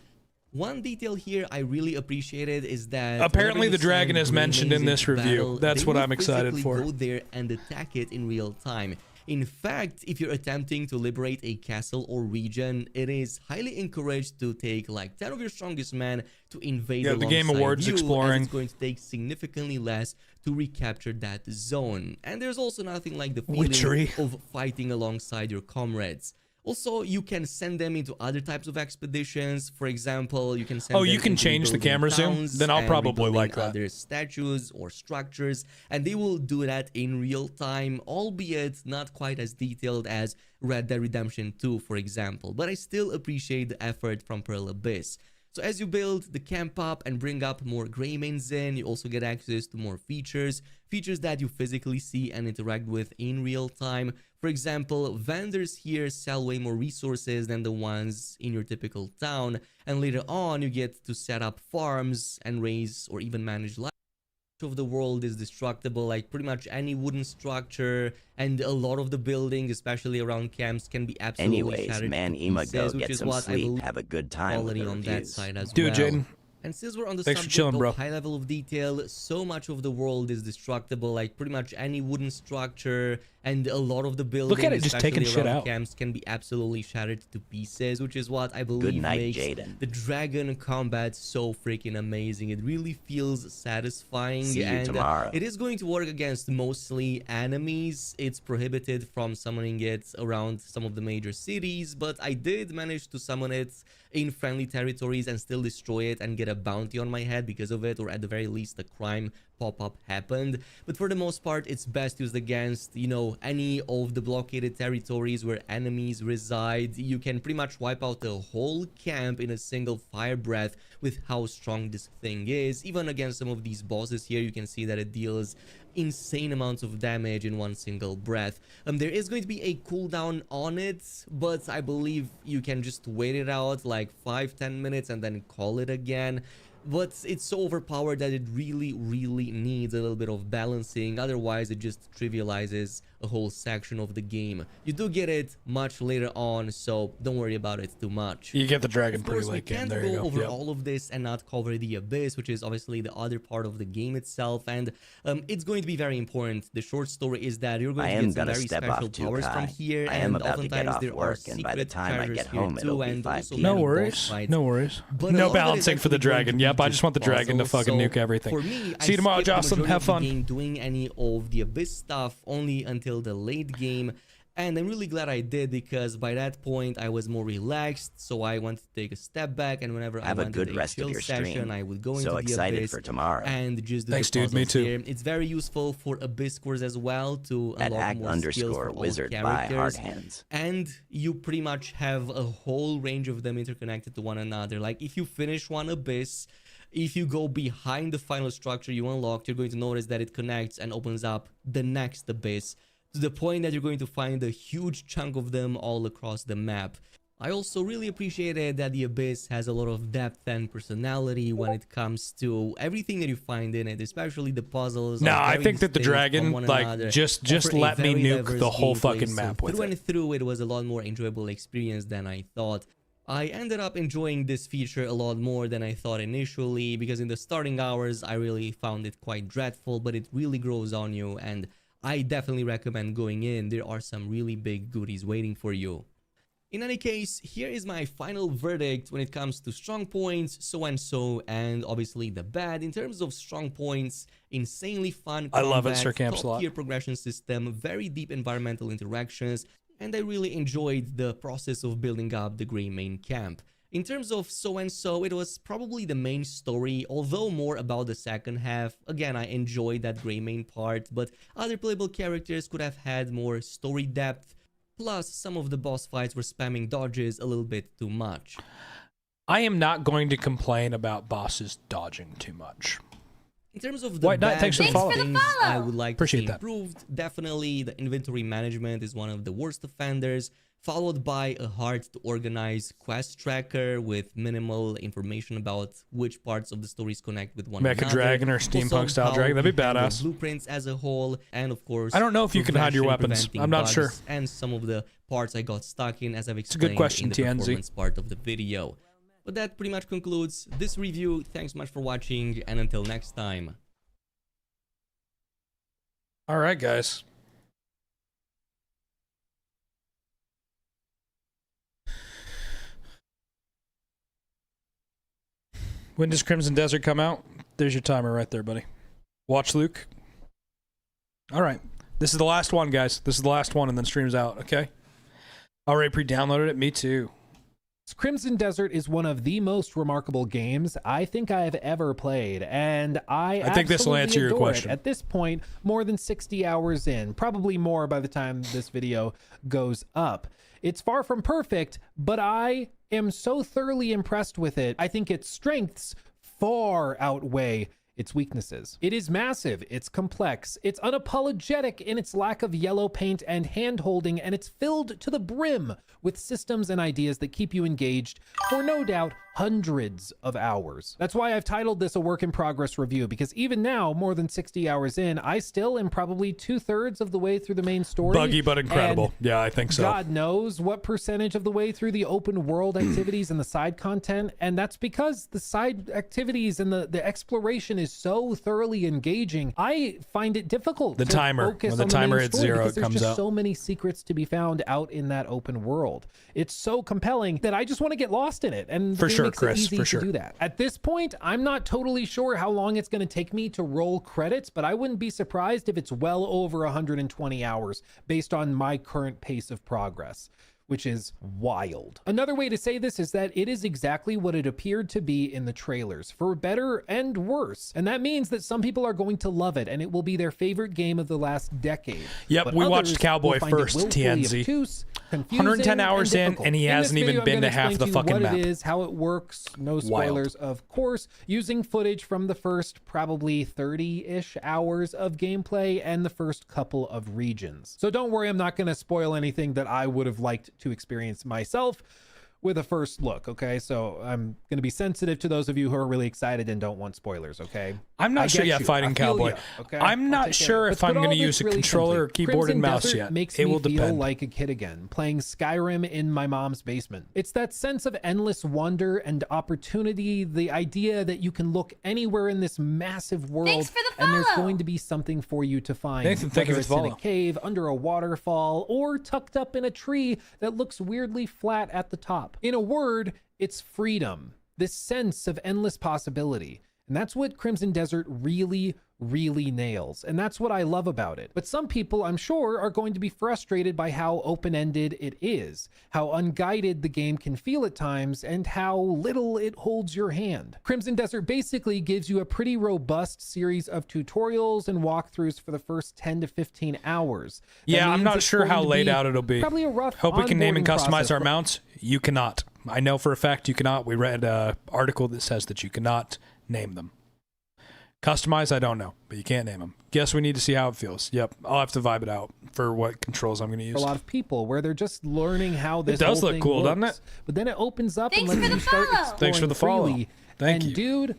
One detail here I really appreciated is that Apparently whenever the you dragon send is mentioned in Greymanes this into review. battle, That's they what will I'm excited physically for. Go there and attack it in real time. In fact, if you're attempting to liberate a castle or region, it is highly encouraged to take like 10 of your strongest men to invade Yeah, the Game alongside Awards you, as exploring. it's going to take significantly less to recapture that zone. And there's also nothing like the feeling Witchery. of fighting alongside your comrades. Also, you can send them into other types of expeditions. For example, you can send Oh, them you can into change the rebuilding camera zoom? towns Then I'll and probably rebuilding like that. other statues or structures, and they will do that in real time, albeit not quite as detailed as Red Dead Redemption 2, for example. But I still appreciate the effort from Pearl Abyss. So as you build the camp up and bring up more Greymanes in, you also get access to more features that you physically see and interact with in real time. For example, vendors here sell way more resources than the ones in your typical town, and later on you get to set up farms and raise or even manage livestock of the world is destructible, like pretty much any wooden structure and a lot of the buildings, especially around camps, can be absolutely Anyways, shattered man, to Ema, pieces, go which get is some what I sleep. believe Have a good time with quality the on that reviews. side as Dude, well. Jaden. And since we're on the Thanks for subject chilling, of bro. high level of detail, so much of the world is destructible, like pretty much any wooden structure and a lot of the buildings, Look at it, just taking especially shit around out. camps, can be absolutely shattered to pieces, which is what I believe night, makes Jaden. the dragon combat so freaking amazing. It really feels satisfying, See you and tomorrow. it is going to work against mostly enemies. It's prohibited from summoning it around some of the major cities, but I did manage to summon it in friendly territories and still destroy it and get a bounty on my head because of it, or at the very least a crime pop-up happened. But for the most part, it's best used against, you know, any of the blockaded territories where enemies reside. You can pretty much wipe out the whole camp in a single fire breath with how strong this thing is. Even against some of these bosses here, you can see that it deals insane amounts of damage in one single breath. There is going to be a cooldown on it, but I believe you can just wait it out like 5-10 minutes and then call it again. But it's so overpowered that it really needs a little bit of balancing, otherwise it just trivializes a whole section of the game. You do get it much later on, so don't worry about it too much. You get the dragon Of course, pretty we late game. can't There you go go. over Yep. all of this and not cover the Abyss, which is obviously the other part of the game itself, and it's going to be very important. The short story is that you're going I to am get some gonna very step special off too, powers from Kai. here, I am and about to get oftentimes off there are work, and by the secret time I treasures get here home, too, it'll be and 5 also p.m. No many boss worries. fights. No worries. But a No lot of it is balancing for the actually going to dragon. be Yep, I just want the just dragon to puzzles. fucking So nuke everything. For me, See you tomorrow, skipped the Jocelyn. majority Have of the fun. game doing any of the Abyss stuff only until the late game, and I'm really glad I did, because by that point I was more relaxed, so I wanted to take a step back, and whenever Have I a wanted good a rest of chill your session, stream. I would go So into excited the Abyss for tomorrow. and just do Thanks, the dude. Me puzzles too. there. It's very useful for Abyss scores as well to At unlock more skills for all @_wizard by characters, Hardhands. and you pretty much have a whole range of them interconnected to one another. Like if you finish one Abyss, if you go behind the final structure you unlocked, you're going to notice that it connects and opens up the next Abyss, to the point that you're going to find a huge chunk of them all across the map. I also really appreciated that the Abyss has a lot of depth and personality when it comes to everything that you find in it, especially the puzzles. No, are I very think that the distinct from dragon, one like, another, just offer a let me very nuke diverse the whole gameplay, fucking so map with through it. and through, it was a lot more enjoyable experience than I thought. I ended up enjoying this feature a lot more than I thought initially, because in the starting hours I really found it quite dreadful, but it really grows on you, and I definitely recommend going in. There are some really big goodies waiting for you. In any case, here is my final verdict when it comes to strong points, so and obviously the bad. In terms of strong points, insanely fun I love it, combat, Sir Camps a lot. top-tier progression system, very deep environmental interactions, and I really enjoyed the process of building up the Grey main camp. In terms of it was probably the main story, although more about the second half. Again, I enjoyed that Grey main part, but other playable characters could have had more story depth. Plus, some of the boss fights were spamming dodges a little bit too much. I am not going to complain about bosses dodging too much. In terms of the White Knight, bad thanks for the follow. things I would like Appreciate to see that. improved, definitely the inventory management is one of the worst offenders, followed by a hard to organize quest tracker with minimal information about which parts of the stories connect with one Mecha another. dragon or Also, steampunk style how dragon, that'd be we handle badass. Blueprints as a whole, and of course, I don't know if you can hide your prevention, weapons. preventing I'm not bugs, sure. And some of the parts I got stuck in, as I've a explained good question, in the TNZ. performance part of the video. But that pretty much concludes this review. Thanks much for watching, and until next time. All right, guys. When does Crimson Desert come out? There's your timer right there, buddy. Watch Luke. All right. This is the last one, guys. This is the last one, and then stream's out, okay? Already pre-downloaded it? Me too. Crimson Desert is one of the most remarkable games I think I have ever played, and I think this will absolutely answer your adore question. it. At this point, more than 60 hours in, probably more by the time this video goes up. It's far from perfect, but I am so thoroughly impressed with it. I think its strengths far outweigh its weaknesses. It is massive, it's complex, it's unapologetic in its lack of yellow paint and hand-holding, and it's filled to the brim with systems and ideas that keep you engaged for no doubt hundreds of hours. That's why I've titled this a work in progress review, because even now, more than 60 hours in, I still am probably 2/3 of the way through the main story. Buggy but incredible. Yeah, I think so. God knows what percentage of the way through the open world activities and the side content. And that's because the side activities and the exploration is so thoroughly engaging. I find it difficult The to timer, focus when the on timer main hits story zero, because it there's comes just out. so many secrets to be found out in that open world. It's so compelling that I just want to get lost in it. And the For game sure, makes Chris, it easy for to sure. do that. At this point, I'm not totally sure how long it's going to take me to roll credits, but I wouldn't be surprised if it's well over 120 hours based on my current pace of progress, which is wild. Another way to say this is that it is exactly what it appeared to be in the trailers, for better and worse. And that means that some people are going to love it and it will be their favorite game of the last decade. Yep, But we watched others Cowboy will find it first, willfully TNZ. obtuse, confusing, 110 hours in, difficult. and he In this hasn't even video, I'm been gonna to half explain the you fucking what map. it is, how it works, no spoilers, of course, using footage from the first probably 30-ish hours of gameplay and the first couple of regions. So don't worry, I'm not going to spoil anything that I would have liked to experience myself with a first look, okay? So I'm going to be sensitive to those of you who are really excited and don't want spoilers, okay? I'm not sure yet, Fighting Cowboy. I'm not sure if I'm going to use a controller or keyboard and mouse yet. Makes It me will feel depend. like a kid again, playing Skyrim in my mom's basement. It's that sense of endless wonder and opportunity, the idea that you can look anywhere in this massive world and there's going to be something for you to find. Nathan, thank you whether for the it's in a follow. cave, under a waterfall, or tucked up in a tree that looks weirdly flat at the top. In a word, it's freedom, this sense of endless possibility. And that's what Crimson Desert really nails. And that's what I love about it. But some people, I'm sure, are going to be frustrated by how open-ended it is, how unguided the game can feel at times, and how little it holds your hand. Crimson Desert basically gives you a pretty robust series of tutorials and walkthroughs for the first 10 to 15 hours. That Yeah, I'm means not it's sure going how to laid be out it'll be. Probably a rough Hope we can name and onboarding customize process our for- mounts. You cannot. I know for a fact you cannot. We read an article that says that you cannot name them. Customize, I don't know, but you can't name them. Guess we need to see how it feels. Yep, I'll have to vibe it out for what controls I'm going to For use. a lot of people, where they're just learning how this does whole look thing cool, looks. doesn't it? But then it opens up Thanks and lets for you the start follow. exploring Thanks for the follow. freely. Thank and you. Dude,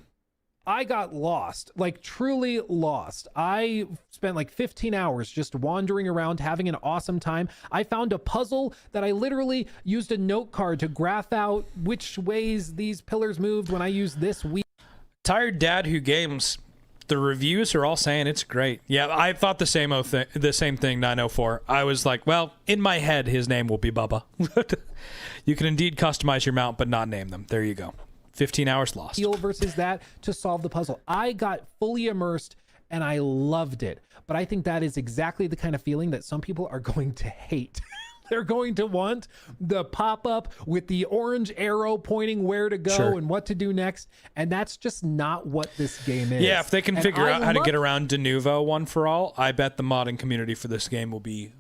I got lost, like truly lost. I spent like 15 hours just wandering around, having an awesome time. I found a puzzle that I literally used a note card to graph out which ways these pillars moved when I used this wheel. Tired Dad Who Games. The reviews are all saying it's great. Yeah, I thought the same thing, 904. I was like, well, in my head, his name will be Bubba. You can indeed customize your mount, but not name them. There you go. 15 hours lost. Versus that to solve the puzzle. I got fully immersed and I loved it. But I think that is exactly the kind of feeling that some people are going to hate. They're going to want the pop-up with the orange arrow pointing where to go Sure. and what to do next. And that's just not what this game is. Yeah, if they can And figure I out how to love get around Denuvo one for all, I bet the modding community for this game will be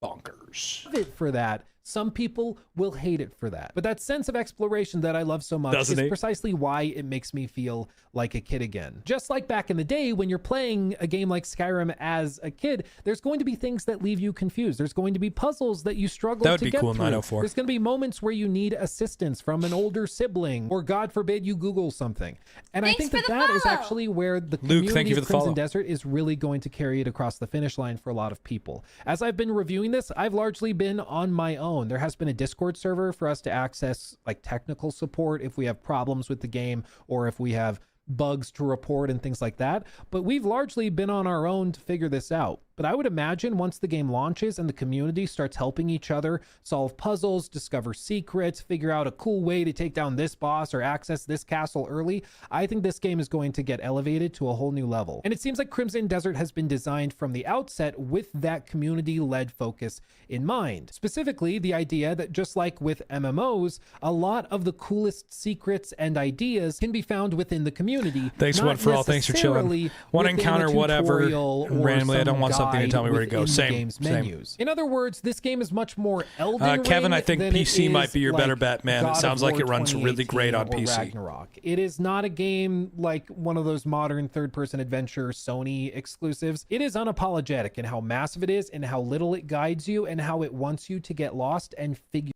bonkers. it for that. Some people will hate it for that. But that sense of exploration that I love so much Doesn't is it? precisely why it makes me feel like a kid again. Just like back in the day when you're playing a game like Skyrim as a kid, there's going to be things that leave you confused. There's going to be puzzles that you struggle That would to be get cool in through. 904. There's going to be moments where you need assistance from an older sibling, or God forbid you Google something. And I think that is actually where the Luke, community thank you for of the Crimson follow. Desert is really going to carry it across the finish line for a lot of people. As I've been reviewing this, I've largely been on my own. There has been a Discord server for us to access like technical support if we have problems with the game or if we have bugs to report and things like that. But we've largely been on our own to figure this out. But I would imagine once the game launches and the community starts helping each other solve puzzles, discover secrets, figure out a cool way to take down this boss or access this castle early, I think this game is going to get elevated to a whole new level. And it seems like Crimson Desert has been designed from the outset with that community-led focus in mind. Specifically, the idea that just like with MMOs, a lot of the coolest secrets and ideas can be found within the community. Thanks, not One for All. Thanks for chilling. necessarily Want to within a encounter whatever tutorial or randomly. I don't some want something to guide tell me where to go. within the Same. game's Same. menus. In other words, this game is much more Elden Kevin, Ring I think than it PC might is be your better like bet, man. It God of sounds like War it runs really great on 2018 or PC. Ragnarok. It is not a game like one of those modern third-person adventure Sony exclusives. It is unapologetic in how massive it is and how little it guides you and how it wants you to get lost and figure.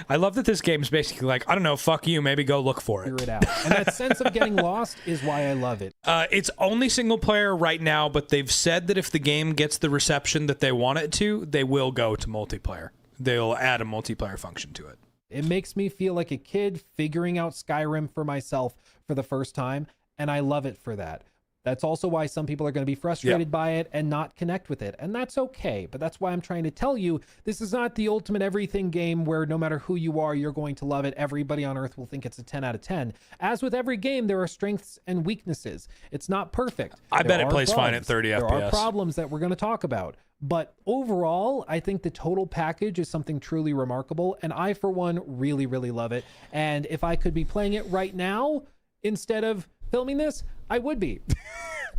I love that this game is basically like, I don't know, fuck you, maybe go look for it. Figure it out. And that sense of getting lost is why I love it. It's only single player right now, but they've said that if the game gets the reception that they want it to, they will go to multiplayer. They'll add a multiplayer function to it. It makes me feel like a kid figuring out Skyrim for myself for the first time, and I love it for that. That's also why some people are going to be frustrated by it and not connect with it. And that's okay. But that's why I'm trying to tell you, this is not the ultimate everything game where no matter who you are, you're going to love it. Everybody on earth will think it's a 10 out of 10. As with every game, there are strengths and weaknesses. It's not perfect. I bet it plays fine at 30 There FPS. are problems that we're going to talk about. But overall, I think the total package is something truly remarkable. And I, for one, really, really love it. And if I could be playing it right now instead of filming this, I would be.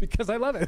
Because I love it.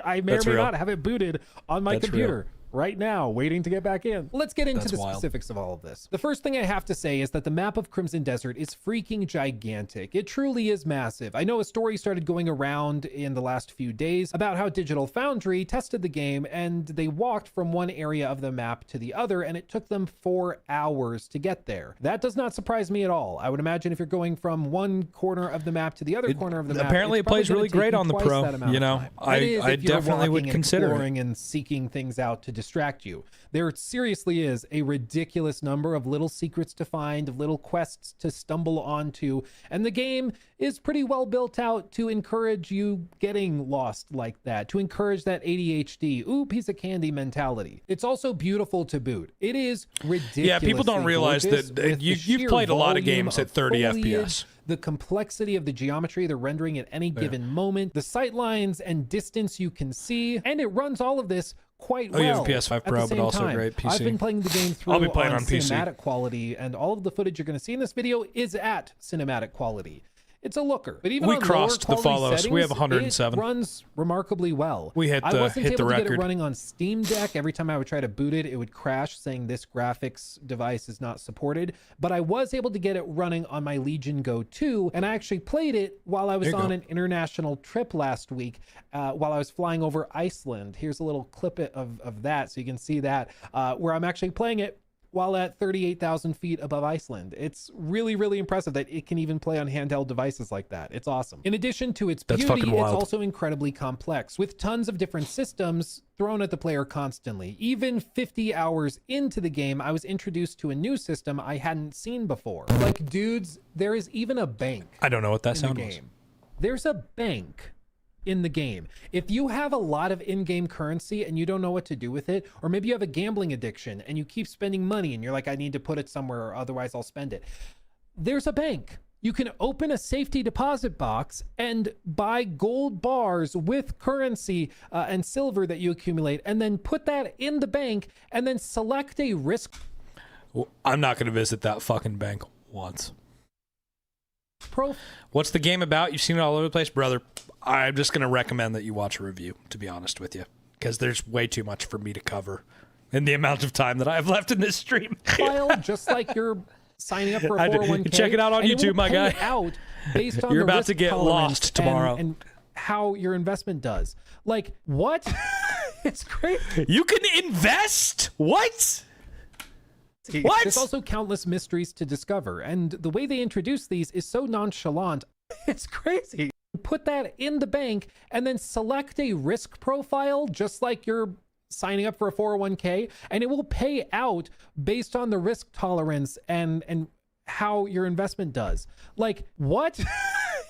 I may or may not have it booted on my computer right now, waiting to get back in. Let's get into the specifics of all of this. The first thing I have to say is that the map of Crimson Desert is freaking gigantic. It truly is massive. I know a story started going around in the last few days about how Digital Foundry tested the game and they walked from one area of the map to the other and it took them 4 hours to get there. That does not surprise me at all. I would imagine if you're going from one corner of the map to the other corner of the map, apparently it plays really great on the Pro. You know, I definitely would consider it. And seeking things out to distract you. There seriously is a ridiculous number of little secrets to find, of little quests to stumble onto, and the game is pretty well built out to encourage you getting lost like that, to encourage that ADHD, ooh, piece of candy mentality. It's also beautiful to boot. It is ridiculous. Yeah, people don't realize that you've played a lot of games at 30 FPS. The complexity of the geometry, the rendering at any given moment, the sight lines and distance you can see, and it runs all of this quite well. You have a PS5 Pro, but also great PC. I've been playing the game through I'll be playing on cinematic PC. quality, and all of the footage you're going to see in this video is at cinematic quality. It's a looker. But even We on crossed lower the quality follows. We have settings, 107. It runs remarkably well. We hit I the- wasn't hit the able to get it record. running on Steam Deck. Every time I would try to boot it, it would crash saying this graphics device is not supported. But I was able to get it running on my Legion Go 2, and I actually played it while I was There you on go. an international trip last week while I was flying over Iceland. Here's a little clip of that so you can see that, where I'm actually playing it while at 38,000 feet above Iceland. It's really, really impressive that it can even play on handheld devices like that. It's awesome. In addition to its That's beauty, fucking it's wild. also incredibly complex, with tons of different systems thrown at the player constantly. Even 50 hours into the game, I was introduced to a new system I hadn't seen before. Like, dudes, there is even a bank. I don't know what that in the sound was. game. There's a bank in the game. If you have a lot of in-game currency and you don't know what to do with it, or maybe you have a gambling addiction and you keep spending money and you're like, I need to put it somewhere or otherwise I'll spend it. There's a bank. You can open a safety deposit box and buy gold bars with currency and silver that you accumulate, and then put that in the bank and then select a risk. Well, I'm not going to visit that fucking bank once. What's the game about? You've seen it all over the place, brother. I'm just going to recommend that you watch a review, to be honest with you, because there's way too much for me to cover in the amount of time that I have left in this stream. File, just like you're signing up for a 401k. Check it out on and it YouTube, will my pay guy. Out based on You're the about risk to get tolerance lost tomorrow. and how your investment does. Like, what? It's great. You can invest? What? What? There's also countless mysteries to discover, and the way they introduce these is so nonchalant. It's crazy. Put that in the bank and then select a risk profile, just like you're signing up for a 401k, and it will pay out based on the risk tolerance and how your investment does. Like, what?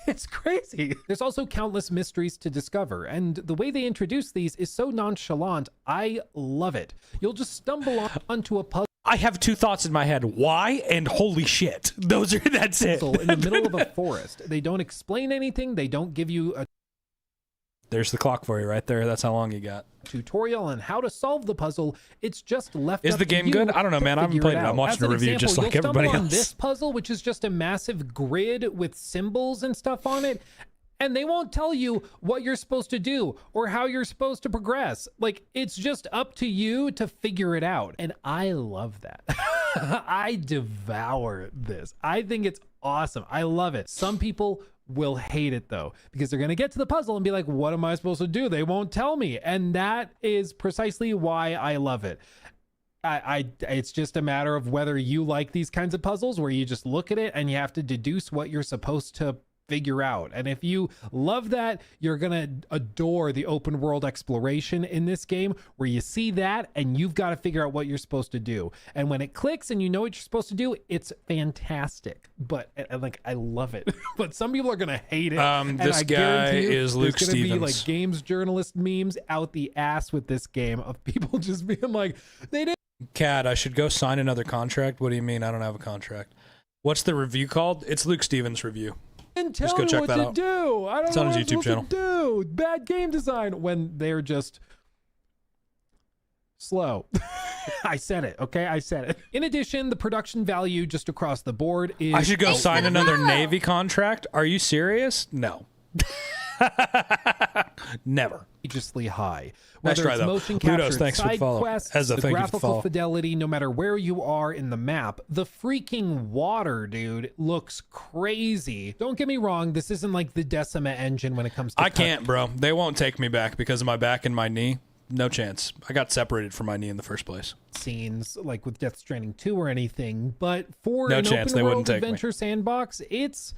It's crazy. There's also countless mysteries to discover, and the way they introduce these is so nonchalant. I love it. You'll just stumble onto a puzzle. I have two thoughts in my head. Why and holy shit. That's it. In the middle of a forest. They don't explain anything. They don't give you a There's the clock for you right there. That's how long you got. tutorial on how to solve the puzzle. It's just left Is up the to game you good? I don't know, to man. I haven't figure played it. out. I'm watching As a an review just example, like you'll stumble everybody on else. this puzzle, which is just a massive grid with symbols and stuff on it, and they won't tell you what you're supposed to do or how you're supposed to progress. Like, it's just up to you to figure it out. And I love that. I devour this. I think it's awesome. I love it. Some people will hate it though, because they're going to get to the puzzle and be like, what am I supposed to do? They won't tell me. And that is precisely why I love it. It's just a matter of whether you like these kinds of puzzles where you just look at it and you have to deduce what you're supposed to figure out. And if you love that, you're gonna adore the open world exploration in this game, where you see that and you've got to figure out what you're supposed to do. And when it clicks and you know what you're supposed to do, it's fantastic. But like, I love it. But some people are gonna hate it. And This I guy guarantee you, is Luke there's gonna be Stevens. like games journalist memes out the ass with this game of people just being like, they didn't. Cat, I should go sign another contract. What do you mean I don't have a contract? What's the review called? It's Luke Stevens' review. And Just tell go me check what that to out. do. I don't It's know on what his I'm YouTube supposed to do. Bad game design when they're just slow. I said it. Okay, I said it. In addition, the production value just across the board is. I should go sign another Navy contract. Are you serious? No. Never. Outrageously high. Nice Whether try, it's though. motion Ludos, capture, thanks for the side follow. quests, As a the thank you for the graphical follow. fidelity, no matter where you are in the map, the freaking water, dude, looks crazy. Don't get me wrong, this isn't like the Decima engine when it comes to I can't, bro. They won't take me back because of my back and my knee. No chance. I got separated from my knee in the first place. Scenes like with Death Stranding 2 or anything, but for No an chance, open they wouldn't world take me. adventure sandbox, it's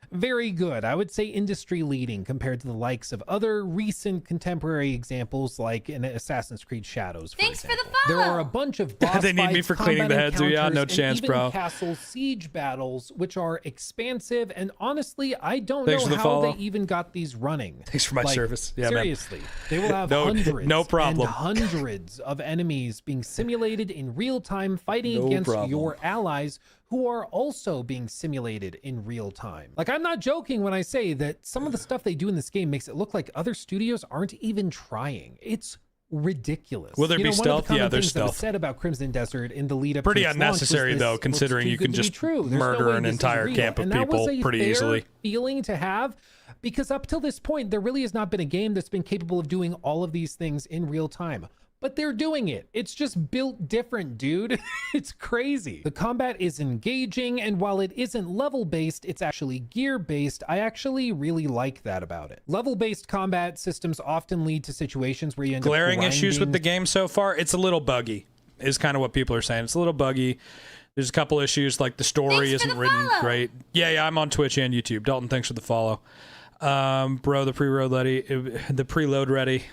very good. I would say industry leading compared to the likes of other recent contemporary examples like in Assassin's Creed Shadows. Thanks for the There follow. are a bunch of boss They need me fights, for cleaning the combat heads. Yeah, no encounters, and chance, even bro. castle siege battles, which are expansive, and honestly, I don't Thanks know for the how follow. they even got these running. Thanks for my service. Yeah, man. seriously, they will have No- hundreds, no problem. and hundreds of enemies being simulated in real time, fighting No against problem. your allies, who are also being simulated in real time. Like, I'm not joking when I say that some of the stuff they do in this game makes it look like other studios aren't even trying. It's ridiculous. Will there be one of the stealth? common Yeah, there's things that was stealth. said about Crimson Desert in the lead up Pretty to its launch was unnecessary, this though, looks considering too you good can to be just true. There's no murder way an this is entire real. camp of And that was people a pretty fair easily. feeling to have, because up till this point there really has not been a game that's been capable of doing all of these things in real time. But they're doing it. It's just built different, dude. It's crazy. The combat is engaging, and while it isn't level-based, it's actually gear-based. I actually really like that about it. Level-based combat systems often lead to situations where you end up Glaring issues with grinding. the game so far, it's a little buggy, is kind of what people are saying. It's a little buggy. There's a couple issues, like the story isn't written great. Yeah, I'm on Twitch and YouTube. Dalton, thanks for the follow. Bro, the preload ready.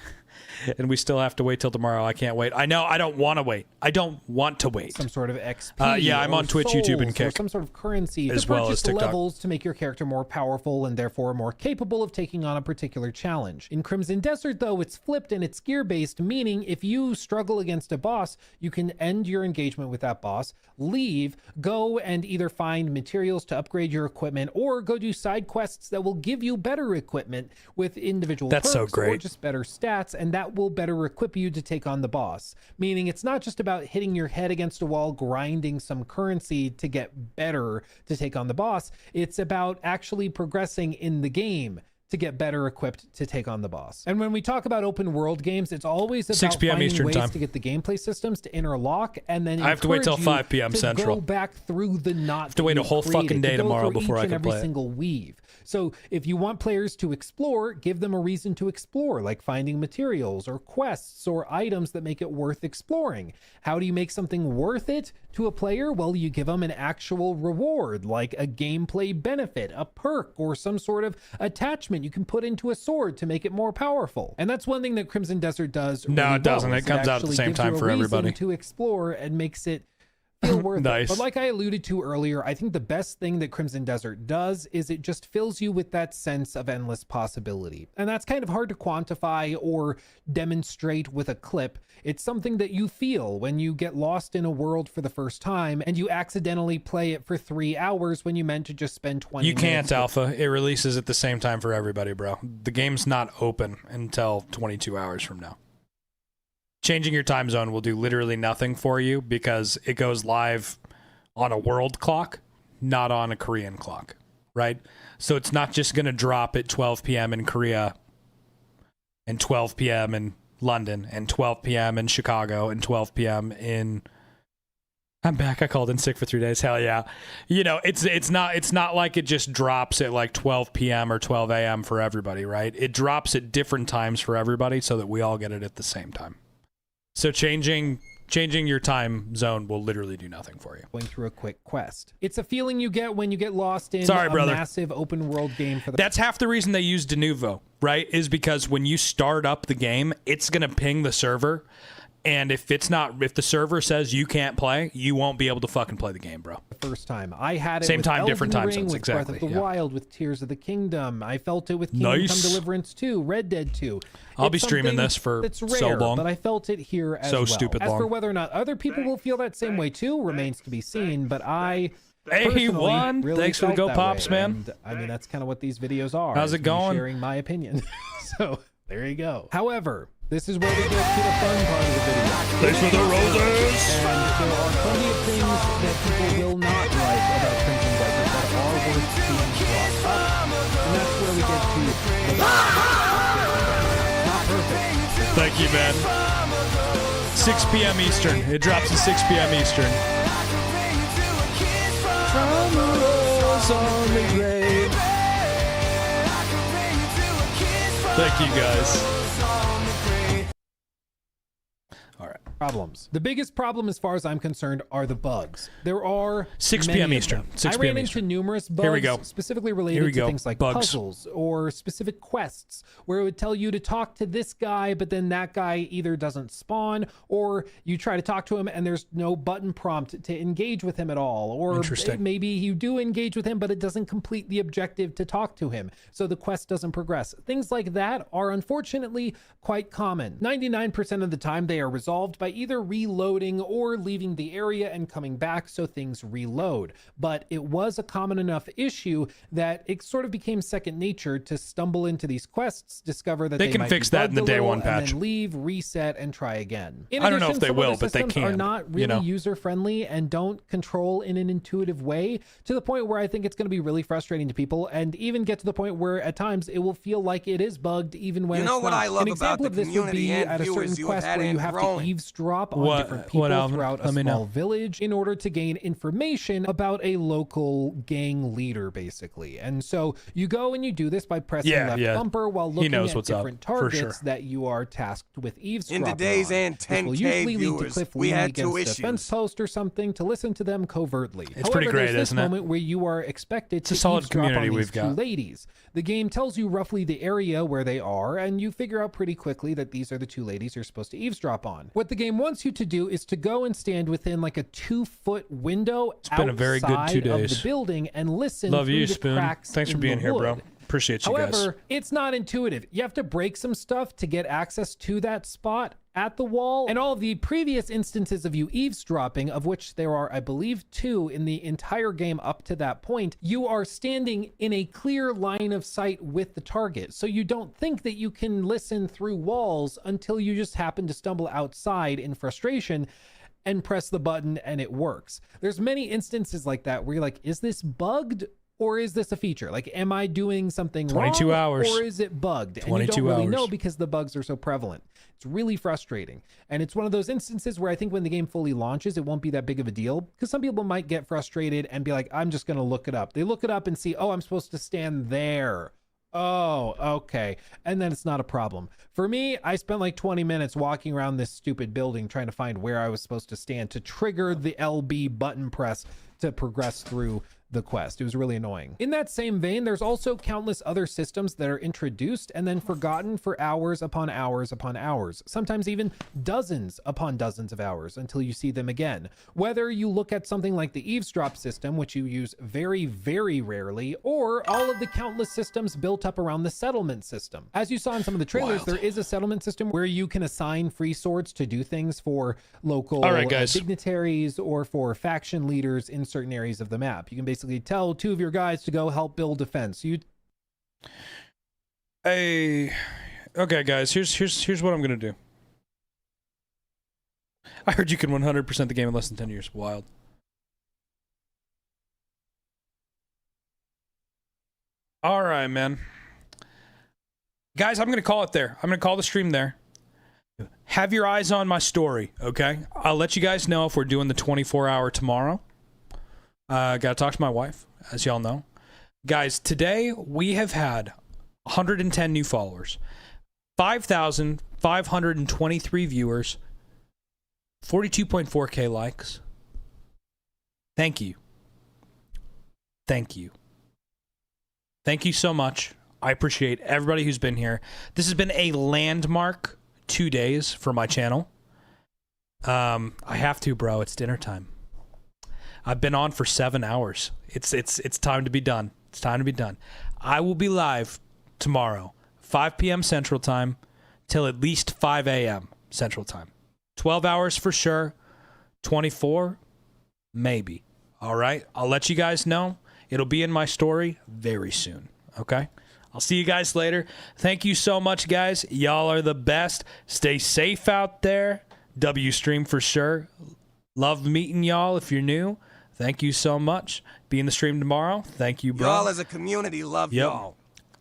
And we still have to wait till tomorrow. I can't wait. I know. I don't want to wait. I don't want to wait. Some sort of XP. Yeah, I'm or on Twitch, YouTube, and souls, or Kick. some sort of currency As to well purchase as TikTok. levels to make your character more powerful and therefore more capable of taking on a particular challenge. In Crimson Desert, though, it's flipped and it's gear-based, meaning if you struggle against a boss, you can end your engagement with that boss, leave, go and either find materials to upgrade your equipment, or go do side quests that will give you better equipment with individual That's so perks or great. just better stats, and that will better equip you to take on the boss. Meaning it's not just about hitting your head against a wall, grinding some currency to get better to take on the boss. It's about actually progressing in the game to get better equipped to take on the boss. And when we talk about open world games, it's always about 6 p.m. finding Eastern ways time. to get the gameplay systems to interlock, and then I have to wait till encourage you 5 p.m. to Central. Go back through the knot. have to wait a whole fucking day tomorrow before I can play it. Every single weave. So if you want players to explore, give them a reason to explore, like finding materials or quests or items that make it worth exploring. How do you make something worth it to a player? Well, you give them an actual reward, like a gameplay benefit, a perk, or some sort of attachment you can put into a sword to make it more powerful. And that's one thing that Crimson Desert does. No, really it doesn't. well, It is comes out at the actually same gives you time a for reason everybody. to explore and makes it feel worth Nice. it. But like I alluded to earlier, I think the best thing that Crimson Desert does is it just fills you with that sense of endless possibility. And that's kind of hard to quantify or demonstrate with a clip. It's something that you feel when you get lost in a world for the first time and you accidentally play it for 3 hours when you meant to just spend 20 You minutes. can't, Alpha. It releases at the same time for everybody, bro. The game's not open until 22 hours from now. Changing your time zone will do literally nothing for you because it goes live on a world clock, not on a Korean clock, right? So it's not just going to drop at 12 p.m. in Korea and 12 p.m. in London and 12 p.m. in Chicago and 12 p.m. in... I'm back. I called in sick for 3 days. Hell yeah. You know, it's not like it just drops at like 12 p.m. or 12 a.m. for everybody, right? It drops at different times for everybody so that we all get it at the same time. So changing Changing your time zone will literally do nothing for you. Going through a quick quest. It's a feeling you get when you get lost in Sorry, a brother. massive open world game for the That's half the reason they use Denuvo, right? Is because when you start up the game, it's going to ping the server. And if the server says you can't play, you won't be able to fucking play the game, bro. first time. I had it Same with time, Elden different time Ring, zones, with exactly, Breath of the yeah. Wild, with Tears of the Kingdom. I felt it with Kingdom Nice. Come Deliverance 2, Red Dead 2. I'll be It's streaming something this for that's so rare, long. but I felt it here as So well. stupid As for long. whether or not other people will feel that same way too remains to be seen, but I Hey, personally Juan. really Thanks for the felt Go that Pops, way, man. and, I mean, that's kind of what these videos are. How's is it me going? Sharing my opinion. So there you go. However, this is where we get to the fun part of the video. Thanks for the roses. And there are plenty of things that people will not like about Crimson Desert that are worth being brought up. And that's where we get to the not perfect. Thank you, man. 6 p.m. Eastern. It drops at 6 p.m. Eastern. From the rose on the grave. Thank you, guys. Problems. The biggest problem, as far as I'm concerned, are the bugs. There are 6 many p.m. of Eastern. them. 6 I p.m. ran into Eastern. numerous bugs Here we go. specifically Here related we to go. things like Bugs. puzzles or specific quests where it would tell you to talk to this guy, but then that guy either doesn't spawn, or you try to talk to him and there's no button prompt to engage with him at all, or Interesting. maybe you do engage with him, but it doesn't complete the objective to talk to him, so the quest doesn't progress. Things like that are unfortunately quite common. 99% of the time they are resolved by either reloading or leaving the area and coming back so things reload. But it was a common enough issue that it sort of became second nature to stumble into these quests, discover that They can might fix be that in bugged the a day little, one and patch. then leave, reset, and try again. In I don't know addition, if they some will, other but they systems are can, not really you know? user-friendly and don't control in an intuitive way, to the point where I think it's going to be really frustrating to people, and even get to the point where at times it will feel like it is bugged even when You it's know what not. I love An about example the of this would community be and at a viewers certain you have quest had where you and have growing. to eavesdrop on What- different people what, Alvin? throughout a Let me small know. village in order to gain information about a local gang leader, basically. And so you go and you do this by pressing Yeah, left yeah. bumper while He looking knows at what's up, different for targets sure. that you are tasked with eavesdropping In today's on. and This will 10K usually lead to viewers, Cliff we leaning had two against a fence issues. post or something to listen to them covertly. It's pretty However, great, there's this isn't it? moment where you are expected It's a to solid eavesdrop community on these we've two got. ladies. The game tells you roughly the area where they are, and you figure out pretty quickly that these are the two ladies you're supposed to eavesdrop on. What the game wants you to do is to go and stand within like a 2-foot window been a very good 2 outside of days. the building and listen Love through you, the Spoon. cracks Thanks for in being the here, bro. wood. Appreciate you guys. However, it's not intuitive. You have to break some stuff to get access to that spot at the wall. And all of the previous instances of you eavesdropping, of which there are, I believe, 2 in the entire game up to that point, you are standing in a clear line of sight with the target. So you don't think that you can listen through walls until you just happen to stumble outside in frustration and press the button and it works. There's many instances like that where you're like, is this bugged? Or is this a feature? Like, am I doing something 22 wrong? hours. Or is it bugged? And you 22 don't really hours. know because the bugs are so prevalent. It's really frustrating. And it's one of those instances where I think when the game fully launches, it won't be that big of a deal, because some people might get frustrated and be like, I'm just going to look it up. They look it up and see, oh, I'm supposed to stand there. Oh, okay. And then it's not a problem. For me, I spent like 20 minutes walking around this stupid building trying to find where I was supposed to stand to trigger the LB button press to progress through the quest. It was really annoying. In that same vein, there's also countless other systems that are introduced and then forgotten for hours upon hours upon hours, sometimes even dozens upon dozens of hours until you see them again. Whether you look at something like the eavesdrop system, which you use very, very rarely, or all of the countless systems built up around the settlement system. As you saw in some of the trailers, there is a settlement system where you can assign free swords to do things for local All right, guys. dignitaries or for faction leaders in certain areas of the map. You can basically tell 2 of your guys to go help build a fence. Okay, guys. Here's what I'm gonna do. I heard you can 100% the game in less than 10 years. Wild. All right, man. Guys, I'm gonna call it there. I'm gonna call the stream there. Have your eyes on my story, okay? I'll let you guys know if we're doing the 24-hour tomorrow. Gotta talk to my wife, as y'all know. Guys, today we have had 110 new followers, 5,523 viewers, 42.4K likes. Thank you. Thank you. Thank you so much. I appreciate everybody who's been here. This has been a landmark 2 days for my channel. I have to, bro. It's dinner time. I've been on for 7 hours. It's time to be done. It's time to be done. I will be live tomorrow, 5 p.m. Central Time, till at least 5 a.m. Central Time. 12 hours for sure. 24, maybe. All right? I'll let you guys know. It'll be in my story very soon. Okay? I'll see you guys later. Thank you so much, guys. Y'all are the best. Stay safe out there. WStream for sure. Love meeting y'all if you're new. Thank you so much. Be in the stream tomorrow. Thank you, bro. Y'all as a community love y'all.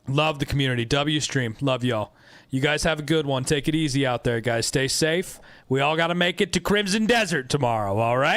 Love the community. WStream. Love y'all. You guys have a good one. Take it easy out there, guys. Stay safe. We all got to make it to Crimson Desert tomorrow, all right?